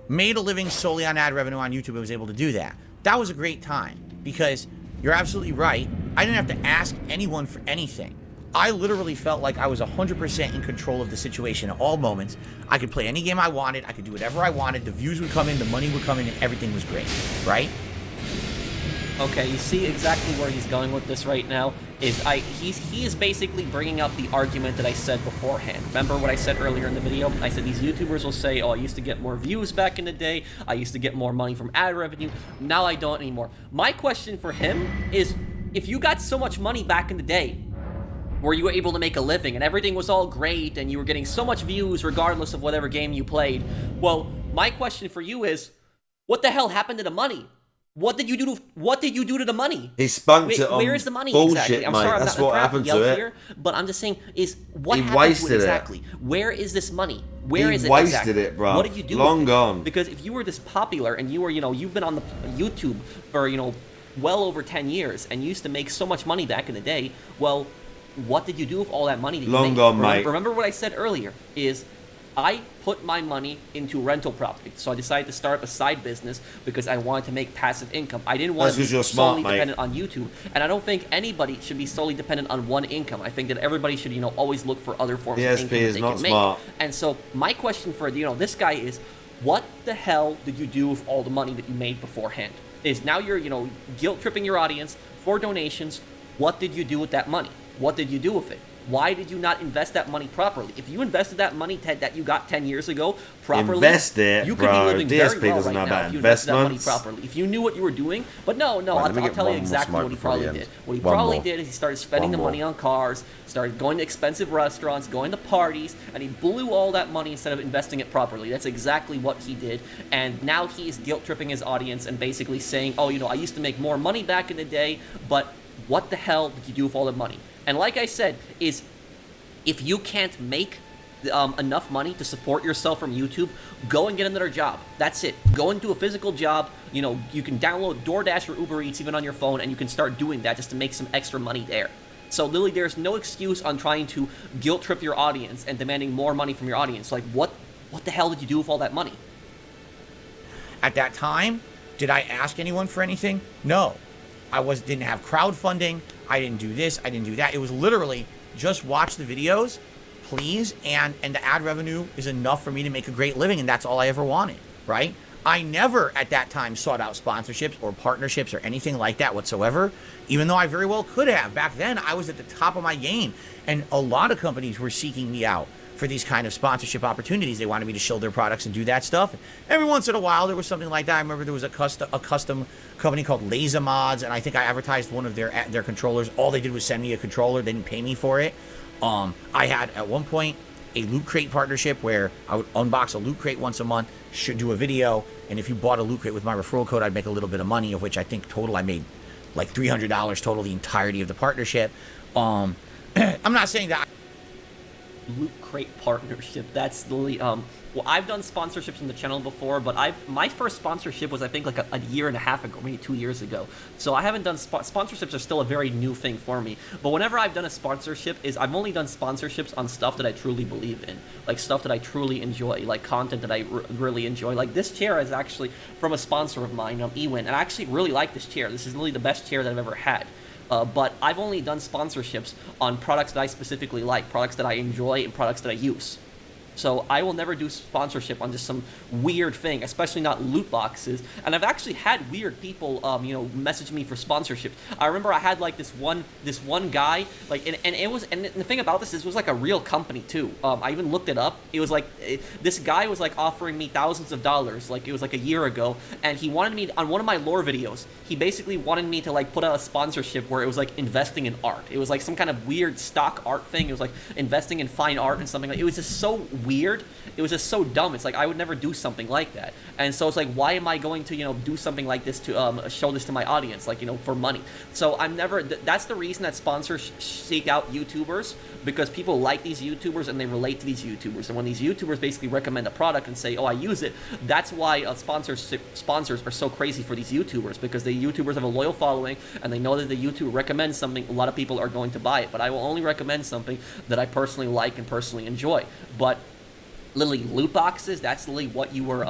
made a living solely on ad revenue on YouTube and was able to do that. That was a great time because you're absolutely right. I didn't have to ask anyone for anything. I literally felt like I was 100% in control of the situation at all moments. I could play any game I wanted. I could do whatever I wanted. The views would come in, the money would come in, and everything was great, right? Okay, you see exactly where he's going with this right now. He is basically bringing up the argument that I said beforehand. Remember what I said earlier in the video? I said these YouTubers will say, oh, I used to get more views back in the day. I used to get more money from ad revenue. Now I don't anymore. My question for him is, if you got so much money back in the day, where you were able to make a living and everything was all great and you were getting so much views regardless of whatever game you played, well, my question for you is, what the hell happened to the money? What did you do to the money? He spunked it on where is the money bullshit, exactly? I'm mate. sorry, That's I'm not what happened to it. here, but I'm just saying, is what He happened wasted to it it. exactly? Where is this money? Where is it wasted exactly? it, bro. What did you do? Long with it? gone. Because if you were this popular and you were, you've been on the YouTube for, well over 10 years and you used to make so much money back in the day, well, what did you do with all that money that you Long made? gone, mate. Remember what I said earlier is I put my money into rental property. So I decided to start up a side business because I wanted to make passive income. I didn't want to be solely dependent on YouTube. And I don't think anybody should be solely dependent on one income. I think that everybody should, always look for other forms of income that they can make. And so my question for, this guy is, what the hell did you do with all the money that you made beforehand? Is now you're, guilt-tripping your audience for donations. What did you do with that money? What did you do with it? Why did you not invest that money properly? If you invested that money, Ted, that you got 10 years ago properly, you could be living DSP very well doesn't right know now about if you invested that money investments. properly. If you knew what you were doing, but no, I'll tell you exactly what he probably did. What he probably did is he started spending the money on cars, started going to expensive restaurants, going to parties, and he blew all that money instead of investing it properly. That's exactly what he did, and now he is guilt-tripping his audience and basically saying, oh, I used to make more money back in the day, but what the hell did you do with all the money? And like I said, if you can't make enough money to support yourself from YouTube, go and get another job. That's it. Go into a physical job. You know, you can download DoorDash or Uber Eats even on your phone, and you can start doing that just to make some extra money there. So literally, there's no excuse on trying to guilt trip your audience and demanding more money from your audience. Like, what the hell did you do with all that money? At that time, did I ask anyone for anything? No. I didn't have crowdfunding. I didn't do this. I didn't do that. It was literally just watch the videos, please, and the ad revenue is enough for me to make a great living, and that's all I ever wanted, right? I never at that time sought out sponsorships or partnerships or anything like that whatsoever, even though I very well could have. Back then, I was at the top of my game, and a lot of companies were seeking me out for these kind of sponsorship opportunities. They wanted me to show their products and do that stuff. Every once in a while, there was something like that. I remember there was a custom company called Laser Mods, and I think I advertised one of their controllers. All they did was send me a controller. They didn't pay me for it. I had, at one point, a Loot Crate partnership where I would unbox a Loot Crate once a month, should do a video, and if you bought a Loot Crate with my referral code, I'd make a little bit of money, of which I think total I made like $300 total the entirety of the partnership. I'm not saying that Loot Crate partnership. That's the well, I've done sponsorships on the channel before, but my first sponsorship was I think like a year and a half ago, maybe 2 years ago. So I haven't done sponsorships are still a very new thing for me. But whenever I've done a sponsorship, I've only done sponsorships on stuff that I truly believe in, like stuff that I truly enjoy, like content that I really enjoy. Like this chair is actually from a sponsor of mine, Ewin, and I actually really like this chair. This is literally the best chair that I've ever had. But I've only done sponsorships on products that I specifically like, products that I enjoy, and products that I use. So I will never do sponsorship on just some weird thing, especially not loot boxes. And I've actually had weird people, message me for sponsorships. I remember I had like this one guy, like, and the thing about this is it was like a real company too. I even looked it up. It was like this guy was like offering me thousands of dollars, like it was like a year ago, and he wanted me on one of my lore videos. He basically wanted me to like put out a sponsorship where it was like investing in art. It was like some kind of weird stock art thing. It was like investing in fine art and something like. It was just so weird. It was just so dumb. It's like I would never do something like that. And so it's like, why am I going to do something like this to show this to my audience, like for money? So I'm never. That's the reason that sponsors seek out YouTubers, because people like these YouTubers and they relate to these YouTubers. And when these YouTubers basically recommend a product and say, "Oh, I use it," that's why sponsors are so crazy for these YouTubers, because the YouTubers have a loyal following and they know that the YouTuber recommends something, a lot of people are going to buy it. But I will only recommend something that I personally like and personally enjoy. But literally loot boxes, that's literally what you were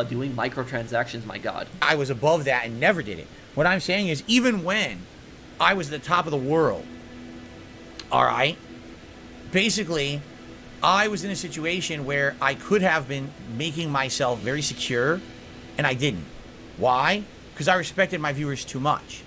doing, microtransactions, my god. I was above that and never did it. What I'm saying is, even when I was at the top of the world, all right, basically I was in a situation where I could have been making myself very secure, and I didn't. Why? Because I respected my viewers too much.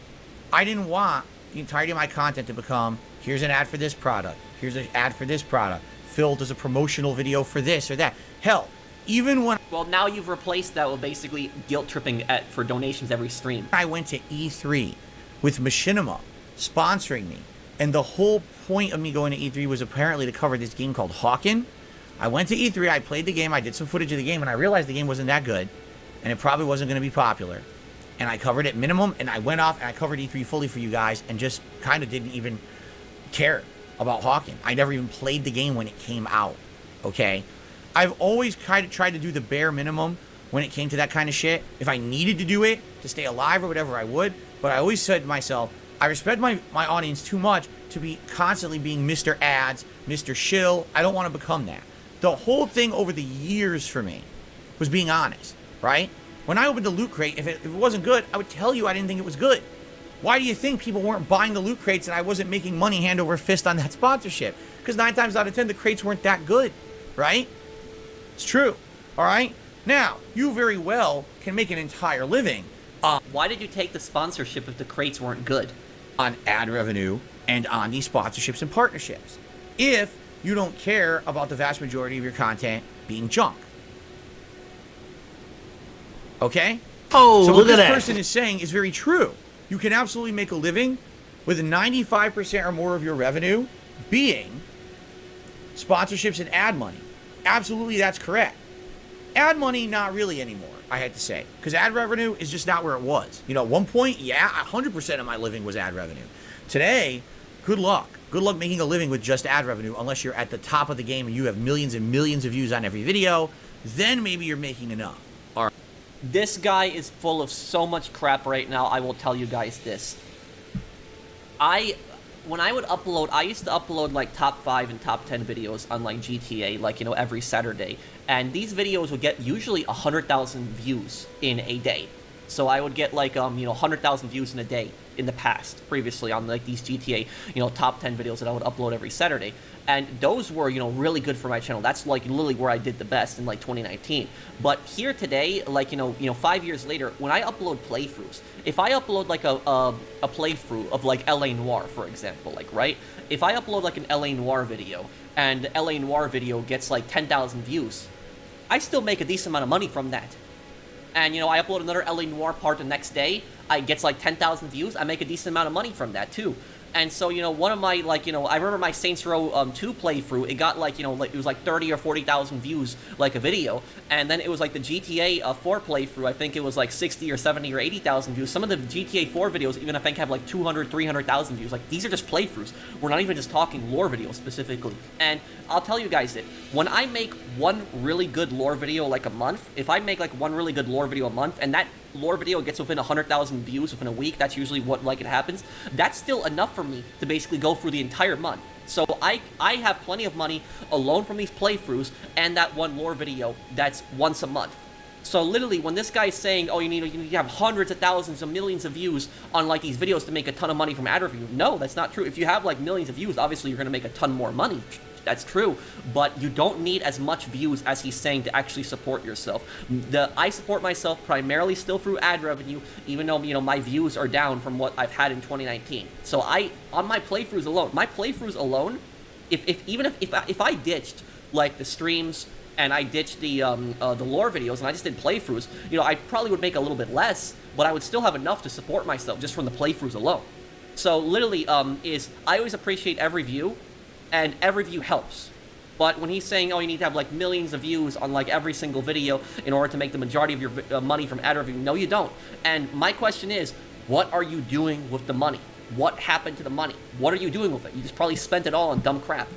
I didn't want the entirety of my content to become, here's an ad for this product, here's an ad for this product, filled as a promotional video for this or that. Hell, even when... Well, now you've replaced that with basically guilt-tripping for donations every stream. I went to E3 with Machinima sponsoring me, and the whole point of me going to E3 was apparently to cover this game called Hawken. I went to E3, I played the game, I did some footage of the game, and I realized the game wasn't that good, and it probably wasn't going to be popular. And I covered it minimum, and I went off and I covered E3 fully for you guys, and just kind of didn't even care about Hawken. I never even played the game when it came out, okay? I've always tried to do the bare minimum when it came to that kind of shit. If I needed to do it to stay alive or whatever, I would. But I always said to myself, I respect my audience too much to be constantly being Mr. Ads, Mr. Shill. I don't want to become that. The whole thing over the years for me was being honest, right? When I opened the Loot Crate, if it wasn't good, I would tell you I didn't think it was good. Why do you think people weren't buying the Loot Crates and I wasn't making money hand over fist on that sponsorship? Because 9 times out of 10, the crates weren't that good, right? It's true, all right? Now, you very well can make an entire living. Why did you take the sponsorship if the crates weren't good? On ad revenue and on these sponsorships and partnerships. If you don't care about the vast majority of your content being junk. Okay? Oh, so look what at this that. person is saying is very true. You can absolutely make a living with 95% or more of your revenue being sponsorships and ad money. Absolutely, that's correct. Ad money, not really anymore, I had to say. Because ad revenue is just not where it was. At one point, yeah, 100% of my living was ad revenue. Today, good luck. Good luck making a living with just ad revenue unless you're at the top of the game and you have millions and millions of views on every video. Then maybe you're making enough. All right. This guy is full of so much crap right now. I will tell you guys this. When I would upload, I used to upload like top 5 and top 10 videos on like GTA, like, you know, every Saturday. And these videos would get usually 100,000 views in a day. So I would get like, you know, 100,000 views in a day in the past, previously on like these GTA, you know, top 10 videos that I would upload every Saturday. And those were, you know, really good for my channel. That's like literally where I did the best in like 2019. But here today, like, you know, 5 years later, when I upload playthroughs, if I upload like a playthrough of like LA Noire, for example, like, right? If I upload like an LA Noire video and the LA Noire video gets like 10,000 views, I still make a decent amount of money from that. And, you know, I upload another LA Noire part the next day, I gets like 10,000 views, I make a decent amount of money from that too. And so, you know, one of my, like, you know, I remember my Saints Row 2 playthrough, it got like, you know, like, it was like 30 or 40,000 views, like a video. And then it was like the GTA 4 playthrough, I think it was like 60 or 70 or 80,000 views. Some of the GTA 4 videos even I think have like 200, 300,000 views. Like, these are just playthroughs. We're not even just talking lore videos specifically. And I'll tell you guys that when I make one really good lore video like a month, if I make like one really good lore video a month, and that lore video gets within 100,000 views within a week, that's usually what, like, it happens, that's still enough for me to basically go through the entire month. So I have plenty of money alone from these playthroughs and that one lore video that's once a month. So literally, when this guy's saying, oh, you need to have hundreds of thousands of millions of views on like these videos to make a ton of money from ad revenue, no, that's not true. If you have like millions of views, obviously you're going to make a ton more money. That's true, but you don't need as much views as he's saying to actually support yourself. I support myself primarily still through ad revenue, even though, you know, my views are down from what I've had in 2019. So on my playthroughs alone, if I ditched like the streams and I ditched the lore videos and I just did playthroughs, you know, I probably would make a little bit less, but I would still have enough to support myself just from the playthroughs alone. So literally, I always appreciate every view. And every view helps. But when he's saying, oh, you need to have like millions of views on like every single video in order to make the majority of your money from ad revenue, no, you don't. And my question is, what are you doing with the money? What happened to the money? What are you doing with it? You just probably spent it all on dumb crap.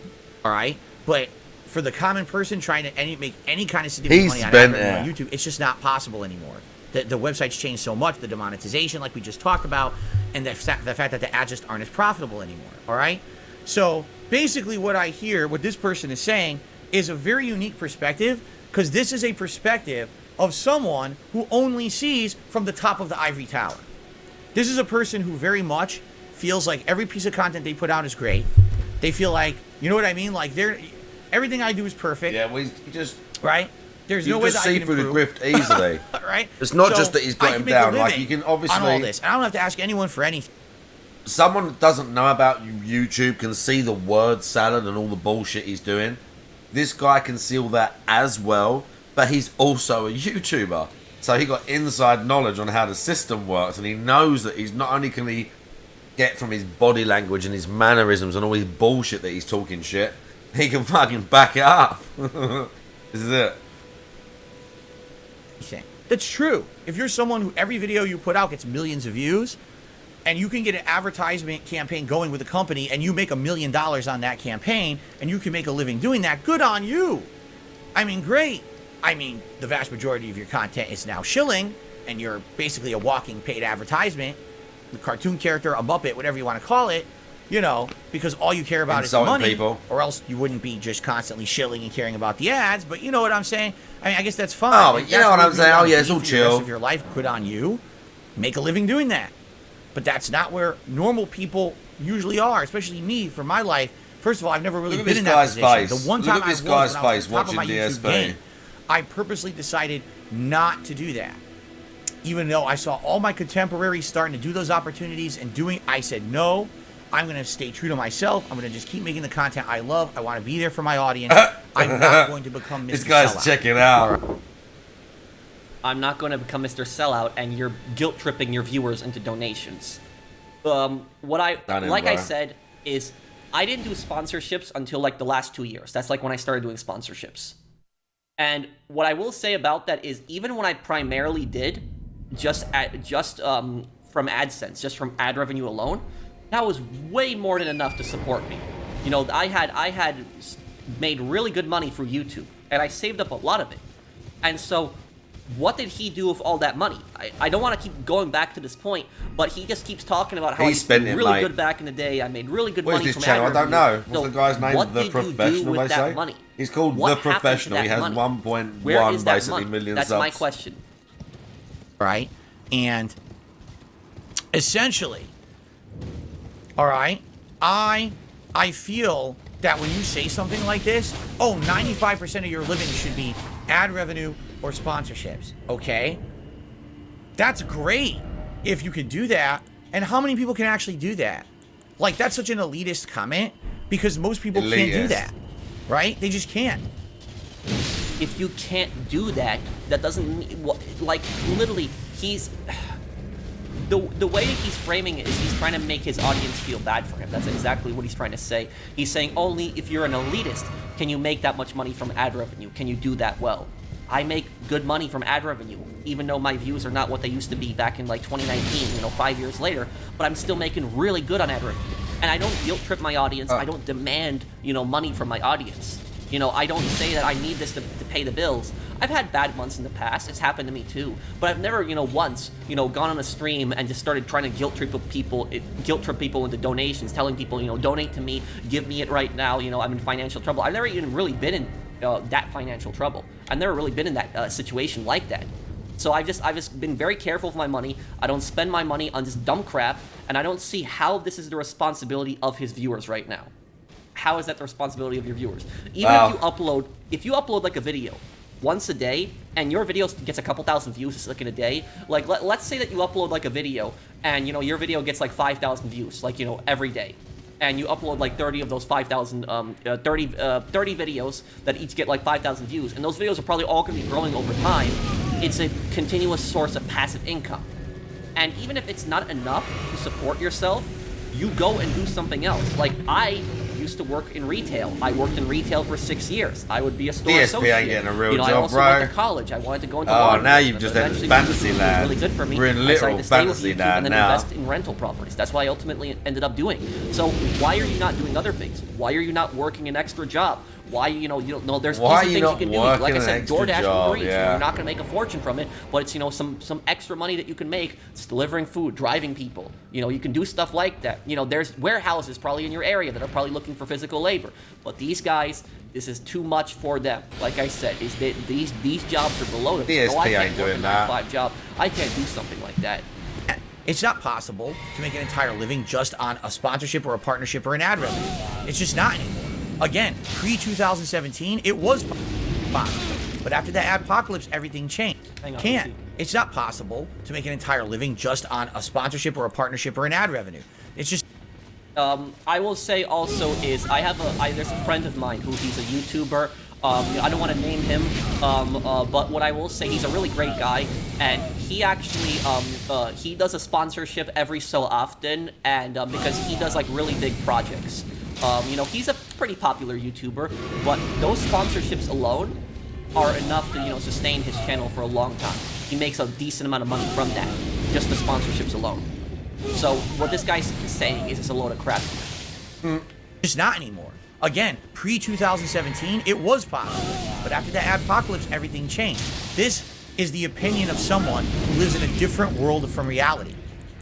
All right, but for the common person trying to make any kind of significant money on ad revenue on YouTube, it's just not possible anymore. The website's changed so much, the demonetization, like we just talked about, and the fact that the ads just aren't as profitable anymore. All right, so basically what I hear, what this person is saying, is a very unique perspective, because this is a perspective of someone who only sees from the top of the ivory tower. This is a person who very much feels like every piece of content they put out is great. They feel like, you know what I mean? Like, everything I do is perfect. Yeah, we just... Right? There's no way that I can see through improve. the grift easily. Right? It's not just that he's got him down. Like, you can obviously... on all this. And I don't have to ask anyone for anything. Someone that doesn't know about YouTube can see the word salad and all the bullshit he's doing. This guy can see all that as well, but he's also a YouTuber. So he got inside knowledge on how the system works, and he knows that he's not only can he get from his body language and his mannerisms and all his bullshit that he's talking shit, he can fucking back it up. This is it. That's true. If you're someone who every video you put out gets millions of views, and you can get an advertisement campaign going with a company, and you make $1 million on that campaign, and you can make a living doing that, good on you. I mean, great. I mean, the vast majority of your content is now shilling, and you're basically a walking paid advertisement, the cartoon character, a Muppet, whatever you want to call it, you know, because all you care about is the money, people. Or else you wouldn't be just constantly shilling and caring about the ads. But you know what I'm saying? I mean, I guess that's fine. Oh, but you know what I'm saying? Oh, yeah, it's all chill. The rest of your life, good on you. Make a living doing that. But that's not where normal people usually are, especially me for my life. First of all, I've never really been in that position. Face. The one time Look at this I guy's was, when I was face at the top of watching my YouTube DSP. game, I purposely decided not to do that. Even though I saw all my contemporaries starting to do those opportunities and doing, I said, no, I'm going to stay true to myself. I'm going to just keep making the content I love. I want to be there for my audience. I'm not going to become Mr. This guy's Sellout. checking out. I'm not going to become Mr. Sellout, and you're guilt-tripping your viewers into donations. What I said is, I didn't do sponsorships until like the last 2 years. That's like when I started doing sponsorships. And what I will say about that is, even when I primarily did just from AdSense, just from ad revenue alone, that was way more than enough to support me. You know, I had made really good money through YouTube, and I saved up a lot of it. And so, what did he do with all that money? I don't want to keep going back to this point, but he just keeps talking about how he spent really good back in the day. I made really good money from from channel? I don't know. What's so the guy's name? What The did Professional, you do with they that say? money? He's called What The happened to Professional. that He has money? 1.1 Where is that basically money? million That's subs. my question. Right? And essentially, all right, I feel that when you say something like this, 95% of your living should be ad revenue or sponsorships, okay? That's great if you could do that. And how many people can actually do that? Like, that's such an elitist comment because most people can't do that, right? They just can't. If you can't do that, that doesn't mean, like, literally, he's... The way that he's framing it is he's trying to make his audience feel bad for him. That's exactly what he's trying to say. He's saying only if you're an elitist can you make that much money from ad revenue. Can you do that well? I make good money from ad revenue, even though my views are not what they used to be back in like 2019, 5 years later, but I'm still making really good on ad revenue. And I don't guilt trip my audience. I don't demand, money from my audience. I don't say that I need this to pay the bills. I've had bad months in the past. It's happened to me too. But I've never, once, gone on a stream and just started trying to guilt trip people into donations, telling people, donate to me, give me it right now. I'm in financial trouble. I've never even really been in that financial trouble. I've never really been in that situation like that. So I've just been very careful with my money. I don't spend my money on this dumb crap, and I don't see how this is the responsibility of his viewers right now. How is that the responsibility of your viewers? Even if you upload like a video once a day, and your video gets a couple thousand views like in a day, like let's say that you upload like a video, and your video gets like 5,000 views, like every day, and you upload like 30 of those 5,000, 30 videos that each get like 5,000 views, and those videos are probably all going to be growing over time. It's a continuous source of passive income, and even if it's not enough to support yourself, you go and do something else. Like I used to work in retail. I worked in retail for 6 years. I would be a store associate. ain't getting a real job, I also bro. went to college. I wanted to go into law now you've just entered fantasy land. Really good for me. We're in literal fantasy land and then now. invest in rental properties. That's what I ultimately ended up doing. So why are you not doing other things? Why are you not working an extra job? Why, you don't know, there's easy things you can do. Like I said, DoorDash and Uber Eats, you're not going to make a fortune from it, but it's, some extra money that you can make. It's delivering food, driving people. You can do stuff like that. There's warehouses probably in your area that are probably looking for physical labor. But these guys, this is too much for them. Like I said, these jobs are below them. DSP So I can't ain't work doing a that. 9-to-5 job. I can't do something like that. It's not possible to make an entire living just on a sponsorship or a partnership or an ad revenue. It's just not anymore. Again, pre-2017, it was possible. But after the adpocalypse, everything changed. Can't. It's not possible to make an entire living just on a sponsorship or a partnership or an ad revenue. It's just... I will say also is, there's a friend of mine he's a YouTuber. I don't want to name him, but what I will say, he's a really great guy, and he actually, he does a sponsorship every so often, and because he does like really big projects. He's a pretty popular YouTuber, but those sponsorships alone are enough to, sustain his channel for a long time. He makes a decent amount of money from that, just the sponsorships alone. So what this guy's saying is it's a load of crap. It's not anymore. Again, pre-2017, it was possible. But after the adpocalypse, everything changed. This is the opinion of someone who lives in a different world from reality.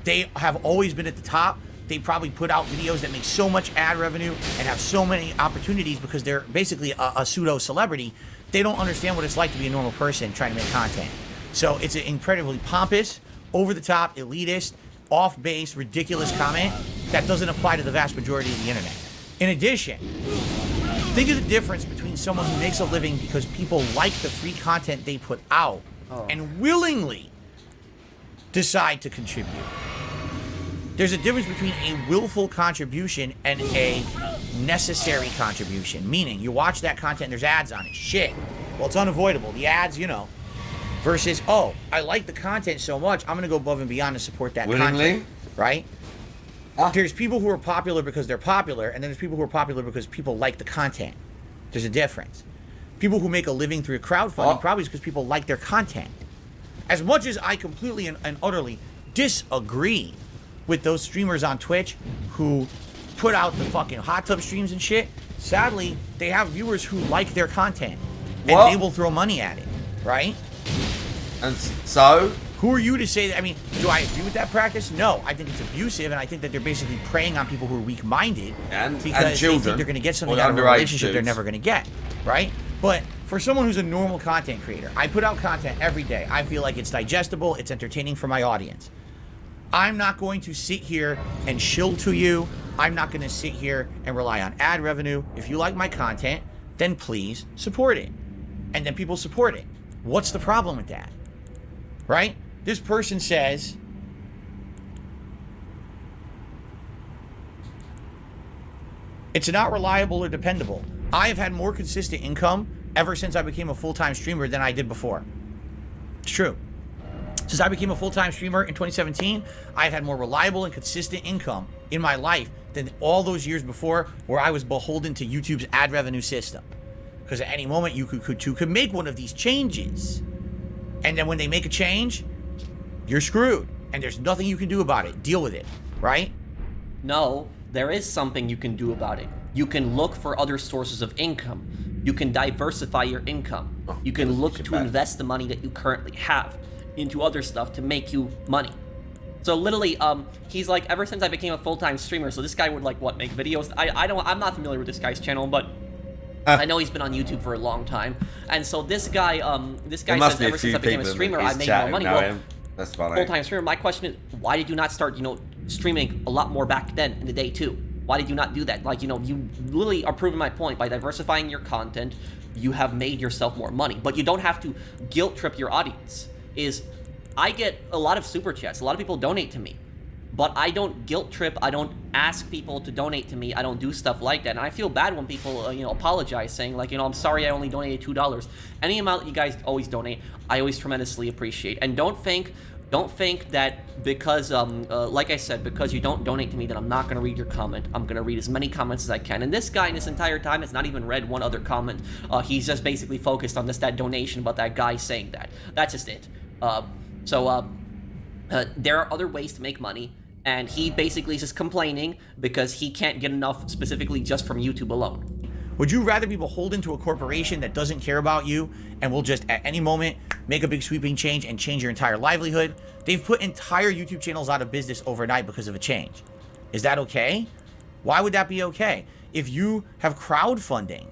They have always been at the top. They probably put out videos that make so much ad revenue and have so many opportunities because they're basically a pseudo-celebrity. They don't understand what it's like to be a normal person trying to make content. So it's an incredibly pompous, over-the-top, elitist, off-base, ridiculous comment that doesn't apply to the vast majority of the internet. In addition, think of the difference between someone who makes a living because people like the free content they put out and willingly decide to contribute. There's a difference between a willful contribution and a necessary contribution. Meaning, you watch that content and there's ads on it. Shit. Well, it's unavoidable. The ads, Versus, I like the content so much, I'm going to go above and beyond to support that content. Right? There's people who are popular because they're popular, and then there's people who are popular because people like the content. There's a difference. People who make a living through crowdfunding probably is because people like their content. As much as I completely and utterly disagree with those streamers on Twitch who put out the fucking hot tub streams and shit, sadly, they have viewers who like their content. And they will throw money at it, right? And so? Who are you to say that? I mean, do I agree with that practice? No. I think it's abusive, and I think that they're basically preying on people who are weak-minded because they think they're going to get something out of a relationship they're never going to get, right? But for someone who's a normal content creator, I put out content every day. I feel like it's digestible, it's entertaining for my audience. I'm not going to sit here and shill to you. I'm not going to sit here and rely on ad revenue. If you like my content, then please support it. And then people support it. What's the problem with that? Right? This person says, it's not reliable or dependable. I have had more consistent income ever since I became a full-time streamer than I did before. It's true. Since I became a full-time streamer in 2017, I've had more reliable and consistent income in my life than all those years before where I was beholden to YouTube's ad revenue system. Because at any moment, you could make one of these changes. And then when they make a change, you're screwed. And there's nothing you can do about it. Deal with it, right? No, there is something you can do about it. You can look for other sources of income. You can diversify your income. You can look to invest the money that you currently have into other stuff to make you money. So literally, he's like, ever since I became a full-time streamer, so this guy would like, what, make videos? I'm not familiar with this guy's channel, but I know he's been on YouTube for a long time. And so this guy says, ever since I became a streamer, I made more money. Well, that's funny. Full-time streamer, my question is, why did you not start, streaming a lot more back then in the day too? Why did you not do that? Like, you literally are proving my point. By diversifying your content, you have made yourself more money. But you don't have to guilt trip your audience. I get a lot of super chats. A lot of people donate to me. But I don't guilt trip. I don't ask people to donate to me. I don't do stuff like that. And I feel bad when people, apologize, saying like, I'm sorry I only donated $2. Any amount that you guys always donate, I always tremendously appreciate. And don't think that because, like I said, because you don't donate to me, that I'm not going to read your comment. I'm going to read as many comments as I can. And this guy in this entire time has not even read one other comment. He's just basically focused on that donation about that guy saying that. That's just it. There are other ways to make money. And he basically is just complaining because he can't get enough specifically just from YouTube alone. Would you rather be beholden to a corporation that doesn't care about you and will just at any moment make a big sweeping change and change your entire livelihood? They've put entire YouTube channels out of business overnight because of a change. Is that okay? Why would that be okay? If you have crowdfunding,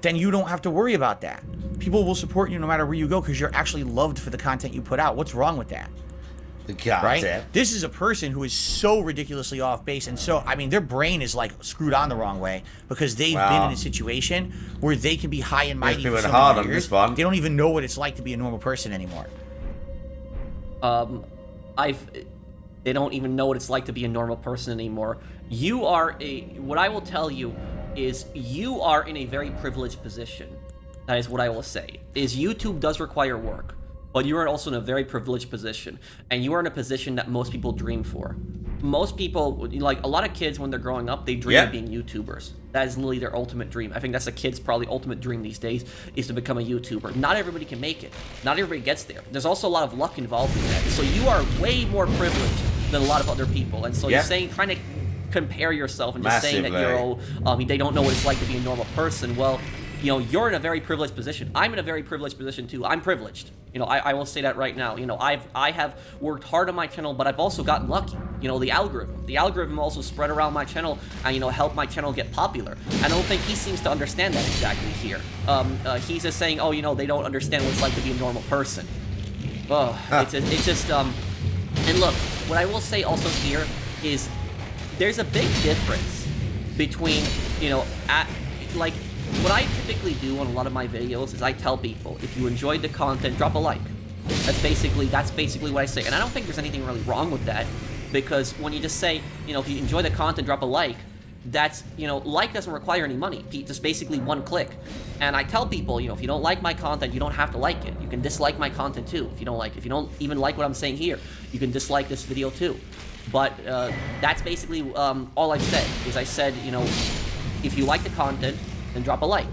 then you don't have to worry about that. People will support you no matter where you go because you're actually loved for the content you put out. What's wrong with that? The content. Right? This is a person who is so ridiculously off base, and so, I mean, their brain is like screwed on the wrong way because they've been in a situation where they can be high and mighty for so many years. They don't even know what it's like to be a normal person anymore. They don't even know what it's like to be a normal person anymore. What I will tell you is you are in a very privileged position. That is what I will say. YouTube does require work. But you are also in a very privileged position, and you are in a position that most people dream for. Most people, like a lot of kids when they're growing up, they dream of being YouTubers. That is literally their ultimate dream. I think that's a kid's probably ultimate dream these days, is to become a YouTuber. Not everybody can make it. Not everybody gets there. There's also a lot of luck involved in that. So you are way more privileged than a lot of other people. And so you're trying to compare yourself and just saying that they don't know what it's like to be a normal person. Well, you're in a very privileged position. I'm in a very privileged position too. I'm privileged. I will say that right now. I have worked hard on my channel, but I've also gotten lucky. The algorithm also spread around my channel and, helped my channel get popular. I don't think he seems to understand that exactly here. He's just saying, they don't understand what it's like to be a normal person. It's just, and look, what I will say also here is there's a big difference between, what I typically do on a lot of my videos is I tell people, if you enjoyed the content, drop a like. That's basically what I say. And I don't think there's anything really wrong with that, because when you just say, if you enjoy the content, drop a like, that's, like doesn't require any money. Just basically one click. And I tell people, if you don't like my content, you don't have to like it. You can dislike my content too. If you don't even like what I'm saying here, you can dislike this video too. But that's basically all I've said, is I said, if you like the content, then drop a like.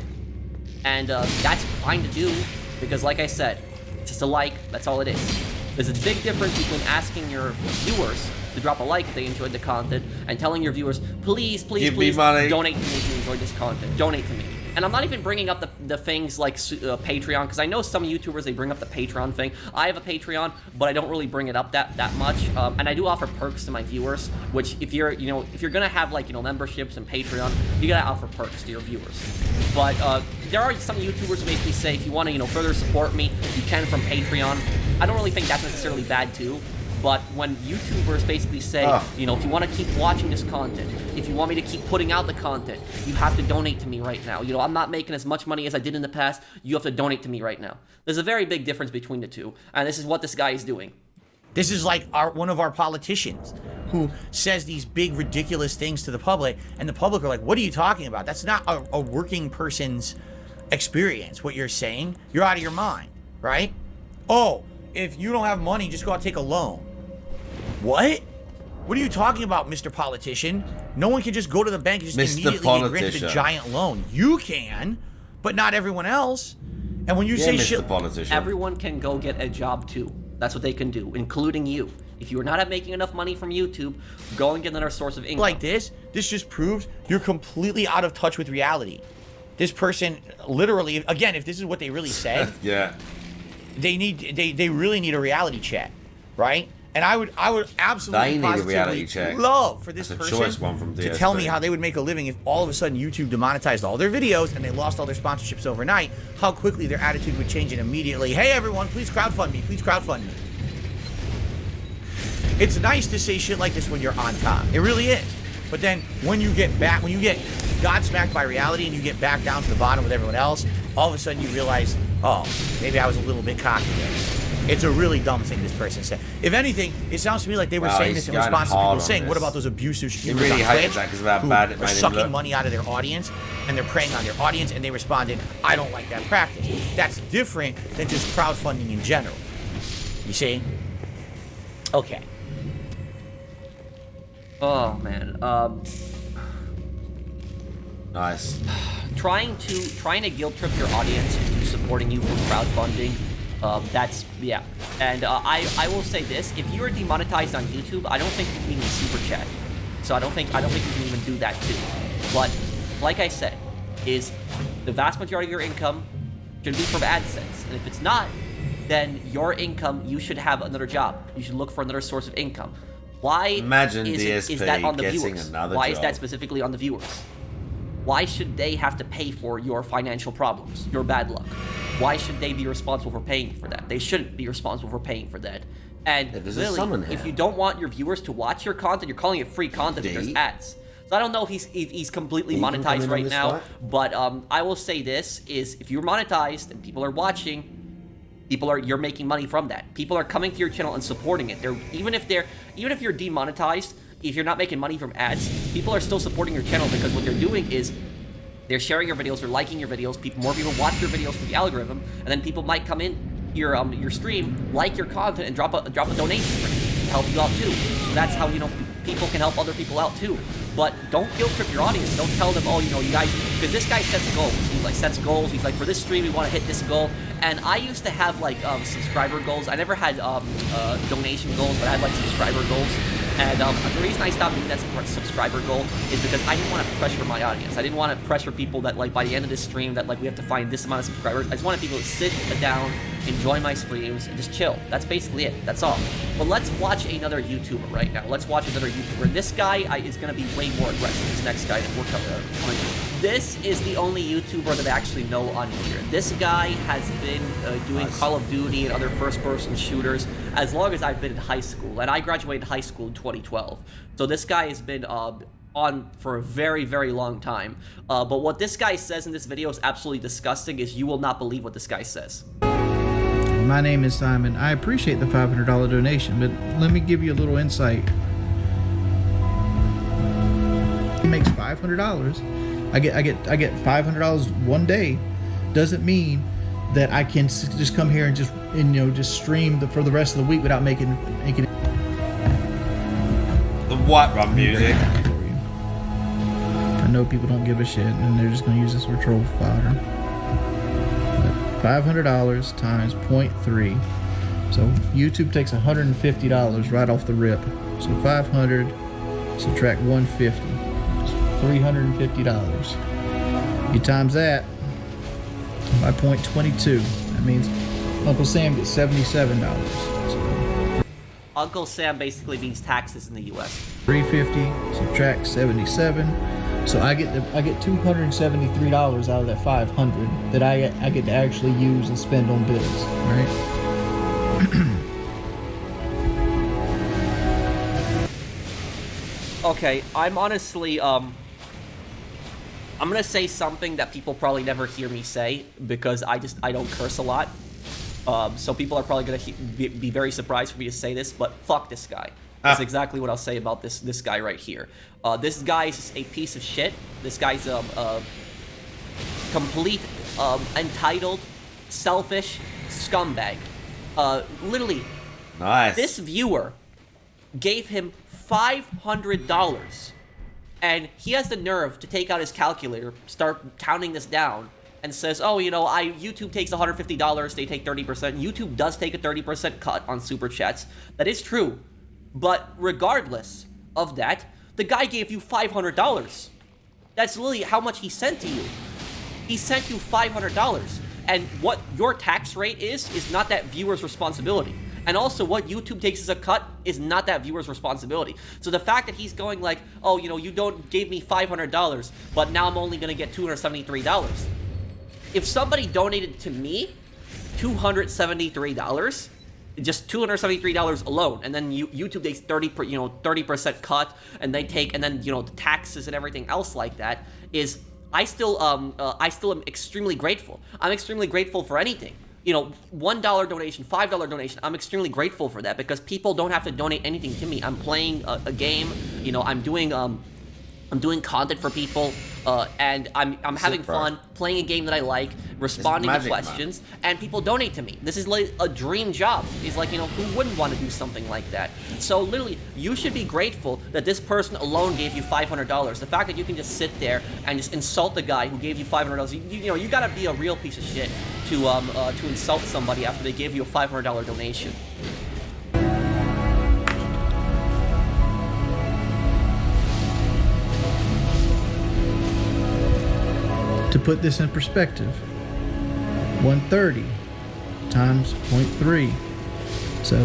And that's fine to do, because like I said, it's just a like, that's all it is. There's a big difference between asking your viewers to drop a like if they enjoyed the content, and telling your viewers, please, please, Give me please money. donate to me if you enjoyed this content. Donate to me. And I'm not even bringing up the things like Patreon, because I know some YouTubers, they bring up the Patreon thing. I have a Patreon, but I don't really bring it up that much. And I do offer perks to my viewers, which if you're gonna have like, memberships and Patreon, you gotta offer perks to your viewers. But there are some YouTubers who basically say, if you want to, further support me, you can from Patreon. I don't really think that's necessarily bad too. But when YouTubers basically say, if you want to keep watching this content, if you want me to keep putting out the content, you have to donate to me right now. I'm not making as much money as I did in the past. You have to donate to me right now. There's a very big difference between the two. And this is what this guy is doing. This is like one of our politicians who says these big, ridiculous things to the public. And the public are like, what are you talking about? That's not a working person's experience, what you're saying. You're out of your mind, right? Oh, if you don't have money, just go out and take a loan. What? What are you talking about, Mr. Politician? No one can just go to the bank and just immediately get granted a giant loan. You can, but not everyone else. And when you say shit, everyone can go get a job too. That's what they can do, including you. If you are not making enough money from YouTube, go and get another source of income. Like this just proves you're completely out of touch with reality. This person literally, again, if this is what they really said, yeah, they really need a reality check, right? And I would absolutely positively love for this person to tell me how they would make a living if all of a sudden YouTube demonetized all their videos and they lost all their sponsorships overnight, how quickly their attitude would change and immediately, hey everyone, please crowdfund me, please crowdfund me. It's nice to say shit like this when you're on top. It really is. But then when you get godsmacked by reality and you get back down to the bottom with everyone else, all of a sudden you realize, oh, maybe I was a little bit cocky there. It's a really dumb thing this person said. If anything, it sounds to me like they were saying this in response to people saying, what about those abusive streamers on Twitch who are sucking money out of their audience and they're preying on their audience, and they responded, I don't like that practice. That's different than just crowdfunding in general. You see? Okay. Oh, man. Nice. Trying to guilt trip your audience into supporting you for crowdfunding. Yeah. And I will say this: if you are demonetized on YouTube, I don't think you can even super chat. So I don't think you can even do that too. But like I said, is the vast majority of your income should be from AdSense, and if it's not, then your income, you should have another job. You should look for another source of income. Why is that on the viewers? Why is that specifically on the viewers? Why should they have to pay for your financial problems, your bad luck? Why should they be responsible for paying for that? They shouldn't be responsible for paying for that. And really, if you don't want your viewers to watch your content, you're calling it free content, but there's ads. So I don't know if he's completely monetized right now, but I will say this is, if you're monetized and people are watching, you're making money from that. People are coming to your channel and supporting it. Even if you're demonetized, if you're not making money from ads, people are still supporting your channel, because what they're doing is they're sharing your videos, they're liking your videos, more people watch your videos through the algorithm, and then people might come in your stream, like your content, and drop a donation for you to help you out too. So that's how people can help other people out too. But don't guilt trip your audience. Don't tell them, oh, you guys, because this guy sets goals. He sets goals. He's like, for this stream, we want to hit this goal. And I used to have subscriber goals. I never had donation goals, but I had subscriber goals. And the reason I stopped doing that subscriber goal is because I didn't want to pressure my audience. I didn't want to pressure people that by the end of this stream that we have to find this amount of subscribers. I just wanted people to sit down, enjoy my streams, and just chill. That's basically it. That's all. But let's watch another YouTuber right now. Let's watch another YouTuber. This guy is going to be way more aggressive. This next guy that we're coming. This is the only YouTuber that I actually know on here. This guy has been doing Call of Duty and other first-person shooters as long as I've been in high school. And I graduated high school in 2012. So this guy has been on for a very, very long time. But what this guy says in this video is absolutely disgusting. You will not believe what this guy says. My name is Simon. I appreciate the $500 donation, but let me give you a little insight. He makes $500. I get $500 one day. Doesn't mean that I can just come here and just stream for the rest of the week without making it. The what run music? I know people don't give a shit and they're just gonna use this for troll fodder. But $500 times 0.3, so YouTube takes $150 right off the rip. So 500 subtract 150. $350. You times that by 0.22. That means Uncle Sam gets $77. So Uncle Sam basically means taxes in the U.S. 350 subtract 77. So I get $273 out of that 500 that I get to actually use and spend on bills. Right? Okay, I'm honestly, I'm gonna say something that people probably never hear me say because I don't curse a lot. So people are probably gonna be very surprised for me to say this, but fuck this guy. That's exactly what I'll say about this guy right here. This guy's a piece of shit. This guy's a complete, entitled, selfish scumbag. Literally, nice. This viewer gave him $500, and he has the nerve to take out his calculator, start counting this down, and says, oh, you know, YouTube takes $150, they take 30%. YouTube does take a 30% cut on Super Chats. That is true. But regardless of that, the guy gave you $500. That's literally how much he sent to you. He sent you $500. And what your tax rate is not that viewer's responsibility. And also what YouTube takes as a cut is not that viewer's responsibility. So the fact that he's going like, oh, you know, you gave me $500, but now I'm only gonna get $273. If somebody donated to me $273, just $273 alone, and then YouTube takes 30% cut, and they take, and then the taxes and everything else like that, is I still am extremely grateful. I'm extremely grateful for anything. $1 donation, $5 donation. I'm extremely grateful for that because people don't have to donate anything to me. I'm playing a game. I'm doing content for people, and I'm having fun playing a game that I like, responding to questions, and people donate to me. This is like a dream job. It's like, who wouldn't want to do something like that? So literally, you should be grateful that this person alone gave you $500. The fact that you can just sit there and just insult the guy who gave you $500, you gotta be a real piece of shit to insult somebody after they gave you a $500 donation. To put this in perspective, 130 times 0.3. So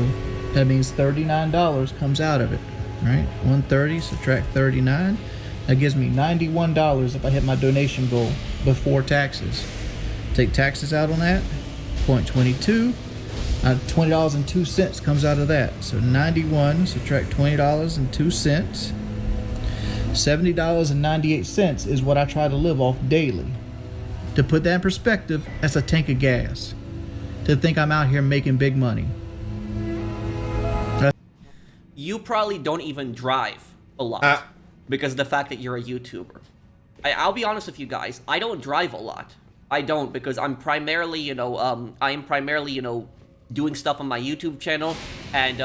that means $39 comes out of it, right? 130 subtract 39. That gives me $91 if I hit my donation goal before taxes. Take taxes out on that, 0.22. $20.02 comes out of that. So 91 subtract $20.02. $70.98 is what I try to live off daily. To put that in perspective, that's a tank of gas. To think I'm out here making big money. You probably don't even drive a lot because of the fact that you're a YouTuber. I'll be honest with you guys, I don't drive a lot. I don't, because I'm primarily, doing stuff on my YouTube channel and,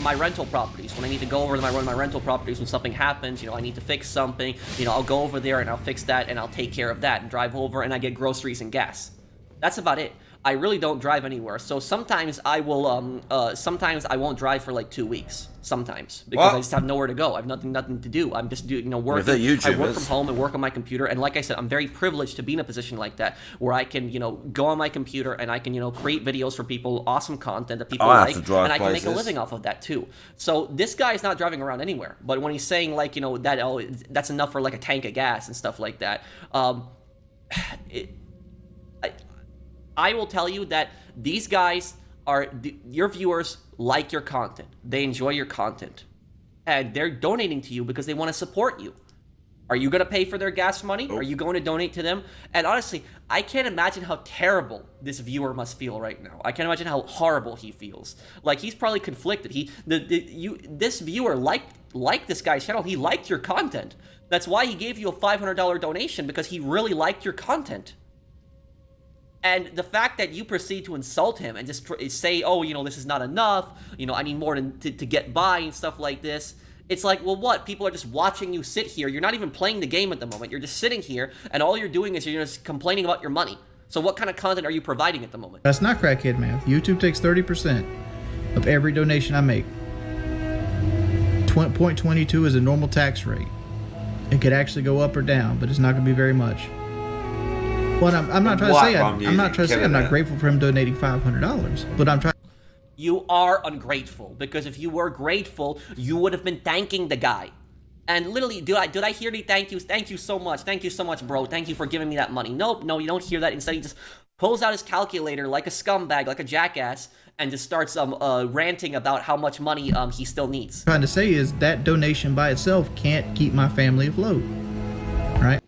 my rental properties. When I need to go over to my rental properties when something happens, I need to fix something, I'll go over there and I'll fix that and I'll take care of that and drive over and I get groceries and gas. That's about it. I really don't drive anywhere. So sometimes I will, sometimes I won't drive for like 2 weeks. Sometimes. Because I just have nowhere to go. I have nothing to do. I'm just working. I work from home and work on my computer. And like I said, I'm very privileged to be in a position like that where I can, go on my computer and I can, create videos for people, awesome content that people like. And I can make a living off of that too. So this guy is not driving around anywhere. But when he's saying like, that, that's enough for like a tank of gas and stuff like that. I will tell you that these guys your viewers like your content. They enjoy your content. And they're donating to you because they want to support you. Are you going to pay for their gas money? Are you going to donate to them? And honestly, I can't imagine how terrible this viewer must feel right now. I can't imagine how horrible he feels. Like, he's probably conflicted. This viewer liked this guy's channel. He liked your content. That's why he gave you a $500 donation, because he really liked your content. And the fact that you proceed to insult him and just say, oh, this is not enough, I need more to get by and stuff like this. It's like, well, what? People are just watching you sit here. You're not even playing the game at the moment. You're just sitting here, and all you're doing is you're just complaining about your money. So what kind of content are you providing at the moment? That's not crackhead math. YouTube takes 30% of every donation I make. 0.22 is a normal tax rate. It could actually go up or down, but it's not going to be very much. Well, I'm not trying to say I'm not grateful for him donating $500, but I'm trying. You are ungrateful, because if you were grateful, you would have been thanking the guy. And literally, did I hear the thank yous? Thank you so much, bro. Thank you for giving me that money. Nope, no, you don't hear that. Instead, he just pulls out his calculator like a scumbag, like a jackass, and just starts ranting about how much money he still needs. Trying to say is that donation by itself can't keep my family afloat, right?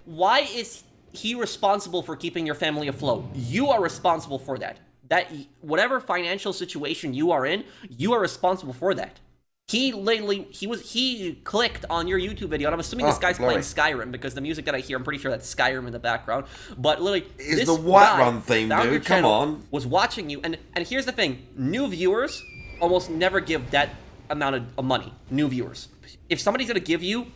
Why is he responsible for keeping your family afloat? You are responsible for that. That whatever financial situation you are in, you are responsible for that. He clicked on your YouTube video, and I'm assuming this guy's playing Skyrim, because the music that I hear, I'm pretty sure that's Skyrim in the background. But literally, it's the Whiterun theme, dude. Come on. Was watching you, and here's the thing: new viewers almost never give that amount of money. New viewers, if somebody's gonna give you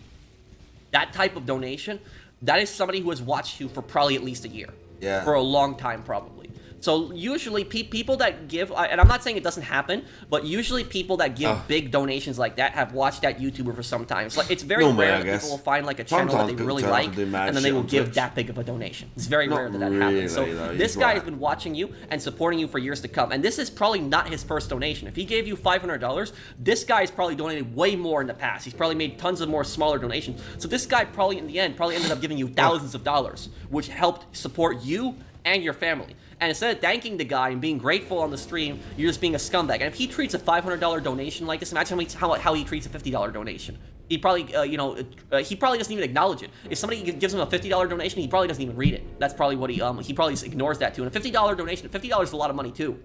that type of donation, that is somebody who has watched you for probably at least a year. Yeah. For a long time, probably. So usually people that give, and I'm not saying it doesn't happen, but usually people that give big donations like that have watched that YouTuber for some time. So it's very rare that people will find like a channel that they really like, and then they will give that big of a donation. It's very rare that happens. So this guy has been watching you and supporting you for years to come, and this is probably not his first donation. If he gave you $500, this guy's probably donated way more in the past. He's probably made tons of more smaller donations. So this guy probably in the end ended up giving you thousands of dollars, which helped support you and your family. And instead of thanking the guy and being grateful on the stream, you're just being a scumbag. And if he treats a $500 donation like this, imagine how he treats a $50 donation. He probably, he probably doesn't even acknowledge it. If somebody gives him a $50 donation, he probably doesn't even read it. That's probably what he probably just ignores that too. And a $50 donation, $50 is a lot of money too.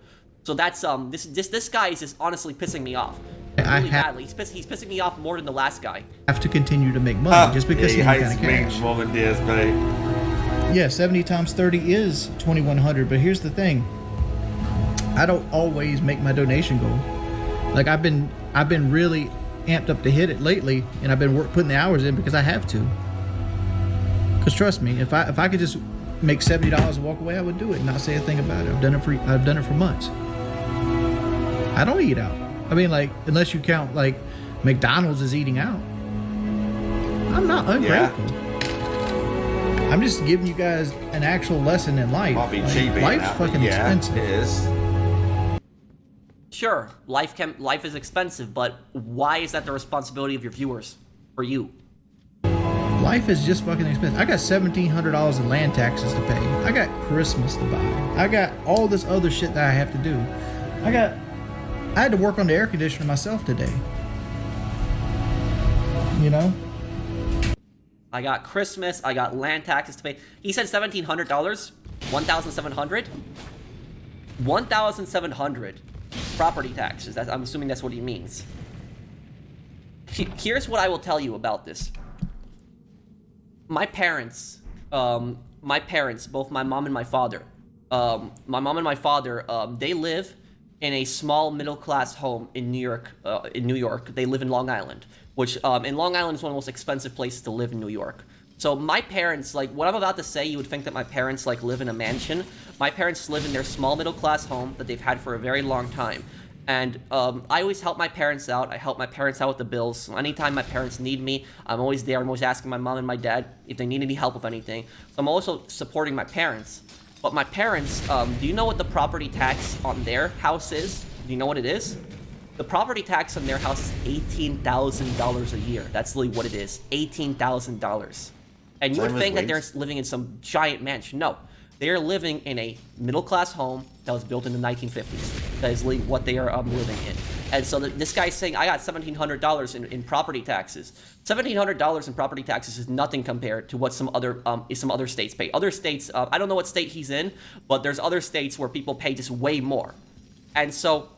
So that's this guy is just honestly pissing me off really badly. He's pissing me off more than the last guy. Have to continue to make money just because he has kind of cash. More than DSP. Yeah, 70 times 30 is 2,100, but here's the thing. I don't always make my donation goal. Like I've been really amped up to hit it lately, and I've been putting the hours in because I have to. Because trust me, if I could just make $70 and walk away, I would do it and not say a thing about it. I've done it for months. I don't eat out. I mean, like, unless you count like McDonald's as eating out. I'm not ungrateful. Yeah. I'm just giving you guys an actual lesson in life. Life's fucking expensive. It is. Sure, life is expensive, but why is that the responsibility of your viewers? For you? Life is just fucking expensive. I got $1,700 in land taxes to pay. I got Christmas to buy. I got all this other shit that I have to do. I had to work on the air conditioner myself today. You know? I got Christmas, I got land taxes to pay. He said $1,700, $1,700? $1,700 property taxes. I'm assuming that's what he means. Here's what I will tell you about this. My parents, both my mom and my father, they live in a small middle-class home in New York. They live in Long Island, which in Long Island is one of the most expensive places to live in New York. So my parents, like what I'm about to say, you would think that my parents like live in a mansion. My parents live in their small middle-class home that they've had for a very long time. And I always help my parents out. I help my parents out with the bills. So anytime my parents need me, I'm always there. I'm always asking my mom and my dad if they need any help with anything. So I'm also supporting my parents. But my parents, do you know what the property tax on their house is? Do you know what it is? The property tax on their house is $18,000 a year. That's literally what it is, $18,000. And you would think that they're living in some giant mansion. No, they're living in a middle-class home that was built in the 1950s. That is literally what they are living in. And so this guy's saying, I got $1,700 in property taxes. $1,700 in property taxes is nothing compared to what some other states pay. Other states, I don't know what state he's in, but there's other states where people pay just way more. And so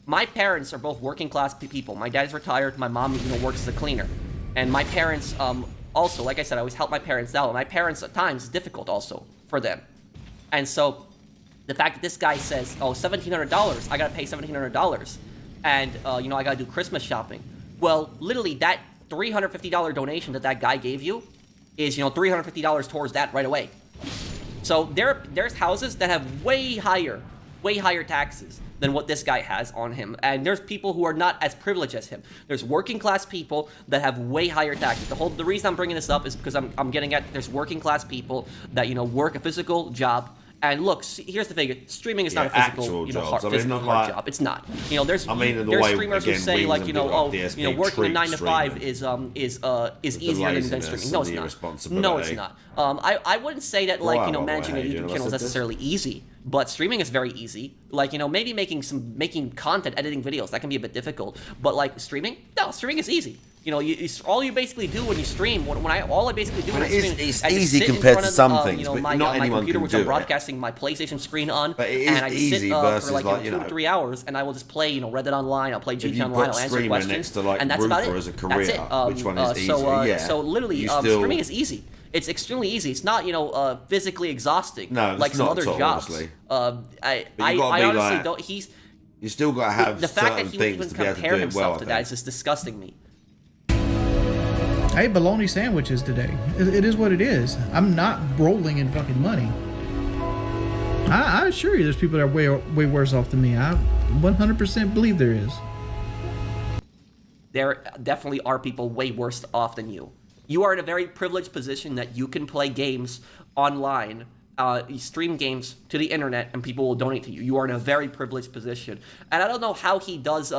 my parents are both working class people. My dad's retired. My mom, works as a cleaner. And my parents also, like I said, I always help my parents out. My parents at times is difficult also for them. And so the fact that this guy says, oh, $1,700, I gotta pay $1,700. And, I gotta do Christmas shopping. Well, literally that $350 donation that guy gave you is, $350 towards that right away. So there's houses that have way higher taxes than what this guy has on him. And there's people who are not as privileged as him. There's working class people that have way higher taxes. The reason I'm bringing this up is because I'm getting at there's working class people that, you know, work a physical job. And look, here's the thing: streaming is not a physical, you know, hard job. It's not. You know, there's streamers who say like, you know, working a 9 to 5 is easier than streaming. No, it's not. No, it's not. I wouldn't say that like, you know, managing a YouTube channel is necessarily easy, but streaming is very easy. Like, you know, maybe making content, editing videos, that can be a bit difficult. But like streaming is easy. You know, all you basically do when you stream, all I basically do when I stream, it's easy compared to some things, but not anyone my computer, can which do I'm broadcasting my PlayStation screen on, but it is and I easy sit versus for like 2 to 3 hours, and I will just play, you know, Reddit Online, I'll play GTA Online, I'll answer questions, next to, like, and that's about it. as a career, that's it. which one is easier? So literally, streaming is easy. It's extremely easy. It's not, you know, physically exhausting like some other jobs. I honestly don't. You still got to have the fact that certain he things even to be able to compare do it himself well. to that is just disgusting me. I ate bologna sandwiches today. It is what it is. I'm not rolling in fucking money. I assure you there's people that are way worse off than me. I 100% believe there is. There definitely are people way worse off than you. You are in a very privileged position that you can play games online, you stream games to the internet, and people will donate to you. You are in a very privileged position. And I don't know how he does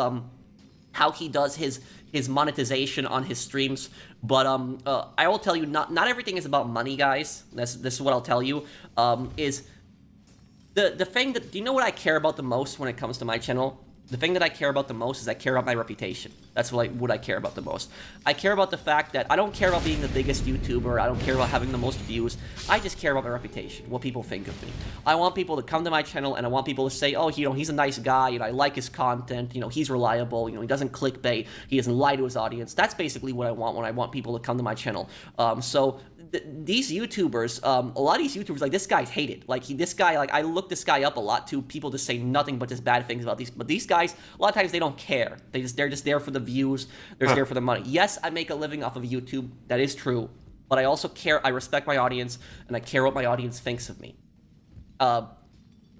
his monetization on his streams, but I will tell you, not everything is about money, guys. This is what I'll tell you. Is the thing that, do you know what I care about the most when it comes to my channel? The thing that I care about the most is I care about my reputation. That's what I care about the most. I care about the fact that I don't care about being the biggest YouTuber. I don't care about having the most views. I just care about my reputation, what people think of me. I want people to come to my channel, and I want people to say, oh, you know, he's a nice guy, you know, I like his content, you know, he's reliable, you know, he doesn't clickbait, he doesn't lie to his audience. That's basically what I want when I want people to come to my channel. These YouTubers, a lot of these YouTubers, like, this guy's hated. Like, this guy, like, I look this guy up a lot too. People just say nothing but just bad things about these. But these guys, a lot of times they don't care. They're just there for the views. They're just there for the money. Yes, I make a living off of YouTube. That is true. But I also care. I respect my audience, and I care what my audience thinks of me.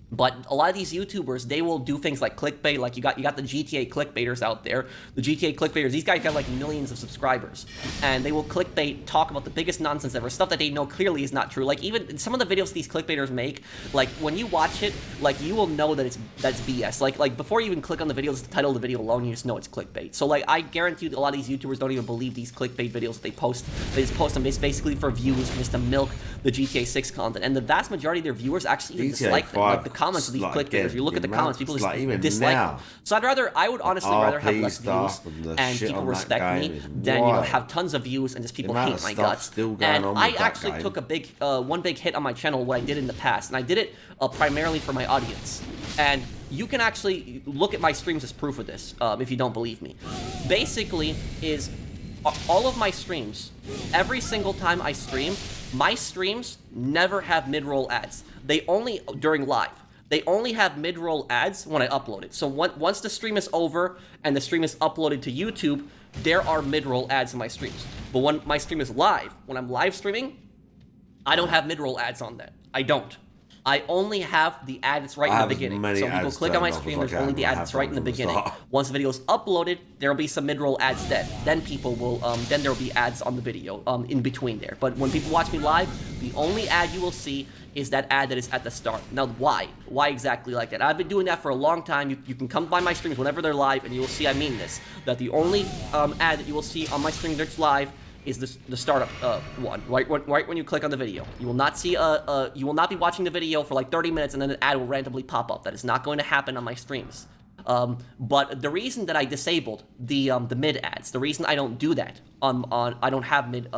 But a lot of these YouTubers, they will do things like clickbait. Like you got the GTA clickbaiters out there. The GTA clickbaiters, these guys got like millions of subscribers, and they will clickbait, talk about the biggest nonsense ever, stuff that they know clearly is not true. Like even some of the videos these clickbaiters make, like when you watch it, like you will know that that's BS. Like before you even click on the video, it's the title of the video alone, you just know it's clickbait. So like I guarantee you, a lot of these YouTubers don't even believe these clickbait videos that they post. They just post them basically for views, just to milk the GTA 6 content. And the vast majority of their viewers actually even dislike them. Like the comments of these clickbaiters, you look at the comments, people just dislike them. So I would honestly rather have less views and people respect me than, you know, have tons of views and just people hate my guts. And I actually took one big hit on my channel, what I did in the past, and I did it primarily for my audience. And you can actually look at my streams as proof of this, if you don't believe me. Basically, is all of my streams, every single time I stream, my streams never have mid-roll ads. They only, during live, they only have mid-roll ads when I upload it. So once the stream is over and the stream is uploaded to YouTube, there are mid-roll ads in my streams. But when my stream is live, when I'm live streaming, I don't have mid-roll ads on that. I don't. I only have the ad that's right in the beginning. So people click on my stream, there's only the ad that's right in the beginning. Once the video is uploaded, there will be some mid-roll ads then people will, then there will be ads on the video in between there. But when people watch me live, the only ad you will see is that ad that is at the start. Now, why? Why exactly like that? I've been doing that for a long time. You can come by my streams whenever they're live, and you will see I mean this. That the only ad that you will see on my stream that's live is the startup one, right when you click on the video. You will not see you will not be watching the video for like 30 minutes and then an ad will randomly pop up. That is not going to happen on my streams. But the reason that I disabled the mid ads, the reason I don't do that I don't have mid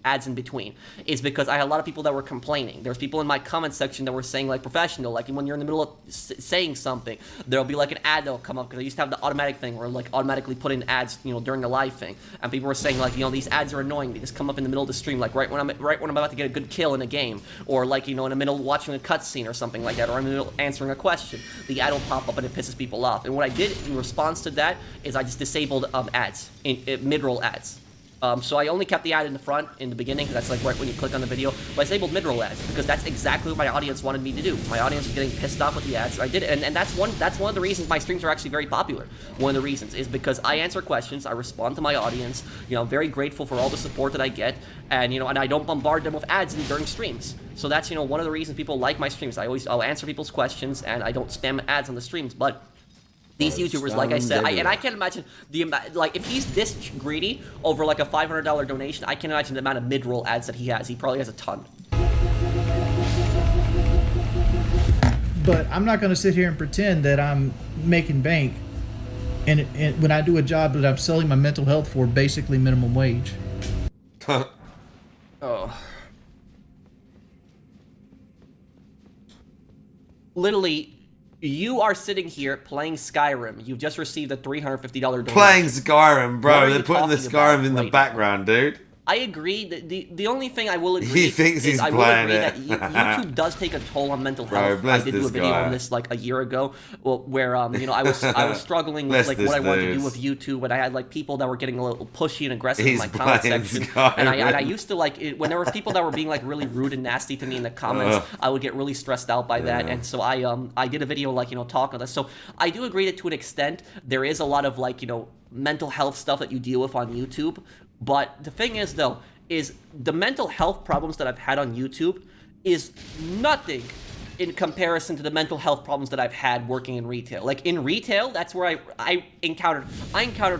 ads in between, is because I had a lot of people that were complaining. There's people in my comment section that were saying, like, professional, like when you're in the middle of saying something, there'll be like an ad that'll come up, because I used to have the automatic thing where like automatically put in ads, you know, during the live thing, and people were saying, like, you know, these ads are annoying. They just come up in the middle of the stream, like right when I'm about to get a good kill in a game, or like, you know, in the middle of watching a cutscene or something like that, or in the middle of answering a question, the ad will pop up and it pisses people off. And what I did in response to that is I just disabled ads, mid-roll ads. So I only kept the ad in the front in the beginning, that's like right when you click on the video, but I disabled mid-roll ads because that's exactly what my audience wanted me to do. My audience was getting pissed off with the ads. I did it, and that's one of the reasons my streams are actually very popular. One of the reasons is because I answer questions, I respond to my audience. You know, I'm very grateful for all the support that I get, and you know, and I don't bombard them with ads during streams. So that's, you know, one of the reasons people like my streams. I'll answer people's questions, and I don't spam ads on the streams, but these YouTubers, like I said, and I can't imagine the amount, like, if he's this greedy over, like, a $500 donation, I can't imagine the amount of mid-roll ads that he has. He probably has a ton. But I'm not going to sit here and pretend that I'm making bank, and when I do a job that I'm selling my mental health for basically minimum wage. Oh. Literally, you are sitting here playing Skyrim. You've just received a $350 donation. Playing Skyrim, bro. They're putting the Skyrim in the background, dude. I agree. The only thing I will agree He thinks he's is I will playing agree it. that YouTube does take a toll on mental Bro, health. bless I did do a this video guy. on this like a year ago, where you know, I was struggling with Bless like this what I wanted to dude. do with YouTube, and I had like people that were getting a little pushy and aggressive He's in my comment playing section, Skyrim. and I used to like it, when there were people that were being like really rude and nasty to me in the comments. I would get really stressed out by that, and so I did a video like, you know, talk on this. So I do agree that to an extent there is a lot of like, you know, mental health stuff that you deal with on YouTube, but the thing is though, is the mental health problems that I've had on YouTube is nothing in comparison to the mental health problems that I've had working in retail. Like in retail, that's where I encountered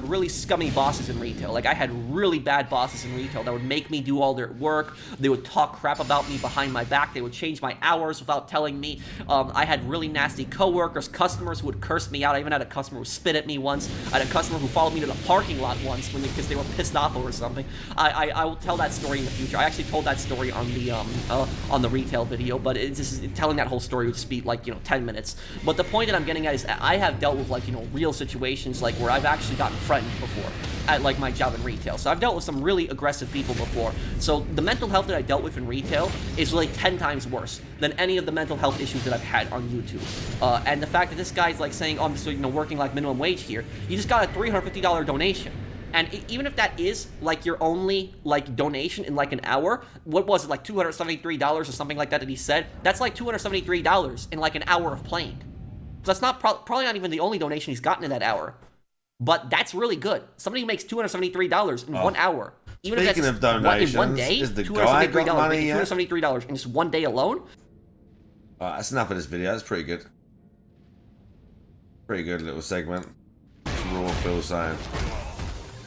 really scummy bosses in retail. Like I had really bad bosses in retail that would make me do all their work. They would talk crap about me behind my back. They would change my hours without telling me. I had really nasty coworkers, customers who would curse me out. I even had a customer who spit at me once. I had a customer who followed me to the parking lot once because they were pissed off over something. I will tell that story in the future. I actually told that story on the retail video, but it's just telling that whole story would just be like, you know, 10 minutes. But the point that I'm getting at is I have dealt with like, you know, real situations like where I've actually gotten threatened before at like my job in retail. So I've dealt with some really aggressive people before. So the mental health that I dealt with in retail is like 10 times worse than any of the mental health issues that I've had on YouTube. And the fact that this guy's like saying, oh, I'm still, you know, working like minimum wage here. You just got a $350 donation. And even if that is like your only like donation in like an hour, what was it, like $273 or something like that he said? That's like $273 in like an hour of playing. So that's not probably not even the only donation he's gotten in that hour. But that's really good. Somebody who makes $273 in 1 hour. Even Speaking if of that's donations, in one day, is the guy got money yet? $273 in just one day alone. That's enough of this video. That's pretty good. Pretty good little segment. That's raw Phil saying.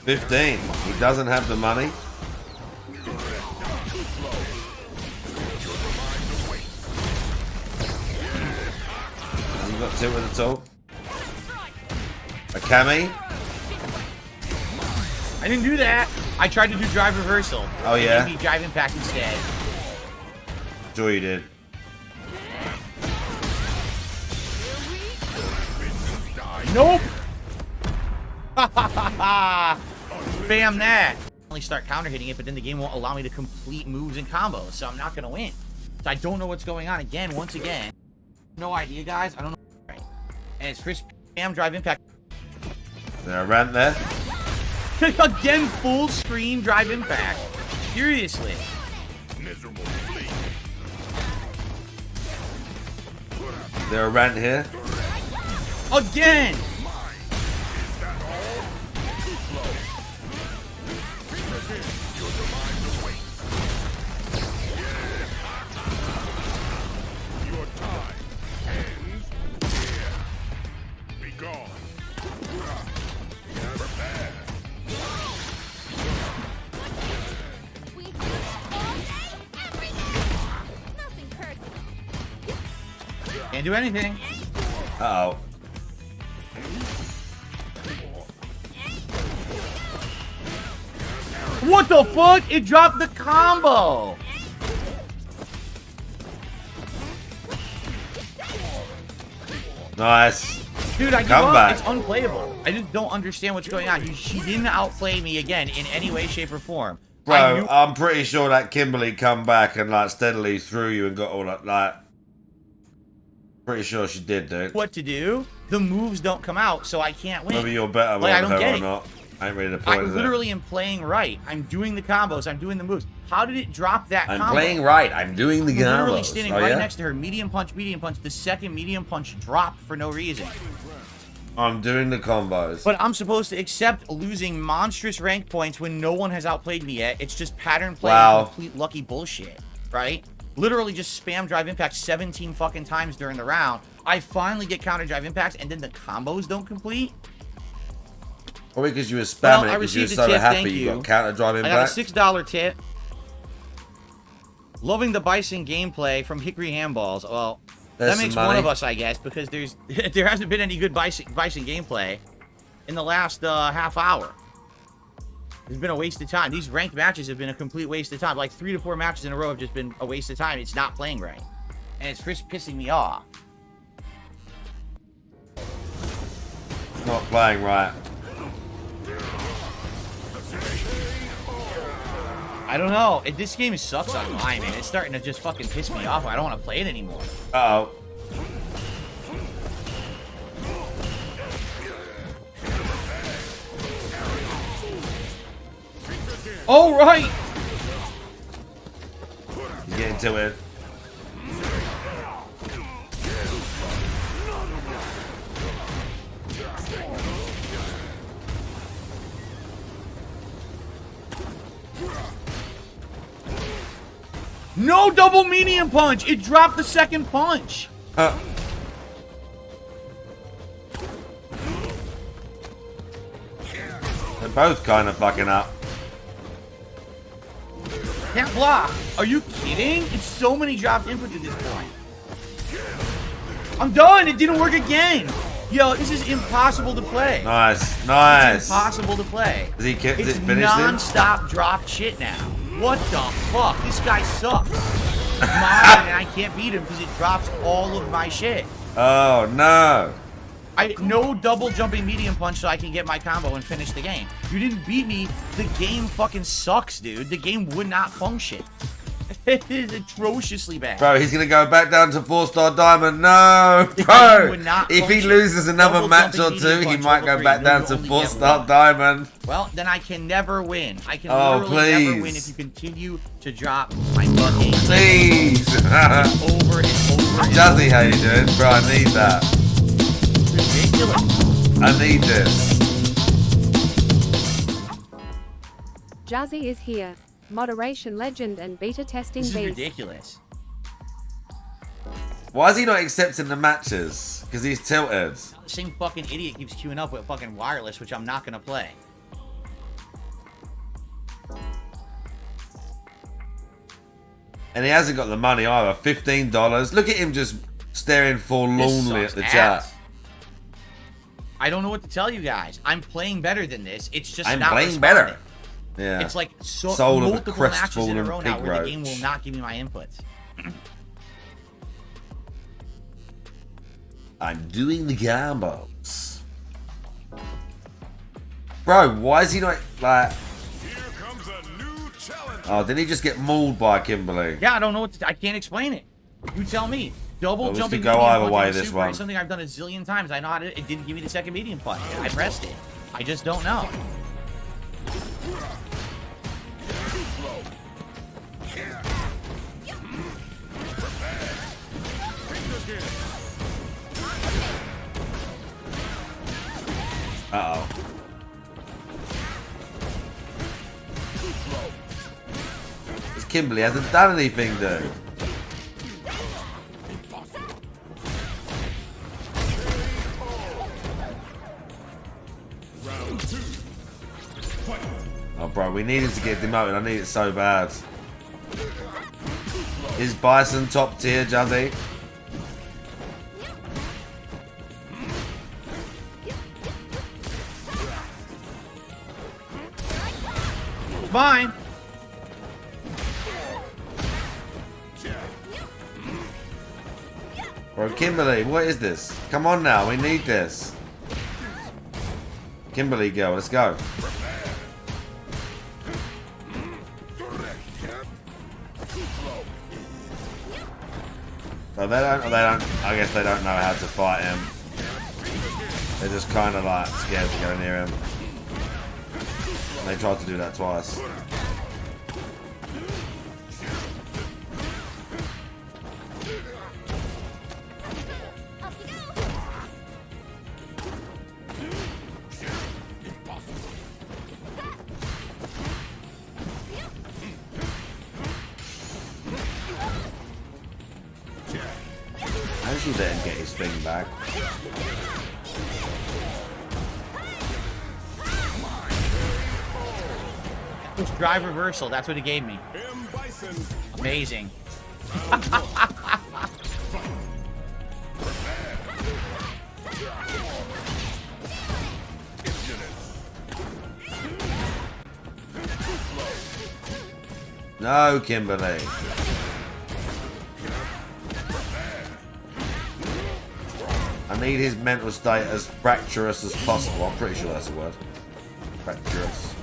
15. He doesn't have the money. You got two at the top. A cami. I didn't do that. I tried to do drive reversal. Oh, yeah? It made me drive impact instead. Sure you did. Nope. Bam that. Only start counter hitting it, but then the game won't allow me to complete moves and combos, so I'm not gonna win. So I don't know what's going on again. Once again, no idea, guys. I don't know. Right. And it's first bam drive impact. There a rant there. Again, full screen drive impact. Seriously. Is there a rant here? Again. Can't do anything. Uh-oh. What the fuck? It dropped the combo. Nice. Dude, I give Come up. back. It's unplayable. I just don't understand what's going on. She didn't outplay me again in any way, shape, or form. Bro, I'm pretty sure that Kimberly come back and like steadily threw you and got all that. Like, pretty sure she did, dude. What to do? The moves don't come out, so I can't win. Whether you're better Like, I than don't her get or it. not. I ain't ready to I literally am playing right. I'm doing the combos. I'm doing the moves. How did it drop that combo? I'm playing right. I'm doing the combos. I'm literally standing right next to her. Medium punch, medium punch. The second medium punch dropped for no reason. I'm doing the combos. But I'm supposed to accept losing monstrous rank points when no one has outplayed me yet. It's just pattern play and complete lucky bullshit, right? Literally just spam drive impact 17 fucking times during the round. I finally get counter drive impacts, and then the combos don't complete. Or because you were spamming because you were so happy you got counter drive impact. I got a $6 tip. Loving the Bison gameplay from Hickory Handballs. Well, that makes one of us, I guess, because there hasn't been any good Bison gameplay in the last half hour. It's been a waste of time. These ranked matches have been a complete waste of time. Like 3 to 4 matches in a row have just been a waste of time. It's not playing right. And it's just pissing me off. It's not playing right. I don't know. This game sucks online, man. It's starting to just fucking piss me off. I don't want to play it anymore. Uh-oh. Oh, right! He's getting to it. No double medium punch! It dropped the second punch! They're both kind of fucking up. Can't block. Are you kidding? It's so many dropped inputs at this point. I'm done. It didn't work again. Yo, this is impossible to play. Nice, nice. It's impossible to play. Is he It's finished non-stop dropped shit now. What the fuck? This guy sucks. Mine, and I can't beat him because it drops all of my shit. Oh no. No double jumping medium punch so I can get my combo and finish the game. You didn't beat me. The game fucking sucks, dude. The game would not function. It is atrociously bad. Bro, he's going to go back down to 4-star diamond. No, bro. If he loses another match or two, he might go back down to 4-star diamond. Well, then I can never win. I can literally never win if you continue to drop my fucking... Please. over and over. Jazzy, how you doing? Bro, I need that. Ridiculous. I need this. Jazzy is here. Moderation legend and beta testing This is beast. ridiculous. Why is he not accepting the matches? Because he's tilted. The same fucking idiot keeps queuing up with fucking wireless, which I'm not gonna play. And he hasn't got the money either. $15. Look at him just staring forlornly at the chat. I don't know what to tell you guys. I'm playing better than this. It's just I'm not playing responding. better. Yeah. It's like Soul of multiple a matches in a row now pig where the roach. game will not give me my inputs. I'm doing the combos. Bro, why is he not like... Oh, did he just get mauled by Kimberly? Yeah, I don't know what to... I can't explain it. You tell me. Double Well, jumping go medium either punch way on this super one. is something I've done a zillion times. I know how to... It didn't give me the second medium punch. I pressed it. I just don't know. Uh-oh. This Kimberly hasn't done anything, dude. Oh, bro, we needed to get demoted. I need it so bad. Is Bison top tier, Jazzy? Mine. Bro, Kimberly, what is this? Come on now, we need this. Kimberly girl, let's go. So they don't, I guess they don't know how to fight him. They're just kind of like scared to go near him. They tried to do that twice. How did you let him get his thing back? It's drive reversal. That's what he gave me. Amazing. No, Kimberly. I need his mental state as fractious as possible. I'm pretty sure that's a word. Fractious.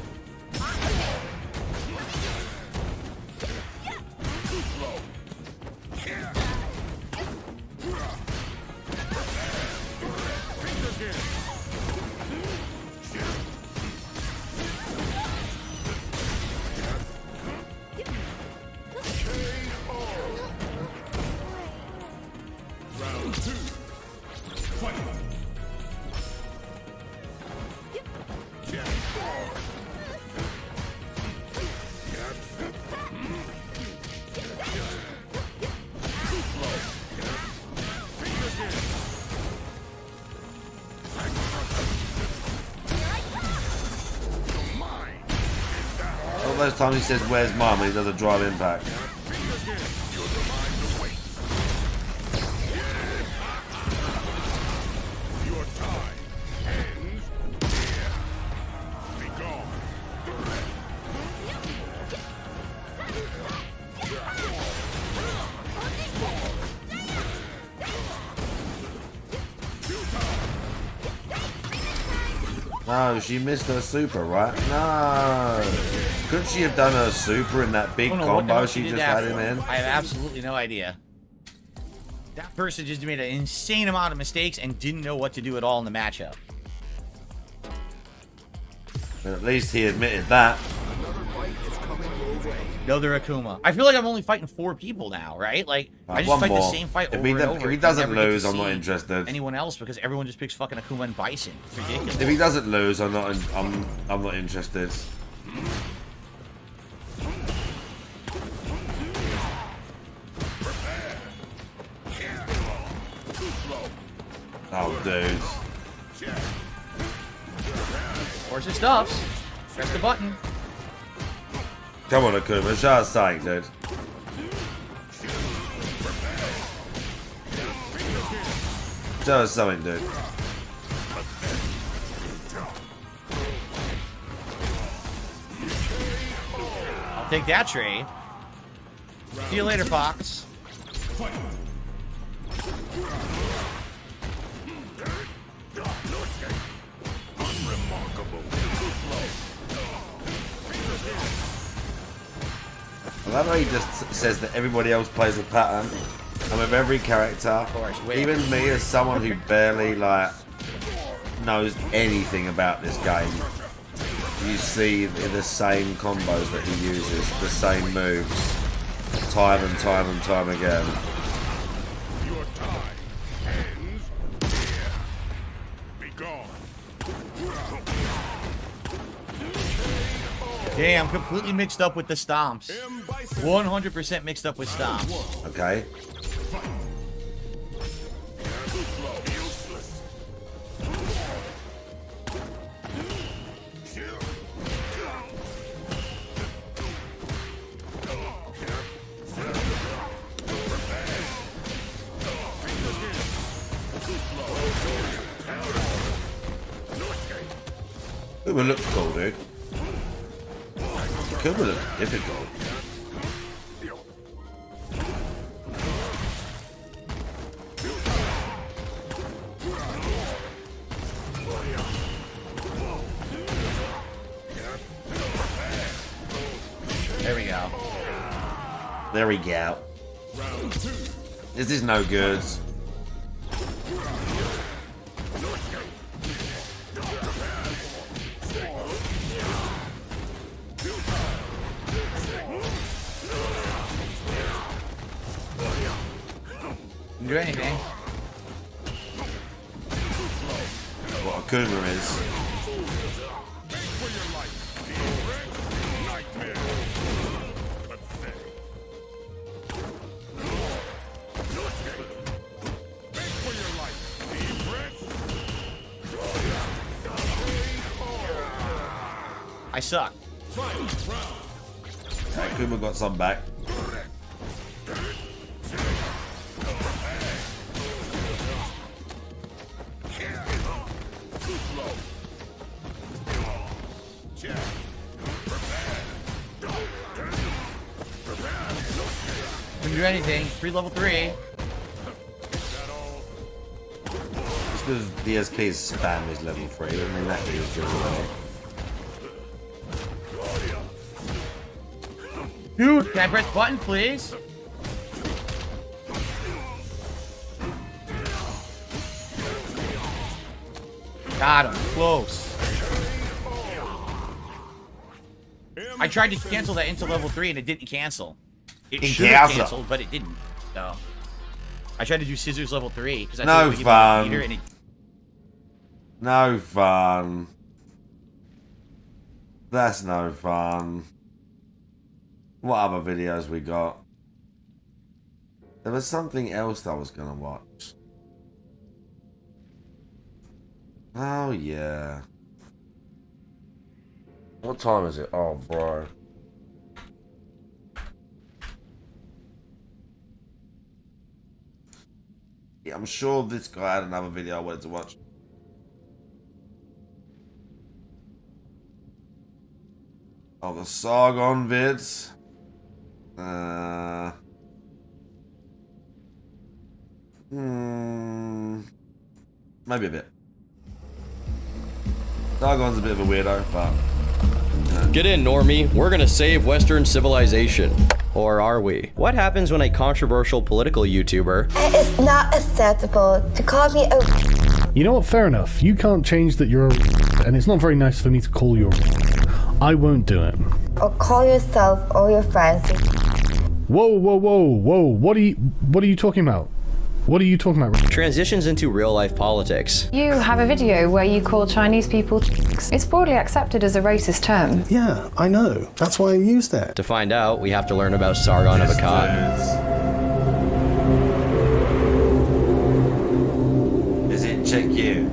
All those times he says, "Where's mum?" and he does a drive impact. No, she missed her super, right? No. Couldn't she have done her super in that big combo she just had him in? I have absolutely no idea. That person just made an insane amount of mistakes and didn't know what to do at all in the matchup. But at least he admitted that. Another Akuma. I feel like I'm only fighting 4 people now, right? Like, I just fight the same fight over and over. If he doesn't lose, I'm not interested. Anyone else, because everyone just picks fucking Akuma and Bison. It's ridiculous. If he doesn't lose, I'm not interested. Oh, dude. Of course it stops. Press the button. Come on, Akuma, show us something, dude. Show us something, dude. I'll take that trade. See you later, Fox. I love how he just says that everybody else plays a pattern, and with every character, even me as someone who barely knows anything about this game, you see the same combos that he uses, the same moves, time and time and time again. Your time ends here. Be gone. Damn, I'm completely mixed up with the stomps. 100% mixed up with stomps. Okay. It looks cool, dude. It could look difficult. There we go. There we go. This is no good. Didn't do anything. What Akuma is. I suck. Akuma got some back. Didn't do anything. Free level 3. It's because DSP's spam is level 3. I mean, that is good away. Dude, can I press button, please? Got him. Close. I tried to cancel that into level 3 and it didn't cancel. It should have canceled, but it didn't. So I tried to do scissors level 3 because I no fun. And it... No fun. That's no fun. What other videos we got? There was something else I was gonna watch. Oh yeah. What time is it? Oh bro. Yeah, I'm sure this guy had another video I wanted to watch. Oh, the Sargon vids. Maybe a bit. Sargon's a bit of a weirdo, but... Get in, normie. We're gonna save Western civilization. Or are we? What happens when a controversial political YouTuber... It is not acceptable to call me a... You know what? Fair enough. You can't change that you're a... and it's not very nice for me to call you a... I won't do it. Or call yourself or your friends. Whoa, whoa, whoa, whoa. What are you talking about? What are you talking about? Transitions into real-life politics. You have a video where you call Chinese people It's broadly accepted as a racist term. Yeah, I know. That's why I used that. To find out, we have to learn about Sargon of Akkad. Is it Check You?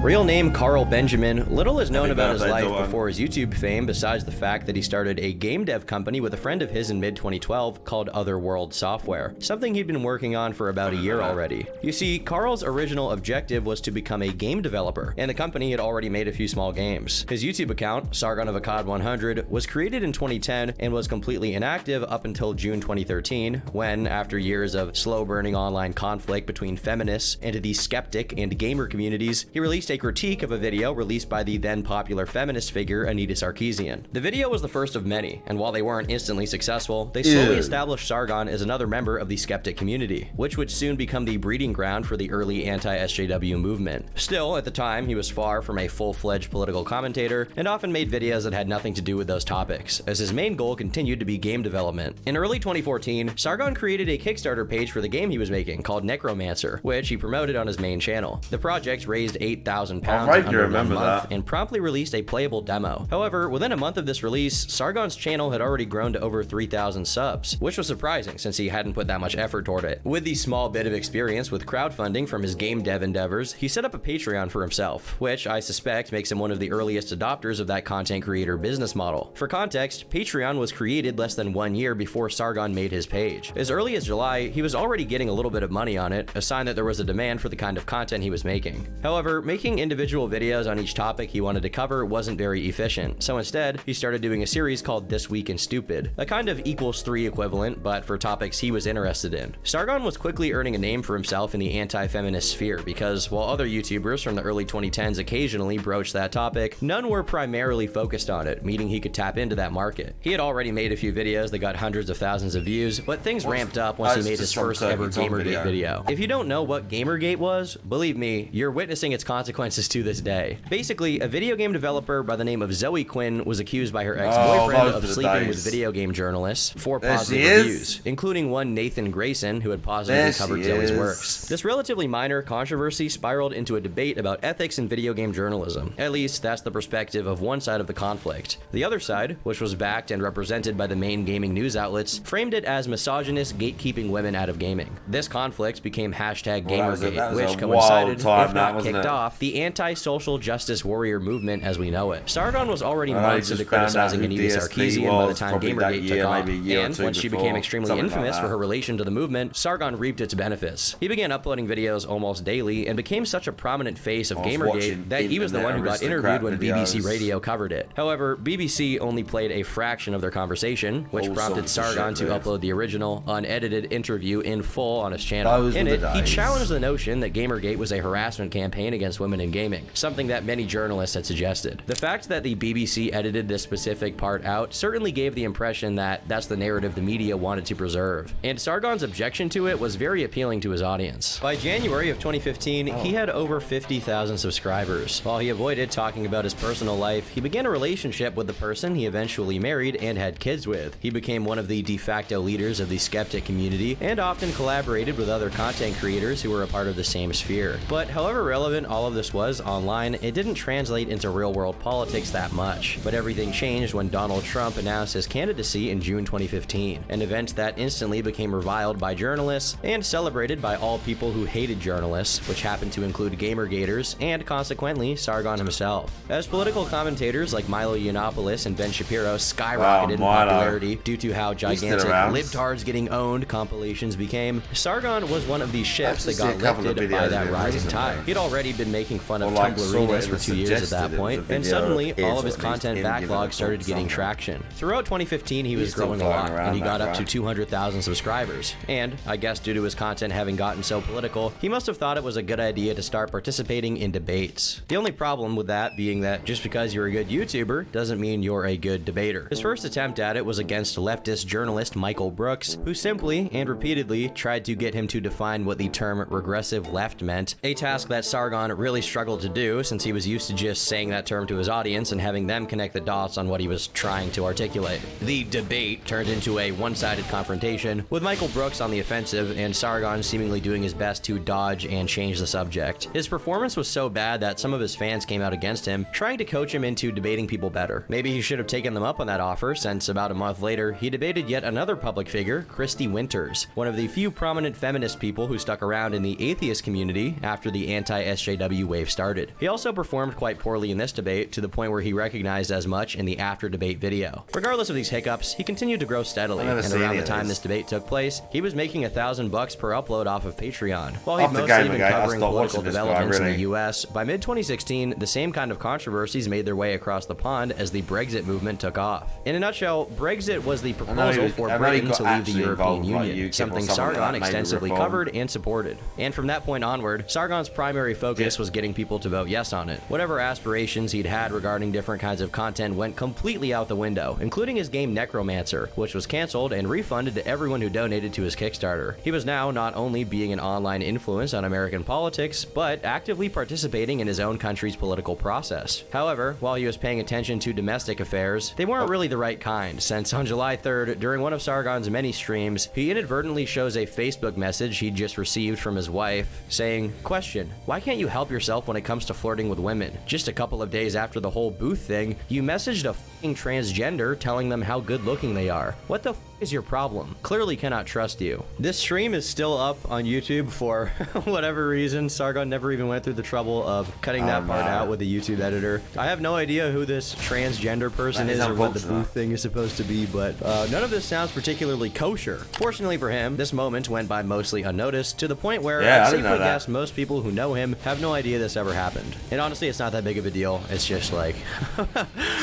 Real name Carl Benjamin. Little is known about his life before his YouTube fame, besides the fact that he started a game dev company with a friend of his in mid-2012 called Otherworld Software, something he'd been working on for about a year already. You see, Carl's original objective was to become a game developer, and the company had already made a few small games. His YouTube account, Sargon of Akkad 100, was created in 2010 and was completely inactive up until June 2013, when, after years of slow-burning online conflict between feminists and the skeptic and gamer communities, he released a critique of a video released by the then popular feminist figure Anita Sarkeesian. The video was the first of many, and while they weren't instantly successful, they slowly established Sargon as another member of the skeptic community, which would soon become the breeding ground for the early anti-SJW movement. Still, at the time, he was far from a full-fledged political commentator, and often made videos that had nothing to do with those topics, as his main goal continued to be game development. In early 2014, Sargon created a Kickstarter page for the game he was making called Necromancer, which he promoted on his main channel. The project raised £8,000 in under 1 month and promptly released a playable demo. However, within a month of this release, Sargon's channel had already grown to over 3,000 subs, which was surprising since he hadn't put that much effort toward it. With the small bit of experience with crowdfunding from his game dev endeavors, he set up a Patreon for himself, which I suspect makes him one of the earliest adopters of that content creator business model. For context, Patreon was created less than 1 year before Sargon made his page. As early as July, he was already getting a little bit of money on it, a sign that there was a demand for the kind of content he was making. However, making individual videos on each topic he wanted to cover wasn't very efficient, so instead, he started doing a series called This Week in Stupid, a kind of equals 3 equivalent, but for topics he was interested in. Sargon was quickly earning a name for himself in the anti-feminist sphere because, while other YouTubers from the early 2010s occasionally broached that topic, none were primarily focused on it, meaning he could tap into that market. He had already made a few videos that got hundreds of thousands of views, but things ramped up once he made his first ever Gamergate video. If you don't know what Gamergate was, believe me, you're witnessing its consequences consequences to this day. Basically, a video game developer by the name of Zoe Quinn was accused by her ex-boyfriend of sleeping with video game journalists for positive reviews, including one Nathan Grayson, who had positively covered Zoe's works. This relatively minor controversy spiraled into a debate about ethics in video game journalism. At least, that's the perspective of one side of the conflict. The other side, which was backed and represented by the main gaming news outlets, framed it as misogynist gatekeeping women out of gaming. This conflict became #Gamergate, which coincided, if not kicked off, the anti-social justice warrior movement as we know it. Sargon was already months into criticizing Anita Sarkeesian by the time Gamergate took off, and once she became extremely infamous for her relation to the movement, Sargon reaped its benefits. He began uploading videos almost daily and became such a prominent face of Gamergate that he was the one who got interviewed when BBC Radio covered it. However, BBC only played a fraction of their conversation, which prompted Sargon to upload the original, unedited interview in full on his channel. In it, he challenged the notion that Gamergate was a harassment campaign against women in gaming, something that many journalists had suggested. The fact that the BBC edited this specific part out certainly gave the impression that that's the narrative the media wanted to preserve, and Sargon's objection to it was very appealing to his audience. By January of 2015, he had over 50,000 subscribers. While he avoided talking about his personal life, he began a relationship with the person he eventually married and had kids with. He became one of the de facto leaders of the skeptic community and often collaborated with other content creators who were a part of the same sphere. But however relevant all of this was online, it didn't translate into real-world politics that much. But everything changed when Donald Trump announced his candidacy in June 2015, an event that instantly became reviled by journalists and celebrated by all people who hated journalists, which happened to include Gamergaters and consequently Sargon himself. As political commentators like Milo Yiannopoulos and Ben Shapiro skyrocketed in popularity due to how gigantic libtards getting owned compilations became, Sargon was one of these ships that got lifted by that rising tide. He'd already been making fun of Tumblr for 2 years at that point, and suddenly all of his content backlog started getting traction. Throughout 2015, he was growing a lot, and he got up to 200,000 subscribers. And I guess due to his content having gotten so political, he must have thought it was a good idea to start participating in debates. The only problem with that being that just because you're a good YouTuber doesn't mean you're a good debater. His first attempt at it was against leftist journalist Michael Brooks, who simply and repeatedly tried to get him to define what the term regressive left meant, a task that Sargon really struggled to do since he was used to just saying that term to his audience and having them connect the dots on what he was trying to articulate. The debate turned into a one-sided confrontation, with Michael Brooks on the offensive and Sargon seemingly doing his best to dodge and change the subject. His performance was so bad that some of his fans came out against him, trying to coach him into debating people better. Maybe he should have taken them up on that offer, since about a month later, he debated yet another public figure, Christy Winters, one of the few prominent feminist people who stuck around in the atheist community after the anti-SJW wave started. He also performed quite poorly in this debate, to the point where he recognized as much in the after-debate video. Regardless of these hiccups, he continued to grow steadily, and around the time this debate took place, he was making $1,000 per upload off of Patreon. While he'd mostly been covering political developments in the US, by mid-2016, the same kind of controversies made their way across the pond as the Brexit movement took off. In a nutshell, Brexit was the proposal for Britain to leave the European Union, something Sargon extensively covered and supported. And from that point onward, Sargon's primary focus was getting people to vote yes on it. Whatever aspirations he'd had regarding different kinds of content went completely out the window, including his game Necromancer, which was canceled and refunded to everyone who donated to his Kickstarter. He was now not only being an online influence on American politics, but actively participating in his own country's political process. However, while he was paying attention to domestic affairs, they weren't really the right kind, since on July 3rd, during one of Sargon's many streams, he inadvertently shows a Facebook message he'd just received from his wife, saying, "Question, why can't you help yourself when it comes to flirting with women? Just a couple of days after the whole booth thing, you messaged a f***ing transgender telling them how good looking they are. What the f*** is your problem? Clearly cannot trust you." This stream is still up on YouTube for whatever reason. Sargon never even went through the trouble of cutting that part out with a YouTube editor. I have no idea who this transgender person is or what the booth thing is supposed to be, but none of this sounds particularly kosher. Fortunately for him, this moment went by mostly unnoticed, to the point where I'd safely guess most people who know him have no idea this ever happened. And honestly, it's not that big of a deal. It's just like,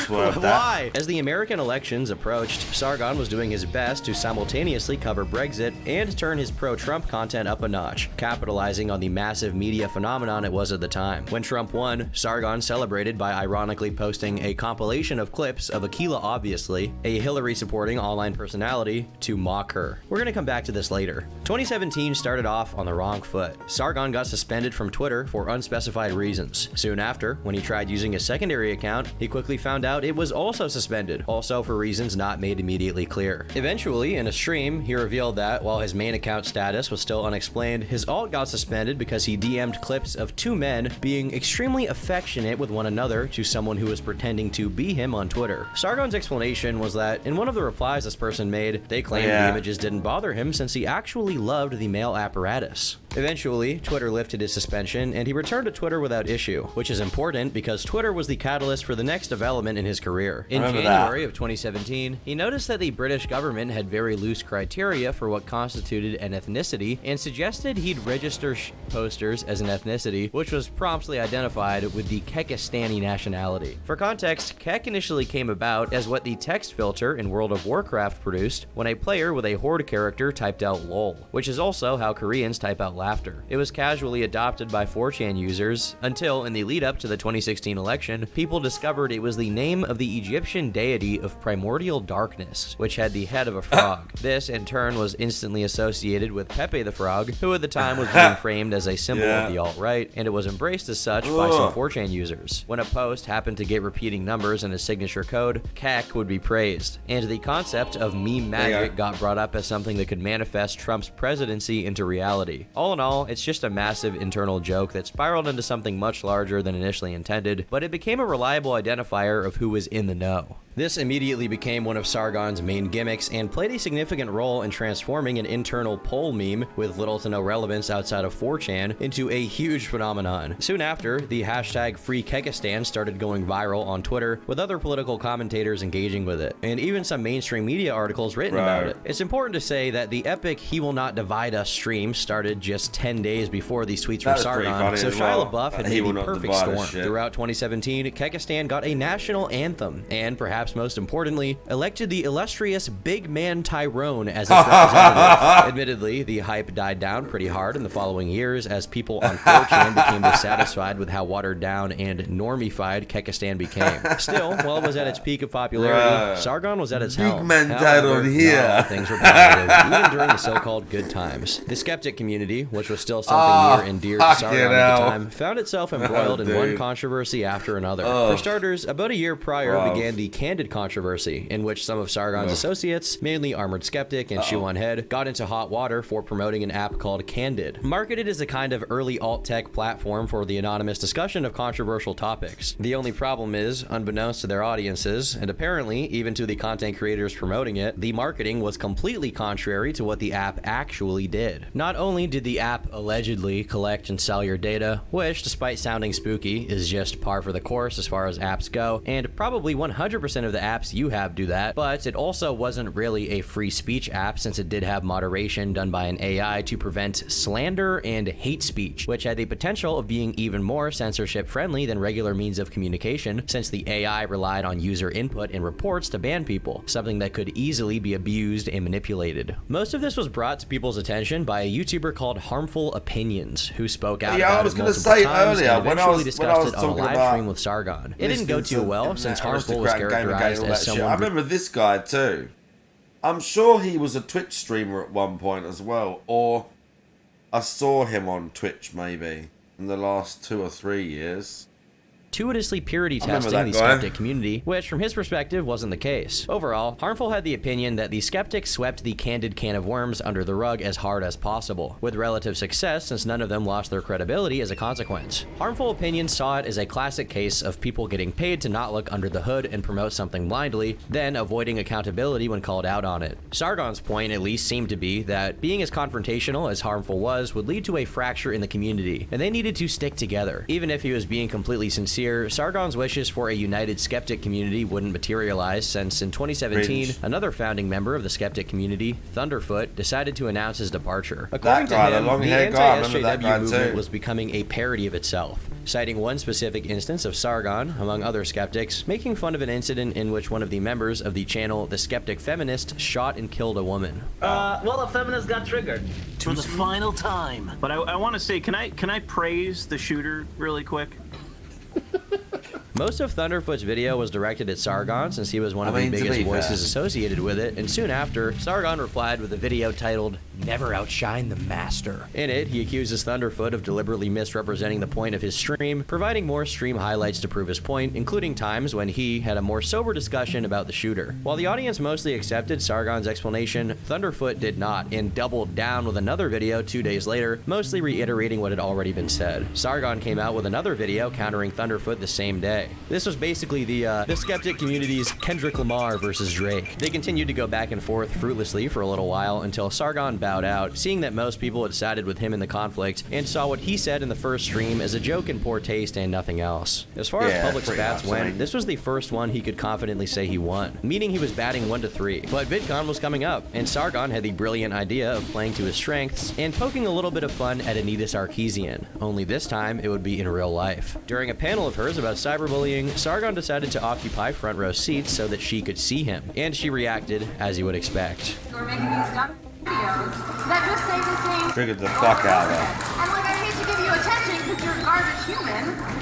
why? Why? As the American elections approached, Sargon was doing his best to simultaneously cover Brexit and turn his pro-Trump content up a notch, capitalizing on the massive media phenomenon it was at the time. When Trump won, Sargon celebrated by ironically posting a compilation of clips of Akilah Obviously, a Hillary-supporting online personality, to mock her. We're gonna come back to this later. 2017 started off on the wrong foot. Sargon got suspended from Twitter for unspecified reasons. Soon after, when he tried using a secondary account, he quickly found out it was also suspended, also for reasons not made immediately clear. Eventually, in a stream, he revealed that, while his main account status was still unexplained, his alt got suspended because he DM'd clips of two men being extremely affectionate with one another to someone who was pretending to be him on Twitter. Sargon's explanation was that, in one of the replies this person made, they claimed the images didn't bother him since he actually loved the male apparatus. Eventually, Twitter lifted his suspension, and he returned to Twitter without issue, which is important because Twitter was the catalyst for the next development in his career. In January of 2017, he noticed that the British government had very loose criteria for what constituted an ethnicity and suggested he'd register posters as an ethnicity, which was promptly identified with the Kekistani nationality. For context, Kek initially came about as what the text filter in World of Warcraft produced when a player with a horde character typed out LOL, which is also how Koreans type out laughter. It was casually adopted by 4chan users until, in the lead up to the 2016 election, people discovered it was the name of the Egyptian deity of primordial darkness, which had the head of a frog. This, in turn, was instantly associated with Pepe the Frog, who at the time was being framed as a symbol of the alt-right, and it was embraced as such by some 4chan users. When a post happened to get repeating numbers in a signature code, Kek would be praised, and the concept of meme magic got brought up as something that could manifest Trump's presidency into reality. All in all, it's just a massive internal joke that spiraled into something much larger than initially intended, but it became a reliable identifier of who was in the know. This immediately became one of Sargon's main gimmicks and played a significant role in transforming an internal poll meme with little to no relevance outside of 4chan into a huge phenomenon. Soon after, the hashtag #FreeKekistan started going viral on Twitter, with other political commentators engaging with it, and even some mainstream media articles written about it. It's important to say that the epic He Will Not Divide Us stream started just 10 days before these tweets from Sargon, so Shia LaBeouf had made the perfect storm. Throughout 2017, Kekistan got a national anthem, and perhaps most importantly, elected the illustrious Big Man Tyrone as its representative. Admittedly, the hype died down pretty hard in the following years as people on 4chan became dissatisfied with how watered down and normified Kekistan became. Still, while it was at its peak of popularity, Sargon was at its helm. Big Man Tyrone here. Not all things were positive, even during the so-called good times. The skeptic community, which was still something near and dear to Sargon at the time, found itself embroiled in one controversy after another. For starters, about a year prior began the Candid controversy, in which some of Sargon's associates, mainly Armored Skeptic and Shoe on Head, got into hot water for promoting an app called Candid. Marketed as a kind of early alt-tech platform for the anonymous discussion of controversial topics. The only problem is, unbeknownst to their audiences, and apparently even to the content creators promoting it, the marketing was completely contrary to what the app actually did. Not only did the app allegedly collect and sell your data, which, despite sounding spooky, is just par for the course as far as apps go, and probably 100% of the apps you have do that, but it also wasn't really a free speech app since it did have moderation done by an AI to prevent slander and hate speech, which had the potential of being even more censorship friendly than regular means of communication since the AI relied on user input and reports to ban people, something that could easily be abused and manipulated. Most of this was brought to people's attention by a YouTuber called Harmful Opinions, who spoke out about it multiple times and eventually discussed it on a live stream with Sargon. It didn't go too well since Harmful was characterized as someone... I remember this guy too. I'm sure he was a Twitch streamer at one point as well, or I saw him on Twitch maybe in the last 2 or 3 years. Gratuitously purity testing the skeptic community, which from his perspective wasn't the case. Overall, Harmful had the opinion that the skeptics swept the Candid can of worms under the rug as hard as possible, with relative success since none of them lost their credibility as a consequence. Harmful Opinions saw it as a classic case of people getting paid to not look under the hood and promote something blindly, then avoiding accountability when called out on it. Sargon's point at least seemed to be that being as confrontational as Harmful was would lead to a fracture in the community, and they needed to stick together. Even if he was being completely sincere here, Sargon's wishes for a united skeptic community wouldn't materialize since in 2017, another founding member of the skeptic community, Thunderfoot, decided to announce his departure. According to him, the anti-SJW movement was becoming a parody of itself, citing one specific instance of Sargon, among other skeptics, making fun of an incident in which one of the members of the channel, The Skeptic Feminist, shot and killed a woman. Well, a feminist got triggered. For the final time. But I want to say, can I praise the shooter really quick? Most of Thunderfoot's video was directed at Sargon since he was one of the biggest voices associated with it, and soon after, Sargon replied with a video titled, "Never Outshine the Master." In it, he accuses Thunderfoot of deliberately misrepresenting the point of his stream, providing more stream highlights to prove his point, including times when he had a more sober discussion about the shooter. While the audience mostly accepted Sargon's explanation, Thunderfoot did not, and doubled down with another video 2 days later, mostly reiterating what had already been said. Sargon came out with another video countering Thunderfoot the same day. This was basically the skeptic community's Kendrick Lamar versus Drake. They continued to go back and forth fruitlessly for a little while until Sargon bowed out, seeing that most people had sided with him in the conflict, and saw what he said in the first stream as a joke in poor taste and nothing else. As far as public spats went, this was the first one he could confidently say he won, meaning he was batting 1-3. But VidCon was coming up, and Sargon had the brilliant idea of playing to his strengths and poking a little bit of fun at Anita Sarkeesian, only this time it would be in real life. During a panel of hers about cyberbullying, Sargon decided to occupy front row seats so that she could see him, and she reacted as you would expect. You're making these dumb videos that just say the same. Triggered the fuck out of her. And like, I hate to give you attention because you're a garbage human.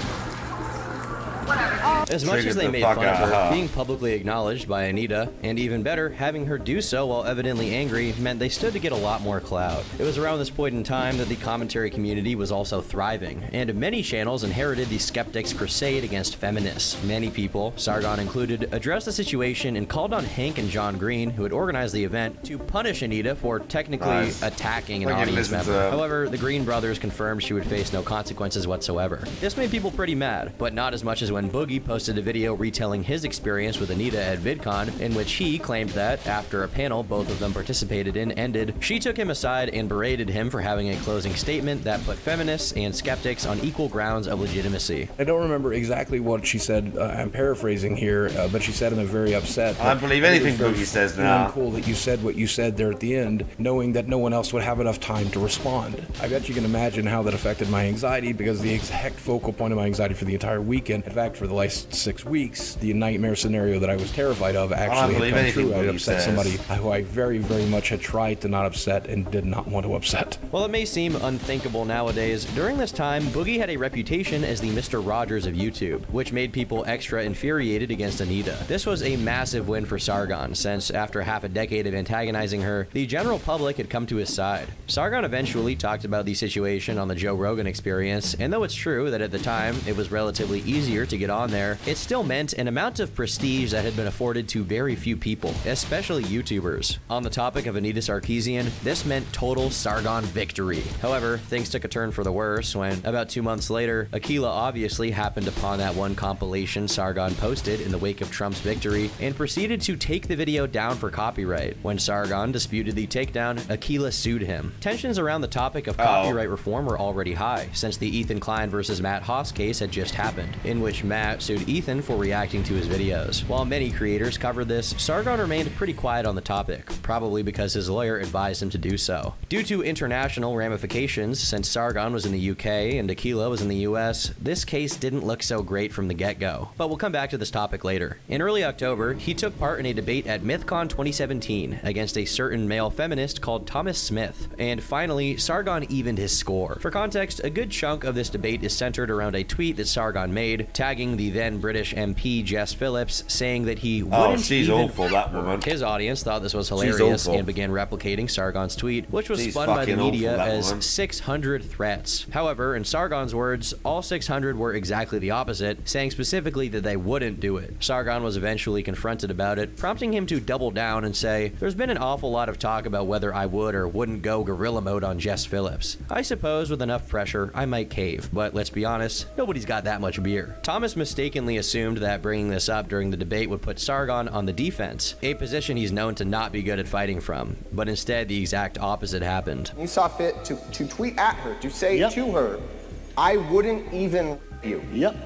Whatever. As much as they made fun of her, being publicly acknowledged by Anita, and even better, having her do so while evidently angry, meant they stood to get a lot more clout. It was around this point in time that the commentary community was also thriving, and many channels inherited the skeptics' crusade against feminists. Many people, Sargon included, addressed the situation and called on Hank and John Green, who had organized the event, to punish Anita for technically attacking an audience member. However, the Green brothers confirmed she would face no consequences whatsoever. This made people pretty mad, but not as much as when Boogie posted a video retelling his experience with Anita at VidCon, in which he claimed that, after a panel both of them participated in ended, she took him aside and berated him for having a closing statement that put feminists and skeptics on equal grounds of legitimacy. I don't remember exactly what she said. I'm paraphrasing here, but she said I'm very upset. I don't believe anything Boogie says now. Cool that you said what you said there at the end, knowing that no one else would have enough time to respond. I bet you can imagine how that affected my anxiety, because the exact focal point of my anxiety for the entire weekend, in fact for the last 6 weeks, the nightmare scenario that I was terrified of actually had come true. I had upset somebody who I very, very much had tried to not upset and did not want to upset. While it may seem unthinkable nowadays, during this time, Boogie had a reputation as the Mr. Rogers of YouTube, which made people extra infuriated against Anita. This was a massive win for Sargon, since after half a decade of antagonizing her, the general public had come to his side. Sargon eventually talked about the situation on the Joe Rogan Experience, and though it's true that at the time it was relatively easier to get on there, it still meant an amount of prestige that had been afforded to very few people, especially YouTubers. On the topic of Anita Sarkeesian, this meant total Sargon victory. However, things took a turn for the worse when, about 2 months later, Akilah obviously happened upon that one compilation Sargon posted in the wake of Trump's victory and proceeded to take the video down for copyright. When Sargon disputed the takedown, Akilah sued him. Tensions around the topic of copyright reform were already high, since the Ethan Klein versus Matt Haas case had just happened, in which Matt sued Ethan for reacting to his videos. While many creators covered this, Sargon remained pretty quiet on the topic, probably because his lawyer advised him to do so. Due to international ramifications, since Sargon was in the UK and Akilah was in the US, this case didn't look so great from the get-go. But we'll come back to this topic later. In early October, he took part in a debate at MythCon 2017 against a certain male feminist called Thomas Smith, and finally, Sargon evened his score. For context, a good chunk of this debate is centered around a tweet that Sargon made, tagging the then British MP Jess Phillips, saying that he wouldn't she's awful, that woman. His audience thought this was hilarious and began replicating Sargon's tweet, which was spun by the media as 600 threats. However, in Sargon's words, all 600 were exactly the opposite, saying specifically that they wouldn't do it. Sargon was eventually confronted about it, prompting him to double down and say, "There's been an awful lot of talk about whether I would or wouldn't go gorilla mode on Jess Phillips. I suppose with enough pressure, I might cave, but let's be honest, nobody's got that much beer." Thomas mistakenly assumed that bringing this up during the debate would put Sargon on the defense, a position he's known to not be good at fighting from, but instead the exact opposite happened. You saw fit to tweet at her, to say to her, "I wouldn't even you." Yep.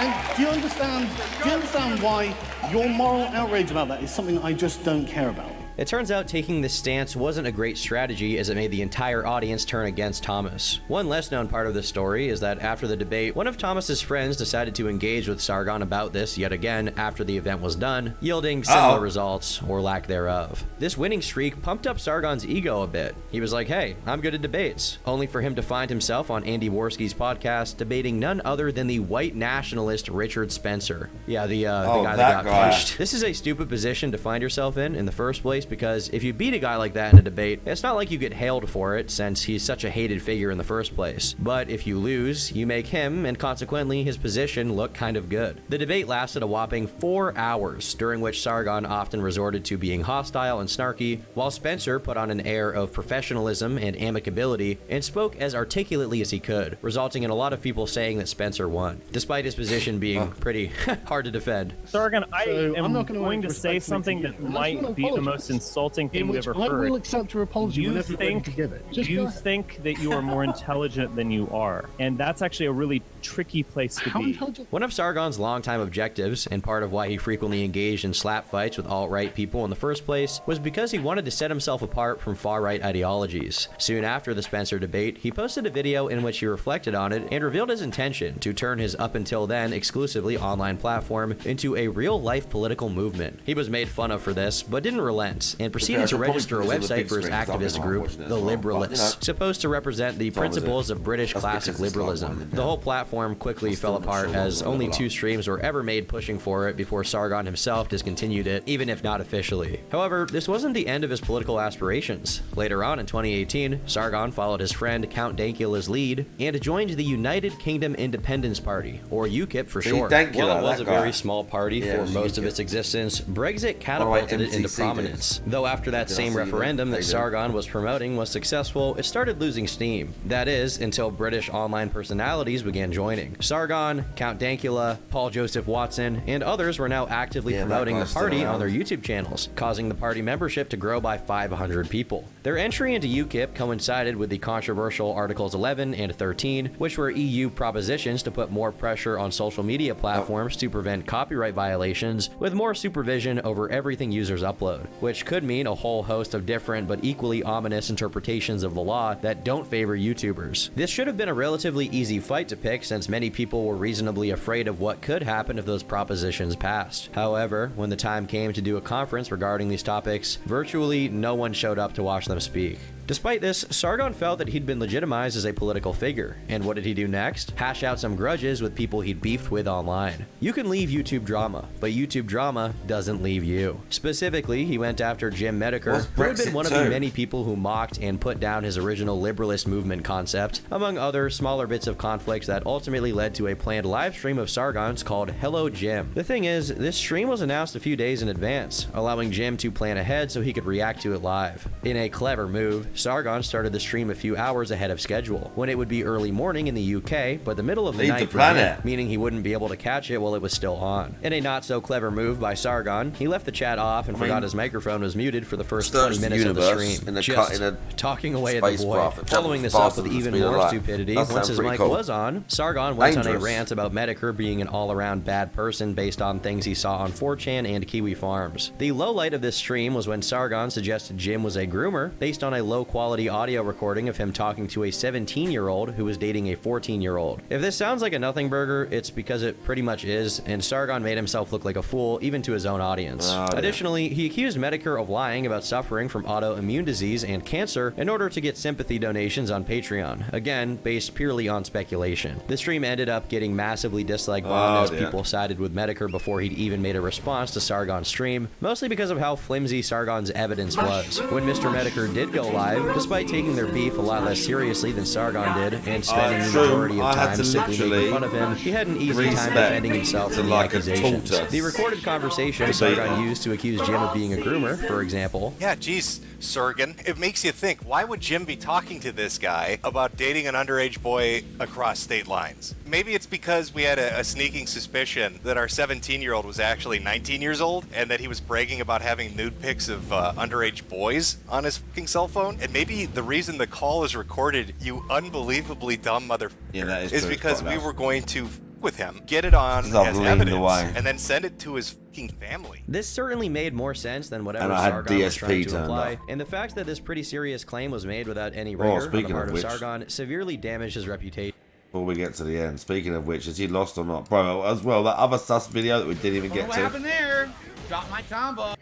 And do you understand why your moral outrage about that is something I just don't care about? It turns out taking this stance wasn't a great strategy, as it made the entire audience turn against Thomas. One less known part of the story is that after the debate, one of Thomas's friends decided to engage with Sargon about this yet again after the event was done, yielding similar results, or lack thereof. This winning streak pumped up Sargon's ego a bit. He was like, hey, I'm good at debates, only for him to find himself on Andy Worski's podcast debating none other than the white nationalist Richard Spencer. Yeah, the guy that got punched. This is a stupid position to find yourself in the first place, because if you beat a guy like that in a debate, it's not like you get hailed for it, since he's such a hated figure in the first place. But if you lose, you make him, and consequently his position, look kind of good. The debate lasted a whopping 4 hours, during which Sargon often resorted to being hostile and snarky, while Spencer put on an air of professionalism and amicability, and spoke as articulately as he could, resulting in a lot of people saying that Spencer won, despite his position being pretty hard to defend. Sargon, I am going to say something that might be the most insulting thing you've ever heard. I will accept your apology whenever you're ready to give it. You think that you are more intelligent than you are, and that's actually a really tricky place to be. One of Sargon's longtime objectives, and part of why he frequently engaged in slap fights with alt-right people in the first place, was because he wanted to set himself apart from far-right ideologies. Soon after the Spencer debate, he posted a video in which he reflected on it and revealed his intention to turn his up until then exclusively online platform into a real-life political movement. He was made fun of for this, but didn't relent, and proceeded to register a website for his activist group, The Liberalists, supposed to represent the principles of British classic liberalism. The whole platform quickly fell apart, as only 2 streams were ever made pushing for it before Sargon himself discontinued it, even if not officially. However, this wasn't the end of his political aspirations. Later on in 2018, Sargon followed his friend Count Dankula's lead and joined the United Kingdom Independence Party, or UKIP for short. While it was a very small party for most of its existence, Brexit catapulted it into prominence. Though after that same referendum that Sargon was promoting was successful, it started losing steam. That is, until British online personalities began joining. Sargon, Count Dankula, Paul Joseph Watson, and others were now actively promoting the party on their YouTube channels, causing the party membership to grow by 500 people. Their entry into UKIP coincided with the controversial Articles 11 and 13, which were EU propositions to put more pressure on social media platforms to prevent copyright violations, with more supervision over everything users upload, which could mean a whole host of different but equally ominous interpretations of the law that don't favor YouTubers. This should have been a relatively easy fight to pick, since many people were reasonably afraid of what could happen if those propositions passed. However, when the time came to do a conference regarding these topics, virtually no one showed up to watch them speak. Despite this, Sargon felt that he'd been legitimized as a political figure, and what did he do next? Hash out some grudges with people he'd beefed with online. You can leave YouTube drama, but YouTube drama doesn't leave you. Specifically, he went after Jim Medeker, who had been one of the many people who mocked and put down his original liberalist movement concept, among other smaller bits of conflict that ultimately led to a planned live stream of Sargon's called Hello Jim. The thing is, this stream was announced a few days in advance, allowing Jim to plan ahead so he could react to it live. In a clever move, Sargon started the stream a few hours ahead of schedule, when it would be early morning in the UK, but the middle of the night for him, meaning he wouldn't be able to catch it while it was still on. In a not so clever move by Sargon, he left the chat off and forgot his microphone was muted for the first 20 minutes of the stream, just talking away at the void. Following this up with even more stupidity, once his mic was on, Sargon went on a rant about Medeker being an all-around bad person based on things he saw on 4chan and Kiwi Farms. The low light of this stream was when Sargon suggested Jim was a groomer based on a low-quality audio recording of him talking to a 17-year-old who was dating a 14-year-old. If this sounds like a nothing burger, it's because it pretty much is, and Sargon made himself look like a fool even to his own audience. Additionally, he accused Medeker of lying about suffering from autoimmune disease and cancer in order to get sympathy donations on Patreon, again, based purely on speculation. The stream ended up getting massively disliked as people sided with Medeker before he'd even made a response to Sargon's stream, mostly because of how flimsy Sargon's evidence was. When Mr. Medeker did go live, despite taking their beef a lot less seriously than Sargon did, and spending the majority of time simply making fun of him, he had an easy time defending himself from the accusations. The recorded conversation Sargon used to accuse Jim of being a groomer, for example. Yeah, geez, Sargon, it makes you think, why would Jim be talking to this guy about dating an underage boy across state lines? Maybe it's because we had a sneaking suspicion that our 17-year-old was actually 19 years old, and that he was bragging about having nude pics of underage boys on his fucking cell phone. And maybe the reason the call is recorded, you unbelievable dumb motherfucker, is because we were going to with him, get it on as leaned evidence, away. and then send it to his fucking family. This certainly made more sense than whatever And I had Sargon was DSP trying to turned imply, up. and the fact that this pretty serious claim was made without any rigor on the speaking part of of which- Sargon severely damaged his reputation. Before we get to the end, speaking of which, is he lost or not? Bro, as well, that other sus video that we didn't even get What to. happened there? Drop my combo.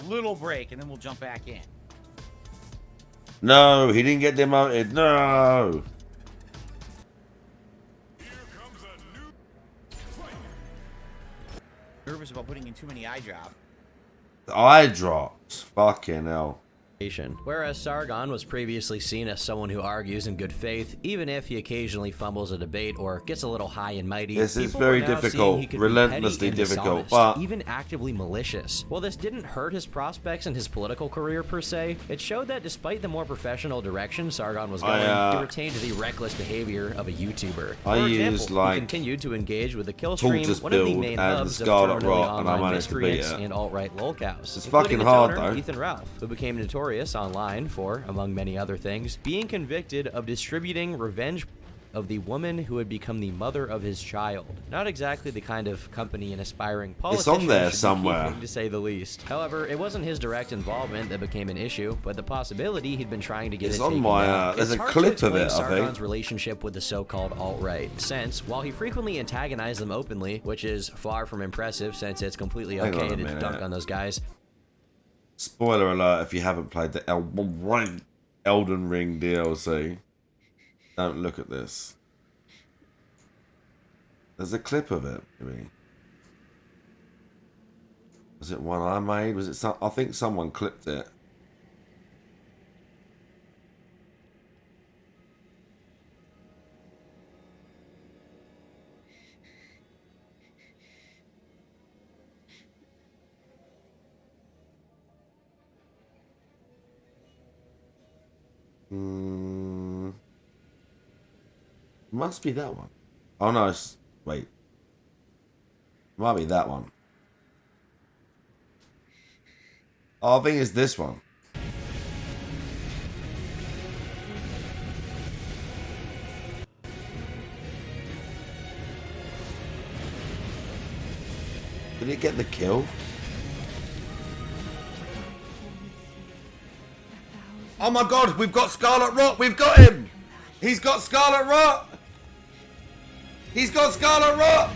Little break, and then we'll jump back in. No, he didn't get demoted. No. Nervous about putting in too many eye drops. Eye drops. Fucking hell. Whereas Sargon was previously seen as someone who argues in good faith, even if he occasionally fumbles a debate or gets a little high and mighty. This is people very were now seeing difficult, he could be relentlessly petty and difficult, dishonest, but- even actively malicious. While this didn't hurt his prospects in his political career per se, it showed that despite the more professional direction Sargon was going, he retained the reckless behavior of a YouTuber. I For used, example, like, he continued to engage with the kill stream, Tortoise one of the build main and hubs of Scarlet terminally Rock, and I online managed to beat miscreants it. and alt-right lolcows. It's including fucking its hard, owner, though. Ethan Ralph, who became notorious online for, among many other things, being convicted of distributing revenge of the woman who had become the mother of his child. Not exactly the kind of company an aspiring politician on there should be somewhere. keeping, to say the least. However, it wasn't his direct involvement that became an issue, but the possibility he'd been trying to get It's it on taken my, down. there's It's a hard clip to of it, explain I think. Sargon's relationship with the so-called alt-right, since while he frequently antagonized them openly, which is far from impressive since it's completely Hang on okay a to minute. dunk on those guys. Spoiler alert if you haven't played the Elden Ring DLC. Don't look at this. There's a clip of it. Maybe. Was it one I made? Was it some? I think someone clipped it. Must be that one. Oh no, wait. Might be that one. Oh, I think it's this one. Did it get the kill? Oh my god, we've got Scarlet Rot! We've got him! He's got Scarlet Rot! He's got Scarlet Rot!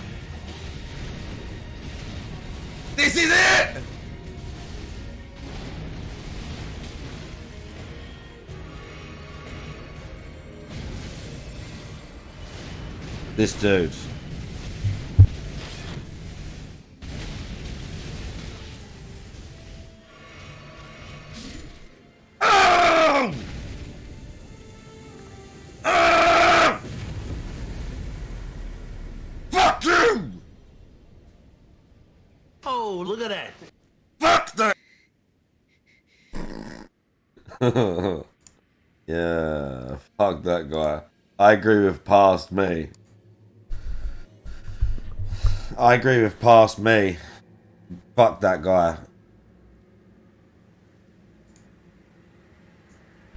This is it! This dude. Oh! Ah! Fuck you! Oh, look at that. Fuck that! Yeah, fuck that guy. I agree with past me. I agree with past me. Fuck that guy.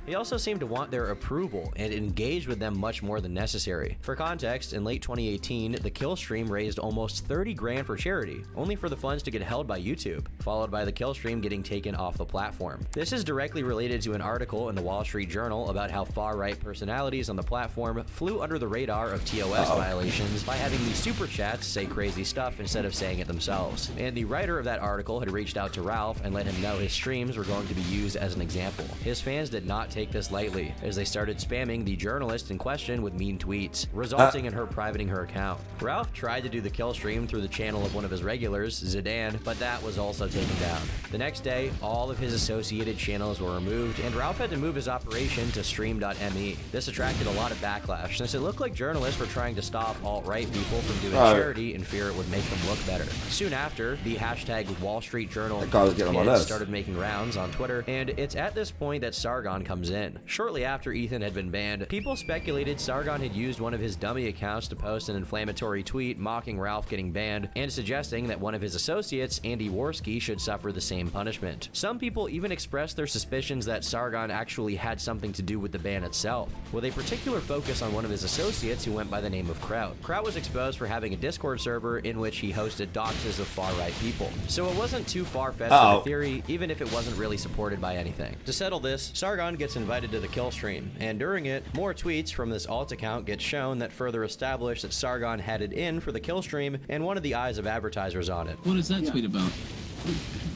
He also seemed to want their approval and engage with them much more than necessary. For context, in late 2018, the kill stream raised almost 30 grand for charity, only for the funds to get held by YouTube, followed by the kill stream getting taken off the platform. This is directly related to an article in the Wall Street Journal about how far-right personalities on the platform flew under the radar of TOS violations by having the super chats say crazy stuff instead of saying it themselves. And the writer of that article had reached out to Ralph and let him know his streams were going to be used as an example. His fans did not take this lightly, as they started spamming the journalist in question with mean tweets, resulting in her privating her account. Ralph tried to do the kill stream through the channel of one of his regulars, Zidane, but that was also taken down. The next day, all of his associated channels were removed, and Ralph had to move his operation to stream.me. This attracted a lot of backlash, since it looked like journalists were trying to stop alt-right people from doing charity in fear it would make them look better. Soon after, the hashtag Wall Street Journal That guy was getting on my nerves. started making rounds on Twitter, and it's at this point that Sargon comes comes in. Shortly after Ethan had been banned, people speculated Sargon had used one of his dummy accounts to post an inflammatory tweet mocking Ralph getting banned and suggesting that one of his associates, Andy Worski, should suffer the same punishment. Some people even expressed their suspicions that Sargon actually had something to do with the ban itself, with a particular focus on one of his associates who went by the name of Kraut. Kraut was exposed for having a Discord server in which he hosted doxes of far-right people, so it wasn't too far-fetched of a theory, even if it wasn't really supported by anything. To settle this, Sargon gets invited to the kill stream, and during it, more tweets from this alt account get shown that further establish that Sargon had it in for the kill stream and one of the eyes of advertisers on it. What is that tweet about?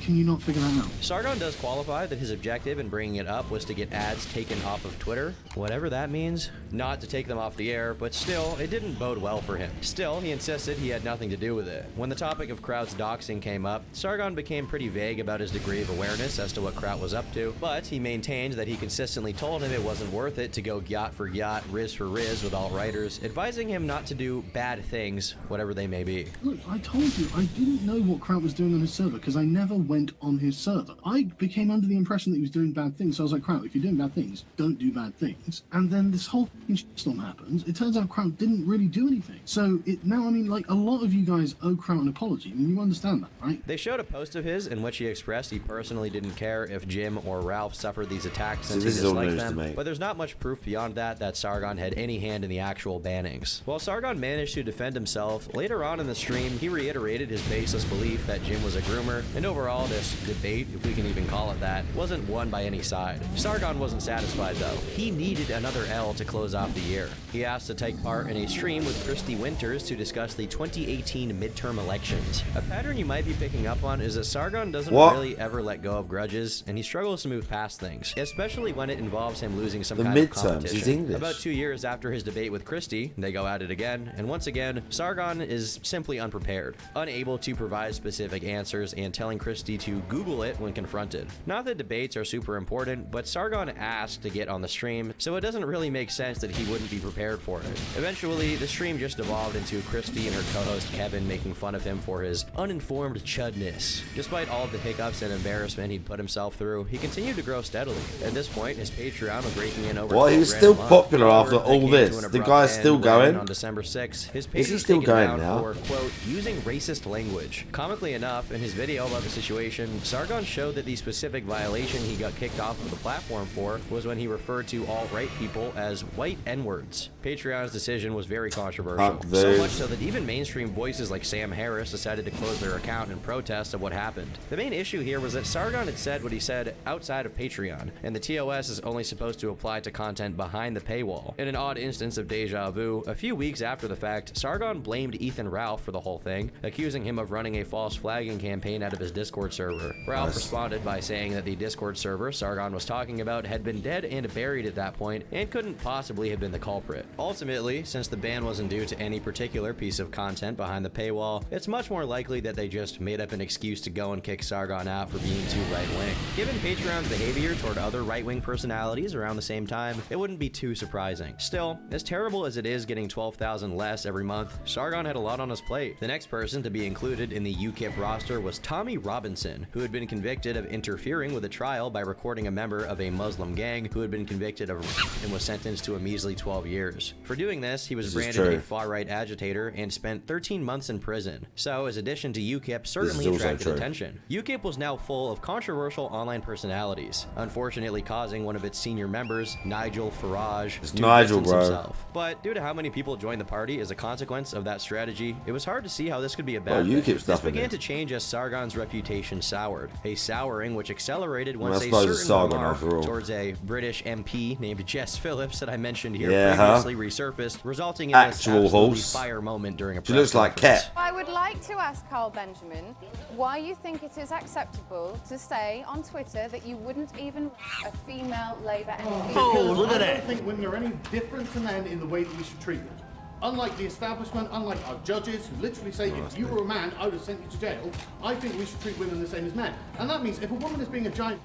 Can you not figure that out? Sargon does qualify that his objective in bringing it up was to get ads taken off of Twitter, whatever that means. Not to take them off the air, but still, it didn't bode well for him. Still, he insisted he had nothing to do with it. When the topic of Kraut's doxing came up, Sargon became pretty vague about his degree of awareness as to what Kraut was up to, but he maintained that he consistently told him it wasn't worth it to go gyat for gyat, riz for riz with alt-righters, advising him not to do bad things, whatever they may be. Look, I told you, I didn't know what Kraut was doing on his server because I never went on his server. I became under the impression that he was doing bad things, so I was like, Kraut, if you're doing bad things, don't do bad things. And then this whole storm happens. It turns out Kraut didn't really do anything. So now, I mean, like, a lot of you guys owe Kraut an apology. I mean, you understand that, right? They showed a post of his in which he expressed he personally didn't care if Jim or Ralph suffered these attacks since he disliked them, but there's not much proof beyond that Sargon had any hand in the actual bannings. While Sargon managed to defend himself, later on in the stream, he reiterated his baseless belief that Jim was a groomer, and overall, this debate, if we can even call it that, wasn't won by any side. Sargon wasn't satisfied though. He needed another L to close off the year. He asked to take part in a stream with Christy Winters to discuss the 2018 midterm elections. A pattern you might be picking up on is that Sargon doesn't really ever let go of grudges, and he struggles to move past things, especially when it involves him losing some kind of competition. He's English. About 2 years after his debate with Christy, they go at it again, and once again, Sargon is simply unprepared, unable to provide specific answers and telling Christy to Google it when confronted. Not that debates are super important, but Sargon asked to get on the stream, so it doesn't really make sense that he wouldn't be prepared for it. Eventually, the stream just evolved into Christy and her co-host Kevin making fun of him for his uninformed chudness. Despite all of the hiccups and embarrassment he'd put himself through, he continued to grow steadily. At this point, his Patreon was raking in over he was still popular after all this. The guy's still going. On December 6th, his page Is he was still taken going down now? for, quote, using racist language. Comically enough, in his video about the situation, Sargon showed that the specific violation he got kicked off of the platform for was when he referred to alt-right people as white N-words. Patreon's decision was very controversial, so much so that even mainstream voices like Sam Harris decided to close their account in protest of what happened. The main issue here was that Sargon had said what he said outside of Patreon, and the TOS is only supposed to apply to content behind the paywall. In an odd instance of deja vu, a few weeks after the fact, Sargon blamed Ethan Ralph for the whole thing, accusing him of running a false flagging campaign out of his Discord server. Ralph responded by saying that the Discord server Sargon was talking about had been dead and buried at that point and couldn't possibly have been the culprit. Ultimately, since the ban wasn't due to any particular piece of content behind the paywall, it's much more likely that they just made up an excuse to go and kick Sargon out for being too right-wing. Given Patreon's behavior toward other right-wing personalities around the same time, it wouldn't be too surprising. Still, as terrible as it is getting 12,000 less every month, Sargon had a lot on his plate. The next person to be included in the UKIP roster was Tommy Robinson, who had been convicted of interfering with a trial by recording a member of a Muslim gang who had been convicted of and was sentenced to a measly 12 years. For doing this, he was branded a far-right agitator and spent 13 months in prison. So his addition to UKIP certainly attracted attention. UKIP was now full of controversial online personalities, unfortunately causing one of its senior members, Nigel Farage, to distance himself. But due to how many people joined the party as a consequence of that strategy, it was hard to see how this could be a bad thing. This began to change as Sargon's reputation soured, a souring which accelerated once a certain remark towards a British MP named Jess Phillips that I mentioned here previously resurfaced, resulting in this absolutely fire moment during a press looks like Cat. I would like to ask Carl Benjamin why you think it is acceptable to say on Twitter that you wouldn't even a female Labour MP. Oh, look at that! I don't think when there are any difference in men in the way that we should treat them. Unlike the establishment, unlike our judges who literally say if you were a man, I would have sent you to jail, I think we should treat women the same as men. And that means if a woman is being a giant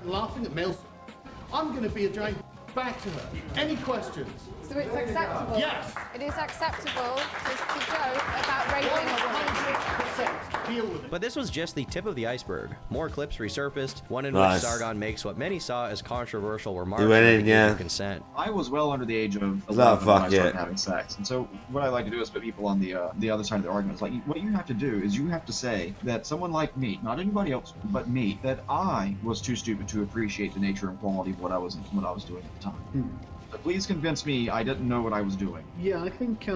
and laughing at males, I'm going to be a giant back to her. Any questions? So it's acceptable? Yes! It is acceptable to joke about raping a woman? 100%. Deal with it. But this was just the tip of the iceberg. More clips resurfaced, one in Nice. which Sargon makes what many saw as controversial remarks He went about in, the age yeah. of consent. I was well under the age of 11 That when I fuck started it. having sex, and so what I like to do is put people on the other side of the argument. It's like, what you have to do is you have to say that someone like me, not anybody else, but me, that I was too stupid to appreciate the nature and quality of what I was doing at the time. So please convince me I didn't know what I was doing. Yeah, I think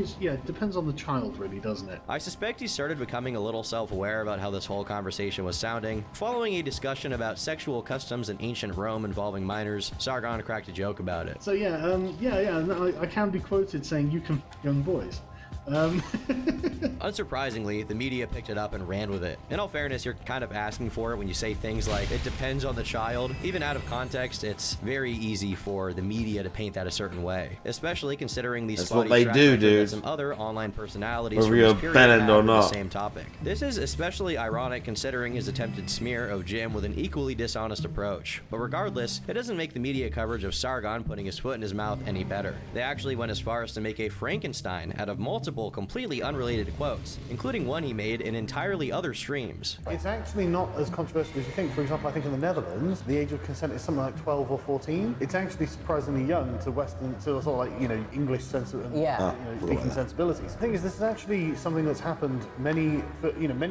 it's, yeah, it depends on the child, really, doesn't it? I suspect he started becoming a little self-aware about how this whole conversation was sounding. Following a discussion about sexual customs in ancient Rome involving minors, Sargon cracked a joke about it. So yeah, no, I can be quoted saying you can f young boys. Unsurprisingly, the media picked it up and ran with it. In all fairness, you're kind of asking for it when you say things like, it depends on the child. Even out of context, it's very easy for the media to paint that a certain way, especially considering these That's what they do, dude. Some other online personalities Whether from you're this period Bennett had or with the not. same topic. This is especially ironic considering his attempted smear of Jim with an equally dishonest approach. But regardless, it doesn't make the media coverage of Sargon putting his foot in his mouth any better. They actually went as far as to make a Frankenstein out of multiple completely unrelated quotes, including one he made in entirely other streams. It's actually not as controversial as you think. For example, I think in the Netherlands, the age of consent is something like 12 or 14. It's actually surprisingly young to Western, to sort of like, English speaking sensibilities. The thing is, this is actually something that's happened many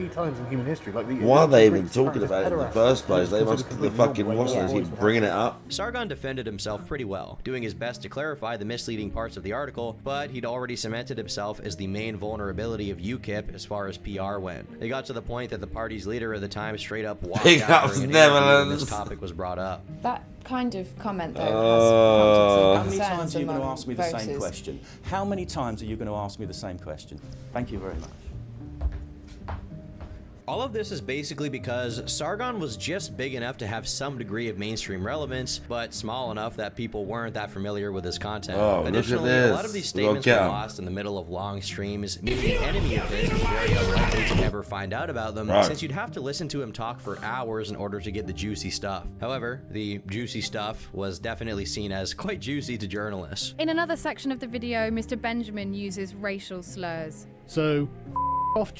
times in human history. Like Why are they even talking about it in the first place? They must, the fucking Muslims keep bringing it up. Sargon defended himself pretty well, doing his best to clarify the misleading parts of the article, but he'd already cemented himself as the main vulnerability of UKIP as far as PR went. It got to the point that the party's leader at the time straight up walked Big out ups, during an interview when Netherlands. this topic was brought up. That kind of comment, though, How many times are you going to ask me the same question? How many times are you going to ask me the same question? Thank you very much. All of this is basically because Sargon was just big enough to have some degree of mainstream relevance, but small enough that people weren't that familiar with his content. Oh, look at Additionally, this. a lot of these We gonna statements were get 'em. lost in the middle of long streams, meaning the enemy of this is very unlikely to ever find out about them, Right. since you'd have to listen to him talk for hours in order to get the juicy stuff. However, the juicy stuff was definitely seen as quite juicy to journalists. In another section of the video, Mr. Benjamin uses racial slurs. So, off.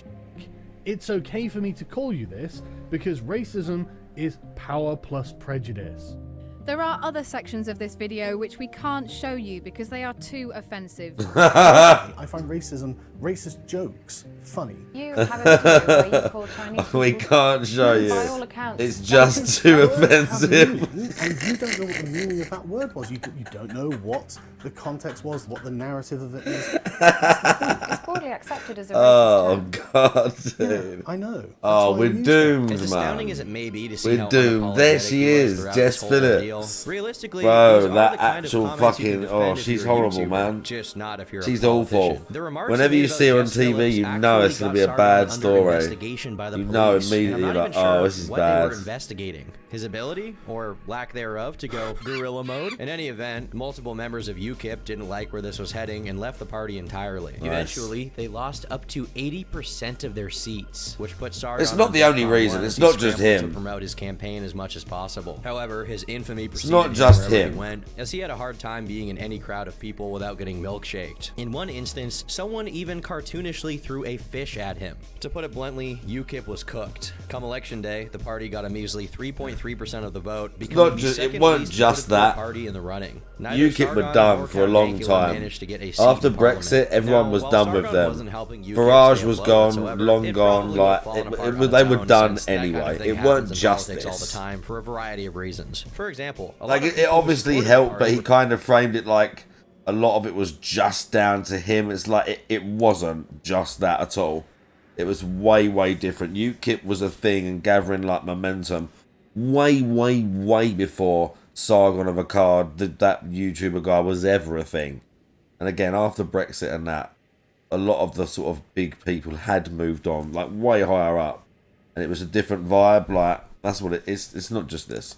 It's okay for me to call you this because racism is power plus prejudice. There are other sections of this video which we can't show you because they are too offensive. I find racist jokes funny. You have a video where you call Chinese people. We can't show you. By all accounts, It's that just is too that word offensive. And you don't know what the meaning of that word was. You don't know what the context was, what the narrative of it is. It's broadly accepted as a racist Oh term. god, dude. I know. Oh, why I we're use doomed, As astounding man. as it may be to see We're how doomed. There unapologetic she he was is, throughout Jess this whole ordeal, Phillips. realistically, Bro, these are that the kind of actual comments you can fucking. defend Oh, if she's you're a horrible, YouTuber, man. just not if you're a She's awful. politician. The remarks Whenever he you made see her on about Jess TV, Phillips you know actually it's gonna got be a Sargon bad under story. investigation by the You police, know and I'm immediately, not like, even sure oh, this is what they were bad. investigating. His ability, or lack thereof, to go guerrilla mode? In any event, multiple members of UKIP didn't like where this was heading and left the party entirely. Nice. Eventually, they lost up to 80% of their seats, which put Sargon It's not on the only DEFCON reason. 1 It's as he not just scrambled him. to promote his campaign as much as possible. However, his infamy It's preceded not him just wherever him. he went, as he had a hard time being in any crowd of people without getting milkshaked. In one instance, someone even cartoonishly threw a fish at him. To put it bluntly, UKIP was cooked. Come election day, the party got a measly 3.3% of the vote, becoming Not the just, it second wasn't least just voted for that. party in the running. Neither UKIP were Sargon done nor for a long Count Dankula time. managed to get a seat After in Parliament. Brexit, everyone Now, was while done Sargon with them. wasn't helping UKIP Farage stay was afloat gone, whatsoever, long it gone. probably would Like have fallen apart on they its were own, done since that kind of anyway. thing It happens weren't in just politics all the this. time for a variety of reasons. For example, a lot Like of it people who obviously supported the helped, but party he would kind of framed it like a lot of it was just down to him. It's like it wasn't just that at all. It was way different. UKIP was a thing and gathering like momentum way before Sargon of Akkad, that YouTuber guy, was ever a thing. And again, after Brexit and that, a lot of the sort of big people had moved on, like way higher up, and it was a different vibe. Like that's what it is. It's not just this.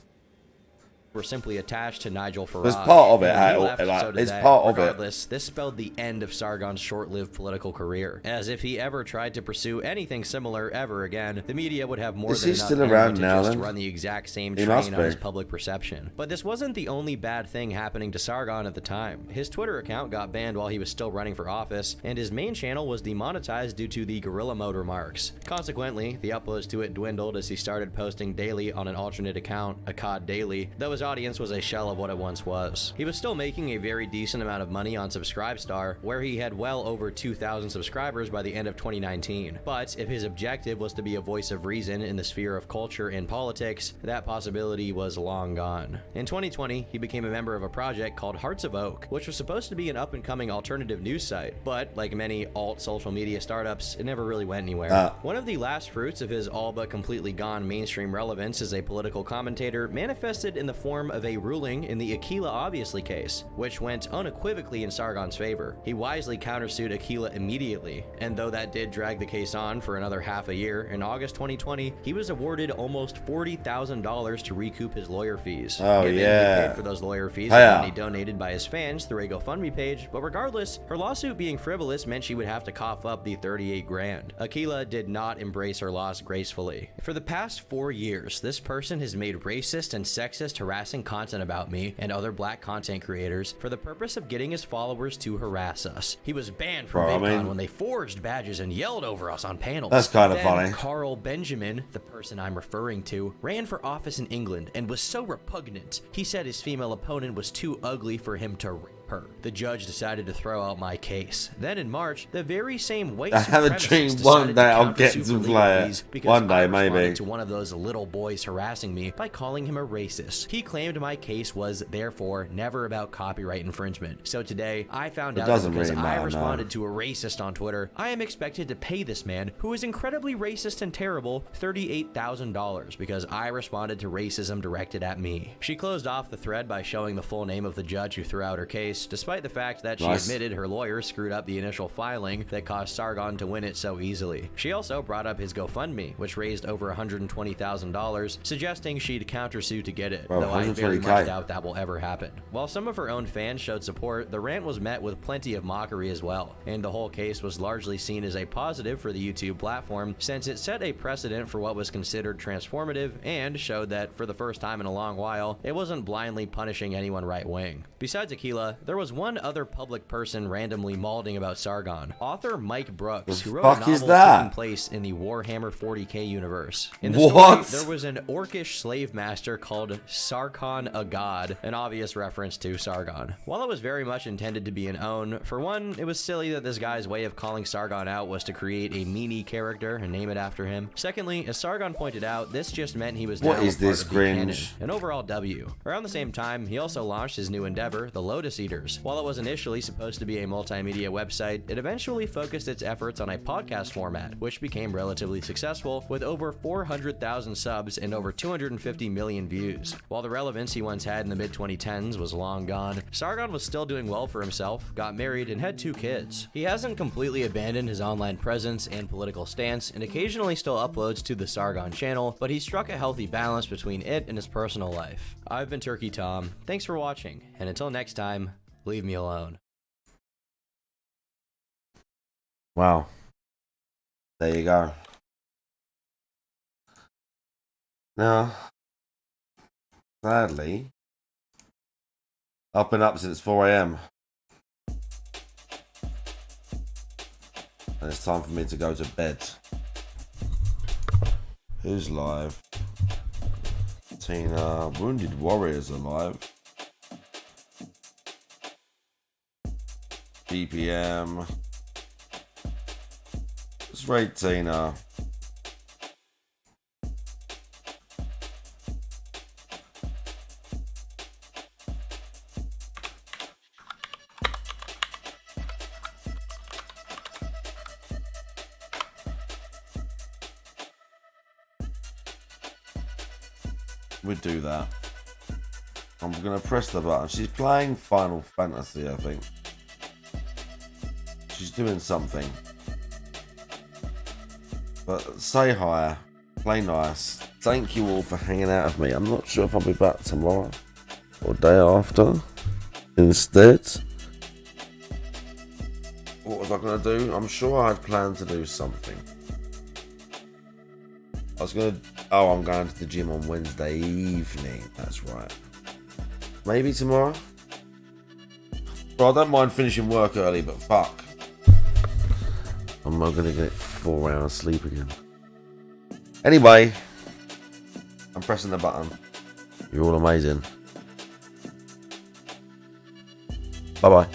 were simply attached to Nigel Farage. It's part of it. And he left, so did It's they. part of it. Regardless, this spelled the end of Sargon's short-lived political career. As if he ever tried to pursue anything similar ever again, the media would have more Is than he enough still ammo around to now, just then? run the exact same He must train on his be. public perception. But this wasn't the only bad thing happening to Sargon at the time. His Twitter account got banned while he was still running for office, and his main channel was demonetized due to the gorilla mode remarks. Consequently, the uploads to it dwindled as he started posting daily on an alternate account, Akkad Daily, though his audience was a shell of what it once was. He was still making a very decent amount of money on Subscribestar, where he had well over 2,000 subscribers by the end of 2019. But if his objective was to be a voice of reason in the sphere of culture and politics, that possibility was long gone. In 2020, he became a member of a project called Hearts of Oak, which was supposed to be an up-and-coming alternative news site, but like many alt social media startups, it never really went anywhere. One of the last fruits of his all but completely gone mainstream relevance as a political commentator manifested in the form of a ruling in the Aquila Obviously case, which went unequivocally in Sargon's favor. He wisely countersued Aquila immediately, and though that did drag the case on for another half a year, in August 2020, he was awarded almost $40,000 to recoup his lawyer fees. Oh, Given yeah. he paid for those lawyer fees Oh, with yeah. money donated by his fans through a GoFundMe page, but regardless, her lawsuit being frivolous meant she would have to cough up the 38 grand. Aquila did not embrace her loss gracefully. For the past 4 years, this person has made racist and sexist harassing content about me and other black content creators for the purpose of getting his followers to harass us. He was banned from Bro, I VidCon mean- when they forged badges and yelled over us on panels. That's kinda Then funny. Carl Benjamin, the person I'm referring to, ran for office in England and was so repugnant. He said his female opponent was too ugly for him to rape her. The judge decided to throw out my case. Then in March, the very same white I have a supremacists dream decided one to day I'll countersue get for to legal play it. fees because One day, I responded maybe. to one of those little boys harassing me by calling him a racist. He claimed my case was therefore never about copyright infringement. So today, I found It out that doesn't because really I matter, no. responded to a racist on Twitter, I am expected to pay this man, who is incredibly racist and terrible, $38,000 because I responded to racism directed at me. She closed off the thread by showing the full name of the judge who threw out her case, despite the fact that she Nice. admitted her lawyer screwed up the initial filing that caused Sargon to win it so easily. She also brought up his GoFundMe, which raised over $120,000, suggesting she'd countersue to get it, Bro, though I very 120K. much doubt that will ever happen. While some of her own fans showed support, the rant was met with plenty of mockery as well, and the whole case was largely seen as a positive for the YouTube platform, since it set a precedent for what was considered transformative and showed that, for the first time in a long while, it wasn't blindly punishing anyone right-wing. Besides Aquila, there was one other public person randomly malding about Sargon, author Mike Brooks, who wrote a fuck is novel that? taking place in the Warhammer 40k universe. In the What? story, there was an orcish slave master called Sarkhan Agad, an obvious reference to Sargon. While it was very much intended to be an own, for one, it was silly that this guy's way of calling Sargon out was to create a meanie character and name it after him. Secondly, as Sargon pointed out, this just meant he was What now is a part this of the canon, cringe? an overall W. Around the same time, he also launched his new endeavor, the Lotus Eaters. While it was initially supposed to be a multimedia website, it eventually focused its efforts on a podcast format, which became relatively successful with over 400,000 subs and over 250 million views. While the relevance he once had in the mid-2010s was long gone, Sargon was still doing well for himself, got married, and had 2 kids. He hasn't completely abandoned his online presence and political stance, and occasionally still uploads to the Sargon channel, but he struck a healthy balance between it and his personal life. I've been Turkey Tom, thanks for watching, and until next time, leave me alone. Wow. There you go. Now, sadly, I've been up since 4 a.m. And it's time for me to go to bed. Who's live? Tina, Wounded Warriors are live. BPM. Let's rate Tina. We'd do that. I'm gonna press the button. She's playing Final Fantasy, I think. She's doing something. But say hi. Play nice. Thank you all for hanging out with me. I'm not sure if I'll be back tomorrow. or day after instead. What was I going to do? I'm sure I had planned to do something. I was going to... Oh, I'm going to the gym on Wednesday evening. That's right. Maybe tomorrow? Well, I don't mind finishing work early, but fuck. I'm not going to get 4 hours sleep again. Anyway, I'm pressing the button. You're all amazing. Bye-bye.